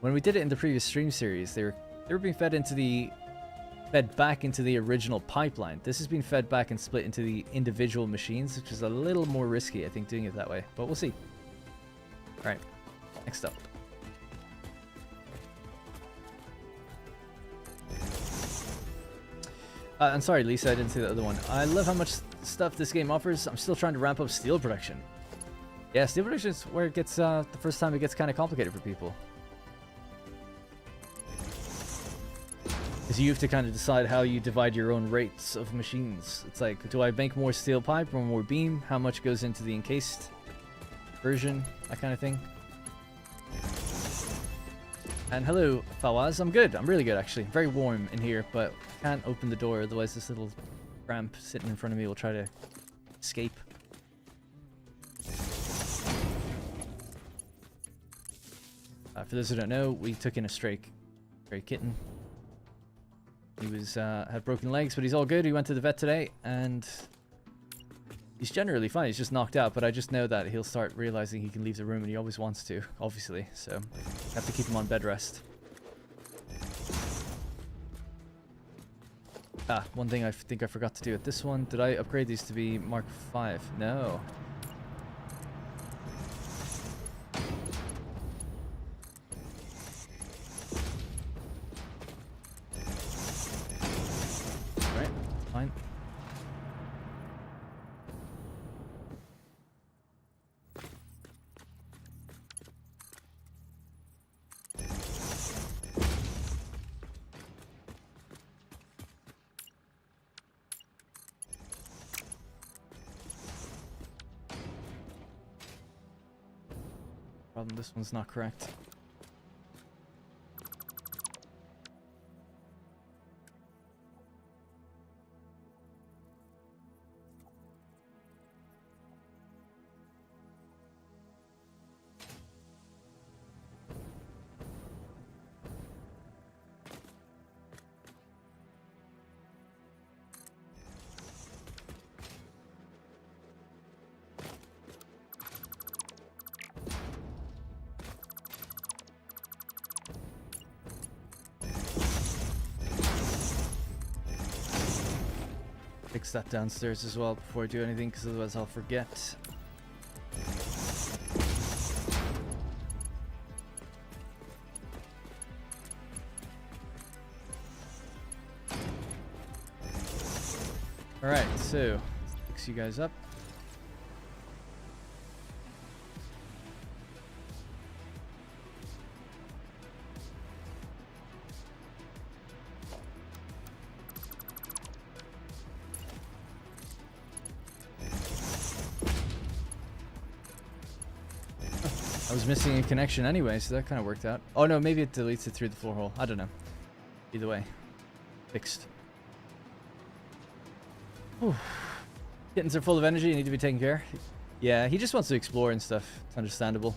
When we did it in the previous stream series, they were being fed back into the original pipeline. This has been fed back and split into the individual machines, which is a little more risky, I think, doing it that way. But we'll see. All right, next up. I'm sorry, Lisa, I didn't see the other one. I love how much stuff this game offers. I'm still trying to ramp up steel production. Yeah, steel production is where it gets, the first time it gets kind of complicated for people. Because you have to kind of decide how you divide your own rates of machines. It's like, do I make more steel pipe or more beam? How much goes into the encased version? That kind of thing. And hello, Fawaz. I'm good. I'm really good, actually. Very warm in here, but can't open the door. Otherwise, this little ramp sitting in front of me will try to escape. For those who don't know, we took in a stray kitten. He was had broken legs, but he's all good. He went to the vet today, and he's generally fine. He's just knocked out, but I just know that he'll start realizing he can leave the room, and he always wants to, obviously. So I have to keep him on bed rest. Ah, one thing I think I forgot to do with this one. Did I upgrade these to be Mark 5? No. Alright, fine. Problem, this one's not correct. Fix that downstairs as well before I do anything, because otherwise I'll forget. Alright, so fix you guys up. I was missing a connection anyway, so that kind of worked out. Oh no, maybe it deletes it through the floor hole. I don't know. Either way, fixed. Whew. Kittens are full of energy, need to be taken care. Yeah, he just wants to explore and stuff. It's understandable.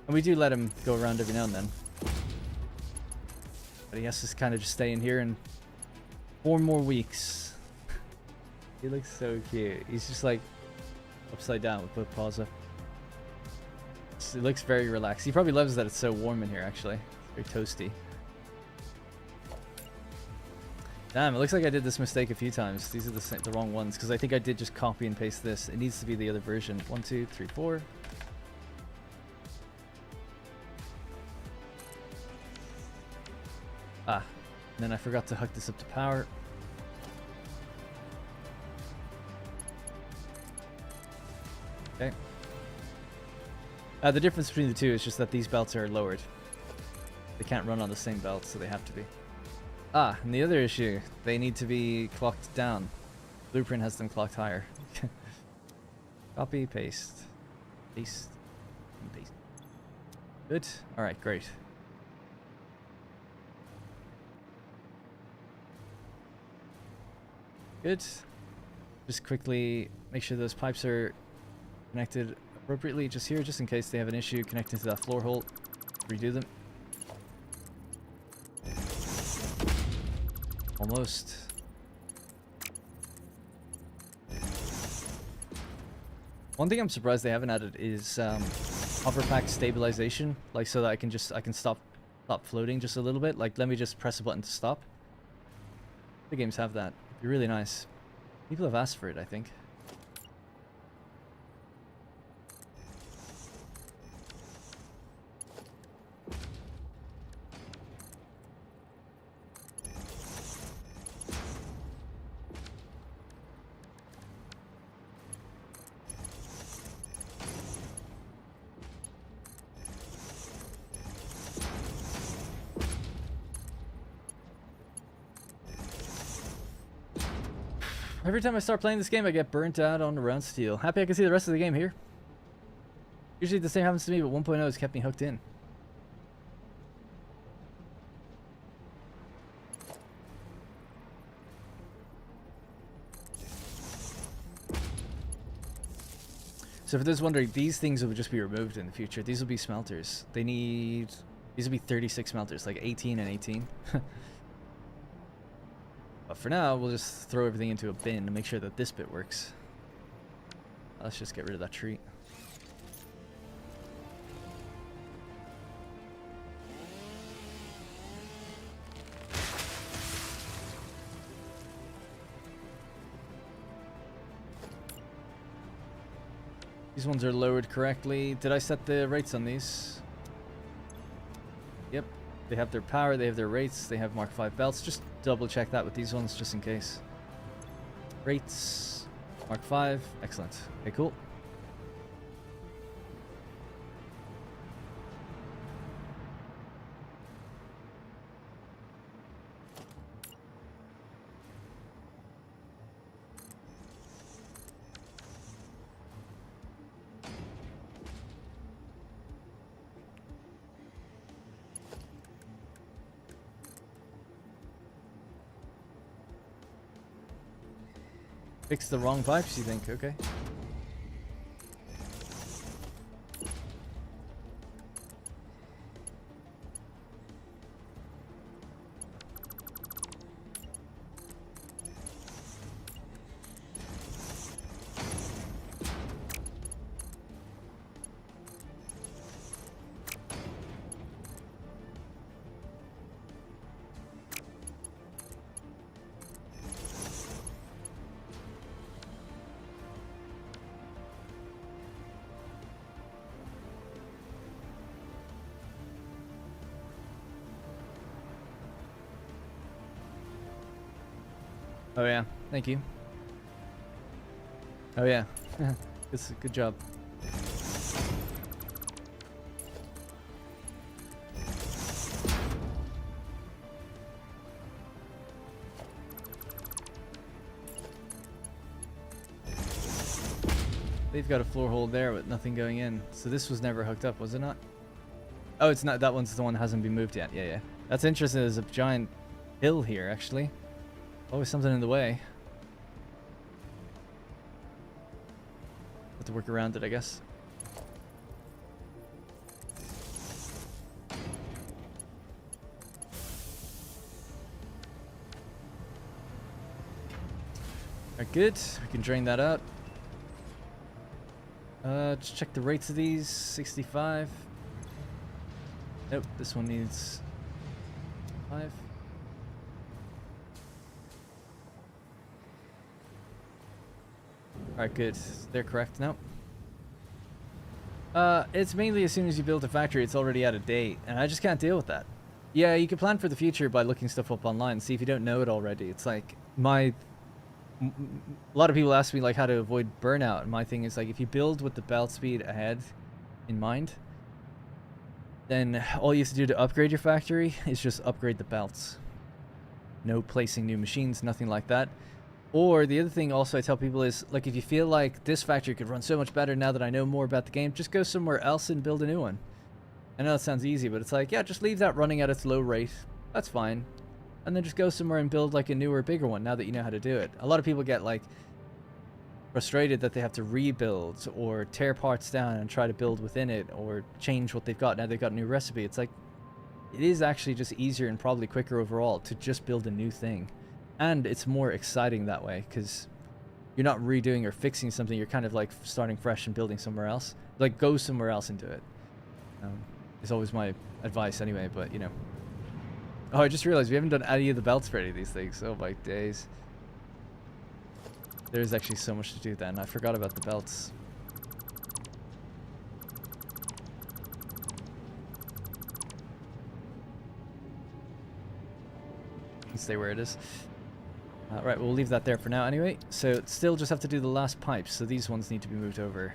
And we do let him go around every now and then. But he has to kind of just stay in here and 4 more weeks. He looks so cute. He's just like upside down with both paws up. It looks very relaxed. He probably loves that it's so warm in here, actually. It's very toasty. Damn, it looks like I did this mistake a few times. These are the wrong ones, because I think I did just copy and paste this. It needs to be the other version. 1, 2, 3, 4. Ah, and then I forgot to hook this up to power. Okay. The difference between the two is just that these belts are lowered. They can't run on the same belt, so they have to be. Ah, and the other issue, they need to be clocked down. Blueprint has them clocked higher. Copy, paste. Paste. And paste. Good. Alright, great. Good. Just quickly make sure those pipes are connected appropriately just here, just in case they have an issue connecting to that floor hole. Redo them. Almost. One thing I'm surprised they haven't added is hover pack stabilization, like so that I can stop floating just a little bit. Like let me just press a button to stop. The games have that. It'd be really nice. People have asked for it, I think. Every time I start playing this game, I get burnt out on the round steel. Happy I can see the rest of the game here. Usually the same happens to me, but 1.0 has kept me hooked in. So for those wondering, these things will just be removed in the future. These will be smelters. These will be 36 smelters, like 18 and 18. But for now, we'll just throw everything into a bin to make sure that this bit works. Let's just get rid of that tree. These ones are lowered correctly. Did I set the rates on these? Yep. They have their power, they have their rates, they have Mark 5 belts. Just double check that with these ones just in case. Rates, Mark 5, excellent. Okay, cool. Fix the wrong pipes, you think? Okay. Oh yeah, thank you. Oh yeah, good job. They've got a floor hole there with nothing going in, so this was never hooked up, was it not? Oh, it's not. That one's the one that hasn't been moved yet. Yeah, yeah. That's interesting. There's a giant hill here, actually. Always something in the way. Have to work around it, I guess. Alright, good. We can drain that out. Just check the rates of these. 65. Nope, this one needs 5. Alright, good. They're correct now. It's mainly as soon as you build a factory, it's already out of date, and I just can't deal with that. Yeah, you can plan for the future by looking stuff up online, see if you don't know it already. It's like, a lot of people ask me like how to avoid burnout, and my thing is like, if you build with the belt speed ahead in mind, then all you have to do to upgrade your factory is just upgrade the belts. No placing new machines, nothing like that. Or the other thing also I tell people is, like, if you feel like this factory could run so much better now that I know more about the game, just go somewhere else and build a new one. I know it sounds easy, but it's like, yeah, just leave that running at its low rate. That's fine. And then just go somewhere and build like a newer, bigger one now that you know how to do it. A lot of people get like, frustrated that they have to rebuild or tear parts down and try to build within it or change what they've got. Now they've got a new recipe. It's like, it is actually just easier and probably quicker overall to just build a new thing. And it's more exciting that way because you're not redoing or fixing something. You're kind of like starting fresh and building somewhere else. Like, go somewhere else and do it. It's always my advice anyway, but you know. Oh, I just realized we haven't done any of the belts for any of these things. Oh my days. There's actually so much to do then. I forgot about the belts. Can stay where it is. Right, we'll leave that there for now anyway. So still just have to do the last pipes. So these ones need to be moved over.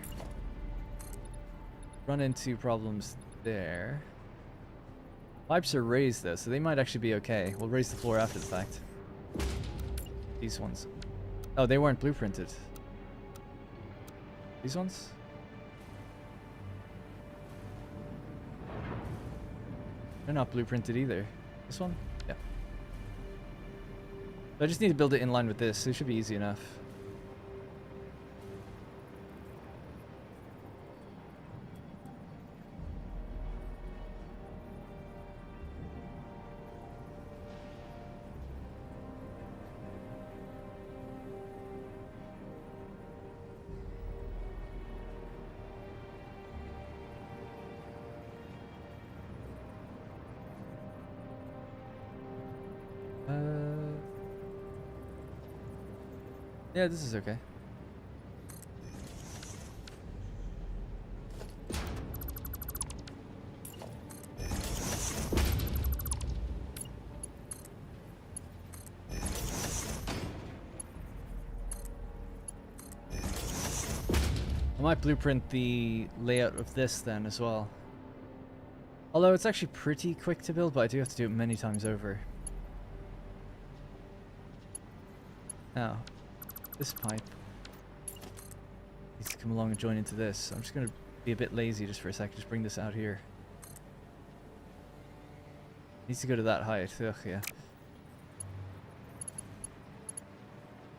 Run into problems there. Pipes are raised though, so they might actually be okay. We'll raise the floor after the fact. These ones. Oh, they weren't blueprinted. These ones? They're not blueprinted either. This one? Yeah. I just need to build it in line with this. It should be easy enough. Yeah, this is okay. I might blueprint the layout of this then as well. Although it's actually pretty quick to build, but I do have to do it many times over. Now, this pipe needs to come along and join into this. So I'm just going to be a bit lazy just for a sec. Just bring this out here. Needs to go to that height. Ugh, yeah.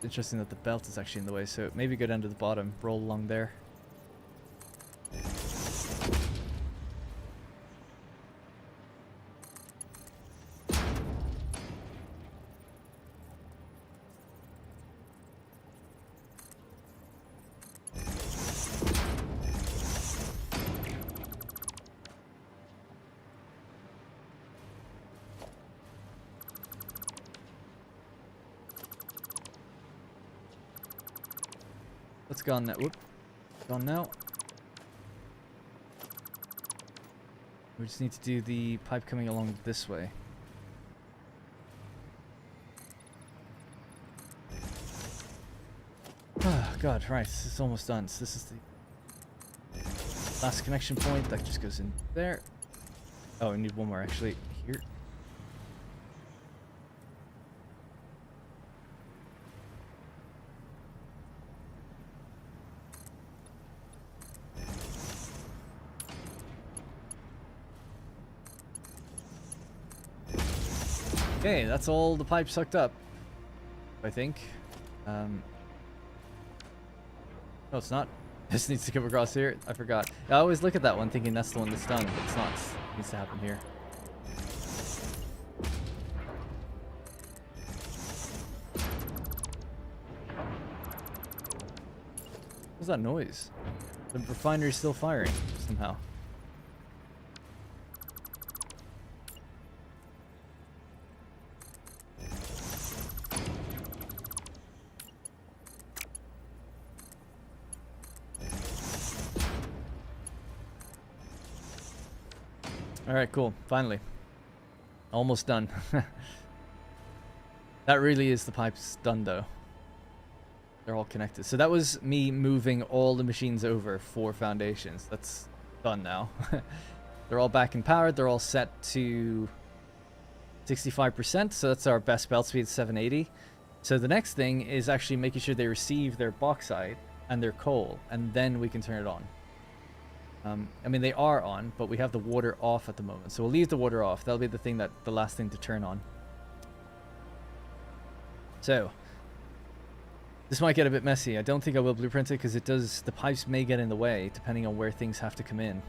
Interesting that the belt is actually in the way, so maybe go down to the bottom, roll along there. Let's go on now. Whoop. Gone now. We just need to do the pipe coming along this way. Oh god, right, it's almost done. So this is the last connection point that just goes in there. Oh, we need one more actually here. Okay, that's all the pipes sucked up, I think. No, it's not. This needs to come across here. I forgot. I always look at that one thinking that's the one that's done, but it's not. It needs to happen here. What's that noise? The refinery's still firing somehow. Alright, cool. Finally. Almost done. That really is the pipes done, though. They're all connected. So that was me moving all the machines over 4 foundations. That's done now. They're all back and powered. They're all set to 65%. So that's our best belt speed, 780. So the next thing is actually making sure they receive their bauxite and their coal. And then we can turn it on. I mean, they are on, but we have the water off at the moment. So we'll leave the water off. That'll be the thing the last thing to turn on. So, This might get a bit messy. I don't think I will blueprint it because it does. The pipes may get in the way depending on where things have to come in.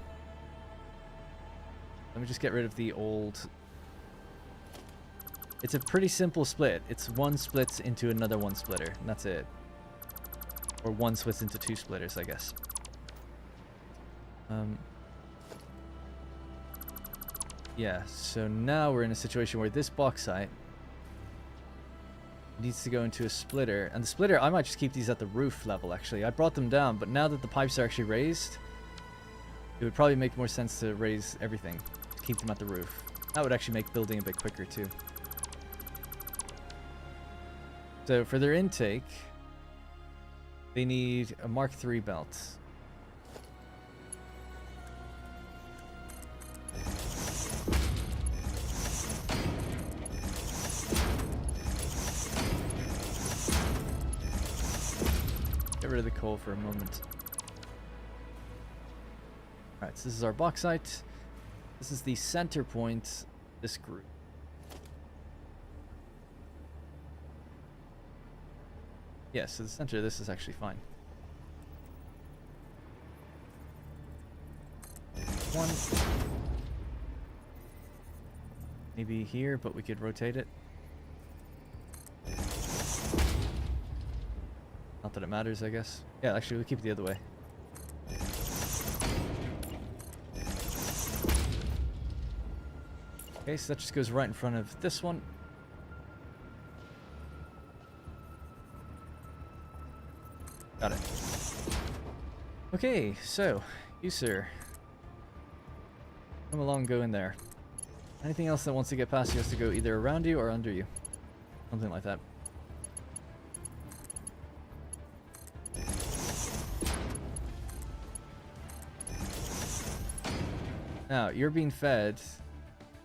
Let me just get rid of the old. It's a pretty simple split. It's one splits into another one splitter, and that's it. Or one splits into two splitters, I guess. Yeah, so now we're in a situation where this bauxite needs to go into a splitter. And the splitter, I might just keep these at the roof level, actually. I brought them down, but now that the pipes are actually raised, it would probably make more sense to raise everything. To keep them at the roof. That would actually make building a bit quicker, too. So for their intake, they need a Mark III belt. Get rid of the coal for a moment. Alright, so this is our bauxite. This is the center point, this group. Yeah, so the center of this is actually fine. One. Maybe here, but we could rotate it. Not that it matters, I guess. Yeah, actually, we'll keep it the other way. Okay, so that just goes right in front of this one. Got it. Okay, so, you sir. Come along, go in there. Anything else that wants to get past you has to go either around you or under you. Something like that. Now, you're being fed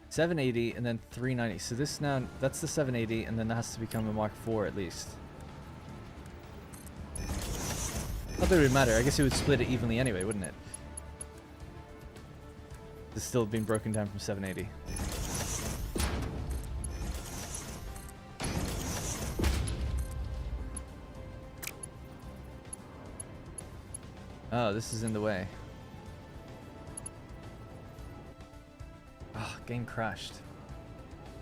780 and then 390. So this now, that's the 780 and then that has to become a Mark IV at least. Not that it would matter. I guess it would split it evenly anyway, wouldn't it? It's still being broken down from 780. Oh, this is in the way. Oh, game crashed.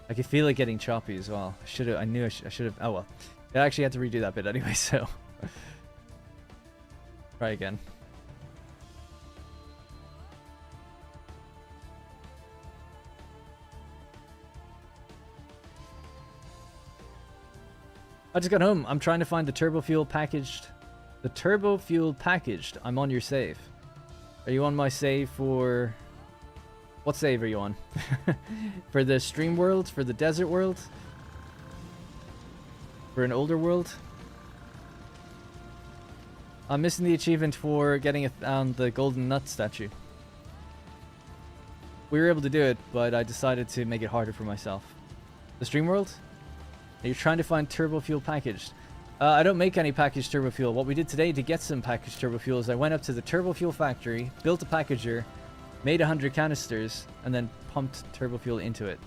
I could feel it getting choppy as well. I knew I should have. Oh well. I actually had to redo that bit anyway, so. Try again. I just got home. I'm trying to find the turbo fuel packaged. The turbo fuel packaged. I'm on your save. Are you on my save for... What save are you on? For the stream world? For the desert world? For an older world? I'm missing the achievement for getting it on the golden nut statue. We were able to do it, but I decided to make it harder for myself. The stream world? You're trying to find turbo fuel packaged. I don't make any packaged turbo fuel. What we did today to get some packaged turbo fuel is I went up to the turbo fuel factory, built a packager, made 100 canisters, and then pumped turbo fuel into it.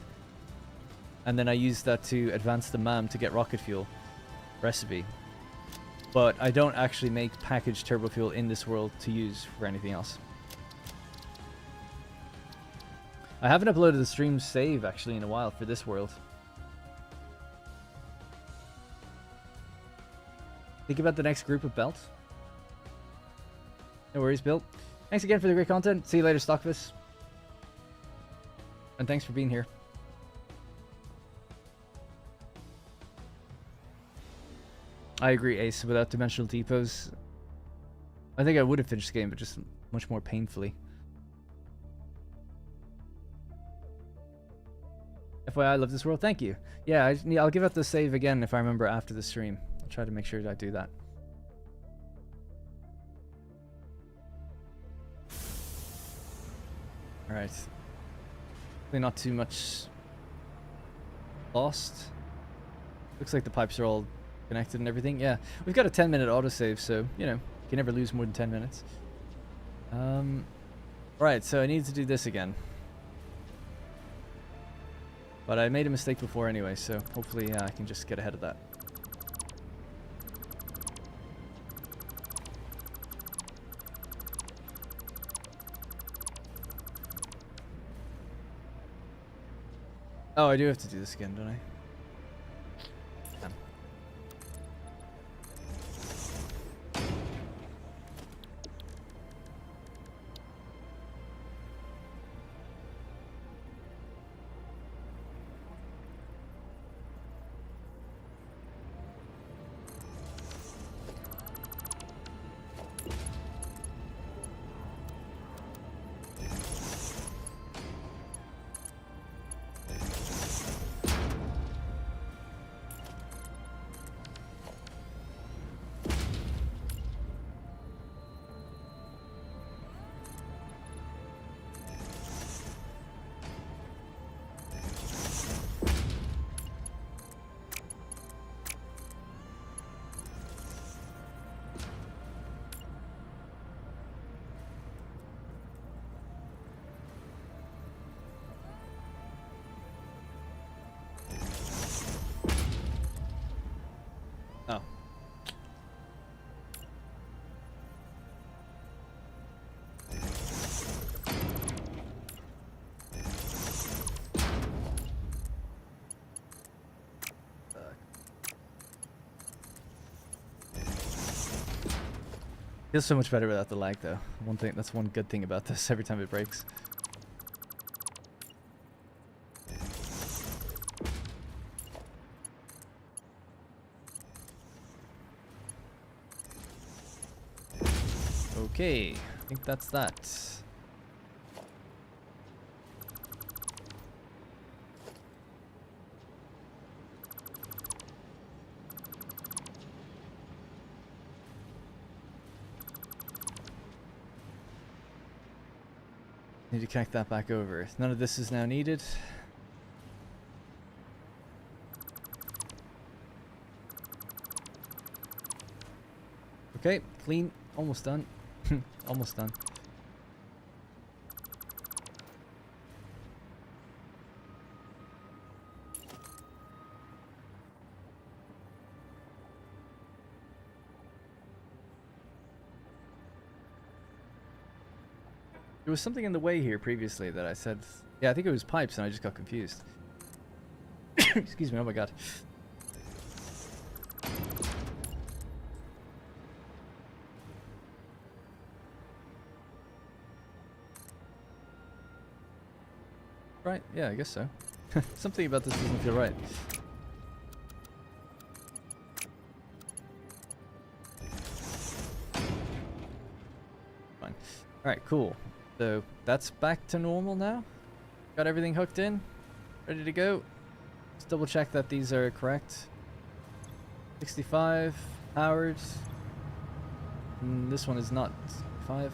And then I used that to advance the MAM to get rocket fuel recipe. But I don't actually make packaged turbo fuel in this world to use for anything else. I haven't uploaded the stream save actually in a while for this world. Think about the next group of belts. No worries, Bill. Thanks again for the great content. See you later, Stockvis. And thanks for being here. I agree, Ace. Without dimensional depots, I think I would have finished the game, but just much more painfully. FYI, I love this world. Thank you. Yeah, I'll give out the save again if I remember after the stream. I'll try to make sure that I do that. Alright. Hopefully not too much lost. Looks like the pipes are all connected and everything. Yeah, we've got a 10-minute autosave, so, you know, you can never lose more than 10 minutes. Right, so I need to do this again. But I made a mistake before anyway, so hopefully I can just get ahead of that. Oh, I do have to do this again, don't I? Damn. Oh. Feels so much better without the lag, though. That's one good thing about this. Every time it breaks. Okay, I think that's that. Need to connect that back over. None of this is now needed. Okay, clean. Almost done. Almost done. There was something in the way here previously that I said... Yeah, I think it was pipes and I just got confused. Excuse me, oh my god. Right, yeah, I guess so. Something about this doesn't feel right. Fine. Alright, cool. So that's back to normal now. Got everything hooked in. Ready to go. Let's double check that these are correct. 65 powered. This one is not 5.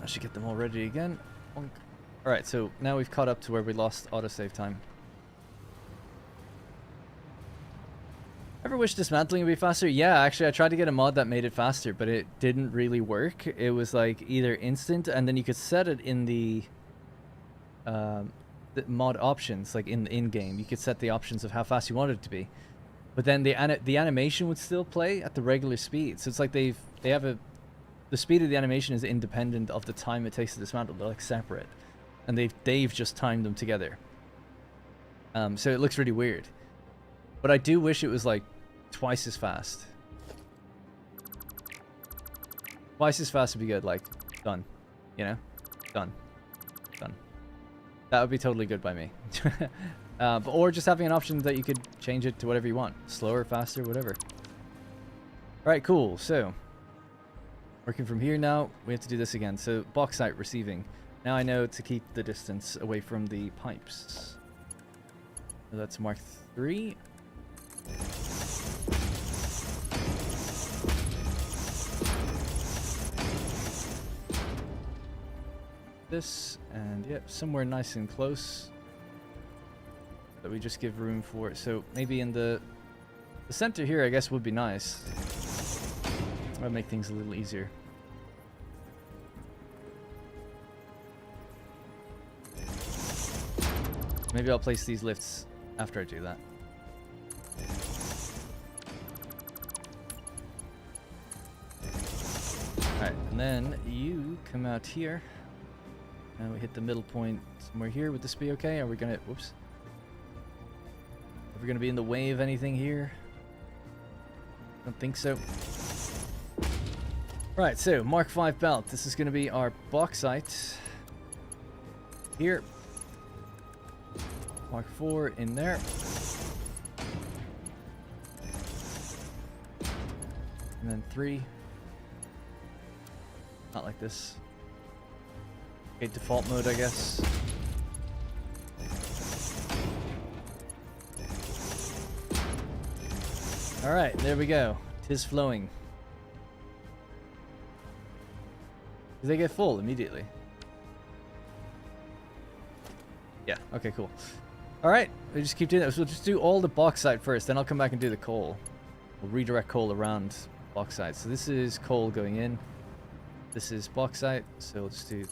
I should get them all ready again. Alright, so now we've caught up to where we lost autosave time. Ever wish dismantling would be faster? Yeah, actually I tried to get a mod that made it faster, but it didn't really work. It was like either instant, and then you could set it in the mod options, like in-game. You could set the options of how fast you wanted it to be. But then the animation would still play at the regular speed. So it's like they have a... The speed of the animation is independent of the time it takes to dismantle. They're like separate. And they've just timed them together. So it looks really weird. But I do wish it was like twice as fast. Twice as fast would be good, like done. You know? Done. Done. That would be totally good by me. Or just having an option that you could change it to whatever you want. Slower, faster, whatever. Alright, cool. So, working from here now, we have to do this again. So, bauxite receiving. Now I know to keep the distance away from the pipes. So that's Mark 3. This, and yep, somewhere nice and close that we just give room for it. So maybe in the center here, I guess, would be nice. That would make things a little easier. Maybe I'll place these lifts after I do that. Alright, and then you come out here And we hit the middle point somewhere here. Would this be okay? Are we gonna, whoops. Are we gonna be in the way of anything here? Don't think so. Right, so Mark 5 belt. This is gonna be our bauxite. Here. Mark 4 in there. And then 3. Not like this. Okay, default mode, I guess. Alright, there we go. 'Tis flowing. Do they get full immediately? Yeah, okay, cool. Alright, we just keep doing that. So we'll just do all the bauxite first, then I'll come back and do the coal. We'll redirect coal around bauxite. So this is coal going in. This is bauxite, so we'll just do...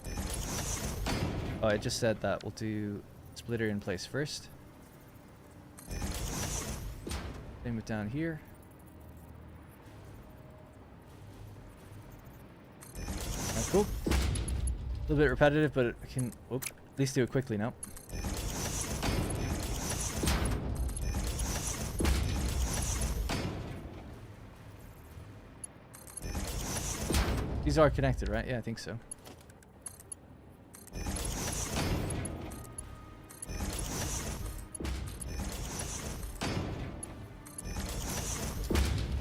Oh, I just said that. We'll do splitter in place first. Same with down here. Alright, cool. A little bit repetitive, but I can at least do it quickly now. These are connected, right? Yeah, I think so.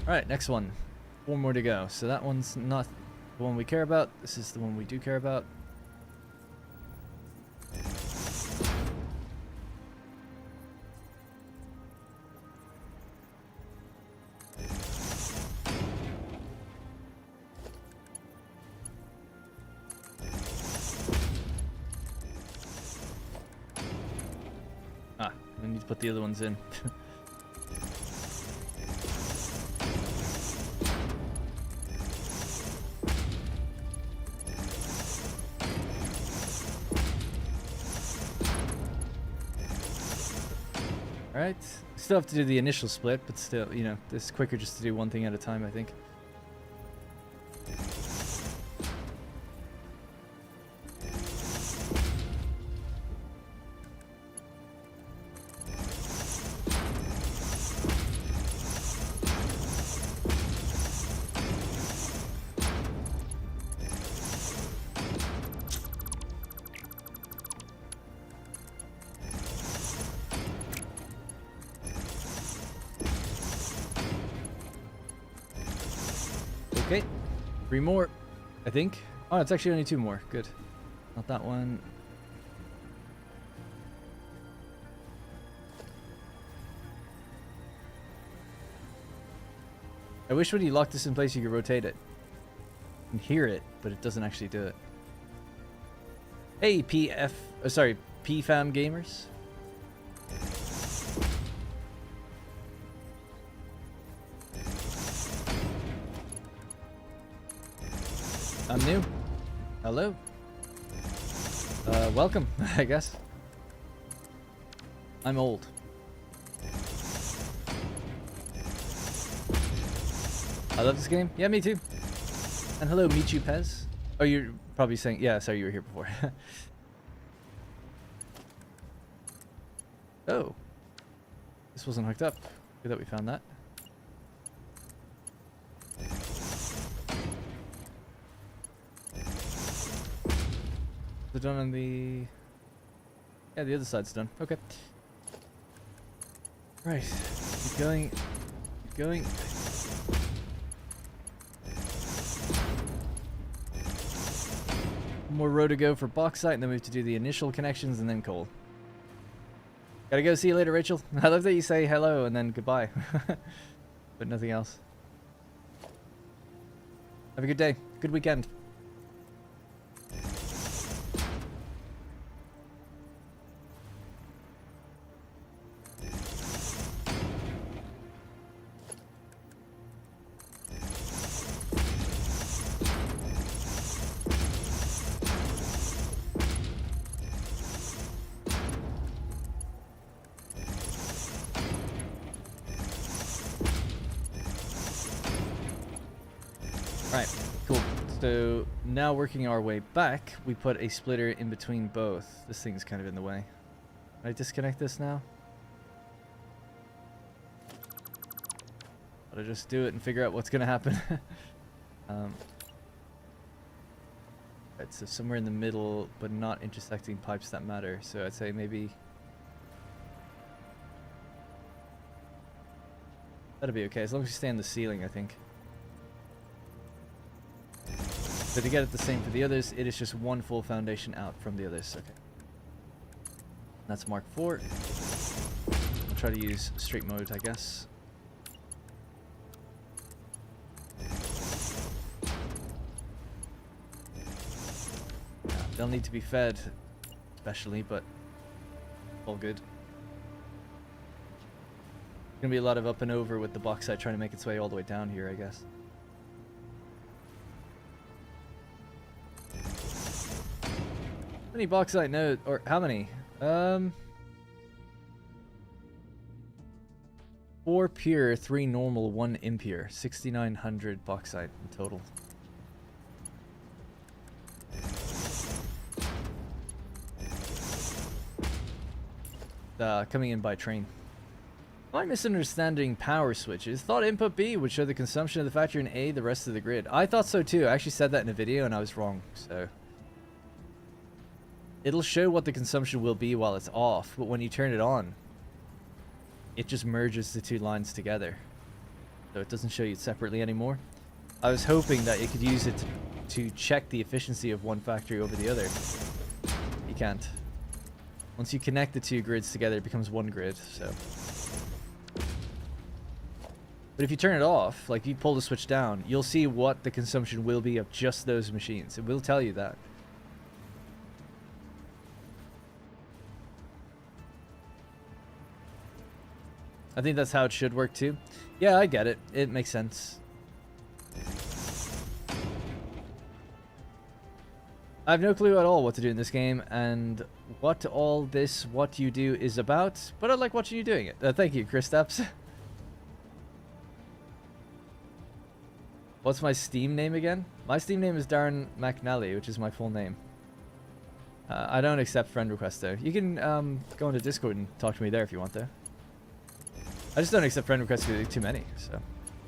Alright, next one. 4 more to go. So that one's not the one we care about. This is the one we do care about. Ah, we need to put the other ones in. Alright, still have to do the initial split, but still, you know, this is quicker just to do one thing at a time, I think. Okay, 3 more, I think. Oh, it's actually only 2 more. Good. Not that one. I wish when you lock this in place you could rotate it. You can hear it, but it doesn't actually do it. Hey, PFAM gamers. I'm new. Hello. Welcome, I guess. I'm old. I love this game. Yeah, me too. And hello, Michu Pez. Oh, you're probably saying, yeah, sorry, you were here before. Oh. This wasn't hooked up. Good that we found that. They're done on the... Yeah, the other side's done. Okay. Right. Keep going. Keep going. One more row to go for bauxite, and then we have to do the initial connections and then coal. Gotta go. See you later, Rachel. I love that you say hello and then goodbye. But nothing else. Have a good day. Good weekend. Right, cool. So now working our way back, we put a splitter in between both. This thing's kind of in the way. Can I disconnect this now? I'll just do it and figure out what's going to happen. Right, so somewhere in the middle, but not intersecting pipes that matter. So I'd say maybe... That'll be okay, as long as you stay on the ceiling, I think. So to get it the same for the others, it is just one full foundation out from the others. Okay. That's Mark 4. I'll try to use straight mode, I guess. They'll need to be fed, especially, but all good. Gonna be a lot of up and over with the bauxite trying to make its way all the way down here, I guess. How many bauxite nodes, or how many? 4 pure, 3 normal, 1 impure. 6,900 bauxite in total. Coming in by train. Am I misunderstanding power switches? Thought input B would show the consumption of the factory and A the rest of the grid. I thought so too. I actually said that in a video and I was wrong. So it'll show what the consumption will be while it's off, but when you turn it on, it just merges the two lines together. So it doesn't show you separately anymore. I was hoping that you could use it to check the efficiency of one factory over the other. You can't. Once you connect the two grids together, it becomes one grid, so. But if you turn it off, like you pull the switch down, you'll see what the consumption will be of just those machines. It will tell you that. I think that's how it should work too. Yeah, I get it. It makes sense. I have no clue at all what to do in this game and what all this what you do is about, but I like watching you doing it. Thank you, Chris Steps. What's my Steam name again? My Steam name is Darren McNally, which is my full name. I don't accept friend requests though. You can go into Discord and talk to me there if you want though. I just don't accept friend requests because there's too many, so.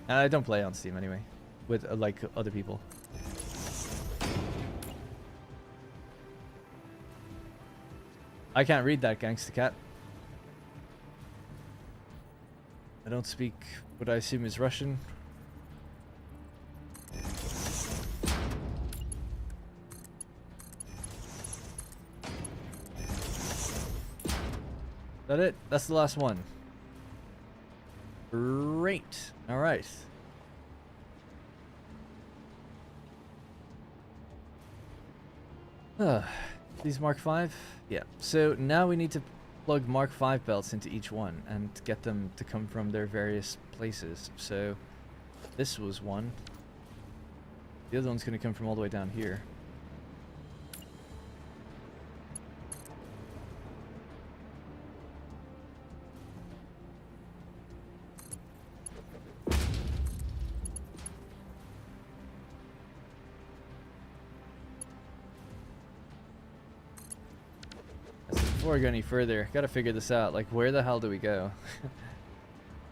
And I don't play on Steam anyway, with like other people. I can't read that, Gangsta Cat. I don't speak what I assume is Russian. Is that it? That's the last one. Great. All right. These Mark 5? Yeah. So now we need to plug Mark 5 belts into each one and get them to come from their various places. So this was one. The other one's going to come from all the way down here. Before I go any further, gotta figure this out. Like, where the hell do we go?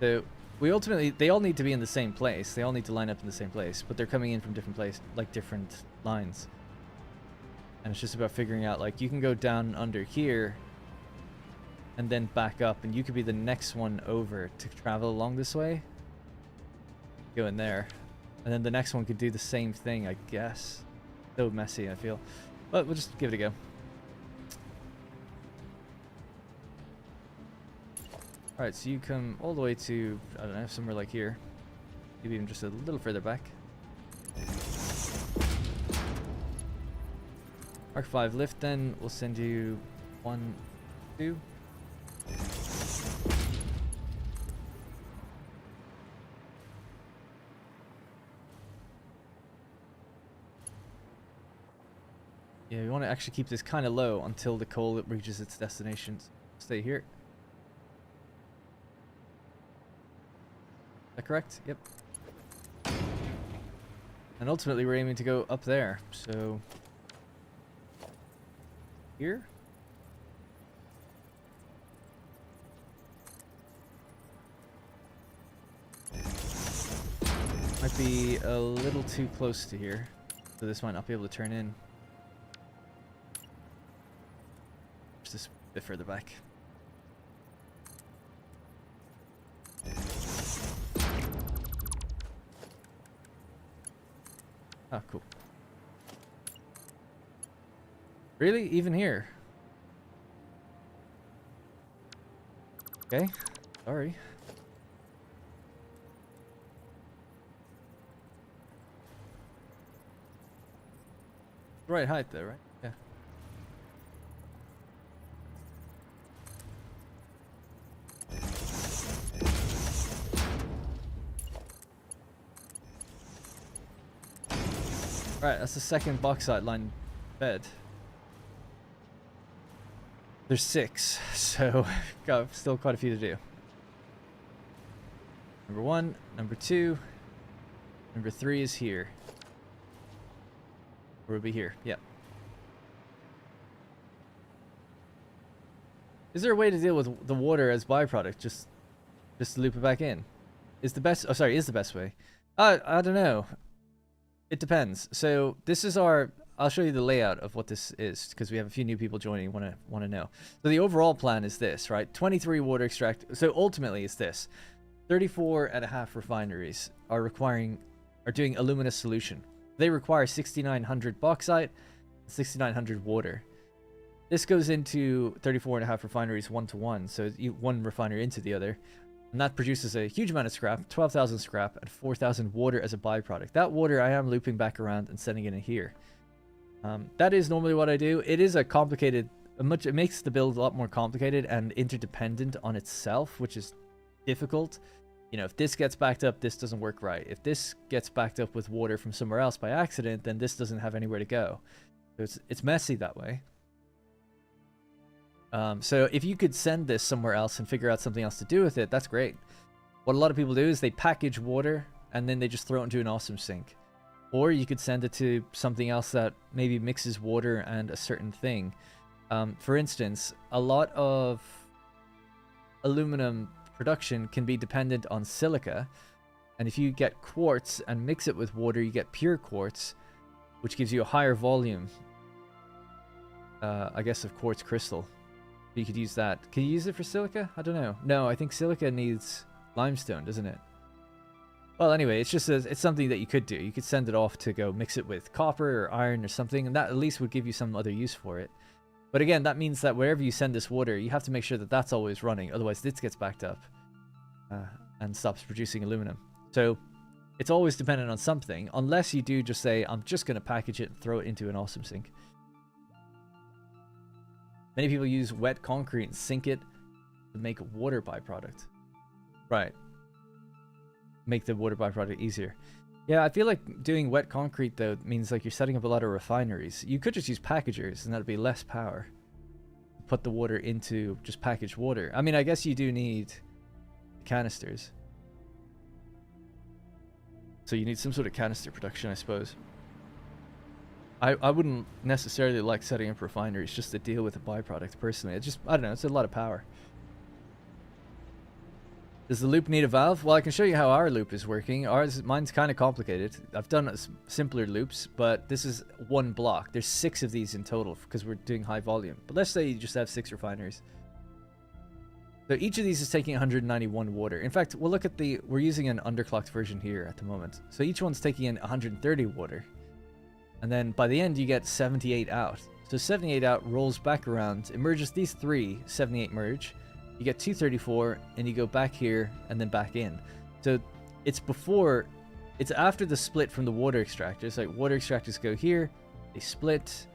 So, we ultimately, they all need to be in the same place. They all need to line up in the same place, but they're coming in from different places, like different lines. And it's just about figuring out, like, you can go down under here and then back up, and you could be the next one over to travel along this way. Go in there. And then the next one could do the same thing, I guess. So messy, I feel. But we'll just give it a go. Alright, so you come all the way to, I don't know, somewhere like here. Maybe even just a little further back. Mark 5 lift, then we'll send you 1, 2. Yeah, we want to actually keep this kind of low until the coal reaches its destination. Stay here. Is that correct? Yep. And ultimately we're aiming to go up there. So here. Might be a little too close to here. So this might not be able to turn in. Just a bit further back. Ah, cool. Really? Even here? Okay. Sorry. Right height though, right? Yeah. Right, that's the second bauxite line bed. There's 6, so got still quite a few to do. Number 1, number 2, number 3 is here. Or it'll be here, yep. Is there a way to deal with the water as byproduct? Just loop it back in? Is the best, oh sorry, is the best way. I don't know. It depends. So this is our, I'll show you the layout of what this is because we have a few new people joining want to know. So the overall plan is this, right? 23 water extract. So ultimately it's this. 34.5 refineries are doing alumina solution. They require 6,900 bauxite, 6,900 water. This goes into 34.5 refineries 1-to-1, so one refinery into the other. And that produces a huge amount of scrap, 12,000 scrap and 4,000 water as a byproduct. That water I am looping back around and sending it in here. That is normally what I do. It is a complicated, it makes the build a lot more complicated and interdependent on itself, which is difficult. You know, if this gets backed up, this doesn't work right. If this gets backed up with water from somewhere else by accident, then this doesn't have anywhere to go. So it's messy that way. So if you could send this somewhere else and figure out something else to do with it, that's great. What a lot of people do is they package water and then they just throw it into an awesome sink. Or you could send it to something else that maybe mixes water and a certain thing. For instance, a lot of aluminum production can be dependent on silica. And if you get quartz and mix it with water, you get pure quartz, which gives you a higher volume, I guess, of quartz crystal. You could use that. Can you use it for silica? I don't know. No, I think silica needs limestone, doesn't it? Well, anyway, it's just it's something that you could do. You could send it off to go mix it with copper or iron or something, and that at least would give you some other use for it. But again, that means that wherever you send this water, you have to make sure that that's always running. Otherwise, this gets backed up and stops producing aluminum. So it's always dependent on something, unless you do just say, I'm just going to package it and throw it into an awesome sink. Many people use wet concrete and sink it to make a water byproduct. Right. Make the water byproduct easier. Yeah, I feel like doing wet concrete, though, means like you're setting up a lot of refineries. You could just use packagers, and that'd be less power. Put the water into just packaged water. I mean, I guess you do need canisters. So you need some sort of canister production, I suppose. I wouldn't necessarily like setting up refineries just to deal with a byproduct, personally. It's just, I don't know, it's a lot of power. Does the loop need a valve? Well, I can show you how our loop is working. Mine's kind of complicated. I've done simpler loops, but this is one block. There's 6 of these in total because we're doing high volume. But let's say you just have 6 refineries. So each of these is taking 191 water. In fact, we'll look at we're using an underclocked version here at the moment. So each one's taking in 130 water. And then by the end, you get 78 out. So 78 out rolls back around. It merges these 3, 78 merge. You get 234, and you go back here, and then back in. So it's after the split from the water extractors. Like, water extractors go here, they split.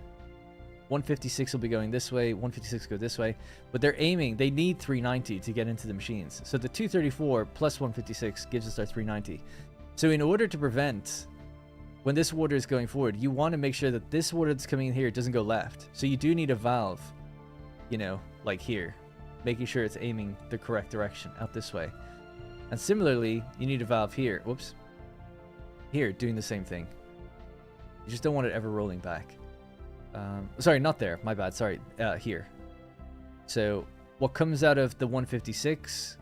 156 will be going this way, 156 go this way. But they're aiming, they need 390 to get into the machines. So the 234 plus 156 gives us our 390. So in order to prevent, when this water is going forward, you want to make sure that this water that's coming in here doesn't go left. So you do need a valve, you know, like here, making sure it's aiming the correct direction, out this way. And similarly, you need a valve here, whoops, here, doing the same thing. You just don't want it ever rolling back. Sorry, not there. My bad. Sorry. Here. So what comes out of the 156,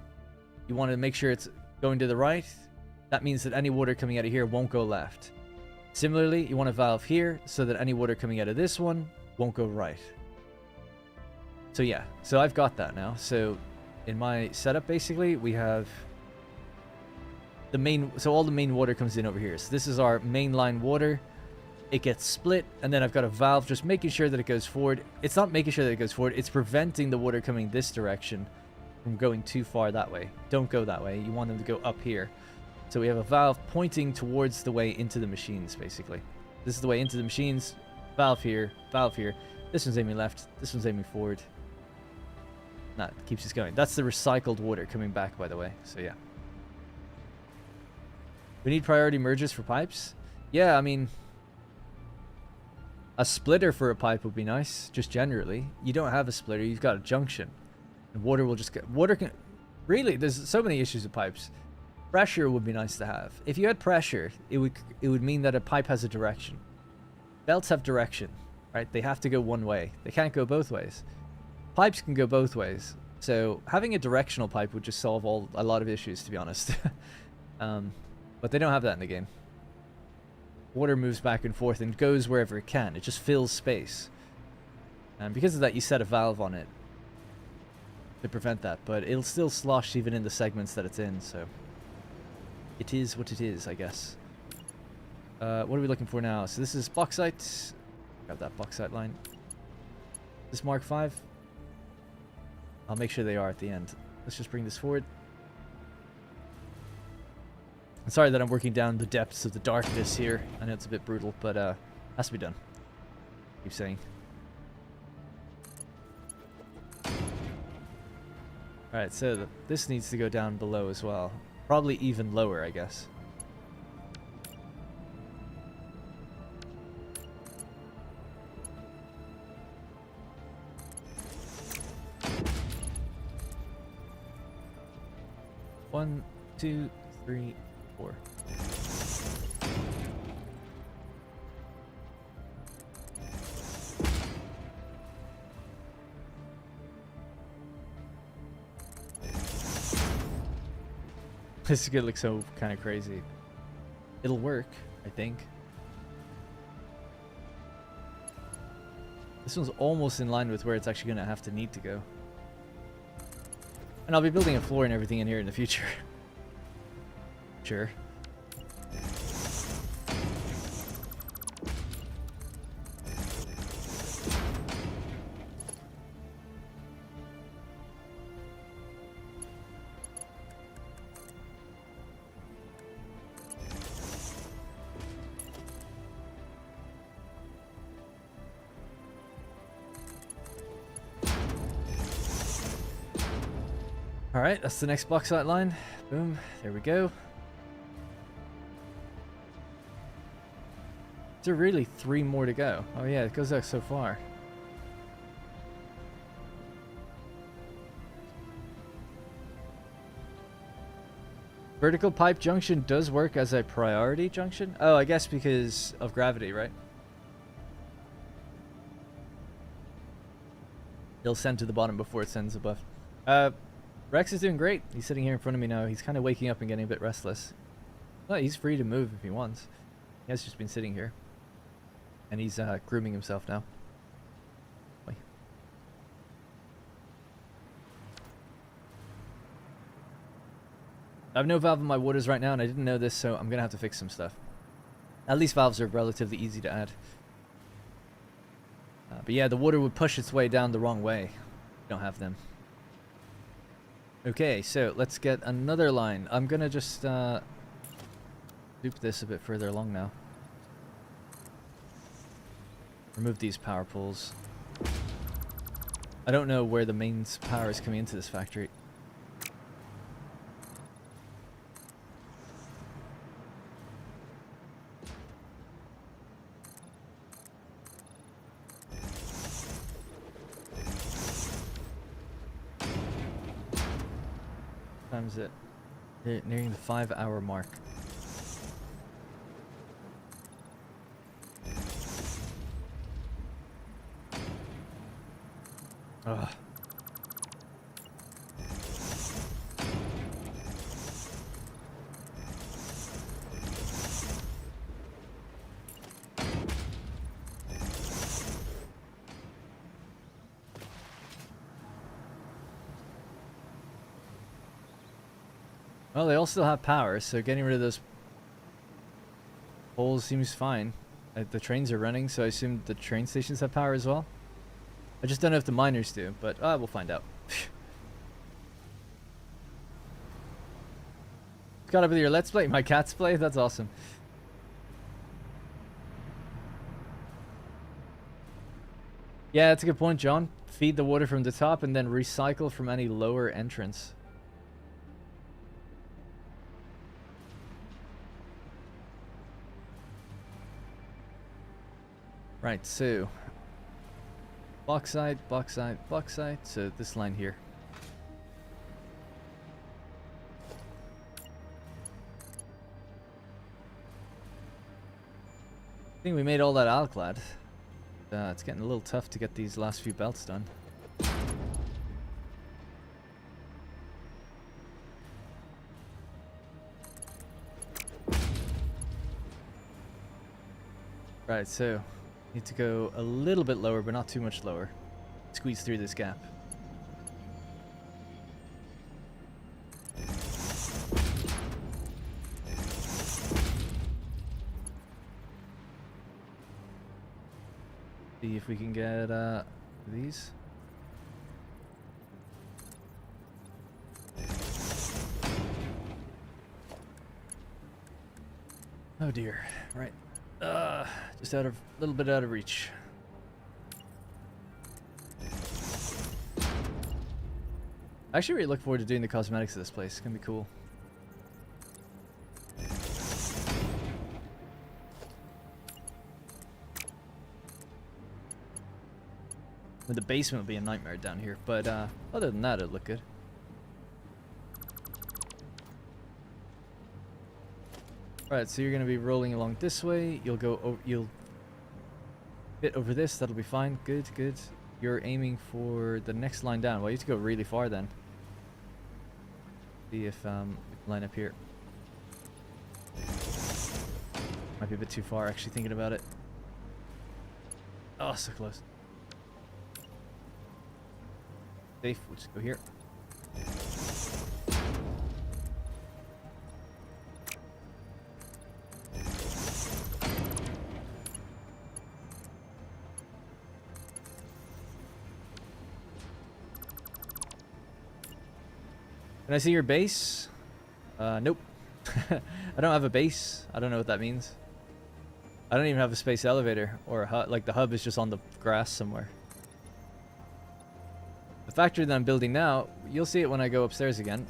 you want to make sure it's going to the right. That means that any water coming out of here won't go left. Similarly, you want a valve here so that any water coming out of this one won't go right. So yeah, so I've got that now. So in my setup, basically, we have the main, so all the main water comes in over here. So this is our main line water. It gets split, and then I've got a valve just making sure that it goes forward. It's not making sure that it goes forward, it's preventing the water coming this direction from going too far that way. Don't go that way. You want them to go up here. So we have a valve pointing towards the way into the machines, basically. This is the way into the machines. Valve here, valve here. This one's aiming left, this one's aiming forward. That keeps us going. That's the recycled water coming back, by the way. So yeah. We need priority mergers for pipes. Yeah, I mean, a splitter for a pipe would be nice, just generally. You don't have a splitter, you've got a junction. And water will just get... Water can... Really, there's so many issues with pipes. Pressure would be nice to have. If you had pressure, it would mean that a pipe has a direction. Belts have direction, right? They have to go one way. They can't go both ways. Pipes can go both ways. So having a directional pipe would just solve a lot of issues, to be honest. But they don't have that in the game. Water moves back and forth and goes wherever it can. It just fills space. And because of that, you set a valve on it to prevent that. But it'll still slosh even in the segments that it's in, so... It is what it is, I guess. What are we looking for now? So this is bauxite. Grab that bauxite line. This Mark 5. I'll make sure they are at the end. Let's just bring this forward. I'm sorry that I'm working down the depths of the darkness here. I know it's a bit brutal, but has to be done. Keep saying. Alright, so this needs to go down below as well. Probably even lower, I guess. One, two, three, four. This is gonna look so kind of crazy. It'll work, I think. This one's almost in line with where it's actually gonna have to need to go. And I'll be building a floor and everything in here in the future. Sure. Alright, that's the next bauxite line. Boom, there we go. Is there really 3 more to go? Oh yeah, it goes out so far. Vertical pipe junction does work as a priority junction? Oh, I guess because of gravity, right? It'll send to the bottom before it sends above. Rex is doing great. He's sitting here in front of me now. He's kind of waking up and getting a bit restless. Well, he's free to move if he wants. He has just been sitting here. And he's grooming himself now. Wait. I have no valve in my waters right now, and I didn't know this, so I'm going to have to fix some stuff. At least valves are relatively easy to add. But yeah, the water would push its way down the wrong way. We don't have them. Okay, so let's get another line. I'm gonna just loop this a bit further along now. Remove these power poles. I don't know where the mains power is coming into this factory. Time's it? Nearing the 5-hour mark. Ugh. Well, they all still have power, so getting rid of those poles seems fine. The trains are running, so I assume the train stations have power as well. I just don't know if the miners do, but we'll find out. Got up with your Let's Play, my Cat's Play? That's awesome. Yeah, that's a good point, John. Feed the water from the top and then recycle from any lower entrance. Right, so bauxite, bauxite, bauxite. So this line here. I think we made all that alclad. It's getting a little tough to get these last few belts done. Right, so need to go a little bit lower, but not too much lower. Squeeze through this gap. See if we can get these. Oh dear. Right. Just a little bit out of reach. I actually really look forward to doing the cosmetics of this place. It's gonna be cool. The basement will be a nightmare down here, but other than that, it'll look good. Right, so you're gonna be rolling along this way. You'll go, you'll bit over this. That'll be fine. Good, good. You're aiming for the next line down. Well, you have to go really far then. See if we can line up here. Might be a bit too far, actually, thinking about it. Oh, so close. Safe. We'll just go here. Can I see your base? Nope. I don't have a base. I don't know what that means. I don't even have a space elevator or a hub. Like the hub is just on the grass somewhere. The factory that I'm building now, you'll see it when I go upstairs again.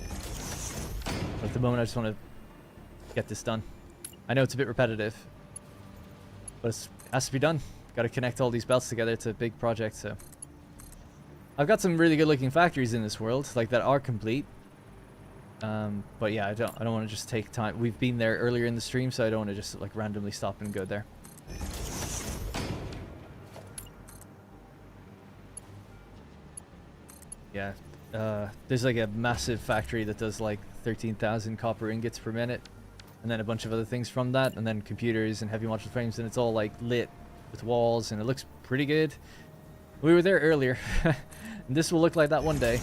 But at the moment, I just want to get this done. I know it's a bit repetitive, but it has to be done. Got to connect all these belts together. It's a big project, so. I've got some really good-looking factories in this world, like that are complete. But yeah, I don't want to just take time. We've been there earlier in the stream, so I don't want to just like randomly stop and go there. Yeah, there's like a massive factory that does like 13,000 copper ingots per minute, and then a bunch of other things from that, and then computers and heavy module frames, and it's all like lit with walls, and it looks pretty good. We were there earlier, and this will look like that one day.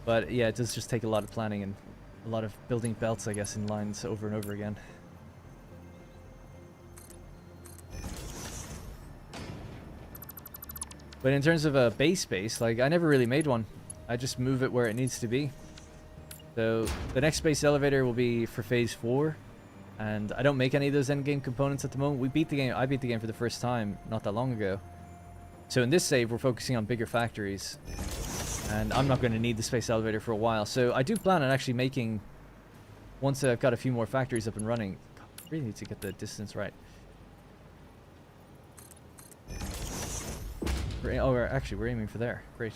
But yeah, it does just take a lot of planning and a lot of building belts, I guess, in lines over and over again. But in terms of a base, like, I never really made one. I just move it where it needs to be. So the next space elevator will be for phase 4. And I don't make any of those endgame components at the moment. We beat the game. I beat the game for the first time not that long ago. So in this save, we're focusing on bigger factories. And I'm not going to need the space elevator for a while. So I do plan on actually making, once I've got a few more factories up and running. God, I really need to get the distance right. Oh, we're aiming for there. Great.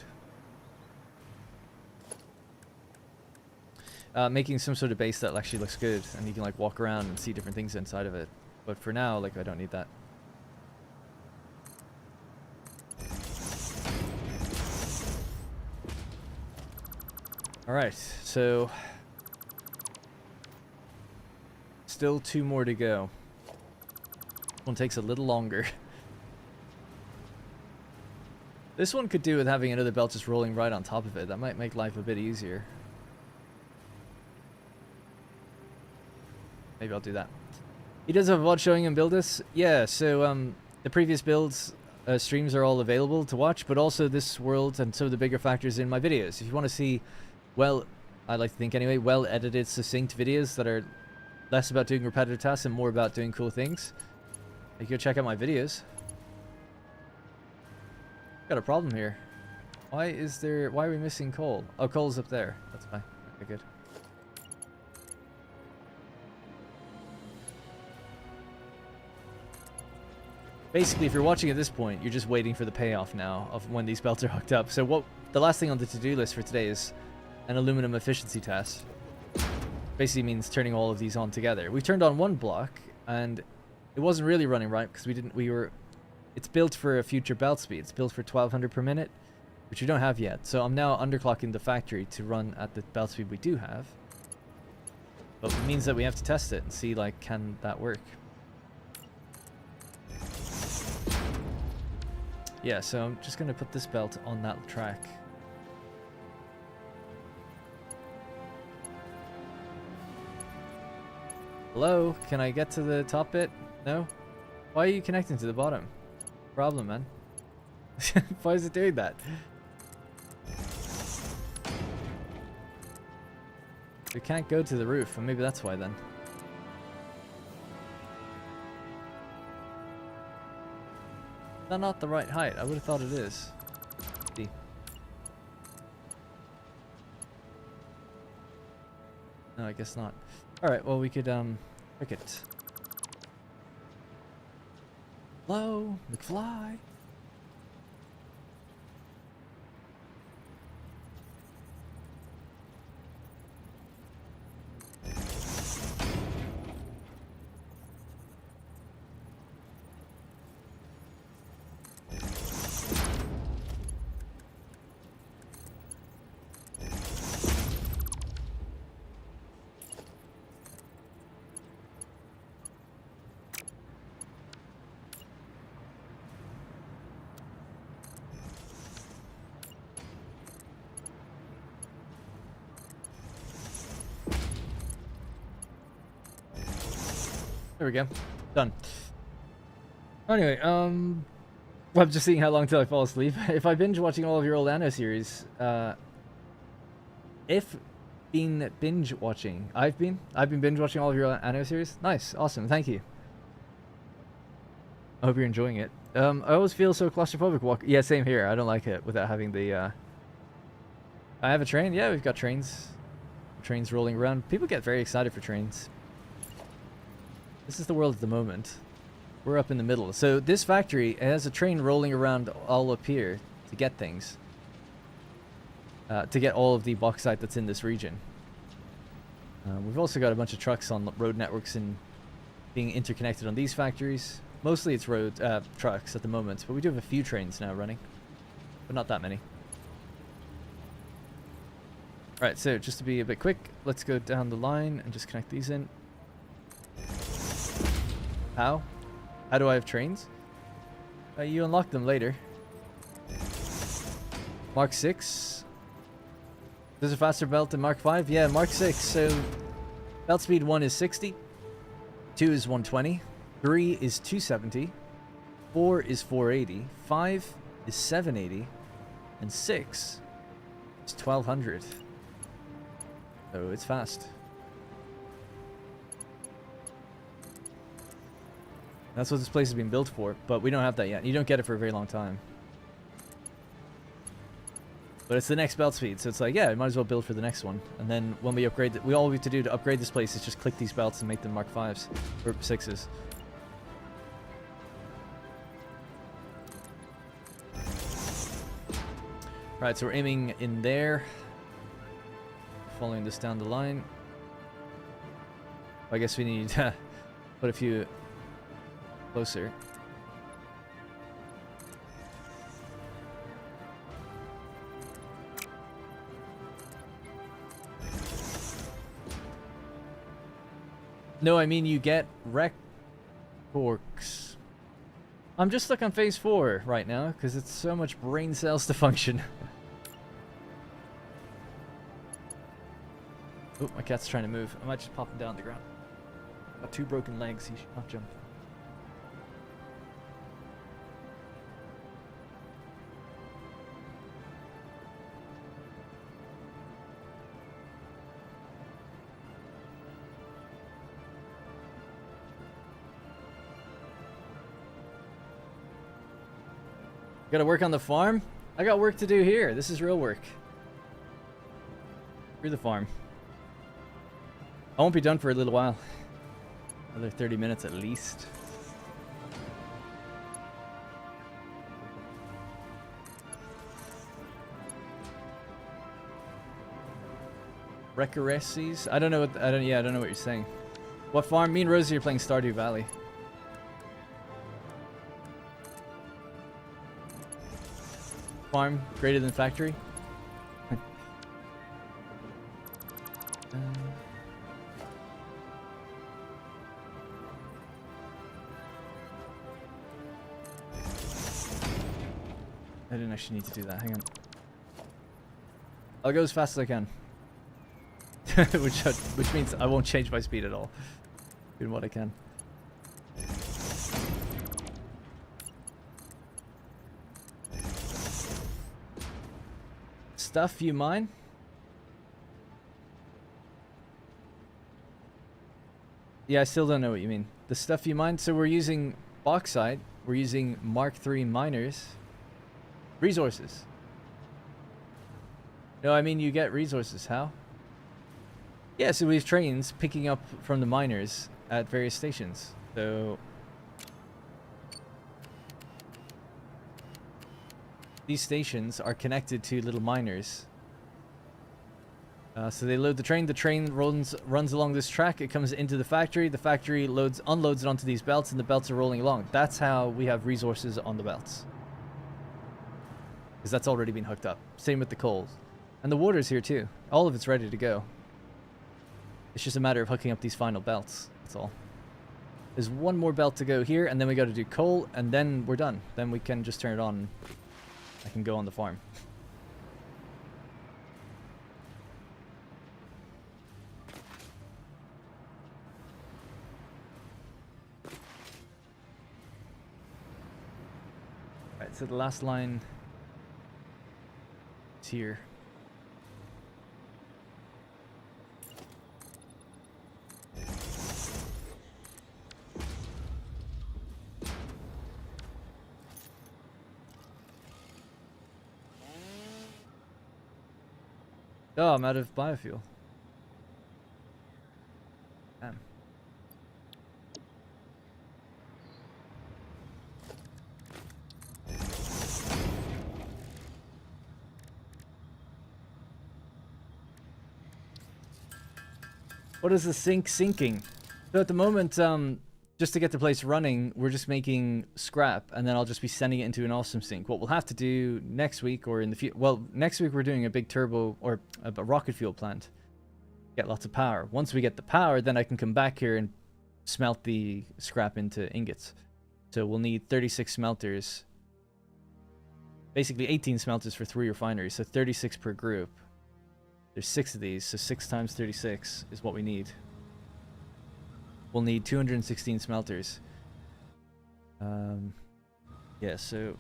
Making some sort of base that actually looks good, and you can like walk around and see different things inside of it. But for now, like, I don't need that. Alright, so still 2 more to go. One takes a little longer. This one could do with having another belt just rolling right on top of it. That might make life a bit easier. Maybe I'll do that. He does have a VOD showing him build this. Yeah, so the previous builds streams are all available to watch, but also this world and some of the bigger factors in my videos. If you want to see, well, I like to think anyway, well-edited, succinct videos that are less about doing repetitive tasks and more about doing cool things, you go check out my videos. Got a problem here. Why are we missing coal? Oh, coal's up there. That's fine. Okay, good. Basically, if you're watching at this point, you're just waiting for the payoff now of when these belts are hooked up. So the last thing on the to-do list for today is an aluminum efficiency test. Basically means turning all of these on together. We turned on one block, and it wasn't really running right because it's built for a future belt speed. It's built for 1200 per minute, which we don't have yet. So I'm now underclocking the factory to run at the belt speed we do have. But it means that we have to test it and see, like, can that work? Yeah, so I'm just going to put this belt on that track. Hello? Can I get to the top bit? No? Why are you connecting to the bottom? Problem, man. Why is it doing that? We can't go to the roof, and maybe that's why then. Is that not the right height? I would have thought it is. See. No, I guess not. Alright, well we could pick it. Hello, McFly. There we go. Done. Anyway, I'm just seeing how long till I fall asleep. If I binge watching all of your old Anno series, if been binge watching, I've been binge watching all of your Anno series. Nice, awesome, thank you. I hope you're enjoying it. I always feel so claustrophobic Yeah, same here. I don't like it without having the. I have a train. Yeah, we've got trains. Trains rolling around. People get very excited for trains. This is the world at the moment. We're up in the middle. So this factory has a train rolling around all up here to get things. To get all of the bauxite that's in this region. We've also got a bunch of trucks on road networks and being interconnected on these factories. Mostly it's road trucks at the moment, but we do have a few trains now running. But not that many. Alright, so just to be a bit quick, let's go down the line and just connect these in. How? How do I have trains? You unlock them later. Mark 6. There's a faster belt than Mark 5? Yeah, Mark 6. So, belt speed 1 is 60. 2 is 120. 3 is 270. 4 is 480. 5 is 780. And 6 is 1200. So, it's fast. That's what this place has been built for, but we don't have that yet. You don't get it for a very long time. But it's the next belt speed, so it's like, yeah, I might as well build for the next one. And then when we upgrade it, all we have to do to upgrade this place is just click these belts and make them Mark 5s, or 6s. Right, so we're aiming in there. Following this down the line. I guess we need to put a few closer. No, I mean you get recorks. I'm just stuck on phase 4 right now because it's so much brain cells to function. Oh, my cat's trying to move. I might just pop him down on the ground. Got 2 broken legs. He should not jump. Gotta work on the farm? I got work to do here. This is real work. Through the farm. I won't be done for a little while. Another 30 minutes at least. Recaresses? I don't know what I don't know what you're saying. What farm? Me and Rosie are playing Stardew Valley. Farm greater than factory. I didn't actually need to do that. Hang on. I'll go as fast as I can. which means I won't change my speed at all. Doing what I can. Stuff you mine? Yeah, I still don't know what you mean. The stuff you mine? So we're using bauxite. We're using Mark III miners. Resources. No, I mean you get resources. How? Yeah, so we have trains picking up from the miners at various stations. So these stations are connected to little miners. So they load the train runs along this track, it comes into the factory unloads it onto these belts, and the belts are rolling along. That's how we have resources on the belts. Because that's already been hooked up. Same with the coal. And the water's here too. All of it's ready to go. It's just a matter of hooking up these final belts, that's all. There's one more belt to go here, and then we got to do coal, and then we're done. Then we can just turn it on. I can go on the farm. Alright, so the last line is here. Oh, I'm out of biofuel. Damn. What is the sink sinking? So at the moment, just to get the place running, we're just making scrap, and then I'll just be sending it into an awesome sink. What we'll have to do next week or in the future, well, next week we're doing a big turbo or a rocket fuel plant. Get lots of power. Once we get the power, then I can come back here and smelt the scrap into ingots. So we'll need 36 smelters. Basically 18 smelters for 3 refineries, so 36 per group. There's 6 of these, so 6 times 36 is what we need. We'll need 216 smelters. Yeah, so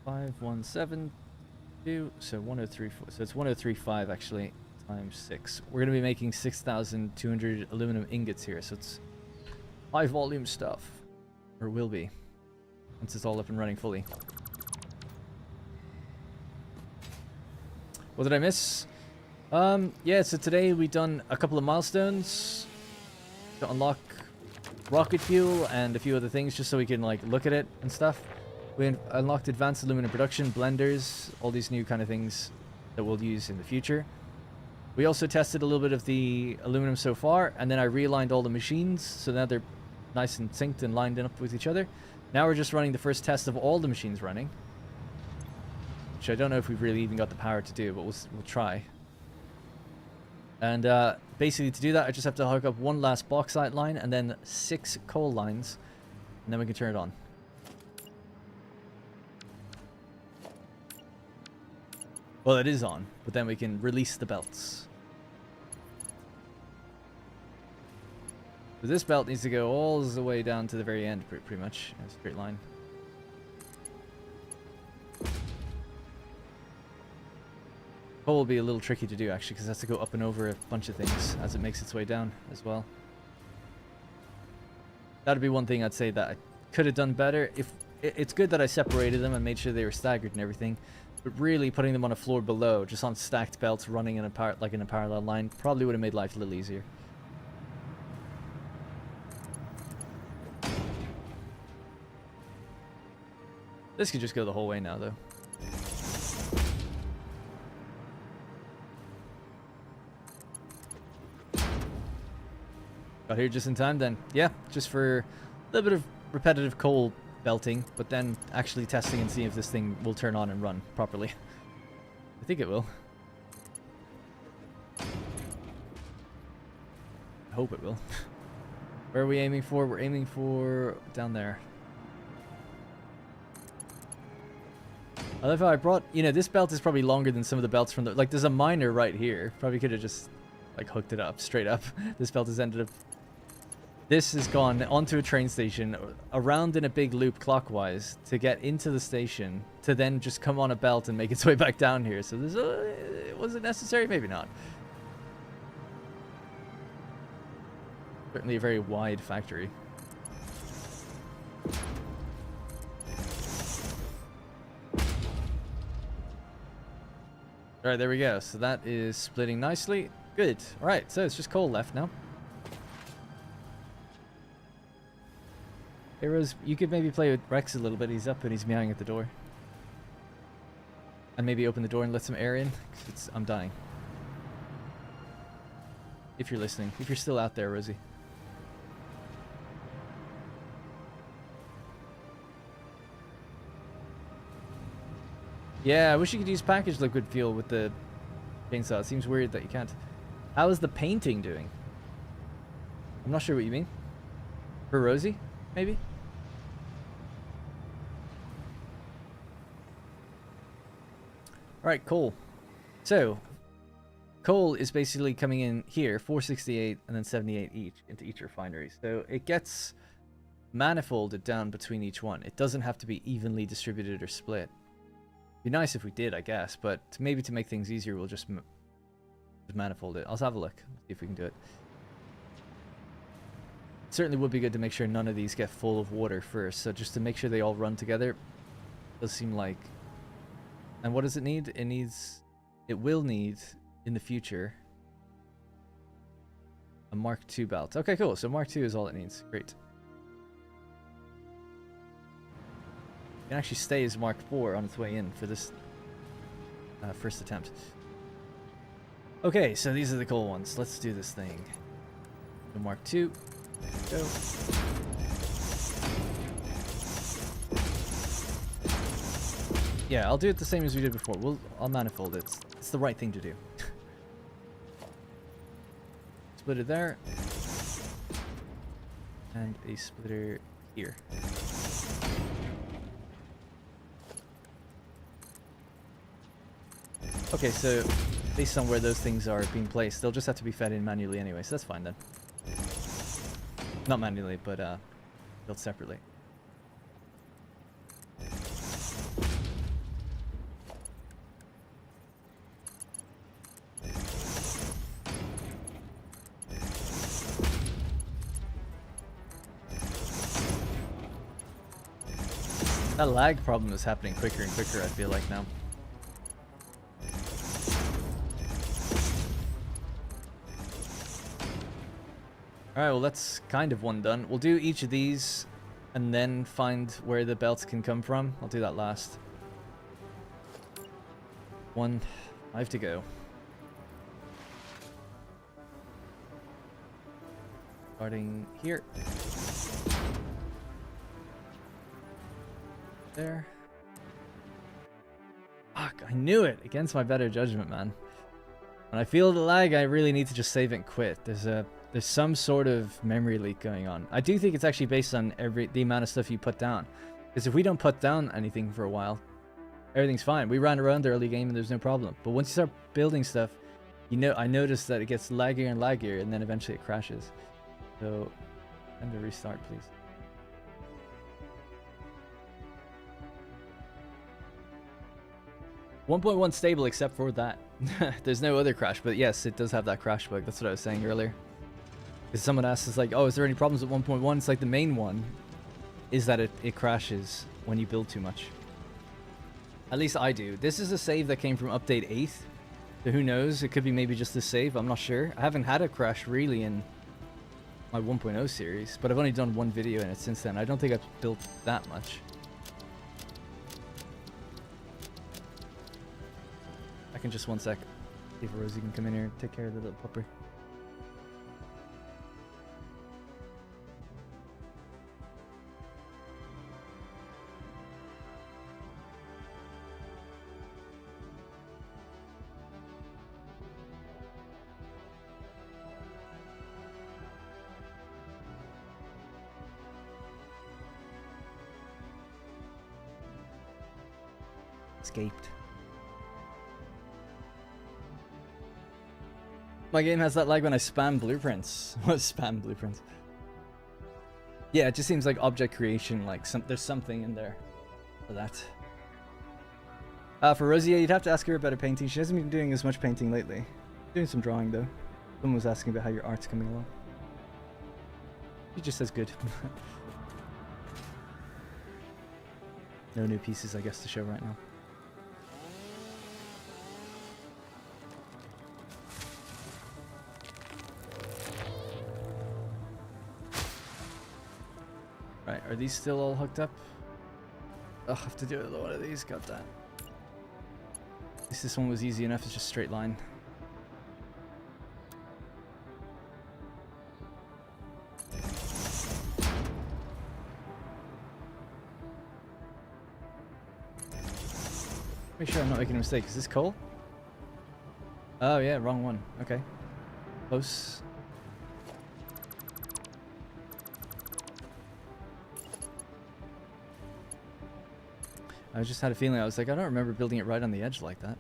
5172, so 1034. So it's 1035 actually times 6. We're gonna be making 6,200 aluminum ingots here, so it's high volume stuff, or will be, once it's all up and running fully. What did I miss? Yeah, so today we done a couple of milestones to unlock rocket fuel and a few other things just so we can like look at it and stuff. We unlocked advanced aluminum production, blenders, all these new kind of things that we'll use in the future. We also tested a little bit of the aluminum so far, and then I realigned all the machines so now they're nice and synced and lined up with each other. Now we're just running the first test of all the machines running, which I don't know if we've really even got the power to do, but we'll try. And basically to do that, I just have to hook up one last bauxite line and then 6 coal lines, and then we can turn it on. Well, it is on, but then we can release the belts. So this belt needs to go all the way down to the very end, pretty much, in a straight line. Coal will be a little tricky to do, actually, because it has to go up and over a bunch of things as it makes its way down as well. That'd be one thing I'd say that I could have done better. If it's good that I separated them and made sure they were staggered and everything, but really putting them on a floor below, just on stacked belts running in a parallel line, probably would have made life a little easier. This could just go the whole way now, though. Got here just in time then. Yeah, just for a little bit of repetitive coal belting, but then actually testing and seeing if this thing will turn on and run properly. I think it will. I hope it will. Where are we aiming for? We're aiming for down there. I love how I brought, you know, this belt is probably longer than some of the belts from the, like, there's a miner right here. Probably could have just, like, hooked it up straight up. This belt has ended up, this has gone onto a train station, around in a big loop clockwise to get into the station, to then just come on a belt and make its way back down here. So there's was it necessary? Maybe not. Certainly a very wide factory. Alright, there we go. So that is splitting nicely. Good. Alright, so it's just coal left now. Hey Rose, you could maybe play with Rex a little bit. He's up and he's meowing at the door. And maybe open the door and let some air in. 'Cause I'm dying. If you're listening. If you're still out there, Rosie. Yeah, I wish you could use packaged liquid fuel with the chainsaw. It seems weird that you can't. How is the painting doing? I'm not sure what you mean. For Rosie, maybe? Alright, coal. So, coal is basically coming in here, 468 and then 78 each into each refinery. So it gets manifolded down between each one. It doesn't have to be evenly distributed or split. Be nice if we did, I guess, but maybe to make things easier, we'll just manifold it. I'll have a look, see if we can do it. It certainly would be good to make sure none of these get full of water first, so just to make sure they all run together. Does seem like... And what does it need? It will need, in the future, a Mark II belt. Okay, cool, so Mark II is all it needs. Great. Can actually stay as Mark IV on its way in for this first attempt. Okay, so these are the cool ones. Let's do this thing. The Mark II. Go. Yeah, I'll do it the same as we did before. I'll manifold it. It's the right thing to do. Splitter there. And a splitter here. Okay, so based on where those things are being placed, they'll just have to be fed in manually anyway, so that's fine then. Not manually, but built separately. That lag problem is happening quicker and quicker, I feel like now. Alright, well that's kind of one done. We'll do each of these and then find where the belts can come from. I'll do that last. 1, 5 to go. Starting here. There. Fuck, I knew it! Against my better judgment, man. When I feel the lag, I really need to just save it and quit. There's some sort of memory leak going on. I do think it's actually based on the amount of stuff you put down. Because if we don't put down anything for a while, everything's fine. We ran around the early game and there's no problem. But once you start building stuff, I noticed that it gets laggier and laggier, and then eventually it crashes. So, time to restart, please. 1.1 stable except for that. There's no other crash, but yes, it does have that crash bug. That's what I was saying earlier. Because someone asked us like, oh, is there any problems with 1.1? It's like the main one is that it crashes when you build too much. At least I do. This is a save that came from update 8. So who knows? It could be maybe just a save. I'm not sure. I haven't had a crash really in my 1.0 series, but I've only done one video in it since then. I don't think I've built that much. I can just 1 sec. See if Rosie can come in here and take care of the little pupper. Escaped. My game has that lag when I spam blueprints. What is spam blueprints? Yeah, it just seems like object creation, like there's something in there for that. For Rosie, you'd have to ask her about her painting. She hasn't been doing as much painting lately. Doing some drawing though. Someone was asking about how your art's coming along. She just says good. No new pieces, I guess, to show right now. Right, are these still all hooked up? I'll have to do another one of these, got that. At least this one was easy enough, it's just straight line. Make sure I'm not making a mistake. Is this coal? Oh yeah, wrong one. Okay. Close. I just had a feeling, I was like, I don't remember building it right on the edge like that.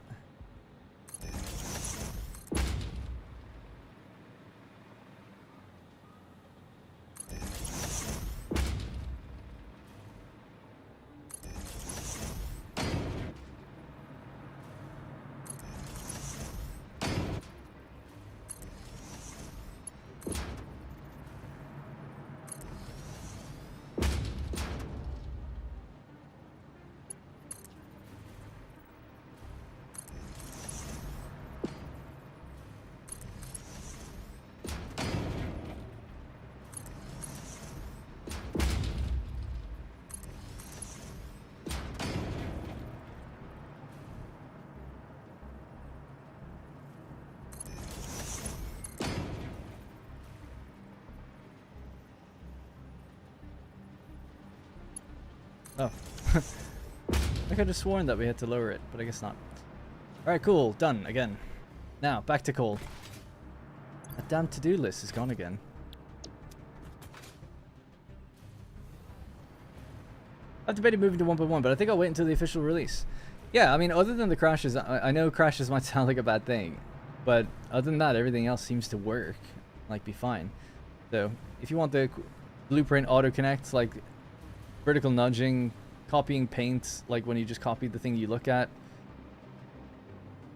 Oh. I could have sworn that we had to lower it, but I guess not. Alright, cool. Done. Again. Now, back to coal. That damn to-do list is gone again. I've debated moving to 1.1, but I think I'll wait until the official release. Yeah, I mean, other than the crashes, I know crashes might sound like a bad thing, but other than that, everything else seems to work. Like, be fine. So, if you want the blueprint auto-connect, like vertical nudging, copying paint, like when you just copy the thing you look at,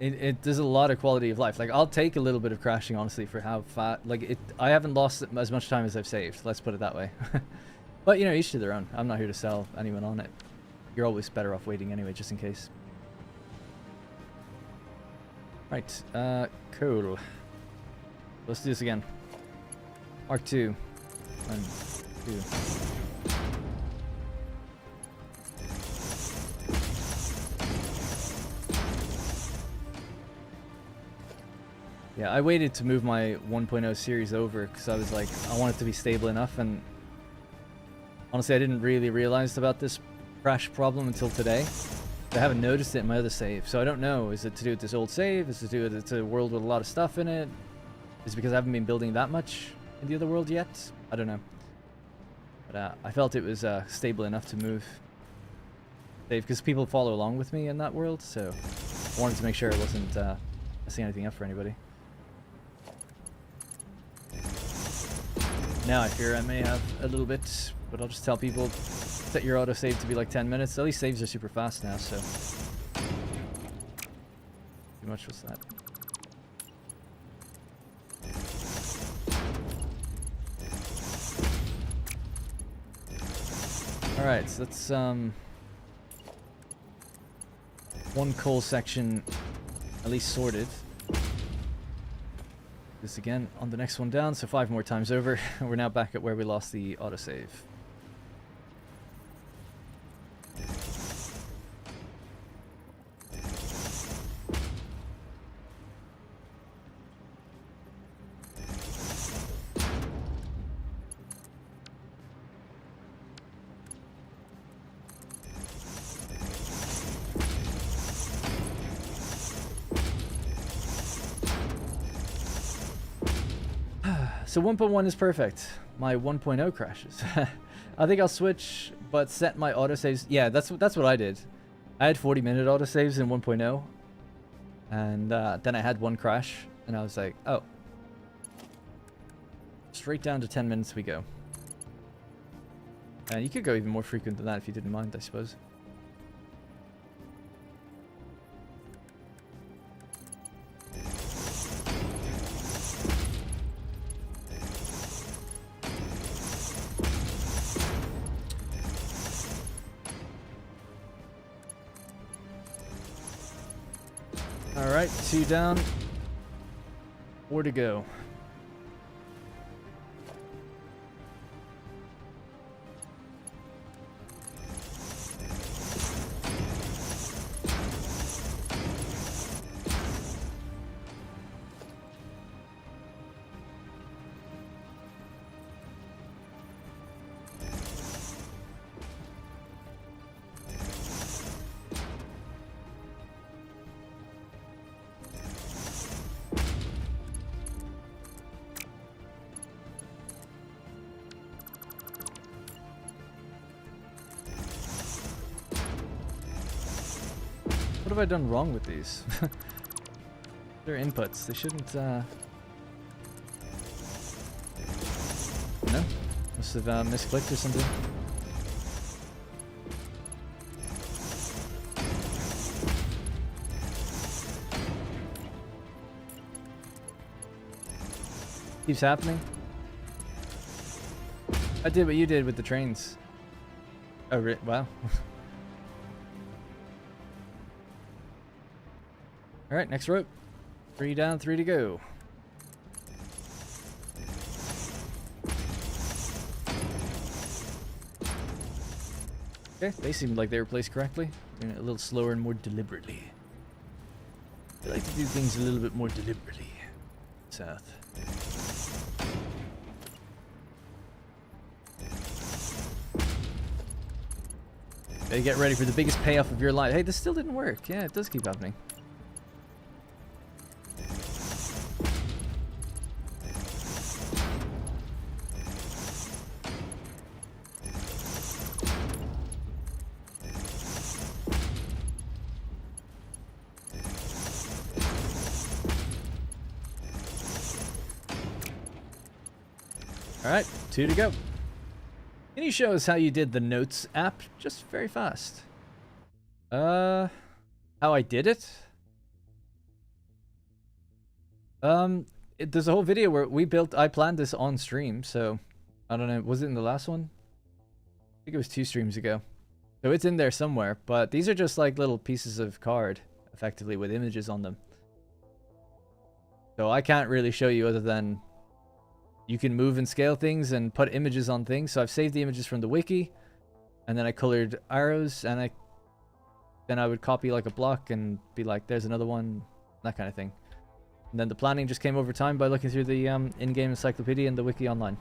it does a lot of quality of life. Like, I'll take a little bit of crashing, honestly, for how fat, like, I haven't lost as much time as I've saved, let's put it that way. But, you know, each to their own. I'm not here to sell anyone on it. You're always better off waiting anyway, just in case. Right, cool. Let's do this again. Arc 2. 1, 2. Yeah, I waited to move my 1.0 series over because I was like, I want it to be stable enough, and honestly, I didn't really realize about this crash problem until today. I haven't noticed it in my other save, so I don't know. Is it to do with this old save? Is it to do with it's a world with a lot of stuff in it? Is it because I haven't been building that much in the other world yet? I don't know. But I felt it was stable enough to move save because people follow along with me in that world, so I wanted to make sure I wasn't messing anything up for anybody. Now I fear I may have a little bit, but I'll just tell people set your autosave to be like 10 minutes. At least saves are super fast now, so. Too much was that. Alright, so that's one coal section at least sorted. This again on the next one down, so 5 more times over. We're now back at where we lost the autosave. So 1.1 is perfect. My 1.0 crashes. I think I'll switch, but set my autosaves. Yeah, that's what I did. I had 40-minute autosaves in 1.0, and then I had one crash, and I was like, oh. Straight down to 10 minutes we go. And you could go even more frequent than that if you didn't mind, I suppose. Alright, 2 down. 4 to go. What have I done wrong with these? They're inputs. They shouldn't, No? Must have misclicked or something. Keeps happening. I did what you did with the trains. Oh, wow. Alright, next rope. 3 down, 3 to go. Okay, they seemed like they were placed correctly. Doing it a little slower and more deliberately. I like to do things a little bit more deliberately. South. Gotta get ready for the biggest payoff of your life. Hey, this still didn't work. Yeah, it does keep happening. Alright, 2 to go. Can you show us how you did the notes app just very fast? How I did it? There's a whole video where I planned this on stream, so I don't know, was it in the last one? I think it was 2 streams ago. So it's in there somewhere, but these are just like little pieces of card, effectively, with images on them. So I can't really show you other than you can move and scale things and put images on things. So I've saved the images from the wiki, and then I colored arrows, and then I would copy like a block and be like, there's another one, that kind of thing. And then the planning just came over time by looking through the in-game encyclopedia and the wiki online.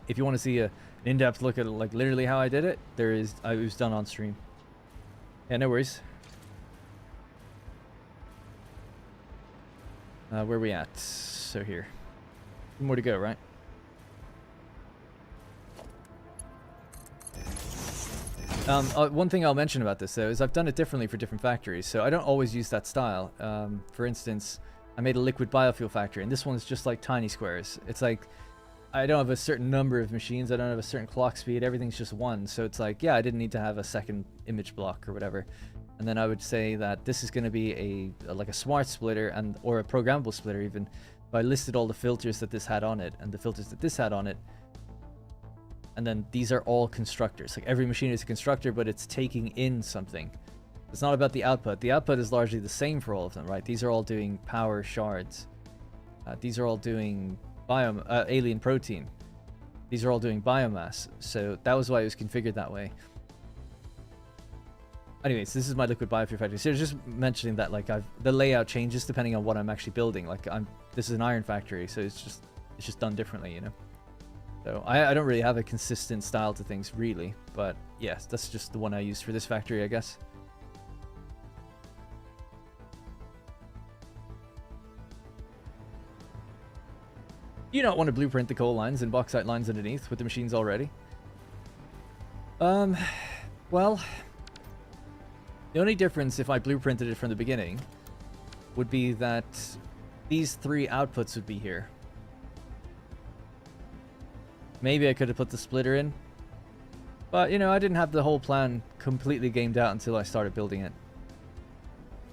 If you want to see an in-depth look at like literally how I did it, it was done on stream. Yeah, no worries. Where are we at? So here. More to go, right? One thing I'll mention about this, though, is I've done it differently for different factories, so I don't always use that style. For instance, I made a liquid biofuel factory, and this one's just like tiny squares. It's like, I don't have a certain number of machines, I don't have a certain clock speed, everything's just one, so it's like, yeah, I didn't need to have a second image block or whatever. And then I would say that this is going to be like a smart splitter, and or a programmable splitter even. But I listed all the filters that this had on it, and the filters that this had on it. And then these are all constructors. Like every machine is a constructor, but it's taking in something. It's not about the output. The output is largely the same for all of them, right? These are all doing power shards. These are all doing alien protein. These are all doing biomass. So that was why it was configured that way. Anyways, this is my liquid biofuel factory. So just mentioning that, like, the layout changes depending on what I'm actually building. Like, this is an iron factory, so it's just done differently, you know. So I don't really have a consistent style to things, really. But yes, that's just the one I used for this factory, I guess. You don't want to blueprint the coal lines and bauxite lines underneath with the machines already. Well, the only difference if I blueprinted it from the beginning would be that these three outputs would be here. Maybe I could have put the splitter in. But, you know, I didn't have the whole plan completely gamed out until I started building it.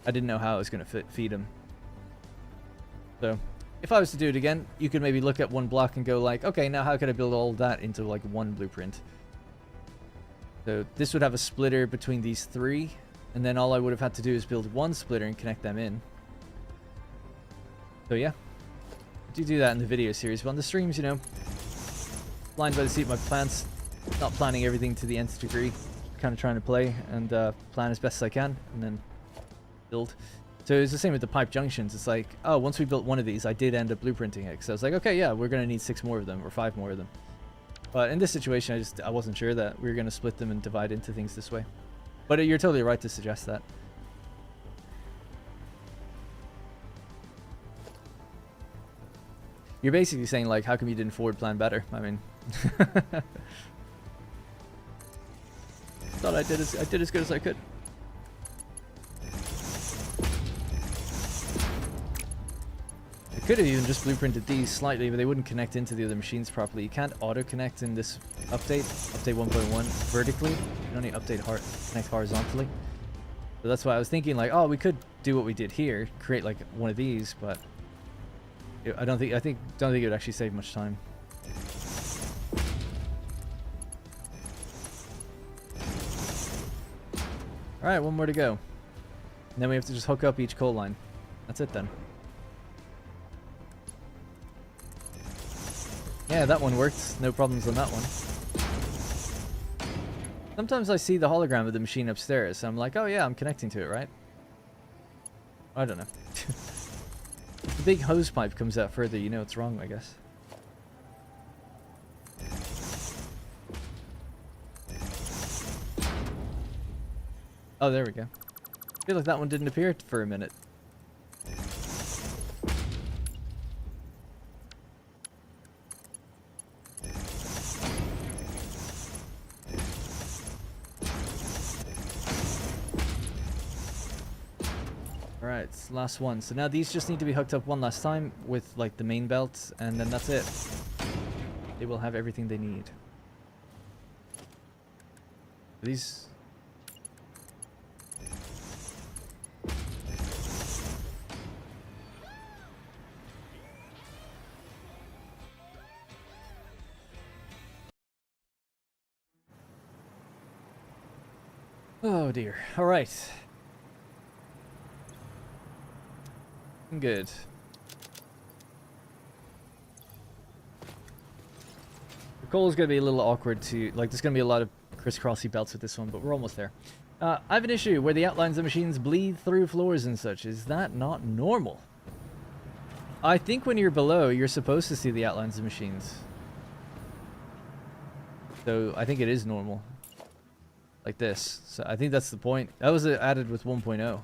I didn't know how I was going to feed them. So, if I was to do it again, you could maybe look at one block and go like, okay, now how could I build all that into like one blueprint? So this would have a splitter between these three, and then all I would have had to do is build one splitter and connect them in. So yeah, I do that in the video series, but on the streams, you know, flying by the seat of my pants, not planning everything to the nth degree, kind of trying to play and plan as best as I can, and then build. So it's the same with the pipe junctions. It's like, oh, once we built one of these, I did end up blueprinting it. So I was like, okay, yeah, we're going to need 6 more of them or 5 more of them. But in this situation, I wasn't sure that we were going to split them and divide into things this way. But you're totally right to suggest that. You're basically saying, like, how come you didn't forward plan better? I mean, thought I did as good as I could. I could have even just blueprinted these slightly, but they wouldn't connect into the other machines properly. You can't auto-connect in this update 1.1, vertically. You can only connect horizontally. So that's why I was thinking, like, oh, we could do what we did here, create like one of these, but I don't think it would actually save much time. All right, one more to go, and then we have to just hook up each coal line. That's it then. Yeah, that one worked. No problems on that one. Sometimes I see the hologram of the machine upstairs, and I'm like, oh yeah, I'm connecting to it, right? I don't know. If the big hose pipe comes out further, you know it's wrong, I guess. Oh, there we go. I feel like that one didn't appear for a minute. Alright, last one. So now these just need to be hooked up one last time with like the main belt, and then that's it. They will have everything they need. These... Oh dear. Alright. Good. The coal is going to be a little awkward to... Like, there's going to be a lot of crisscrossy belts with this one, but we're almost there. I have an issue where the outlines of machines bleed through floors and such. Is that not normal? I think when you're below, you're supposed to see the outlines of machines. So, I think it is normal. Like this. So, I think that's the point. That was added with 1.0.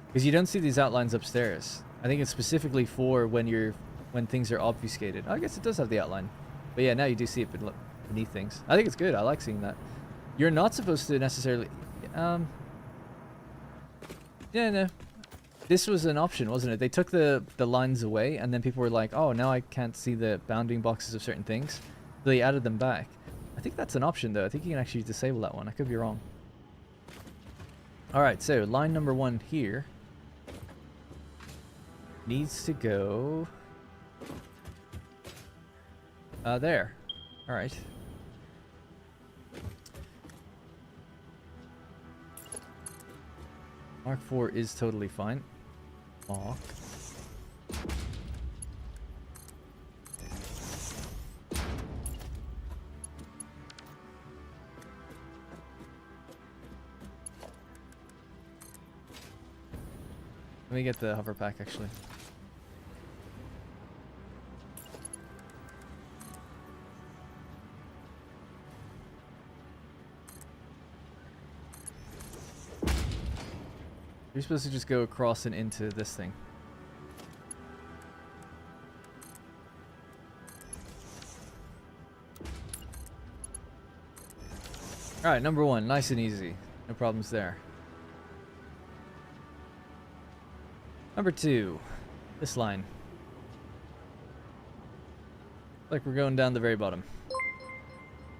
Because you don't see these outlines upstairs. I think it's specifically for when things are obfuscated. I guess it does have the outline. But yeah, now you do see it beneath things. I think it's good. I like seeing that. You're not supposed to necessarily... Yeah, no. This was an option, wasn't it? They took the lines away, and then people were like, oh, now I can't see the bounding boxes of certain things. So they added them back. I think that's an option, though. I think you can actually disable that one. I could be wrong. Alright, so line number 1 here needs to go... there. Alright. Mark 4 is totally fine. Aw. Let me get the hover pack, actually. You're supposed to just go across and into this thing. Alright, number 1. Nice and easy. No problems there. Number 2. This line. Like we're going down the very bottom.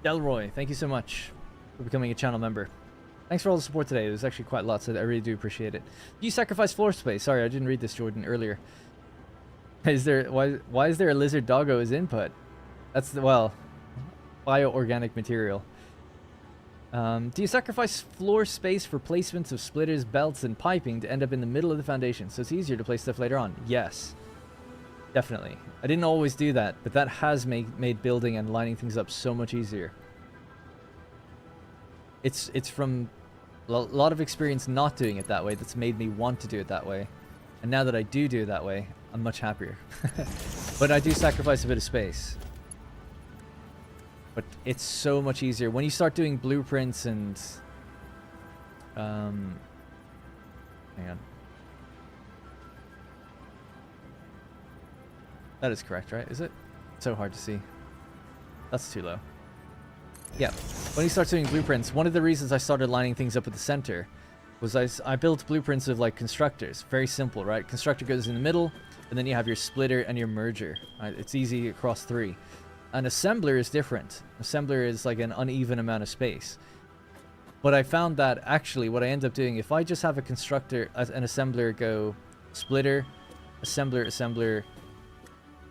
Delroy, thank you so much for becoming a channel member. Thanks for all the support today. It was actually quite lots, so I really do appreciate it. You sacrifice floor space. Sorry, I didn't read this, Jordan, earlier. Is there why is there a lizard doggo as input? That's the, well, bioorganic material. Do you sacrifice floor space for placements of splitters, belts, and piping to end up in the middle of the foundation, so it's easier to place stuff later on? Yes. Definitely. I didn't always do that, but that has made building and lining things up so much easier. It's from a lot of experience not doing it that way that's made me want to do it that way. And now that I do it that way, I'm much happier. But I do sacrifice a bit of space. But it's so much easier. When you start doing blueprints and... hang on. That is correct, right? Is it? So hard to see. That's too low. Yeah. When you start doing blueprints, one of the reasons I started lining things up at the center was I built blueprints of like constructors. Very simple, right? Constructor goes in the middle, and then you have your splitter and your merger. Right? It's easy across 3. An assembler is different. Assembler is like an uneven amount of space. But I found that actually what I end up doing, if I just have a constructor, an assembler go splitter, assembler, assembler,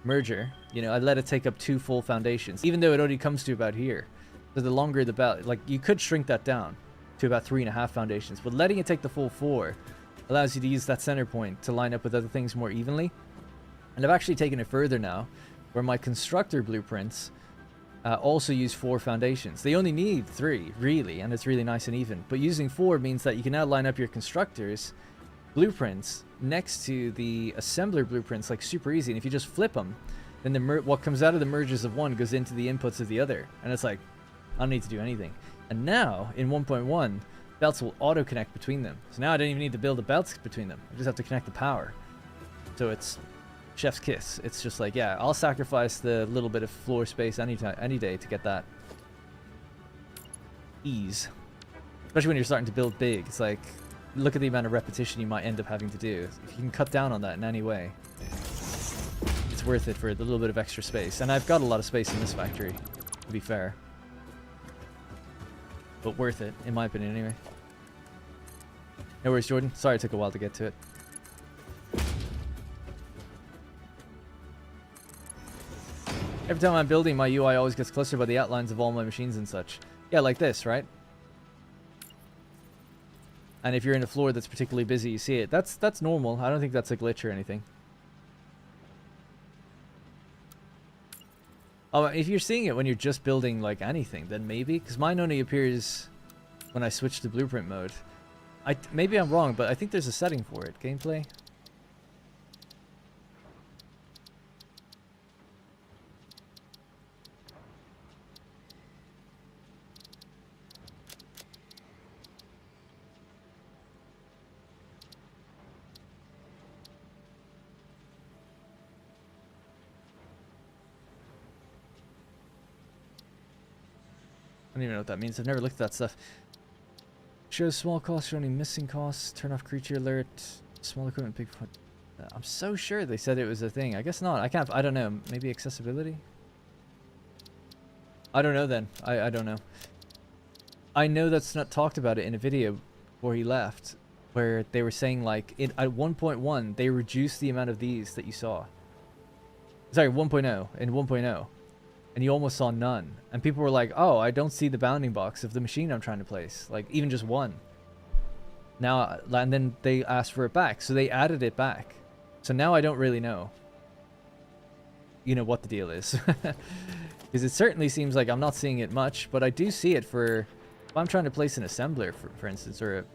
merger, you know, I let it take up 2 full foundations, even though it only comes to about here. So the longer the belt, like you could shrink that down to about 3.5 foundations, but letting it take the full 4 allows you to use that center point to line up with other things more evenly. And I've actually taken it further now, where my constructor blueprints also use 4 foundations. They only need 3, really, and it's really nice and even. But using 4 means that you can now line up your constructors blueprints next to the assembler blueprints like super easy. And if you just flip them, then what comes out of the merges of one goes into the inputs of the other. And it's like, I don't need to do anything. And now, in 1.1, belts will auto-connect between them. So now I don't even need to build the belts between them. I just have to connect the power. So it's chef's kiss. It's just like, yeah, I'll sacrifice the little bit of floor space any day to get that ease. Especially when you're starting to build big. It's like, look at the amount of repetition you might end up having to do. If you can cut down on that in any way, it's worth it for the little bit of extra space. And I've got a lot of space in this factory, to be fair. But worth it, in my opinion, anyway. No worries, Jordan. Sorry it took a while to get to it. Every time I'm building, my UI always gets clustered by the outlines of all my machines and such. Yeah, like this, right? And if you're in a floor that's particularly busy, you see it. That's normal. I don't think that's a glitch or anything. Oh, if you're seeing it when you're just building like anything, then maybe. Because mine only appears when I switch to blueprint mode. Maybe I'm wrong, but I think there's a setting for it. Gameplay. don't even know what that means. I've never looked at that stuff. Shows small costs, showing missing costs. Turn off creature alert. Small equipment, big foot. I'm so sure they said it was a thing. I guess not. I can't. I don't know. Maybe accessibility? I don't know then. I don't know. I know that's not talked about it in a video before he left, where they were saying like at 1.1 they reduced the amount of these that you saw. Sorry, 1.0 in 1.0, and you almost saw none. And people were like, "Oh, I don't see the bounding box of the machine I'm trying to place, like even just one." Now, and then they asked for it back, so they added it back. So now I don't really know, you know, what the deal is, because it certainly seems like I'm not seeing it much, but I do see it for if I'm trying to place an assembler, for instance, or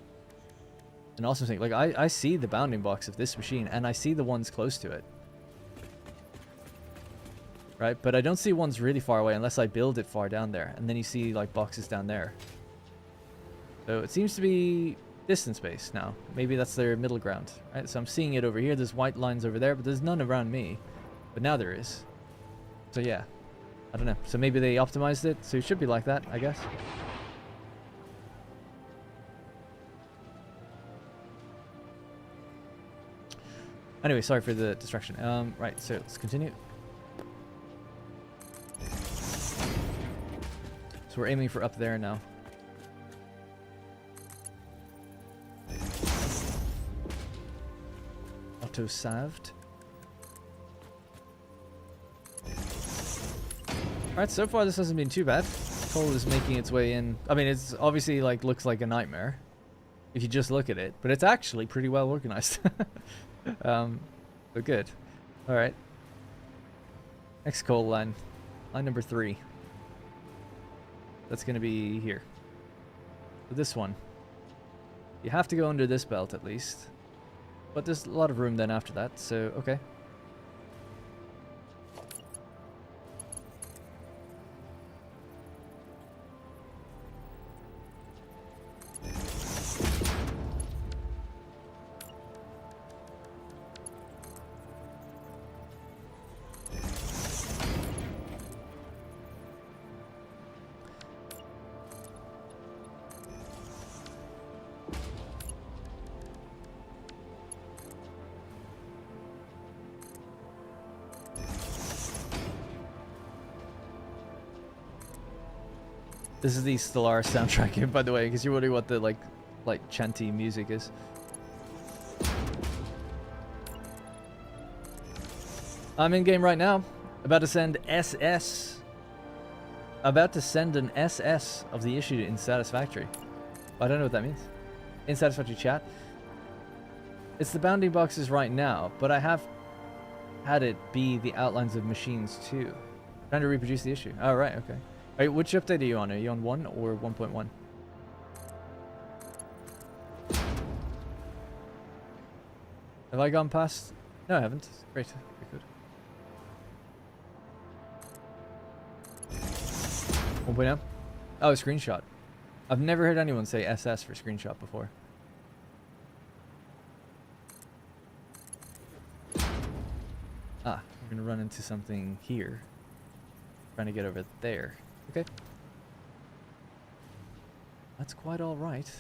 an awesome thing. Like I see the bounding box of this machine, and I see the ones close to it. Right, but I don't see ones really far away unless I build it far down there, and then you see like boxes down there. So it seems to be distance based now. Maybe that's their middle ground, right? So I'm seeing it over here. There's white lines over there, but there's none around me. But now there is. So yeah, I don't know. So maybe they optimized it, so it should be like that, I guess. Anyway, sorry for the distraction. Right, so let's continue. So we're aiming for up there now. Auto-saved. Alright, so far this hasn't been too bad. Coal is making its way in. I mean, it's obviously like looks like a nightmare if you just look at it, but it's actually pretty well organized. But good. Alright. Next coal line. Line number 3. That's going to be here. So this one. You have to go under this belt at least. But there's a lot of room then after that, so okay. This is the Stellar soundtrack, by the way, because you're wondering what the like chanty music is. I'm in game right now, about to send SS. About to send an SS of the issue in Satisfactory. I don't know what that means. In Satisfactory chat. It's the bounding boxes right now, but I have had it be the outlines of machines too. Trying to reproduce the issue. Oh, right, okay. Alright, which update are you on? Are you on 1 or 1.1? Have I gone past? No, I haven't. Great. Very good. 1.0? Oh, a screenshot. I've never heard anyone say SS for screenshot before. Ah, we're gonna run into something here. Trying to get over there. Okay. That's quite alright.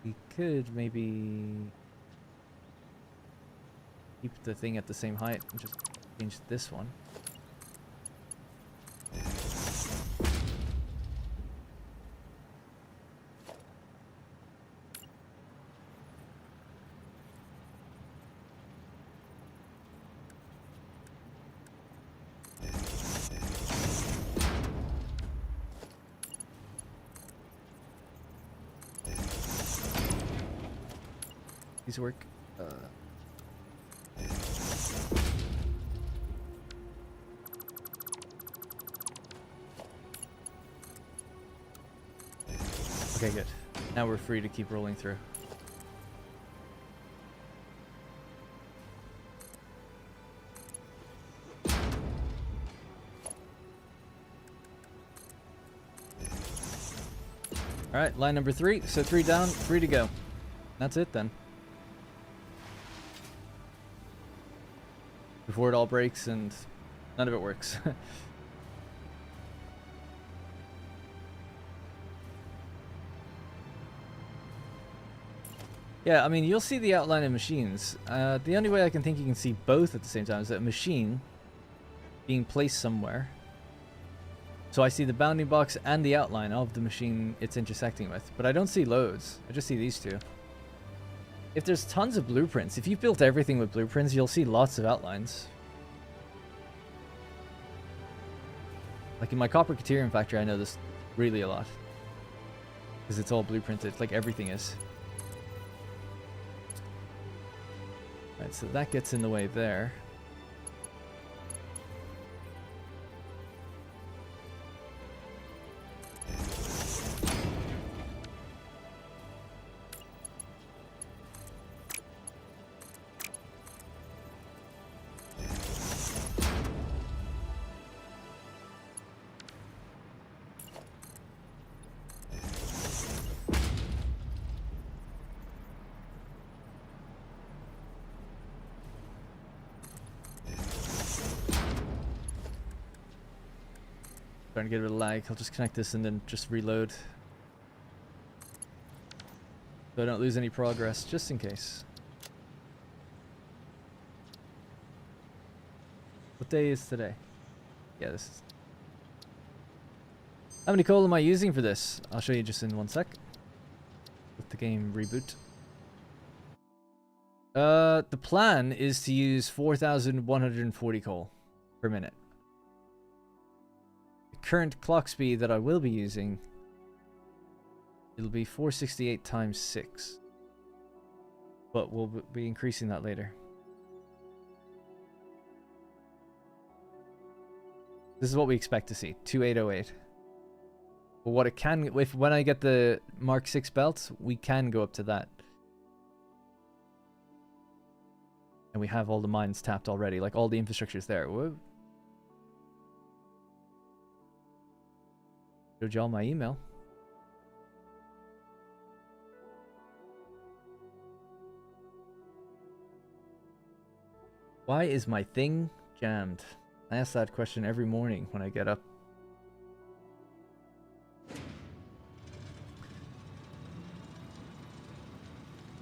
We could maybe keep the thing at the same height and just change this one. These work. Okay, good. Now we're free to keep rolling through. Alright, line number 3. So 3 down, 3 to go. That's it then. Before it all breaks and none of it works. Yeah, I mean, you'll see the outline of machines. The only way I can think you can see both at the same time is that a machine being placed somewhere. So I see the bounding box and the outline of the machine it's intersecting with. But I don't see loads. I just see these two. If there's tons of blueprints, if you've built everything with blueprints, you'll see lots of outlines. Like in my copper Caterium factory, I know this really a lot. Because it's all blueprinted, like everything is. Alright, so that gets in the way there. Starting to get a bit of lag. I'll just connect this and then just reload. So I don't lose any progress, just in case. What day is today? Yeah, this is... How many coal am I using for this? I'll show you just in 1 sec. Let the game reboot. The plan is to use 4,140 coal per minute. Current clock speed that I will be using, it'll be 468 times 6, but we'll be increasing that later. This is what we expect to see, 2808. But what it can, when I get the Mark 6 belt, we can go up to that. And we have all the mines tapped already, like all the infrastructure's there. Whoa. Showed y'all my email. Why is my thing jammed? I ask that question every morning when I get up.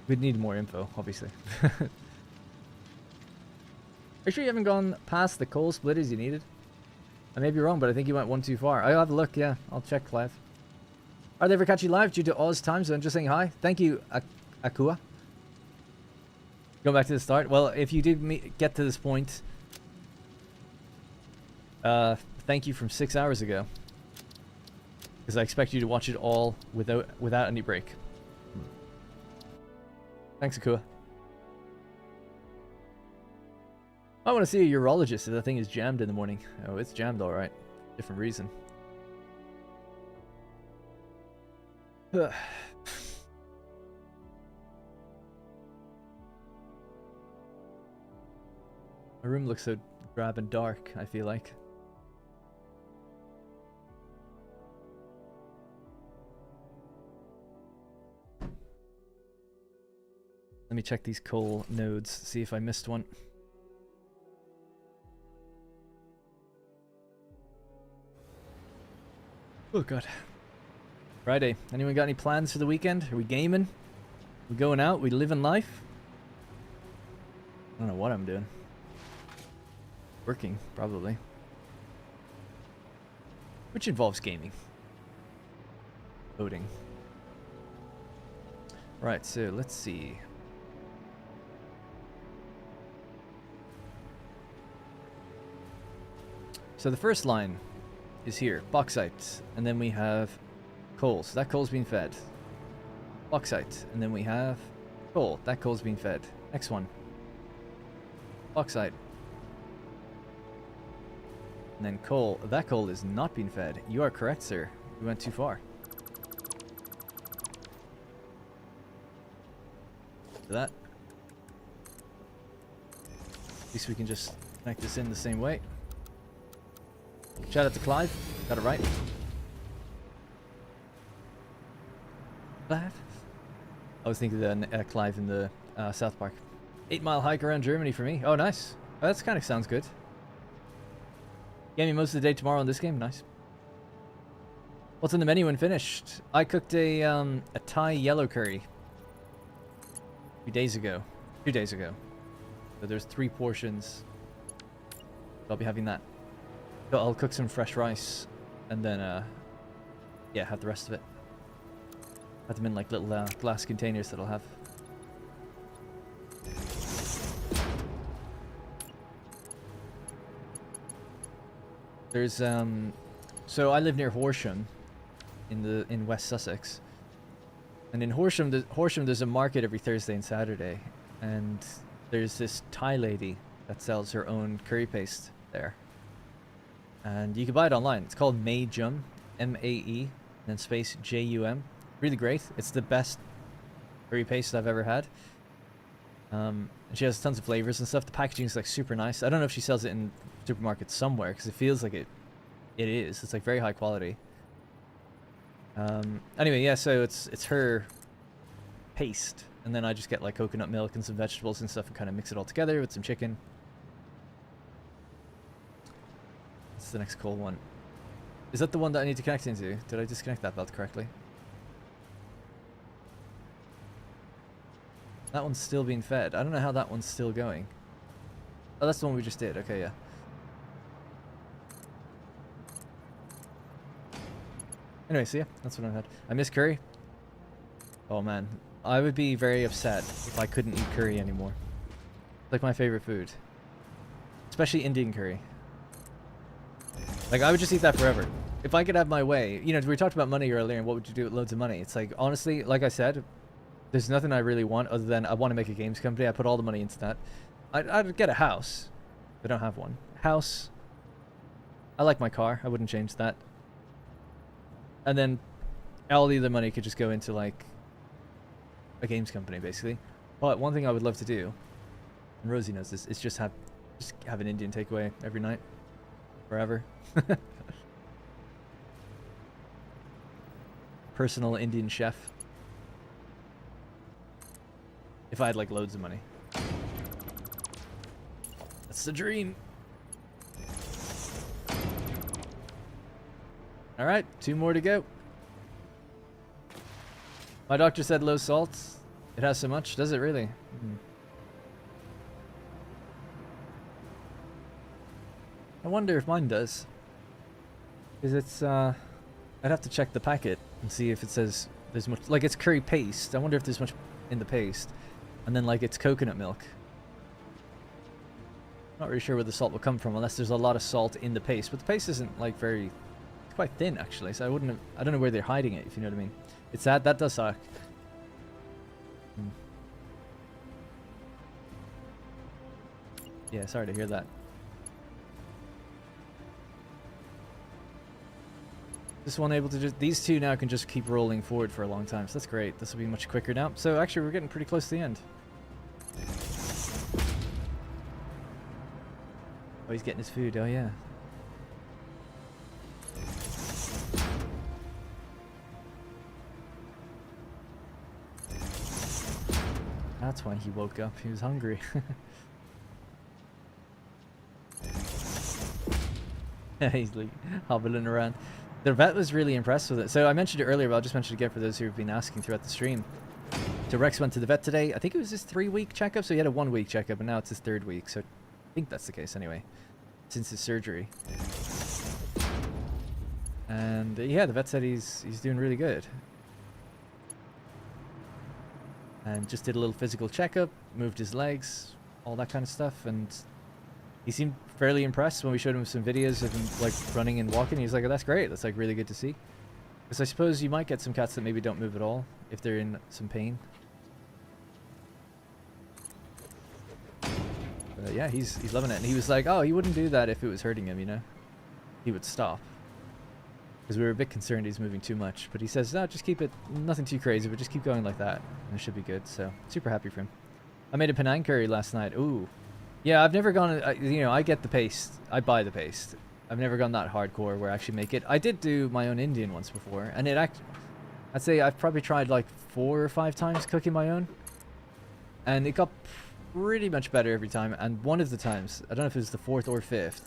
We'd need more info, obviously. Are you sure you haven't gone past the coal splitters you needed? I may be wrong, but I think you went one too far. I'll have a look, yeah. I'll check, Clive. Are they ever catch you live due to Oz time zone? Just saying hi. Thank you, Akua. Going back to the start. Well, if you did get to this point, thank you from 6 hours ago. Because I expect you to watch it all without any break. Thanks, Akua. I want to see a urologist if that thing is jammed in the morning. Oh, it's jammed alright. Different reason. My room looks so drab and dark, I feel like. Let me check these coal nodes, see if I missed one. Oh god. Friday. Anyone got any plans for the weekend? Are we gaming? We going out? We living life? I don't know what I'm doing. Working, probably. Which involves gaming. Voting. Right, so let's see. So the first line is here, bauxite, and then we have coal, so that coal's being fed. Bauxite, and then we have coal, that coal's being fed. Next one, bauxite, and then coal, that coal is not being fed. You are correct, sir. We went too far. For that, at least we can just connect this in the same way. Shout out to Clive. Got it right. Clive? I was thinking of Clive in the South Park. 8-mile hike around Germany for me. Oh, nice. Oh, that's kind of sounds good. Gaming most of the day tomorrow on this game. Nice. What's in the menu when finished? I cooked a Thai yellow curry. few days ago. 2 days ago. So there's 3 portions. I'll be having that. So I'll cook some fresh rice and then yeah, have the rest of it. Have them in like little glass containers that I'll have. There's so I live near Horsham in West Sussex. And in Horsham there's a market every Thursday and Saturday, and there's this Thai lady that sells her own curry paste there. And you can buy it online. It's called Mae Jum, M-A-E, and then space J-U-M. Really great. It's the best curry paste I've ever had. And she has tons of flavors and stuff. The packaging is like super nice. I don't know if she sells it in supermarkets somewhere, because it feels like it is. It's like very high quality. Anyway, yeah, so it's her paste, and then I just get like coconut milk and some vegetables and stuff and kind of mix it all together with some chicken. That's the next cool one. Is that the one that I need to connect into? Did I disconnect that belt correctly? That one's still being fed. I don't know how that one's still going. Oh, that's the one we just did. Okay, yeah. Anyway, so yeah, that's what I've had. I miss curry. Oh man, I would be very upset if I couldn't eat curry anymore. It's like my favorite food. Especially Indian curry. Like, I would just eat that forever. If I could have my way. You know, we talked about money earlier and what would you do with loads of money. It's like, honestly, like I said, there's nothing I really want other than I want to make a games company. I put all the money into that. I'd get a house. I don't have one. House. I like my car. I wouldn't change that. And then all the other money could just go into like a games company, basically. But one thing I would love to do, and Rosie knows this, is just have an Indian takeaway every night, forever. Personal Indian chef. If I had like loads of money. That's the dream. Alright, 2 more to go. My doctor said low salt. It has so much. Does it really? I wonder if mine does. Because it's, I'd have to check the packet and see if it says there's much. Like, it's curry paste. I wonder if there's much in the paste. And then, like, it's coconut milk. Not really sure where the salt will come from unless there's a lot of salt in the paste. But the paste isn't, like, very... quite thin, actually, so I don't know where they're hiding it, if you know what I mean. It's that does suck. Yeah, sorry to hear that. This one able to just, these two now can just keep rolling forward for a long time, so that's great. This will be much quicker now. So actually we're getting pretty close to the end. Oh, he's getting his food. Oh yeah. That's why he woke up. He was hungry. He's like hobbling around. The vet was really impressed with it. So I mentioned it earlier, but I'll just mention it again for those who have been asking throughout the stream. So Rex went to the vet today. I think it was his 3-week checkup. So he had a 1-week checkup, and now it's his 3rd week. So I think that's the case anyway, since his surgery. And yeah, the vet said he's doing really good. And just did a little physical checkup, moved his legs, all that kind of stuff, and he seemed fairly impressed when we showed him some videos of him like running and walking. He was like, oh, that's great, that's like really good to see. Because I suppose you might get some cats that maybe don't move at all if they're in some pain. But yeah, he's loving it, and he was like, oh, he wouldn't do that if it was hurting him, you know? He would stop. Because we were a bit concerned he's moving too much. But he says, no, just keep it, nothing too crazy, but just keep going like that. And it should be good. So, super happy for him. I made a Penang curry last night. Ooh. Yeah, I've never gone, you know, I get the paste. I buy the paste. I've never gone that hardcore where I actually make it. I did do my own Indian once before. And I'd say I've probably tried like 4 or 5 times cooking my own. And it got pretty much better every time. And one of the times, I don't know if it was the 4th or 5th, it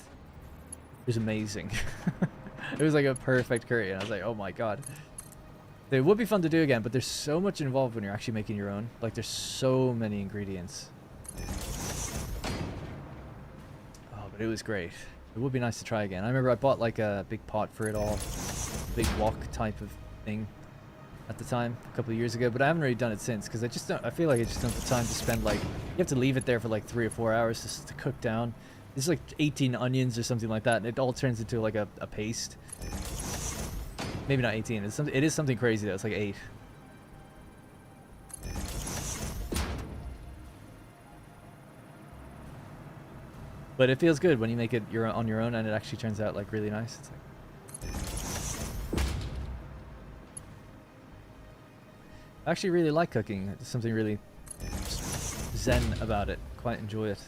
was amazing. It was like a perfect curry, and I was like, oh my god. It would be fun to do again, but there's so much involved when you're actually making your own. Like, there's so many ingredients. Oh, but it was great. It would be nice to try again. I remember I bought like a big pot for it all. A big wok type of thing at the time, a couple of years ago, but I haven't really done it since because I feel like I just don't have the time to spend like, you have to leave it there for like 3 or 4 hours just to cook down. It's like 18 onions or something like that, and it all turns into like a paste. Maybe not 18. It is something crazy though. It's like 8. But it feels good when you make it on your own and it actually turns out like really nice. It's like, I actually really like cooking. There's something really zen about it. Quite enjoy it.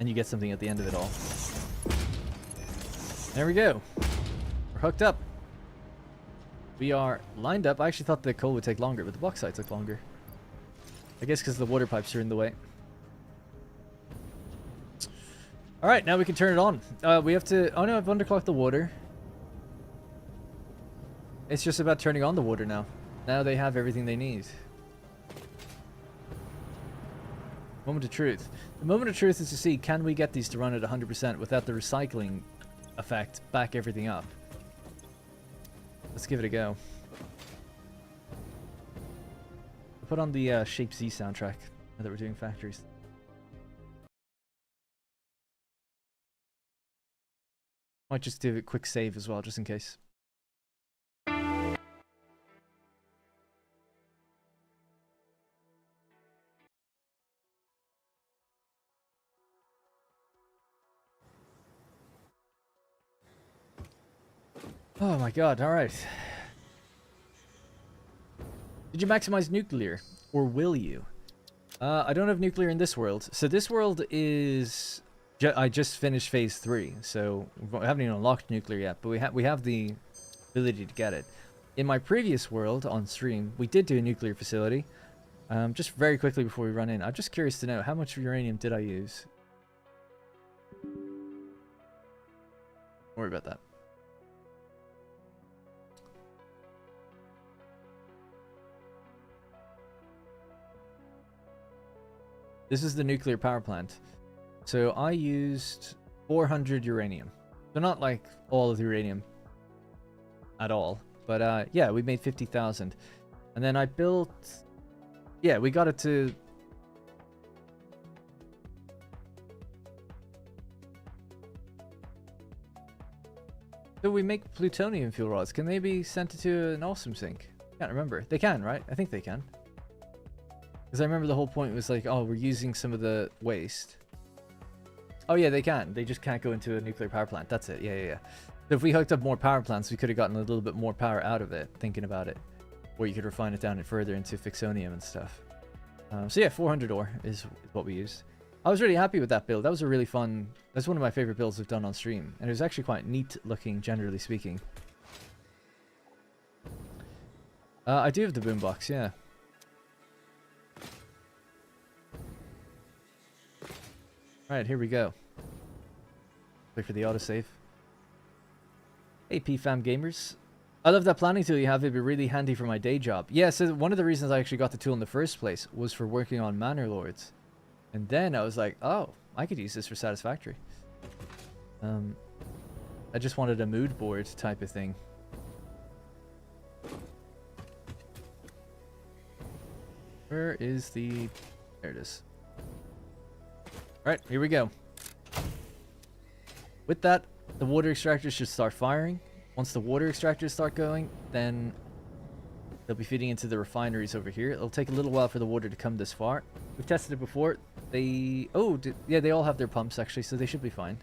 And you get something at the end of it all. There we go. We're hooked up. We are lined up. I actually thought the coal would take longer, but the bauxite took longer. I guess because the water pipes are in the way. Alright, now we can turn it on. We have to... Oh no, I've underclocked the water. It's just about turning on the water now. Now they have everything they need. Moment of truth. The moment of truth is to see, can we get these to run at 100% without the recycling effect back everything up? Let's give it a go. I'll put on the Shape Z soundtrack now that we're doing factories. Might just do a quick save as well, just in case. Oh my god, alright. Did you maximize nuclear? Or will you? I don't have nuclear in this world. So this world is... I just finished phase 3, so we haven't even unlocked nuclear yet, but we have the ability to get it. In my previous world on stream, we did do a nuclear facility. Just very quickly before we run in, I'm just curious to know, how much uranium did I use? Don't worry about that. This is the nuclear power plant. So I used 400 uranium. So not like all of the uranium at all. But yeah, we made 50,000. And then I built... Yeah, we got it to... So we make plutonium fuel rods. Can they be sent to an awesome sink? Can't remember. They can, right? I think they can. Because I remember the whole point was like, oh, we're using some of the waste. Oh yeah, they can. They just can't go into a nuclear power plant. That's it. Yeah. So if we hooked up more power plants, we could have gotten a little bit more power out of it, thinking about it. Or you could refine it down and further into fixonium and stuff. So yeah, 400 ore is what we used. I was really happy with that build. That was a really fun... That's one of my favorite builds I've done on stream. And it was actually quite neat looking, generally speaking. I do have the boombox, yeah. Alright, here we go. Wait for the autosave. Hey PFAM gamers. I love that planning tool you have. It'd be really handy for my day job. Yeah, so one of the reasons I actually got the tool in the first place was for working on Manor Lords. And then I was like, oh, I could use this for Satisfactory. I just wanted a mood board type of thing. Where is the... There it is. Alright, here we go. With that, the water extractors should start firing. Once the water extractors start going, then they'll be feeding into the refineries over here. It'll take a little while for the water to come this far. We've tested it before. They... Oh, yeah, they all have their pumps, actually, so they should be fine.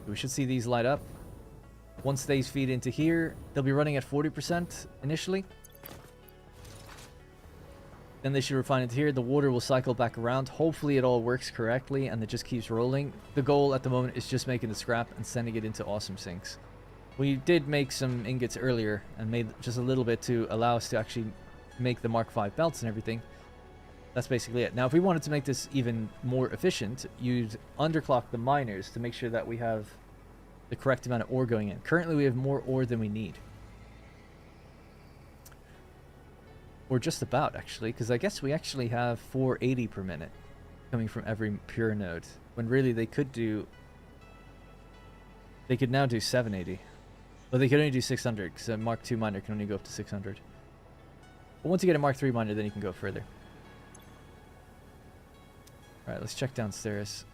We should see these light up. Once these feed into here, they'll be running at 40% initially. Then they should refine it here. The water will cycle back around. Hopefully it all works correctly and it just keeps rolling. The goal at the moment is just making the scrap and sending it into awesome sinks. We did make some ingots earlier and made just a little bit to allow us to actually make the Mark V belts and everything. That's basically it. Now, if we wanted to make this even more efficient, you'd underclock the miners to make sure that we have the correct amount of ore going in. Currently, we have more ore than we need. Or just about, actually, because I guess we actually have 480 per minute coming from every pure node. When really they could do... They could now do 780. Well, they could only do 600, because a Mark II miner can only go up to 600. But once you get a Mark III miner, then you can go further. Alright, let's check downstairs.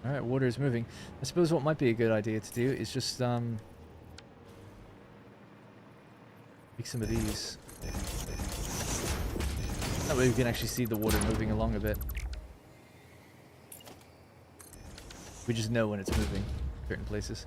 Alright, water is moving. I suppose what might be a good idea to do is just make some of these. That way we can actually see the water moving along a bit. We just know when it's moving in certain places.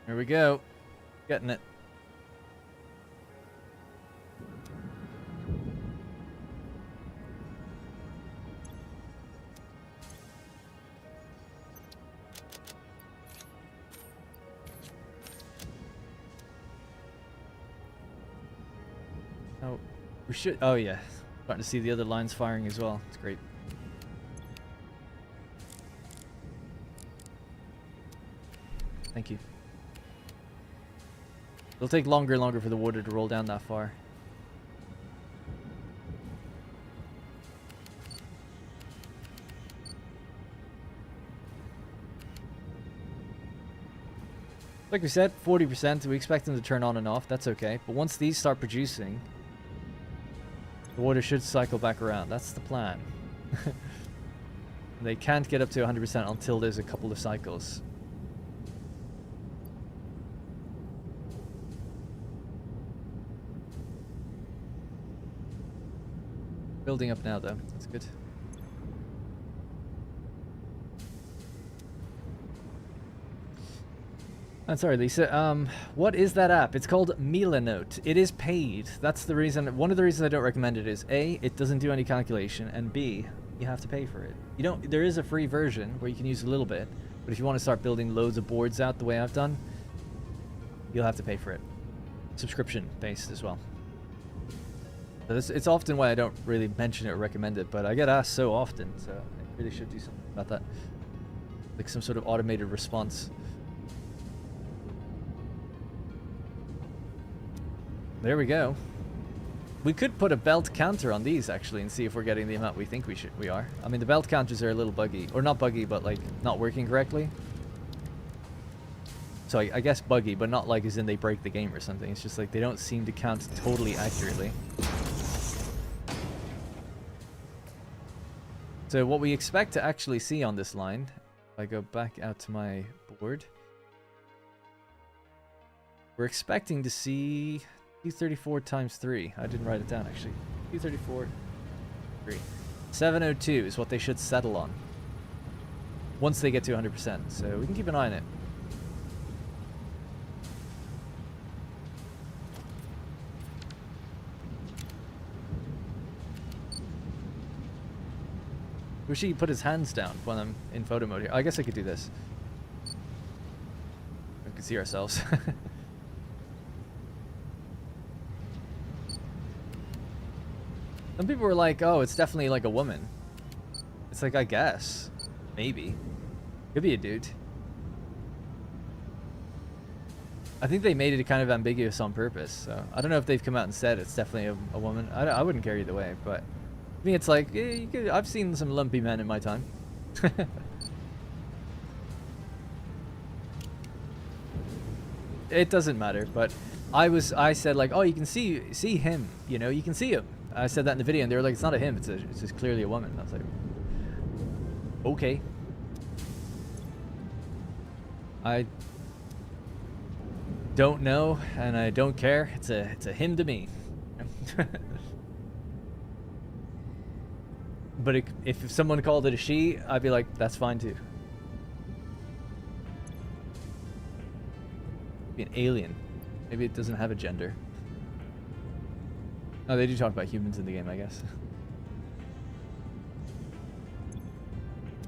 Here we go. Getting it. Oh, we should. Oh, yeah. Starting to see the other lines firing as well. It's great. Thank you. It'll take longer and longer for the water to roll down that far. Like we said, 40%. We expect them to turn on and off. That's okay. But once these start producing, the water should cycle back around. That's the plan. They can't get up to 100% until there's a couple of cycles. Building up now, though. That's good. I'm sorry, Lisa. What is that app? It's called Milanote. It is paid. That's the reason. One of the reasons I don't recommend it is A, it doesn't do any calculation, and B, you have to pay for it. You don't. There is a free version where you can use a little bit, but if you want to start building loads of boards out the way I've done, you'll have to pay for it. Subscription based as well. So it's often why I don't really mention it or recommend it, but I get asked so often, so I really should do something about that. Like some sort of automated response. There we go. We could put a belt counter on these actually and see if we're getting the amount we think we are. I mean, the belt counters are a little buggy, or not buggy, but like not working correctly. So I guess buggy, but not like as in they break the game or something. It's just like they don't seem to count totally accurately. So what we expect to actually see on this line, if I go back out to my board, we're expecting to see 234 times 3. I didn't write it down actually. 234, 3. 702 is what they should settle on once they get to 100%. So we can keep an eye on it. Wish he put his hands down when I'm in photo mode here. I guess I could do this. We can see ourselves. Some people were like, oh, it's definitely like a woman. It's like, I guess. Maybe. Could be a dude. I think they made it kind of ambiguous on purpose. So I don't know if they've come out and said it's definitely a woman. I wouldn't care either way, but... I mean, it's like, I've seen some lumpy men in my time. It doesn't matter, but I said like, oh, you can see him, you know, you can see him. I said that in the video, and they were like, it's not a him, it's just clearly a woman. And I was like, okay. I don't know, and I don't care. It's a him to me. But if someone called it a she, I'd be like, that's fine too. Be an alien. Maybe it doesn't have a gender. Oh, they do talk about humans in the game, I guess.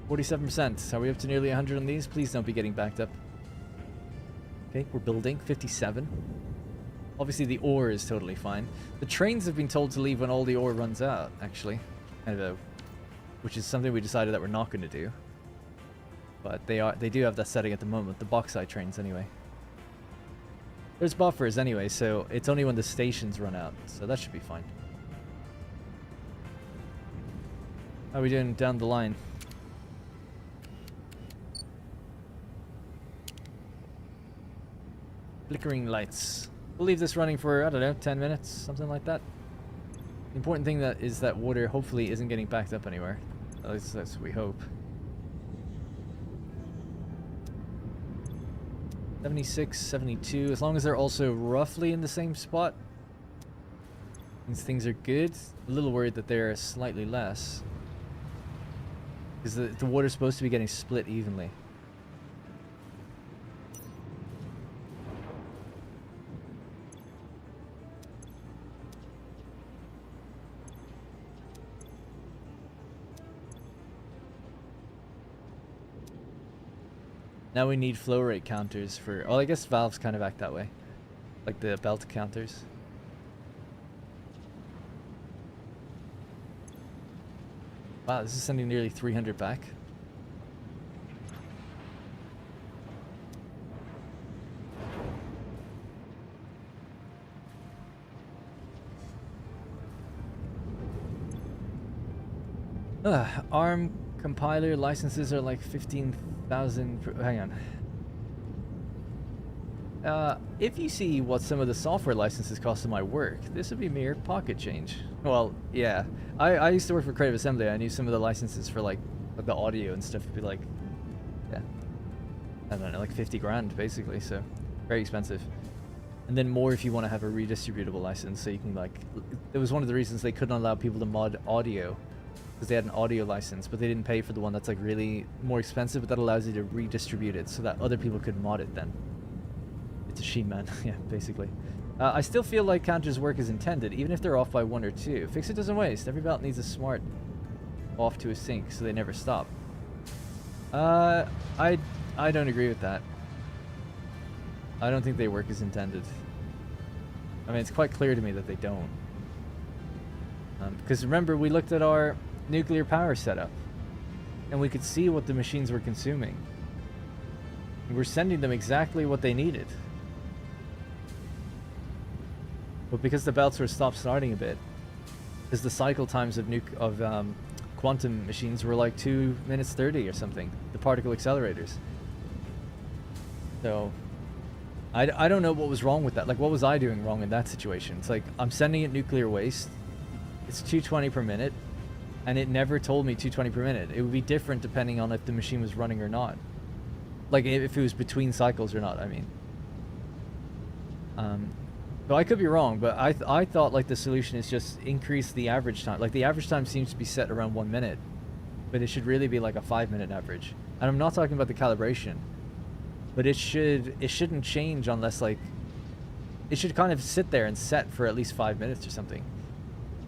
47%. Are we up to nearly 100 on these? Please don't be getting backed up. Okay, we're building. 57. Obviously, the ore is totally fine. The trains have been told to leave when all the ore runs out, actually. Kind of which is something we decided that we're not going to do. But they do have that setting at the moment. The bauxite trains, anyway. There's buffers anyway, so it's only when the stations run out. So that should be fine. How are we doing down the line? Flickering lights. We'll leave this running for, I don't know, 10 minutes, something like that. The important thing is that water hopefully isn't getting backed up anywhere. At least that's what we hope. 76, 72, as long as they're also roughly in the same spot. Means things are good. A little worried that they're slightly less. Because the water's supposed to be getting split evenly. Now we need flow rate counters for... Well, I guess valves kind of act that way. Like the belt counters. Wow, this is sending nearly 300 back. ARM compiler licenses are like 15,000. Hang on. If you see what some of the software licenses cost in my work, this would be mere pocket change. Well, yeah. I used to work for Creative Assembly. I knew some of the licenses for like the audio and stuff would be like, yeah, I don't know, like 50 grand basically. So very expensive. And then more if you want to have a redistributable license, so you can like. It was one of the reasons they couldn't allow people to mod audio. Because they had an audio license, but they didn't pay for the one that's like really more expensive, but that allows you to redistribute it so that other people could mod it then. It's a shame, man. Yeah, basically. I still feel like counters work as intended, even if they're off by 1 or 2. Fix it doesn't waste. Every belt needs a smart off to a sync so they never stop. I don't agree with that. I don't think they work as intended. I mean, it's quite clear to me that they don't. Because remember, we looked at our nuclear power setup and we could see what the machines were consuming. We're sending them exactly what they needed. But because the belts were stop-starting a bit, because the cycle times of quantum machines were like 2 minutes 30 or something, the particle accelerators. So I don't know what was wrong with that. Like, what was I doing wrong in that situation? It's like, I'm sending it nuclear waste. It's 220 per minute, and it never told me 220 per minute. It would be different depending on if the machine was running or not. Like, if it was between cycles or not, I mean. So I could be wrong, but I thought, like, the solution is just increase the average time. Like, the average time seems to be set around 1 minute, but it should really be like a 5-minute average. And I'm not talking about the calibration, but it shouldn't change unless, like, it should kind of sit there and set for at least 5 minutes or something.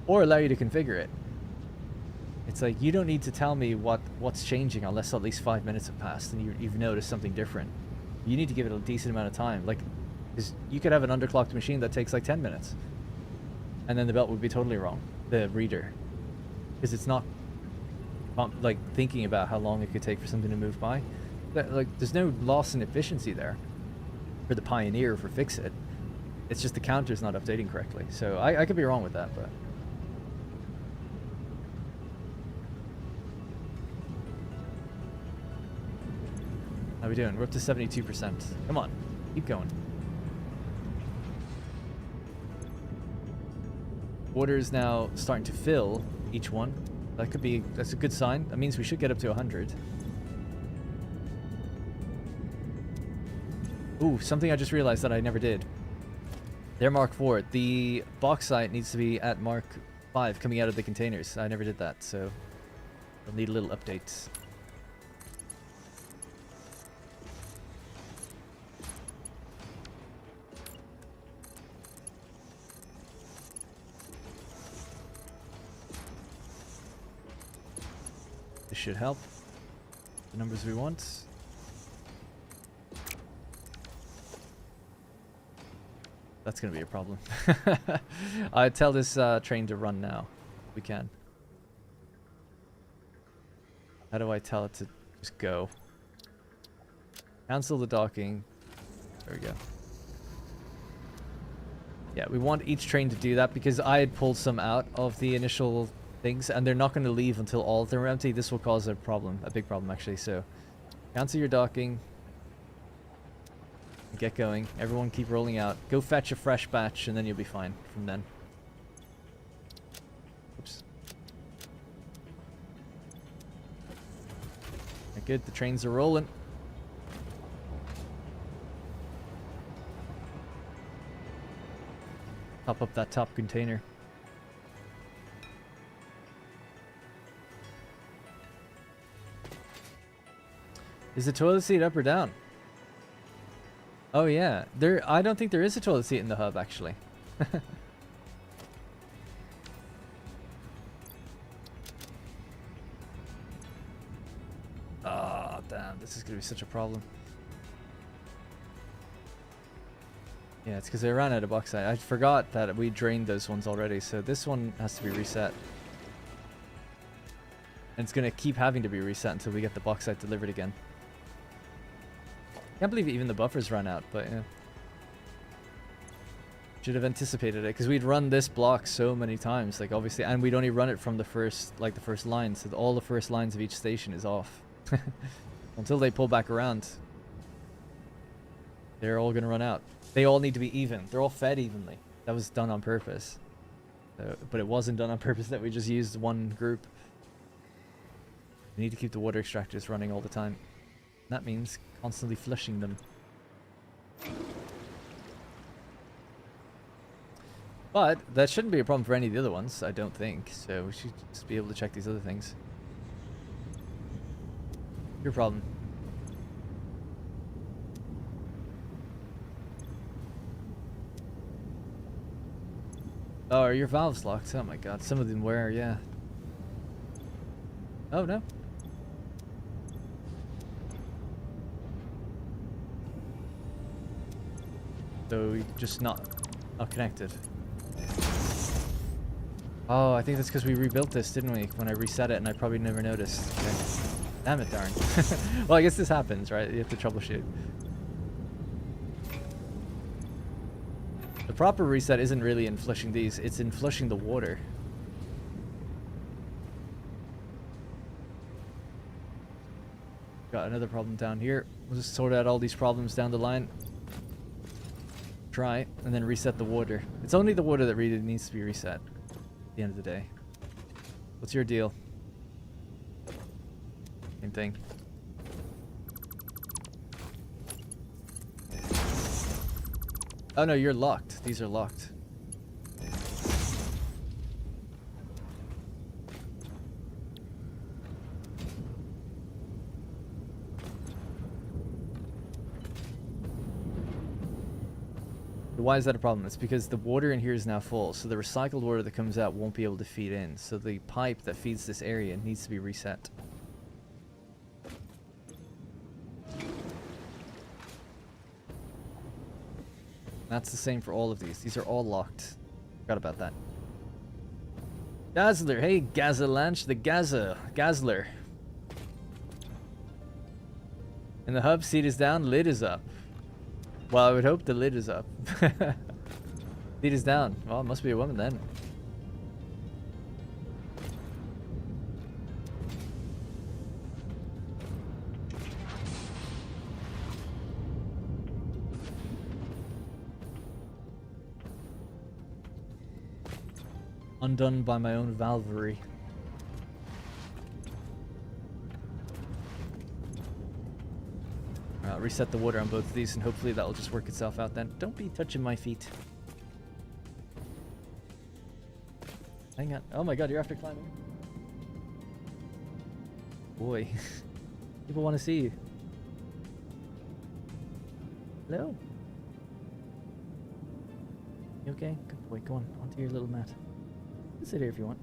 Or allow you to configure it. It's like, you don't need to tell me what's changing unless at least 5 minutes have passed and you've noticed something different. You need to give it a decent amount of time. Like, because you could have an underclocked machine that takes like 10 minutes. And then the belt would be totally wrong. The reader. Because it's not, like, thinking about how long it could take for something to move by. Like, there's no loss in efficiency there. For the Pioneer, for Fix-It. It's just the counter's not updating correctly. So I could be wrong with that, but... How we doing? We're up to 72%. Come on, keep going. Water is now starting to fill each one. That's a good sign. That means we should get up to 100. Ooh, something I just realized that I never did. They're Mark 4. The bauxite needs to be at Mark 5 coming out of the containers. I never did that, so I'll need a little update. This should help. The numbers we want. That's gonna be a problem. I tell this train to run now. We can. How do I tell it to just go? Cancel the docking. There we go. Yeah, we want each train to do that because I had pulled some out of the initial things and they're not going to leave until all of them are empty. This will cause a problem, a big problem actually. So cancel your docking. Get going. Everyone keep rolling out. Go fetch a fresh batch and then you'll be fine from then. Oops. Good, the trains are rolling. Top up that top container. Is the toilet seat up or down? Oh yeah, I don't think there is a toilet seat in the hub actually. Oh damn, this is gonna be such a problem. Yeah, it's because I ran out of bauxite. I forgot that we drained those ones already, so this one has to be reset. And it's gonna keep having to be reset until we get the bauxite delivered again. Can't believe even the buffers ran out, but yeah. Should have anticipated it, because we'd run this block so many times, like obviously, and we'd only run it from the first line, so all the first lines of each station is off. Until they pull back around. They're all gonna run out. They all need to be even. They're all fed evenly. That was done on purpose. But it wasn't done on purpose that we just used one group. We need to keep the water extractors running all the time. That means constantly flushing them. But that shouldn't be a problem for any of the other ones, I don't think. So we should just be able to check these other things. Your problem. Oh, are your valves locked? Oh my god, some of them were, yeah. Oh no. So we just not connected. Oh, I think that's because we rebuilt this, didn't we? When I reset it, and I probably never noticed. Okay. Damn it, darn. Well, I guess this happens, right? You have to troubleshoot. The proper reset isn't really in flushing these, it's in flushing the water. Got another problem down here. We'll just sort out all these problems down the line. Try, and then reset the water. It's only the water that really needs to be reset at the end of the day. What's your deal? Same thing. Oh no, you're locked. These are locked. Why is that a problem? It's because the water in here is now full, so the recycled water that comes out won't be able to feed in. So the pipe that feeds this area needs to be reset. That's the same for all of these. These are all locked. Forgot about that. Dazzler. Hey, Gazalanch, the Gazler. And the hub seat is down, lid is up. Well, I would hope the lid is up. Seat is down. Well, it must be a woman then. Undone by my own valvery. Reset the water on both of these and hopefully that'll just work itself out then. Don't be touching my feet. Hang on. Oh my god, you're after climbing. Boy. People want to see you. Hello? You okay? Good boy. Go on. Onto your little mat. You can sit here if you want.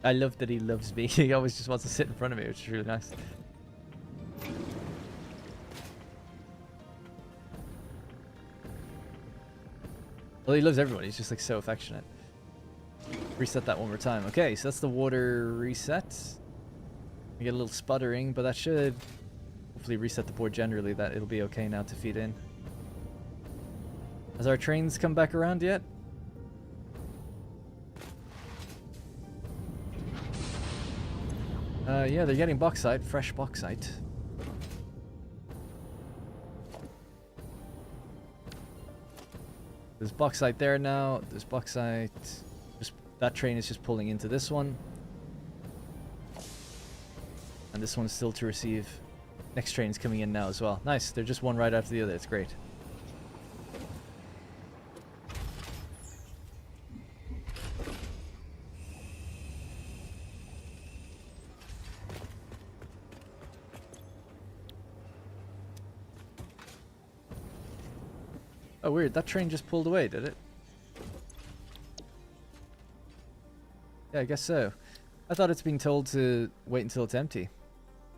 I love that he loves me. He always just wants to sit in front of me, which is really nice. Well, he loves everybody. He's just like so affectionate. Reset that one more time. Okay, so that's the water reset. We get a little sputtering, but that should hopefully reset the board generally. That it'll be okay now to feed in. Has our trains come back around yet? Yeah, they're getting bauxite, fresh bauxite. There's bauxite there now. There's bauxite. Just that train is just pulling into this one. And this one's still to receive. Next train's coming in now as well. Nice. They're just one right after the other. It's great. Oh, weird. That train just pulled away, did it? Yeah, I guess so. I thought it's been told to wait until it's empty.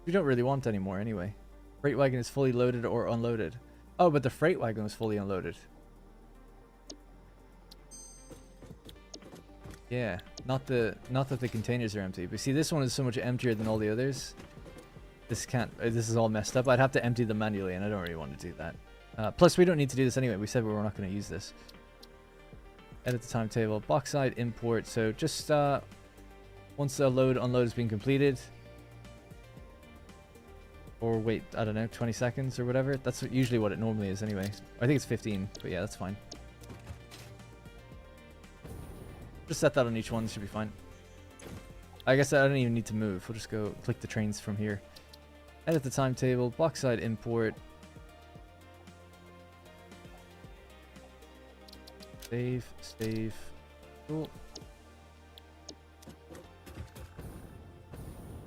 We don't really want any more anyway. Freight wagon is fully loaded or unloaded. Oh, but the freight wagon was fully unloaded. Yeah, not that the containers are empty. But see, this one is so much emptier than all the others. This is all messed up. I'd have to empty them manually, and I don't really want to do that. Plus, we don't need to do this anyway. We said we were not going to use this. Edit the timetable. Bauxite import. So just once the unload has been completed, or wait, I don't know, 20 seconds or whatever. That's usually what it normally is anyway. I think it's 15, but yeah, that's fine. Just set that on each one. Should be fine. I guess I don't even need to move. We'll just go click the trains from here. Edit the timetable. Bauxite import. Save. Cool.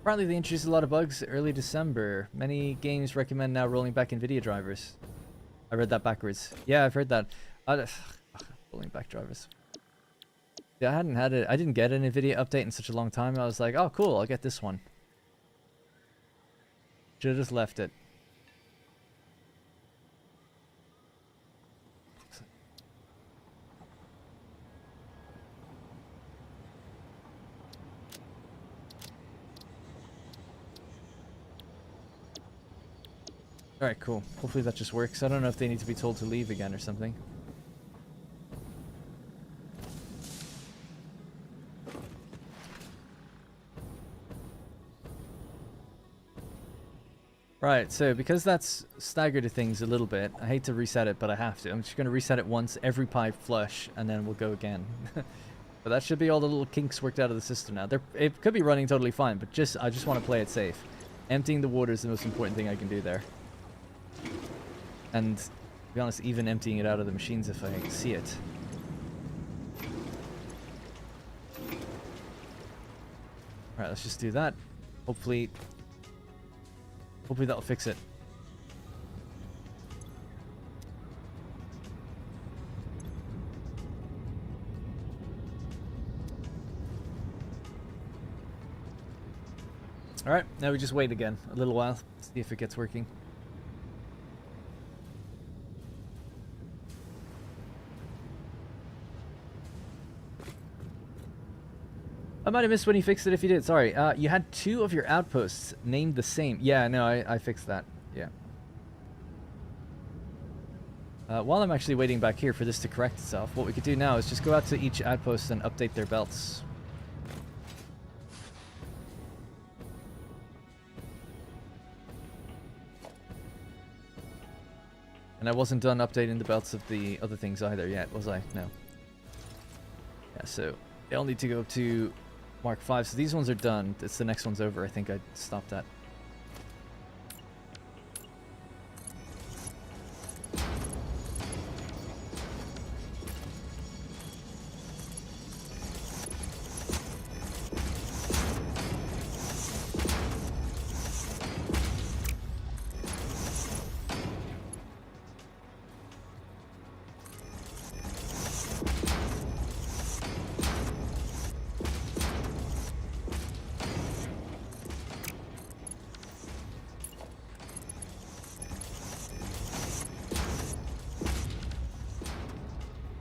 Apparently they introduced a lot of bugs early December. Many games recommend now rolling back NVIDIA drivers. I read that backwards. Yeah, I've heard that. Rolling back drivers. Yeah, I hadn't had it. I didn't get an NVIDIA update in such a long time. I was like, oh cool, I'll get this one. Should have just left it. Alright, cool. Hopefully that just works. I don't know if they need to be told to leave again or something. Right, so because that's staggered things a little bit, I hate to reset it, but I have to. I'm just going to reset it once, every pipe flush, and then we'll go again. But that should be all the little kinks worked out of the system now. It could be running totally fine, but I just want to play it safe. Emptying the water is the most important thing I can do there. And to be honest, even emptying it out of the machines if I see it. Alright, let's just do that. Hopefully that'll fix it. Alright, now we just wait again a little while, see if it gets working. I might have missed when you fixed it if you did. Sorry. You had 2 of your outposts named the same. Yeah, no, I fixed that. Yeah. While I'm actually waiting back here for this to correct itself, what we could do now is just go out to each outpost and update their belts. And I wasn't done updating the belts of the other things either yet, was I? No. Yeah, so they all need to go to Mark 5. So these ones are done. It's the next one's over. I think I stopped at.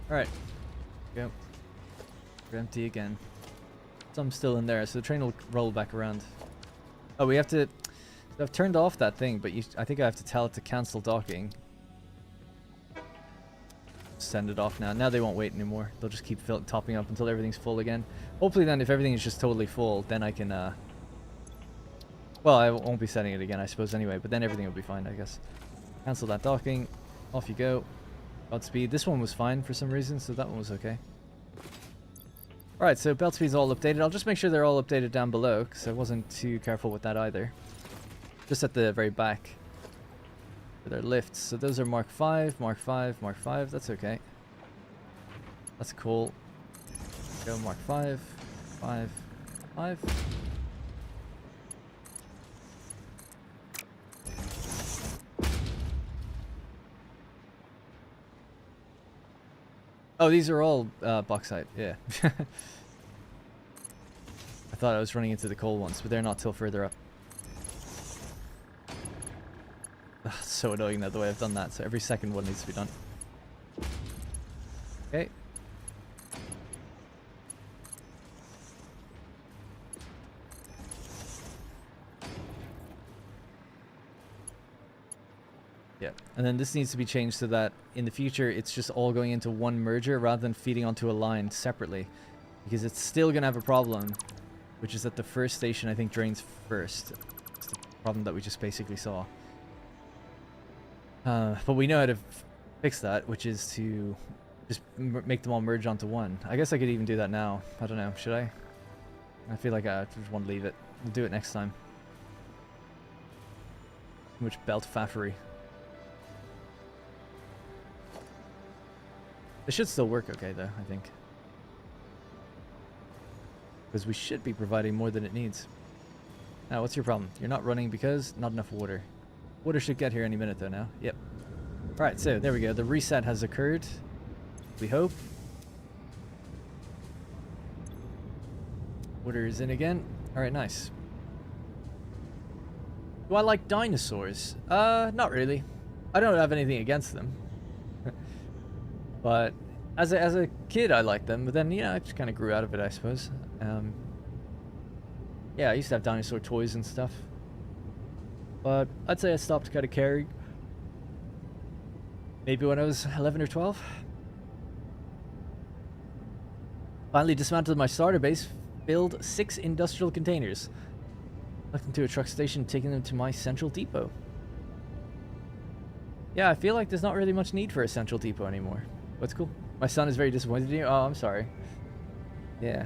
Alright. Go. We're empty again. Some still in there, so the train will roll back around. Oh, we have to... So I've turned off that thing, but I think I have to tell it to cancel docking. Send it off now. Now they won't wait anymore. They'll just keep topping up until everything's full again. Hopefully then, if everything is just totally full, then I can... Well, I won't be setting it again, I suppose, anyway. But then everything will be fine, I guess. Cancel that docking. Off you go. Godspeed. This one was fine for some reason, so that one was okay. Alright, so belt speed's all updated. I'll just make sure they're all updated down below, because I wasn't too careful with that either. Just at the very back. For their lifts. So those are Mark 5, Mark 5, Mark 5. That's okay. That's cool. Go Mark 5, 5, 5. Oh, these are all bauxite, yeah. I thought I was running into the coal ones, but they're not till further up. Ugh, so annoying that the way I've done that, so every second one needs to be done. Okay. Yeah, and then this needs to be changed so that in the future it's just all going into one merger rather than feeding onto a line separately. Because it's still going to have a problem, which is that the first station I think drains first. It's the problem that we just basically saw. But we know how to fix that, which is to just make them all merge onto one. I guess I could even do that now. I don't know, should I? I feel like I just want to leave it. We'll do it next time. Which belt faffery. It should still work okay, though, I think. Because we should be providing more than it needs. Now, what's your problem? You're not running because not enough water. Water should get here any minute, though, now. Yep. Alright, so there we go. The reset has occurred. We hope. Water is in again. Alright, nice. Do I like dinosaurs? Not really. I don't have anything against them. But as a kid, I liked them. But then, yeah, I just kind of grew out of it, I suppose. Yeah, I used to have dinosaur toys and stuff. But I'd say I stopped kind of caring. Maybe when I was 11 or 12. Finally dismantled my starter base. Filled 6 industrial containers. Left them to a truck station, taking them to my central depot. Yeah, I feel like there's not really much need for a central depot anymore. What's cool? My son is very disappointed in you. Oh, I'm sorry. Yeah.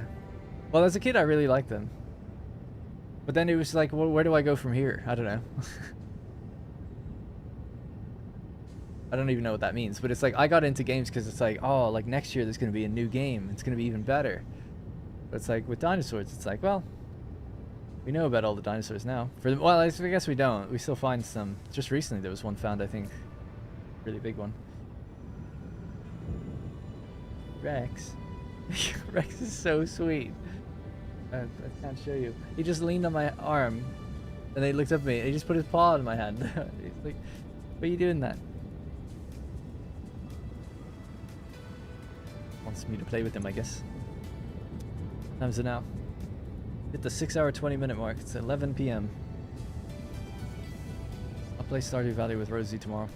Well, as a kid, I really liked them. But then it was like, well, where do I go from here? I don't know. I don't even know what that means. But it's like, I got into games because it's like, oh, like next year there's going to be a new game. It's going to be even better. But it's like, with dinosaurs, it's like, well, we know about all the dinosaurs now. Well, I guess we don't. We still find some. Just recently there was one found, I think. Really big one. Rex. Rex is so sweet. I can't show you. He just leaned on my arm, and he looked up at me, and he just put his paw in my hand. He's like, "What are you doing that?" Wants me to play with him, I guess. What time is it now? Hit the 6-hour 20-minute mark. It's 11 p.m. I'll play Stardew Valley with Rosie tomorrow.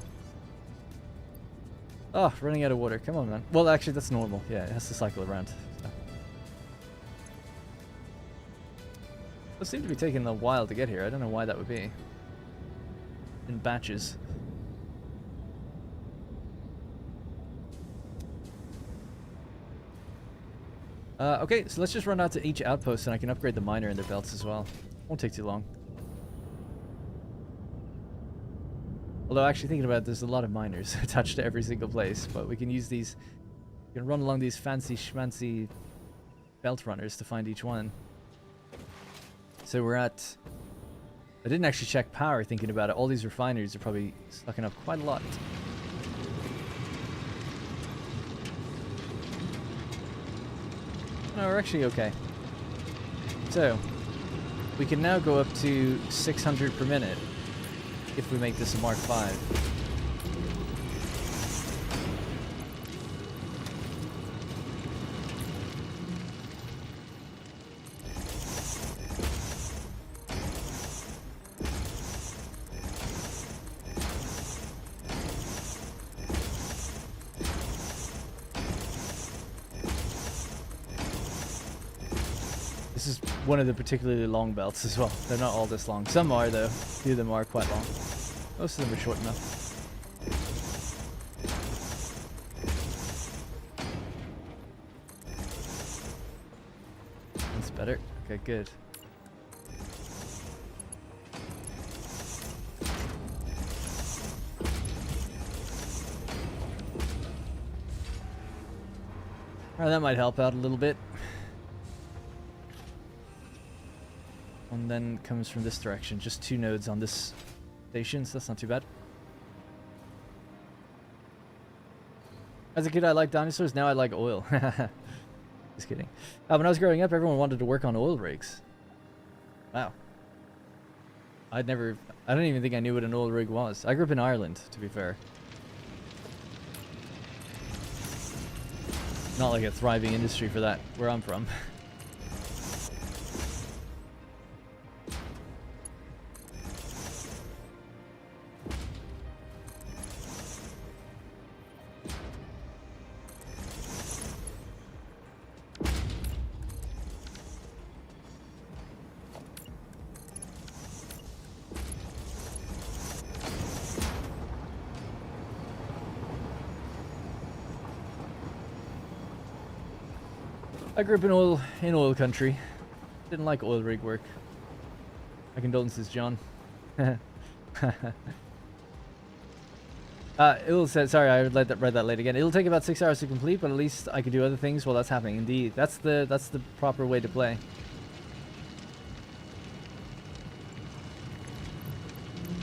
Oh, running out of water. Come on, man. Well, actually, that's normal. Yeah, it has to cycle around. So. Those seem to be taking a while to get here. I don't know why that would be. In batches. Okay, so let's just run out to each outpost and I can upgrade the miner and their belts as well. Won't take too long. Although actually thinking about it, there's a lot of miners attached to every single place, but we can use these, we can run along these fancy schmancy belt runners to find each one. So we're at, I didn't actually check power thinking about it, all these refineries are probably sucking up quite a lot. No, we're actually okay. So, we can now go up to 600 per minute. If we make this a Mark 5. This is one of the particularly long belts as well. They're not all this long. Some are though. A few of them are quite long. Most of them are short enough. That's better. Okay, good. Alright, that might help out a little bit. And then comes from this direction. Just 2 nodes on this station, so that's not too bad. As a kid, I liked dinosaurs. Now I like oil. Just kidding. When I was growing up, everyone wanted to work on oil rigs. Wow. I don't even think I knew what an oil rig was. I grew up in Ireland, to be fair. Not like a thriving industry for that, where I'm from. I grew up in oil country. Didn't like oil rig work. My condolences, John. It will say, sorry, I read that late again. It'll take about 6 hours to complete, but at least I could do other things while that's happening. Indeed, that's the proper way to play.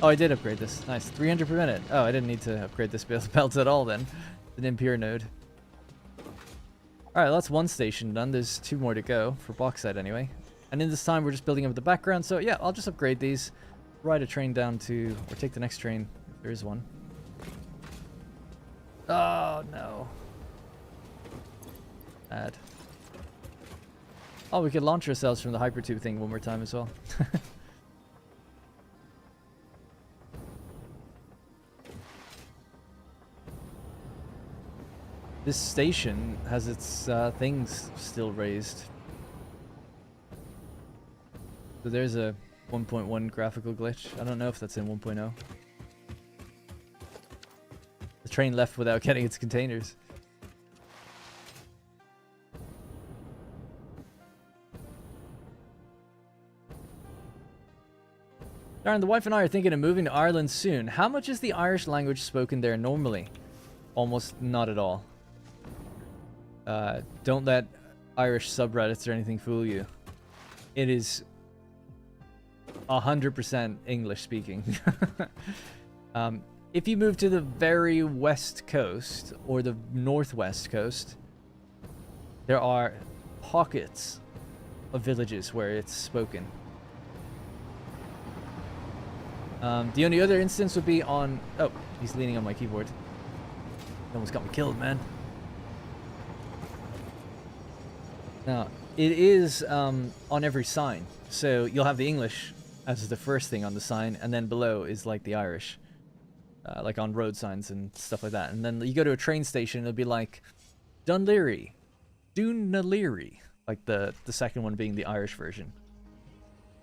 Oh, I did upgrade this. Nice, 300 per minute. Oh, I didn't need to upgrade this belt at all then. An impure node. Alright, well, that's 1 station done. There's 2 more to go, for bauxite anyway. And in this time, we're just building up the background. So yeah, I'll just upgrade these. Ride a train down to, or take the next train, if there is one. Oh, no. Bad. Oh, we could launch ourselves from the hypertube thing one more time as well. This station has its things still raised. So there's a 1.1 graphical glitch. I don't know if that's in 1.0. The train left without getting its containers. Darren, the wife and I are thinking of moving to Ireland soon. How much is the Irish language spoken there normally? Almost not at all. Don't let Irish subreddits or anything fool you. It is 100% English speaking. If you move to the very west coast or the northwest coast, there are pockets of villages where it's spoken. The only other instance would be on... Oh, he's leaning on my keyboard. He almost got me killed, man. Now, it is on every sign. So you'll have the English as the first thing on the sign, and then below is like the Irish. Like on road signs and stuff like that. And then you go to a train station, it'll be like Dunleary, Dunleary. Like the second one being the Irish version.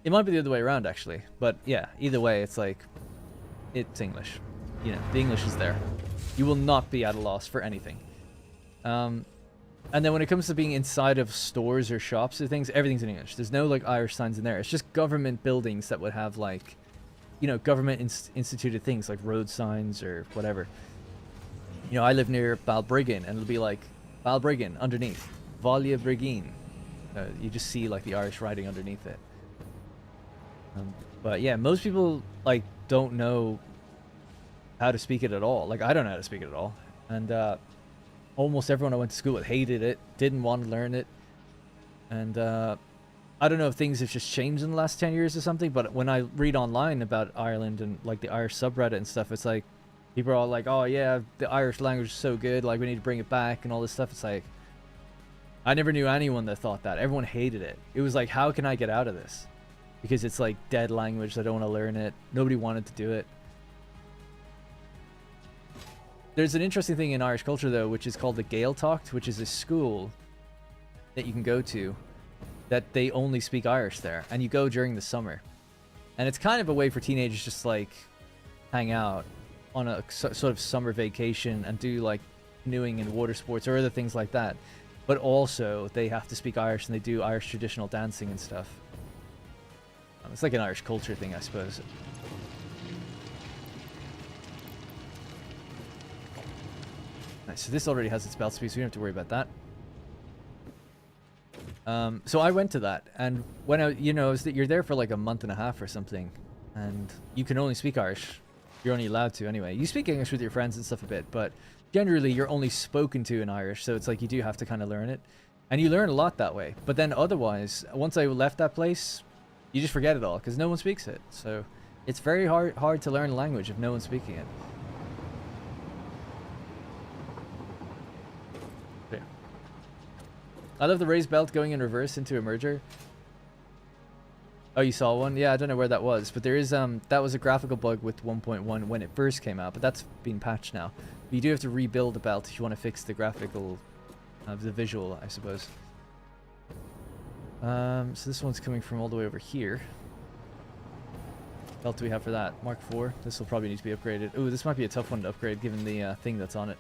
It might be the other way around, actually. But yeah, either way, it's like, it's English. You know, the English is there. You will not be at a loss for anything. And then when it comes to being inside of stores or shops or things, everything's in English. There's no, like, Irish signs in there. It's just government buildings that would have, like, you know, government instituted things, like road signs or whatever. You know, I live near Balbriggan, and it'll be, like, Balbriggan underneath. Valia Brigin. You just see, like, the Irish writing underneath it. But, yeah, most people, like, don't know how to speak it at all. Like, I don't know how to speak it at all. And, almost everyone I went to school with hated it, didn't want to learn it. And I don't know if things have just changed in the last 10 years or something, but when I read online about Ireland and like the Irish subreddit and stuff, it's like people are all like, oh yeah, the Irish language is so good, like we need to bring it back and all this stuff. It's like, I never knew anyone that thought that. Everyone hated it. It was like, how can I get out of this? Because it's like dead language, I don't want to learn it. Nobody wanted to do it. There's an interesting thing in Irish culture, though, which is called the Gaeltacht, which is a school that you can go to that they only speak Irish there, and you go during the summer. And it's kind of a way for teenagers just like hang out on a sort of summer vacation and do like canoeing and water sports or other things like that. But also they have to speak Irish and they do Irish traditional dancing and stuff. It's like an Irish culture thing, I suppose. Nice, so this already has its belt speed, so we don't have to worry about that. So I went to that, and when you're there for like a month and a half or something, and you can only speak Irish. You're only allowed to anyway. You speak English with your friends and stuff a bit, but generally you're only spoken to in Irish, so it's like you do have to kind of learn it. And you learn a lot that way. But then otherwise, once I left that place, you just forget it all, because no one speaks it. So it's very hard to learn a language if no one's speaking it. I love the raised belt going in reverse into a merger. Oh, you saw one? Yeah, I don't know where that was, but there is that was a graphical bug with 1.1 when it first came out, but that's been patched now. But you do have to rebuild the belt if you want to fix the graphical, the visual, I suppose. So this one's coming from all the way over here. What belt do we have for that? Mark IV. This will probably need to be upgraded. Ooh, this might be a tough one to upgrade given the thing that's on it.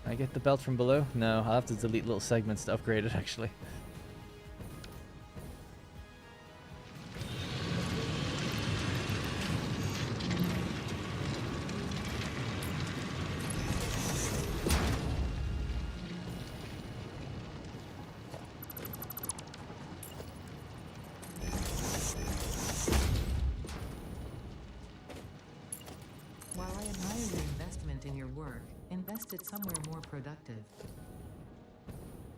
Can I get the belt from below? No, I'll have to delete little segments to upgrade it, actually. While I admire your investment in your work, invest it somewhere more productive.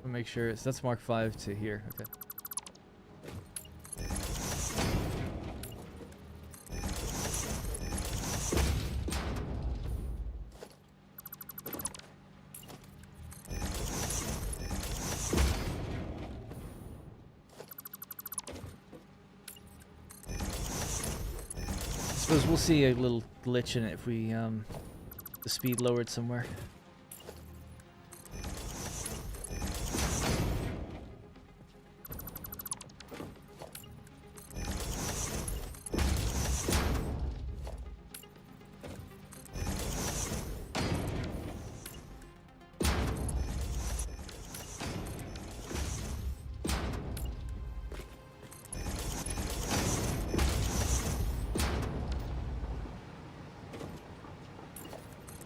I'll make sure. So that's Mark V to here. Okay. I suppose we'll see a little glitch in it if we the speed lowered somewhere.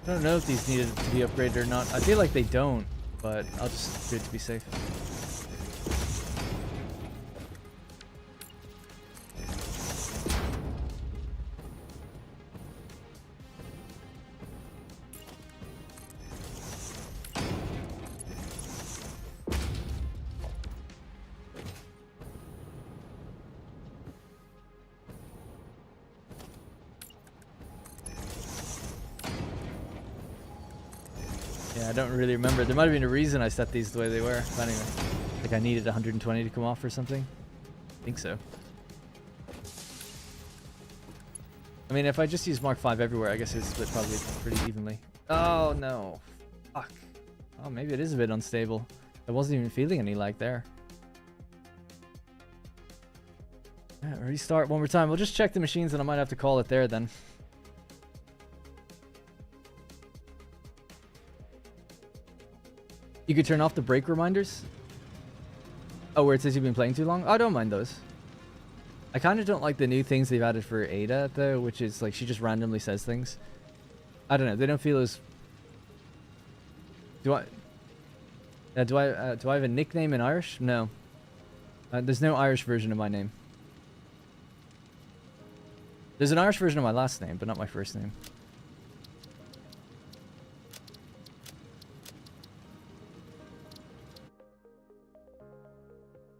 I don't know if these needed to be upgraded or not. I feel like they don't, but I'll just do it to be safe. Yeah, I don't really remember. There might have been a reason I set these the way they were. But anyway, like I needed 120 to come off or something. I think so. I mean, if I just use Mark V everywhere, I guess it's split probably pretty evenly. Oh no. Fuck. Oh, maybe it is a bit unstable. I wasn't even feeling any lag there. Yeah, restart one more time. We'll just check the machines and I might have to call it there then. You could turn off the break reminders. Oh, where it says you've been playing too long? Oh, I don't mind those. I kind of don't like the new things they've added for Ada, though, which is like she just randomly says things. I don't know. They don't feel as... Do I have a nickname in Irish? No. There's no Irish version of my name. There's an Irish version of my last name, but not my first name.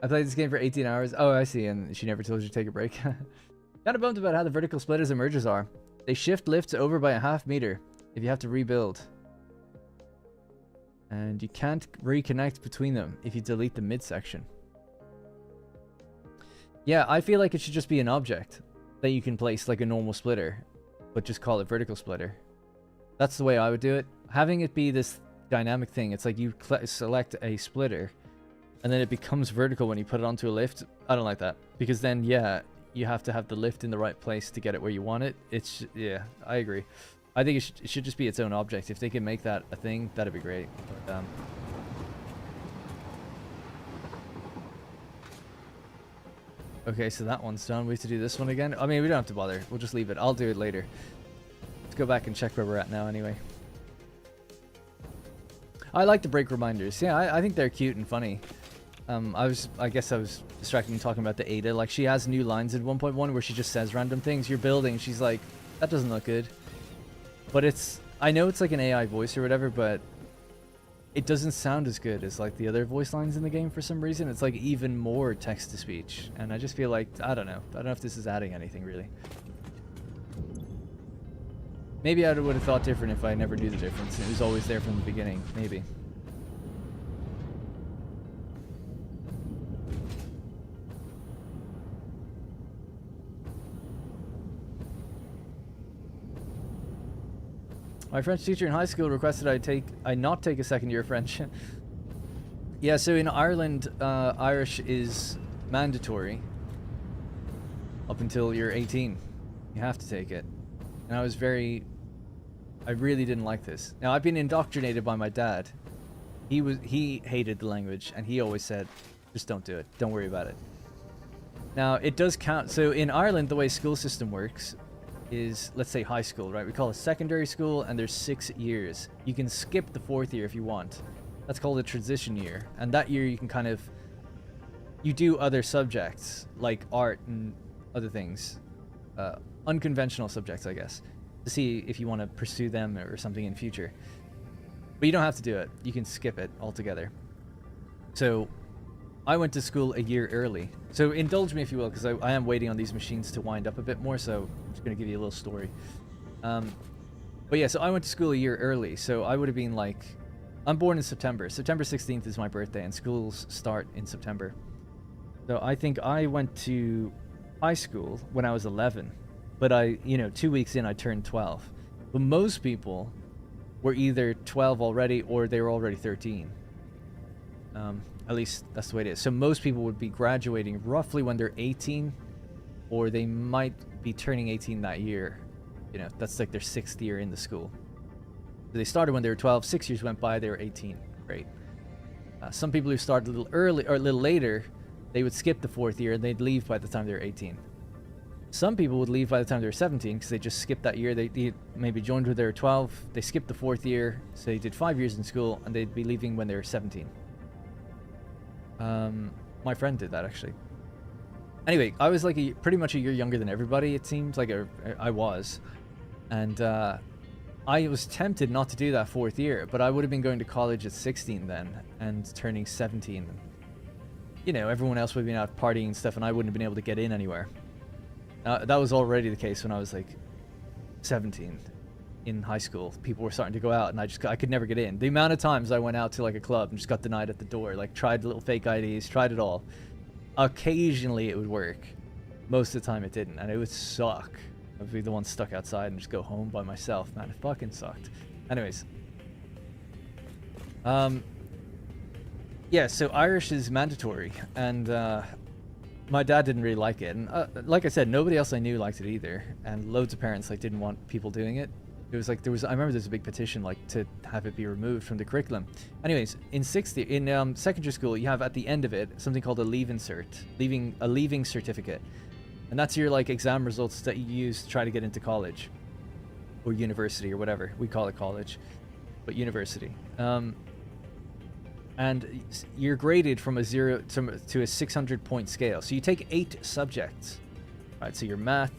I played this game for 18 hours. Oh, I see. And she never told you to take a break. Kind of bummed about how the vertical splitters and mergers are. They shift lifts over by a ½ meter if you have to rebuild. And you can't reconnect between them if you delete the midsection. Yeah, I feel like it should just be an object that you can place like a normal splitter, but just call it vertical splitter. That's the way I would do it. Having it be this dynamic thing, it's like you select a splitter, and then it becomes vertical when you put it onto a lift. I don't like that, because then, yeah, you have to have the lift in the right place to get it where you want it. It's, yeah, I agree. I think it should just be its own object. If they can make that a thing, that'd be great. But, okay, so that one's done. We have to do this one again. I mean, we don't have to bother. We'll just leave it. I'll do it later. Let's go back and check where we're at now anyway. I like the break reminders. Yeah, I think they're cute and funny. I guess I was distracted and talking about the Ada. Like, she has new lines in 1.1 where she just says random things. You're building. She's like, that doesn't look good. But it's, I know it's like an AI voice or whatever, but it doesn't sound as good as like the other voice lines in the game for some reason. It's like even more text to speech. And I just feel like, I don't know if this is adding anything really. Maybe I would have thought different if I never knew the difference. It was always there from the beginning. Maybe. My French teacher in high school requested I not take a second year of French. Yeah, so in Ireland, Irish is mandatory up until you're 18. You have to take it. And I really didn't like this. Now, I've been indoctrinated by my dad. He hated the language, and he always said, just don't do it. Don't worry about it. Now, it does count. So in Ireland, the way school system works is, let's say high school, right? We call it secondary school, and there's 6 years. You can skip the 4th year if you want. That's called a transition year. And that year you can kind of, you do other subjects, like art and other things. Unconventional subjects, I guess, to see if you want to pursue them or something in future. But you don't have to do it. You can skip it altogether. So I went to school a year early. So indulge me if you will, because I am waiting on these machines to wind up a bit more, so I'm just going to give you a little story. But yeah, so I went to school a year early, so I would have been like, I'm born in September. September 16th is my birthday, and schools start in September. So I think I went to high school when I was 11. But 2 weeks in, I turned 12. But most people were either 12 already or they were already 13. At least that's the way it is. So most people would be graduating roughly when they're 18, or they might be turning 18 that year. That's like their 6th year in the school. So they started when they were 12, 6 years went by, they were 18. Great. Some people who started a little early or a little later, they would skip the 4th year and they'd leave by the time they were 18. Some people would leave by the time they were 17 because they just skipped that year. They maybe joined when they were 12. They skipped the 4th year, so they did 5 years in school, and they'd be leaving when they were 17. My friend did that, actually. Anyway, I was like pretty much a year younger than everybody, it seemed. Like I was. And I was tempted not to do that 4th year, but I would have been going to college at 16 then, and turning 17. Everyone else would have been out partying and stuff, and I wouldn't have been able to get in anywhere. That was already the case when I was like 17 in high school. People were starting to go out, and I could never get in. The amount of times I went out to like a club and just got denied at the door, like tried little fake IDs, tried it all. Occasionally it would work. Most of the time it didn't, and it would suck. I'd be the one stuck outside and just go home by myself. Man, it fucking sucked. Anyways. Yeah, so Irish is mandatory, and my dad didn't really like it, and like I said, nobody else I knew liked it either, and loads of parents like didn't want people doing it. It was like I remember there's a big petition like to have it be removed from the curriculum. Anyways, in secondary school, you have at the end of it something called a leaving certificate, and that's your like exam results that you use to try to get into college or university or whatever. We call it college, but university. And you're graded from a 0 to a 600 point scale. So you take 8 subjects, right? So your math,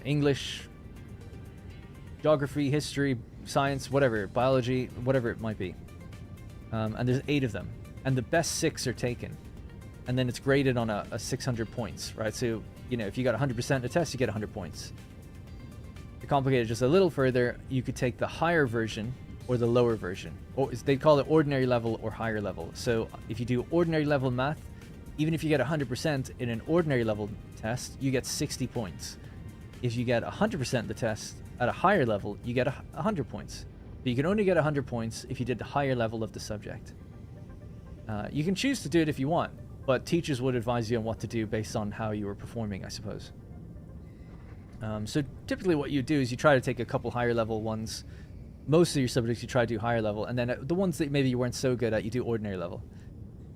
English, geography, history, science, whatever, biology, whatever it might be. And there's 8 of them, and the best 6 are taken, and then it's graded on a 600 points, right? So if you got 100% in a test, you get 100 points. To complicate it just a little further, you could take the higher version or the lower version, or they call it ordinary level or higher level. So if you do ordinary level math, even if you get 100% in an ordinary level test, you get 60 points. If you get 100% the test at a higher level, you get 100 points. But you can only get 100 points if you did the higher level of the subject. You can choose to do it if you want, but teachers would advise you on what to do based on how you were performing, I suppose. So typically what you do is you try to take a couple higher level ones. Most of your subjects you try to do higher level, and then the ones that maybe you weren't so good at, you do ordinary level.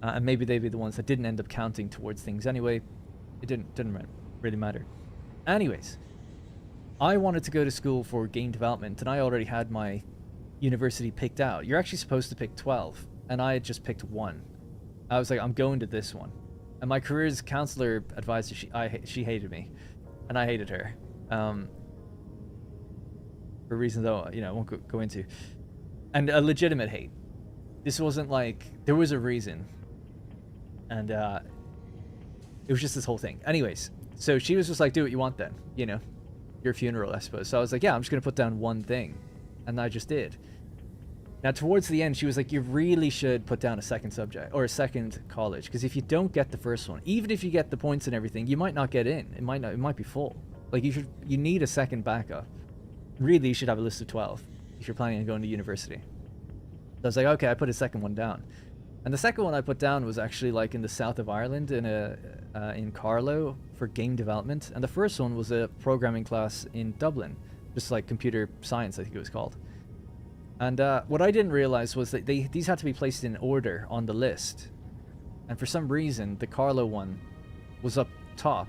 And maybe they'd be the ones that didn't end up counting towards things anyway. It didn't really matter. Anyways, I wanted to go to school for game development, and I already had my university picked out. You're actually supposed to pick 12, and I had just picked 1. I was like, I'm going to this one. And my careers counselor advisor, she hated me, and I hated her. For reasons though, I won't go into. And a legitimate hate. This wasn't like, there was a reason. And it was just this whole thing. Anyways, so she was just like, do what you want then, your funeral, I suppose. So I was like, yeah, I'm just going to put down one thing. And I just did. Now, towards the end, she was like, you really should put down a second subject or a second college. Because if you don't get the first one, even if you get the points and everything, you might not get in. It might be full. Like, you need a second backup. Really, you should have a list of 12 if you're planning on going to university. So I was like, okay, I put a second one down. And the second one I put down was actually like in the south of Ireland in Carlow for game development. And the first one was a programming class in Dublin, just like computer science, I think it was called. And what I didn't realize was that these had to be placed in order on the list. And for some reason, the Carlow one was up top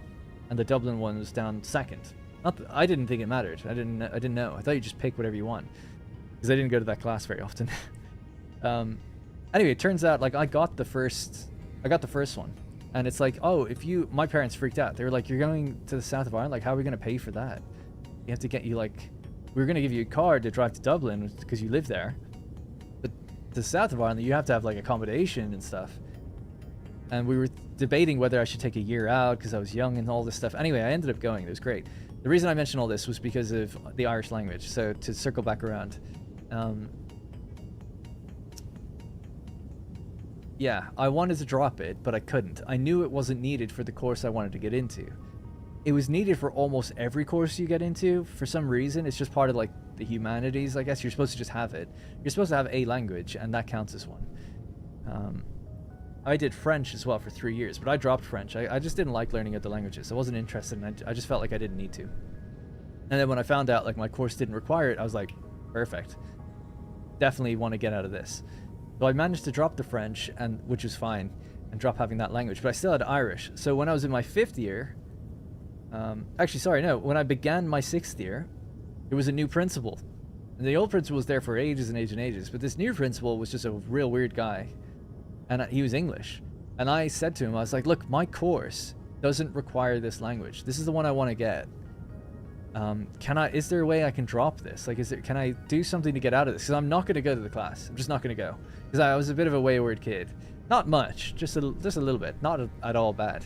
and the Dublin one was down second. I didn't think it mattered. I didn't know. I thought you just pick whatever you want, because I didn't go to that class very often. Anyway, it turns out like I got the first one, and it's like, oh, my parents freaked out. They were like, you're going to the south of Ireland, like how are we gonna pay for that? You have to get you like, we're gonna give you a card to drive to Dublin because you live there, but the south of Ireland you have to have like accommodation and stuff. And we were debating whether I should take a year out because I was young and all this stuff. Anyway, I ended up going. It was great. The reason I mentioned all this was because of the Irish language. So to circle back around, yeah, I wanted to drop it, but I couldn't. I knew it wasn't needed for the course I wanted to get into. It was needed for almost every course you get into. For some reason, it's just part of like the humanities, I guess. You're supposed to just have it. You're supposed to have a language, and that counts as one. I did French as well for 3 years, but I dropped French. I just didn't like learning other languages. I wasn't interested, and I just felt like I didn't need to. And then when I found out like my course didn't require it, I was like, perfect. Definitely want to get out of this. So I managed to drop the French, which was fine, and drop having that language, but I still had Irish. So when I was in my 5th year, when I began my 6th year, there was a new principal. And the old principal was there for ages and ages and ages, but this new principal was just a real weird guy. And he was English. And I said to him, I was like, look, my course doesn't require this language. This is the one I want to get. Is there a way I can drop this? Like, can I do something to get out of this? Because I'm not going to go to the class. I'm just not going to go. Because I was a bit of a wayward kid. Not much, just a little bit. Not at all bad.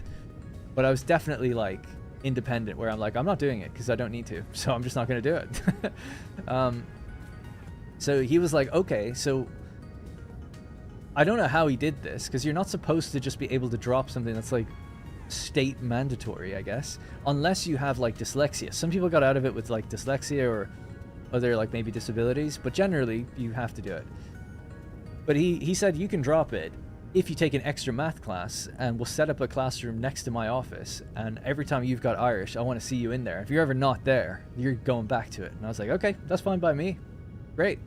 But I was definitely like independent, where I'm like, I'm not doing it because I don't need to. So I'm just not going to do it. So he was like, okay, so I don't know how he did this, because you're not supposed to just be able to drop something that's like state mandatory, I guess, unless you have like dyslexia. Some people got out of it with like dyslexia or other like maybe disabilities, but generally you have to do it. But he said you can drop it if you take an extra math class, and we'll set up a classroom next to my office, and every time you've got Irish, I want to see you in there. If you're ever not there, you're going back to it. And I was like, okay, that's fine by me. Great.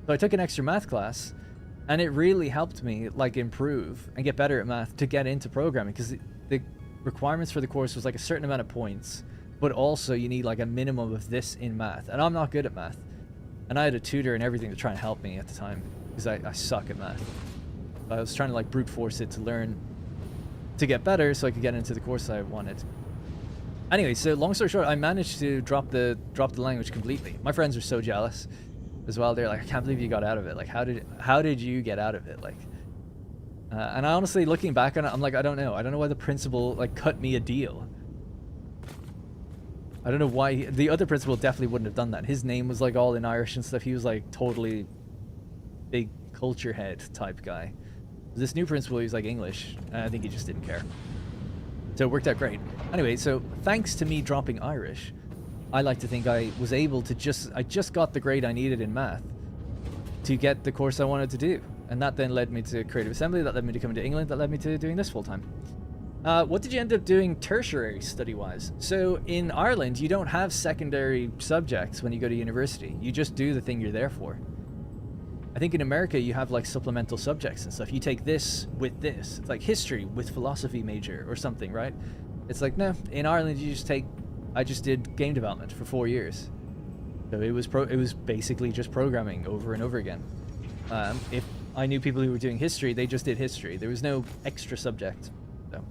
So I took an extra math class, and it really helped me like improve and get better at math to get into programming, because the requirements for the course was like a certain amount of points, but also you need like a minimum of this in math, and I'm not good at math. And I had a tutor and everything to try and help me at the time, because I suck at math. I was trying to like brute force it to learn to get better so I could get into the course I wanted. Anyway, so long story short, I managed to drop the language completely. My friends were so jealous as well. They're like, I can't believe you got out of it. Like, how did you get out of it? Like, and I honestly, looking back on it, I'm like, I don't know why the principal like cut me a deal. I don't know why. The other principal definitely wouldn't have done that. His name was like all in Irish and stuff. He was like totally big culture head type guy. This new principal, he was like English, and I think he just didn't care. So it worked out great. Anyway, so thanks to me dropping Irish, I like to think I was able to I just got the grade I needed in math to get the course I wanted to do. And that then led me to creative assembly, that led me to coming to England, that led me to doing this full-time. What did you end up doing tertiary study-wise? So in Ireland, you don't have secondary subjects when you go to university. You just do the thing you're there for. I think in America, you have like supplemental subjects and stuff. You take this with this. It's like history with philosophy major or something, right? It's like, no, in Ireland, you just take... I just did game development for 4 years. So it was basically just programming over and over again. If I knew people who were doing history, they just did history. There was no extra subject. So.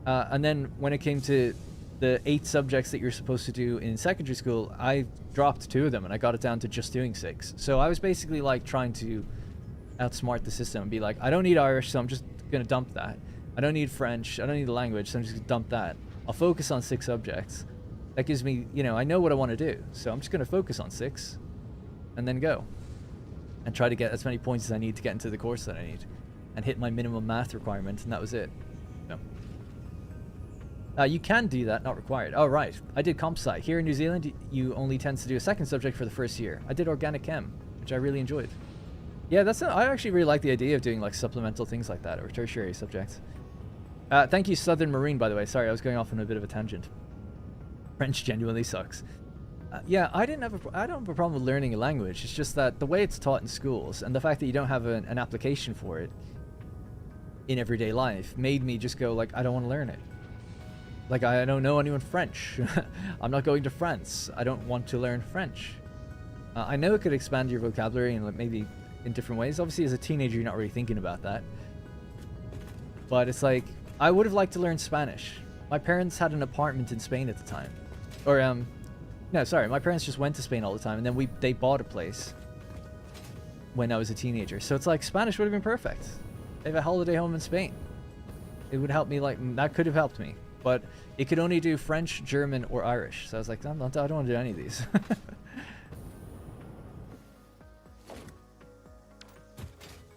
And then when it came to the 8 subjects that you're supposed to do in secondary school, I dropped 2 of them and I got it down to just doing 6. So I was basically like trying to outsmart the system and be like, I don't need Irish, so I'm just going to dump that. I don't need French, I don't need the language, so I'm just going to dump that. I'll focus on 6 subjects. That gives me, you know, I know what I want to do, so I'm just going to focus on 6 and then go. And try to get as many points as I need to get into the course that I need. And hit my minimum math requirement, and that was it. So. You can do that, not required. Oh, right. I did comp sci. Here in New Zealand, you only tend to do a second subject for the first year. I did organic chem, which I really enjoyed. Yeah, I actually really like the idea of doing like supplemental things like that, or tertiary subjects. Thank you, Southern Marine, by the way. Sorry, I was going off on a bit of a tangent. French genuinely sucks. Yeah, I don't have a problem with learning a language. It's just that the way it's taught in schools and the fact that you don't have an application for it in everyday life made me just go like, I don't want to learn it. Like, I don't know anyone French. I'm not going to France. I don't want to learn French. I know it could expand your vocabulary and maybe in different ways. Obviously, as a teenager, you're not really thinking about that. But it's like, I would have liked to learn Spanish. My parents had an apartment in Spain at the time. Or, no, sorry, my parents just went to Spain all the time, and then they bought a place when I was a teenager. So it's like, Spanish would have been perfect. They have a holiday home in Spain. It would help me, like, that could have helped me. But it could only do French, German, or Irish. So I was like, I don't want to do any of these.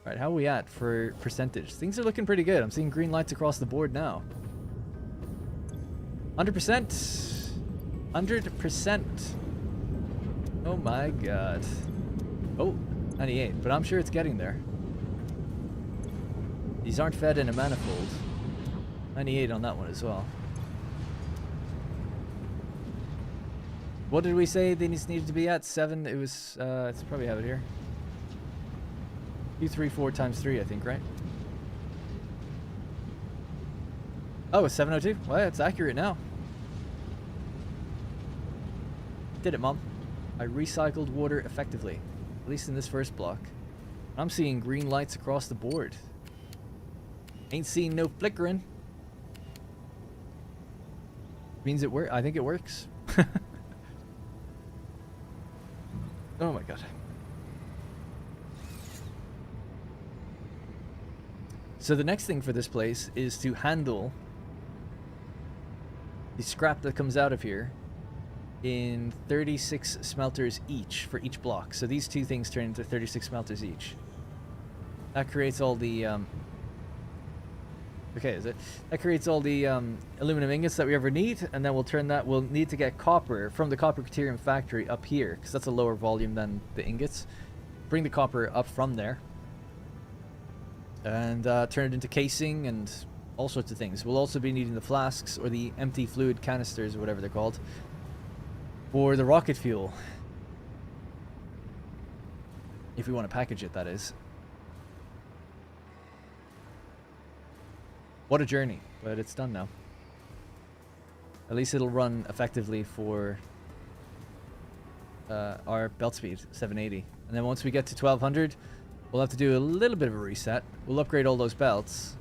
Alright, how are we at for percentage? Things are looking pretty good. I'm seeing green lights across the board now. 100%. 100%. Oh my god. Oh, 98. But I'm sure it's getting there. These aren't fed in a manifold. 98 on that one as well. What did we say these needed to be at? 7. It was, let's probably have it here. 234 times 3, I think, right? Oh, it's 702? Well, it's accurate now. Did it, Mom. I recycled water effectively. At least in this first block. I'm seeing green lights across the board. Ain't seeing no flickering. Means it works. I think it works. Oh my god. So the next thing for this place is to handle the scrap that comes out of here in 36 smelters each for each block. So these 2 things turn into 36 smelters each. That creates all the okay, is it? That creates all the aluminum ingots that we ever need, and then we'll need to get copper from the copper Criterium factory up here, because that's a lower volume than the ingots. Bring the copper up from there, and turn it into casing and all sorts of things. We'll also be needing the flasks, or the empty fluid canisters, or whatever they're called, for the rocket fuel. If we want to package it, that is. What a journey, but it's done now. At least it'll run effectively for our belt speed, 780. And then once we get to 1200, we'll have to do a little bit of a reset. We'll upgrade all those belts,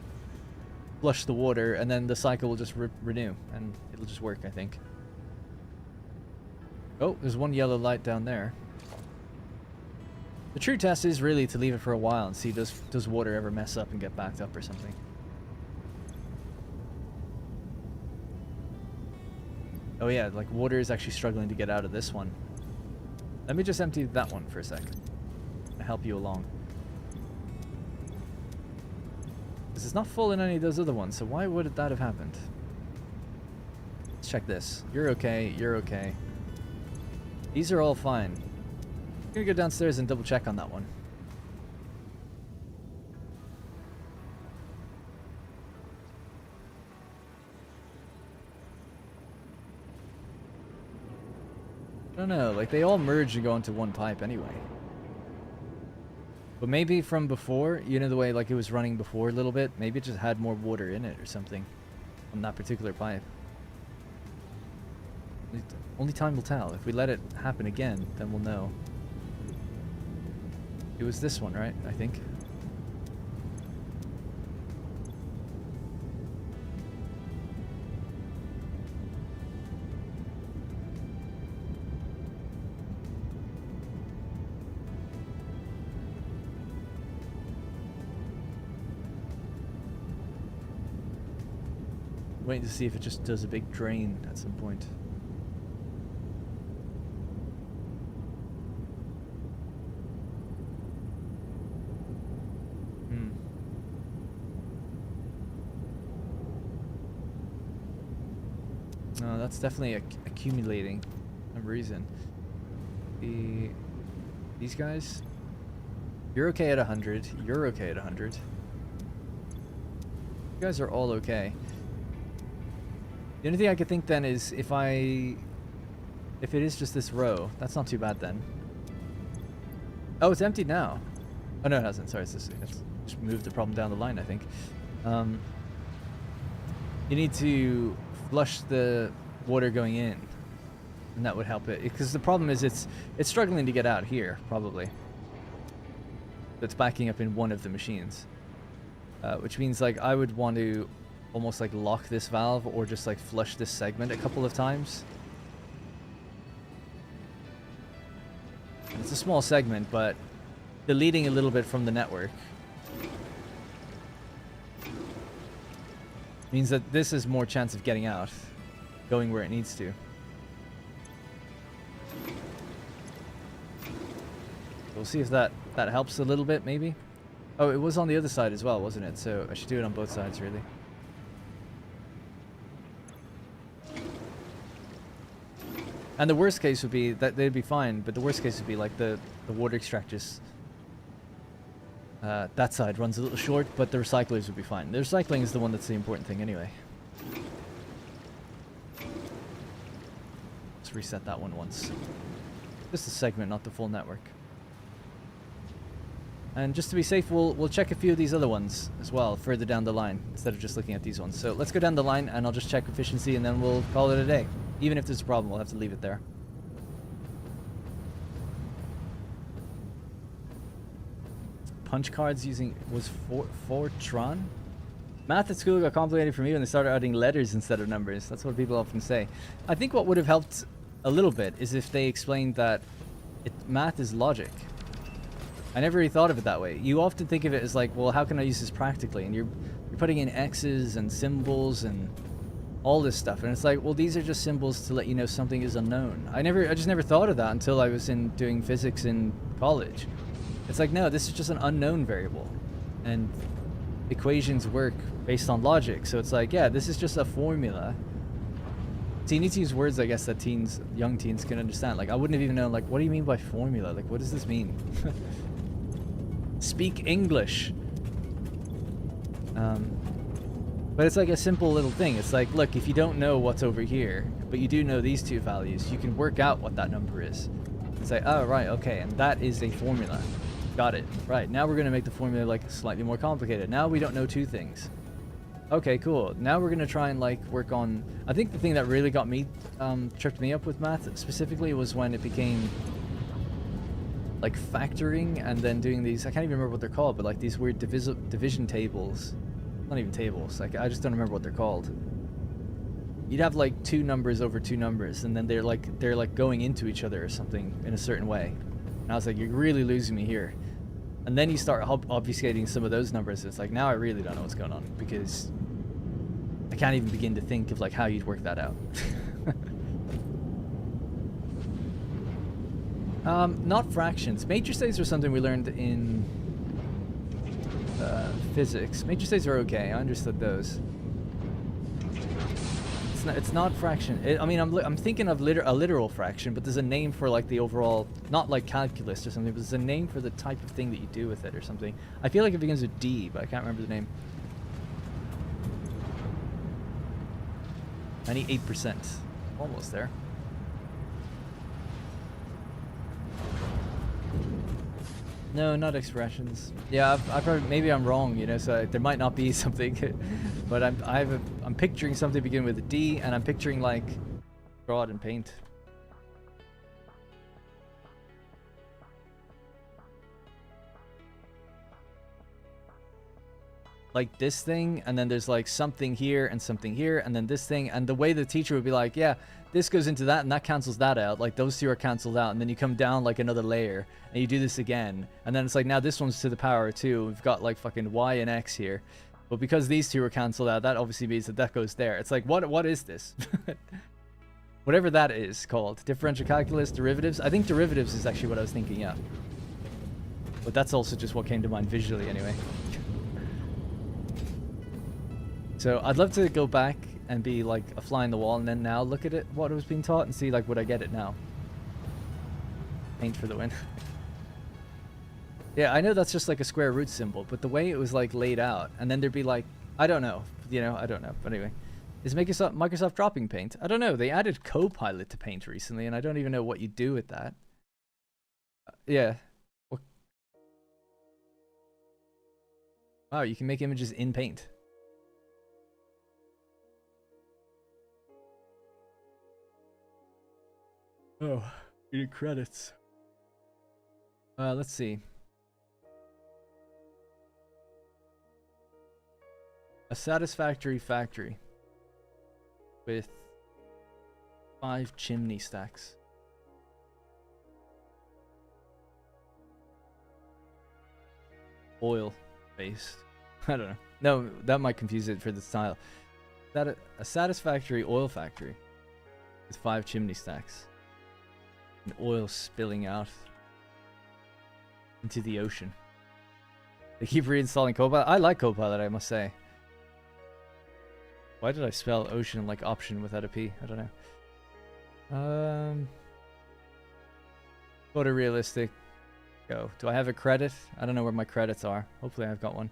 flush the water, and then the cycle will just renew, and it'll just work, I think. Oh, there's one yellow light down there. The true test is really to leave it for a while and see does water ever mess up and get backed up or something. Oh yeah, like water is actually struggling to get out of this one. Let me just empty that one for a sec to help you along. This is not full in any of those other ones, so why would that have happened? Let's check this. You're okay, you're okay. These are all fine. I'm gonna go downstairs and double check on that one. I don't know, like they all merge and go into one pipe anyway. But maybe from before, you know, the way like it was running before a little bit, maybe it just had more water in it or something on that particular pipe. Only time will tell. If we let it happen again, then we'll know. It was this one, right? I think. Waiting to see if it just does a big drain at some point. No, that's definitely accumulating for some reason. These guys, you're okay at 100. You're okay at 100. You guys are all okay. The only thing I could think then is if it is just this row, that's not too bad then. Oh, it's emptied now. Oh no, it hasn't. Sorry, it's just moved the problem down the line, I think. You need to flush the water going in, and that would help it. Because the problem is it's struggling to get out here, probably. It's backing up in one of the machines, which means like I would want to almost like lock this valve or just like flush this segment a couple of times. It's a small segment, but deleting a little bit from the network means that this is more chance of getting out, going where it needs to. We'll see if that helps a little bit, maybe. Oh, it was on the other side as well, wasn't it? So I should do it on both sides, really. And the worst case would be that they'd be fine, but the worst case would be like the water extractors. That side runs a little short, but the recyclers would be fine. The recycling is the one that's the important thing anyway. Let's reset that one once. Just a segment, not the full network. And just to be safe, we'll check a few of these other ones as well, further down the line, instead of just looking at these ones. So let's go down the line, and I'll just check efficiency, and then we'll call it a day. Even if there's a problem, we'll have to leave it there. Punch cards using was Fortran. Math at school got complicated for me when they started adding letters instead of numbers. That's what people often say. I think what would have helped a little bit is if they explained that math is logic. I never really thought of it that way. You often think of it as like, well, how can I use this practically? And you're putting in X's and symbols and all this stuff, and it's like, well, these are just symbols to let you know something is unknown. I just never thought of that until I was doing physics in college. It's like, no, this is just an unknown variable, and equations work based on logic. So it's like, yeah, this is just a formula. So you need to use words, I guess, that young teens can understand. Like, I wouldn't have even known, like, what do you mean by formula? Like, what does this mean? Speak English. But it's like a simple little thing. It's like, look, if you don't know what's over here, but you do know these two values, you can work out what that number is. It's like, oh, right, okay, and that is a formula. Got it. Right, now we're going to make the formula, like, slightly more complicated. Now we don't know two things. Okay, cool. Now we're going to try and, like, work on... I think the thing that really got me, tripped me up with math specifically was when it became, like, factoring and then doing these... I can't even remember what they're called, but, like, these weird division tables. Not even tables, like, I just don't remember what they're called. You'd have like two numbers over two numbers, and then they're like going into each other or something in a certain way. And I was like, you're really losing me here. And then you start obfuscating some of those numbers. It's like, now I really don't know what's going on, because I can't even begin to think of like how you'd work that out. Not fractions. Matrices are something we learned in physics. Matrices are okay. I understood those. It's not fraction. I mean, I'm thinking of a literal fraction, but there's a name for like the overall, not like calculus or something, but there's a name for the type of thing that you do with it or something. I feel like it begins with D, but I can't remember the name. 98%. Almost there. No, not expressions. Yeah, I've heard, maybe I'm wrong, you know, so there might not be something, but I'm picturing something beginning with a D, and I'm picturing like draw it in paint. Like this thing, and then there's like something here and something here, and then this thing, and the way the teacher would be like, yeah, this goes into that and that cancels that out, like those two are canceled out, and then you come down like another layer and you do this again, and then it's like, now this one's to the power of 2, we've got like fucking Y and X here, but because these two are canceled out, that obviously means that that goes there. It's like, what is this? Whatever that is called, differential calculus, derivatives. I think derivatives is actually what I was thinking, yeah, but that's also just what came to mind visually anyway. So I'd love to go back and be like a fly in the wall, and then now look at it, what was being taught, and see like, would I get it now? Paint for the win. Yeah, I know that's just like a square root symbol, but the way it was like laid out, and then there'd be like, I don't know, you know, I don't know. But anyway, is Microsoft dropping Paint? I don't know. They added Copilot to Paint recently, and I don't even know what you do with that. Yeah. Wow, you can make images in Paint. Oh, you need credits. Let's see. A satisfactory factory with 5 chimney stacks. Oil based. I don't know. No, that might confuse it for the style. That a satisfactory oil factory with 5 chimney stacks. And oil spilling out into the ocean. They keep reinstalling Copilot. I like Copilot, I must say. Why did I spell ocean like option without a P? I don't know. Photorealistic. Go. Do I have a credit? I don't know where my credits are. Hopefully I've got one.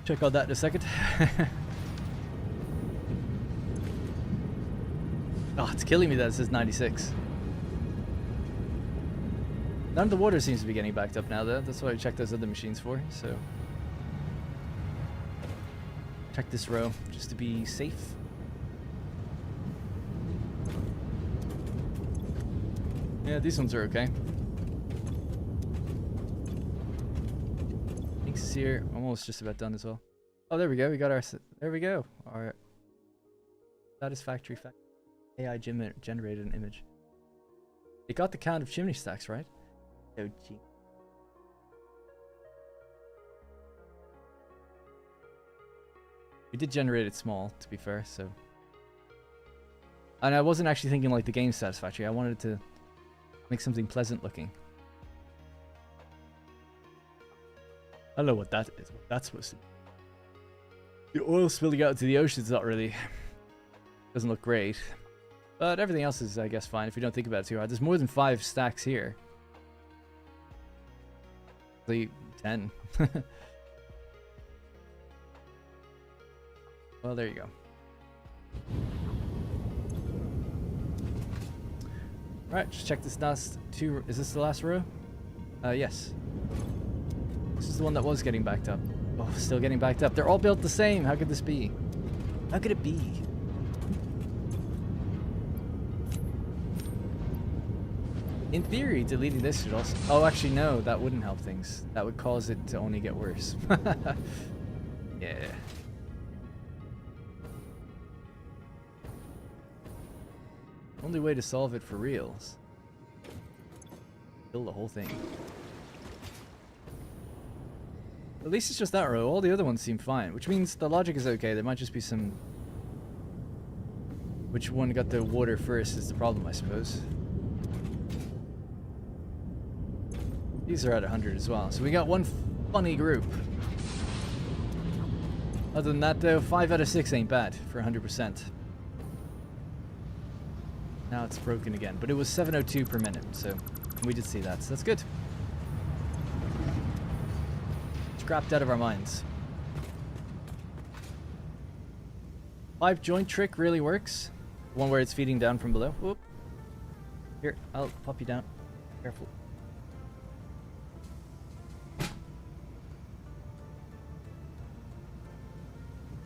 Check out that in a second. Oh, it's killing me that it says 96. None of the water seems to be getting backed up now, though. That's what I checked those other machines for, so... Check this row, just to be safe. Yeah, these ones are okay. Thanks here. Almost just about done as well. Oh, there we go. We got our... There we go. Our satisfactory AI generated an image. It got the count of chimney stacks, right? Oh, gee. We did generate it small, to be fair, so... And I wasn't actually thinking like the game Satisfactory. I wanted to make something pleasant looking. I don't know what that is. What that's supposed to be. The oil spilling out into the ocean is not really... Doesn't look great. But everything else is, I guess, fine if you don't think about it too hard. There's more than 5 stacks here. 10. Well, there you go. Alright, just check this last 2. Is this the last row? Yes. This is the one that was getting backed up. Oh, still getting backed up. They're all built the same. How could this be? How could it be? In theory, deleting this should also... Oh, actually, no. That wouldn't help things. That would cause it to only get worse. Yeah. Only way to solve it for reals. Kill the whole thing. At least it's just that row. All the other ones seem fine, which means the logic is okay. There might just be some... Which one got the water first is the problem, I suppose. These are at 100 as well. So we got one funny group. Other than that, though, 5 out of 6 ain't bad for 100%. Now it's broken again. But it was 702 per minute, so we did see that. So that's good. Scrapped out of our minds. pipe joint trick really works. One where it's feeding down from below. Whoop. Here, I'll pop you down. Careful.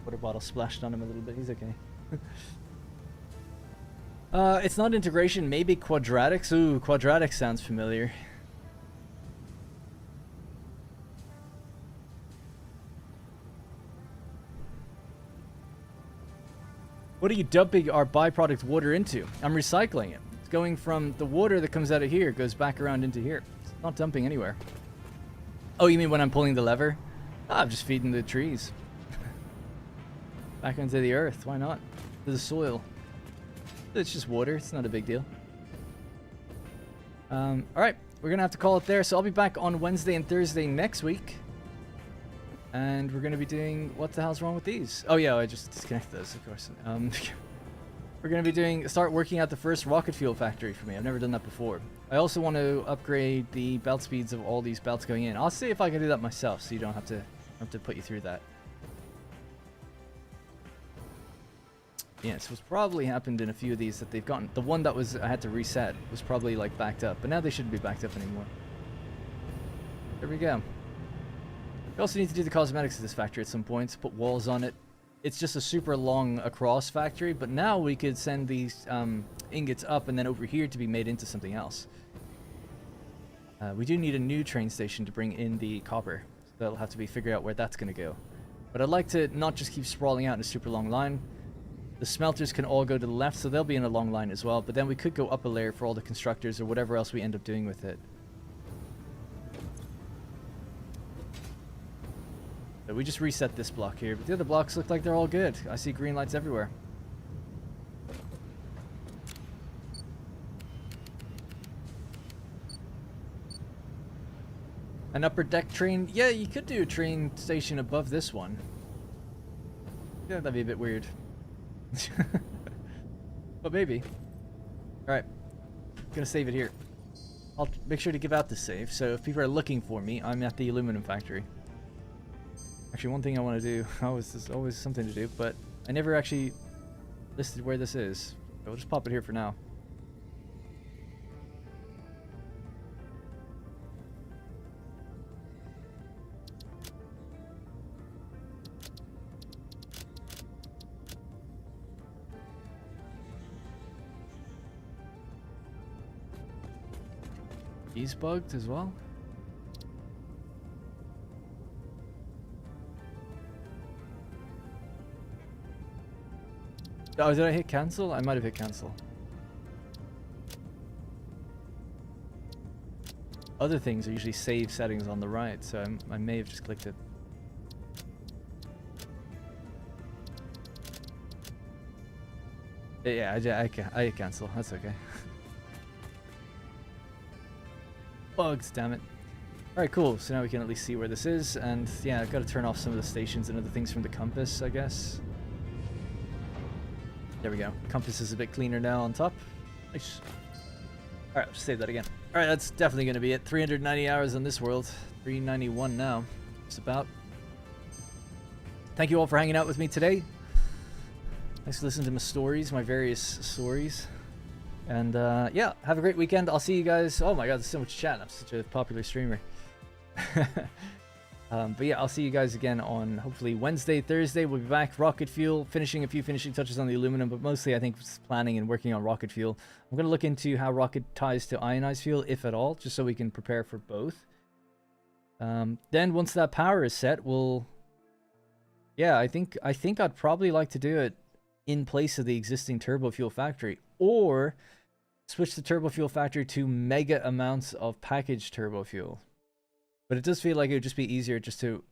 Water bottle splashed on him a little bit. He's okay. It's not integration. Maybe quadratics. Ooh, quadratics sounds familiar. What are you dumping our byproduct water into? I'm recycling it. It's going from the water that comes out of here, goes back around into here. It's not dumping anywhere. Oh, you mean when I'm pulling the lever? Ah, I'm just feeding the trees. Back into the earth. Why not? To the soil. It's just water. It's not a big deal. Alright. We're going to have to call it there. So I'll be back on Wednesday and Thursday next week. And we're going to be doing... What the hell's wrong with these? Oh, yeah. I just disconnected those, of course. We're going to be start working out the first rocket fuel factory for me. I've never done that before. I also want to upgrade the belt speeds of all these belts going in. I'll see if I can do that myself, so you don't have to put you through that. Yeah, so what's probably happened in a few of these that they've gotten. The one that I had to reset was probably like backed up, but now they shouldn't be backed up anymore. There we go. We also need to do the cosmetics of this factory at some point, put walls on it. It's just a super long across factory, but now we could send these ingots up and then over here to be made into something else. We do need a new train station to bring in the copper. So that'll have to be figured out where that's going to go. But I'd like to not just keep sprawling out in a super long line. The smelters can all go to the left, so they'll be in a long line as well. But then we could go up a layer for all the constructors or whatever else we end up doing with it. So we just reset this block here, but the other blocks look like they're all good. I see green lights everywhere. An upper deck train? Yeah, you could do a train station above this one. Yeah, that'd be a bit weird. But maybe. Alright. Gonna save it here. I'll make sure to give out the save, so if people are looking for me, I'm at the aluminum factory. Actually, one thing I want to do, there's always something to do, but I never actually listed where this is. So we'll just pop it here for now. He's bugged as well. Oh, did I hit cancel? I might have hit cancel. Other things are usually save settings on the right, so I may have just clicked it. Yeah, I hit cancel. That's okay. Bugs, damn it. Alright, cool. So now we can at least see where this is. And yeah, I've got to turn off some of the stations and other things from the compass, I guess. There we go. Compass is a bit cleaner now on top. Nice. Alright, I'll just save that again. Alright, that's definitely going to be it. 390 hours on this world. 391 now. Just about. Thank you all for hanging out with me today. Thanks for listening to my stories, my various stories. And yeah, have a great weekend. I'll see you guys. Oh my god, there's so much chat. I'm such a popular streamer. But yeah, I'll see you guys again on hopefully Wednesday, Thursday. We'll be back. Rocket fuel, finishing a few finishing touches on the aluminum, but mostly I think planning and working on rocket fuel. I'm going to look into how rocket ties to ionized fuel, if at all, just so we can prepare for both. Then once that power is set, we'll... Yeah, I think I'd probably like to do it in place of the existing turbo fuel factory, or switch the turbo fuel factory to mega amounts of packaged turbo fuel. But it does feel like it would just be easier just to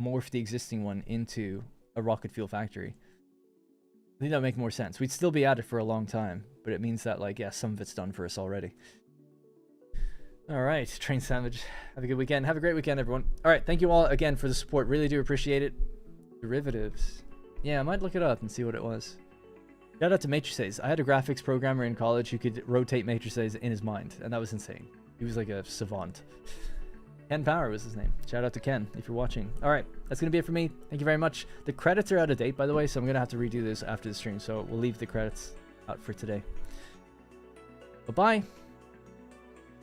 morph the existing one into a rocket fuel factory. I think that would make more sense. We'd still be at it for a long time, but it means that, like, yeah, some of it's done for us already. Alright, Train Sandwich. Have a good weekend. Have a great weekend, everyone. Alright, thank you all again for the support. Really do appreciate it. Derivatives. Yeah, I might look it up and see what it was. Shout out to matrices. I had a graphics programmer in college who could rotate matrices in his mind, and that was insane. He was like a savant. Ken Power was his name. Shout out to Ken if you're watching. All right, that's going to be it for me. Thank you very much. The credits are out of date, by the way, so I'm going to have to redo this after the stream. So we'll leave the credits out for today. Bye-bye.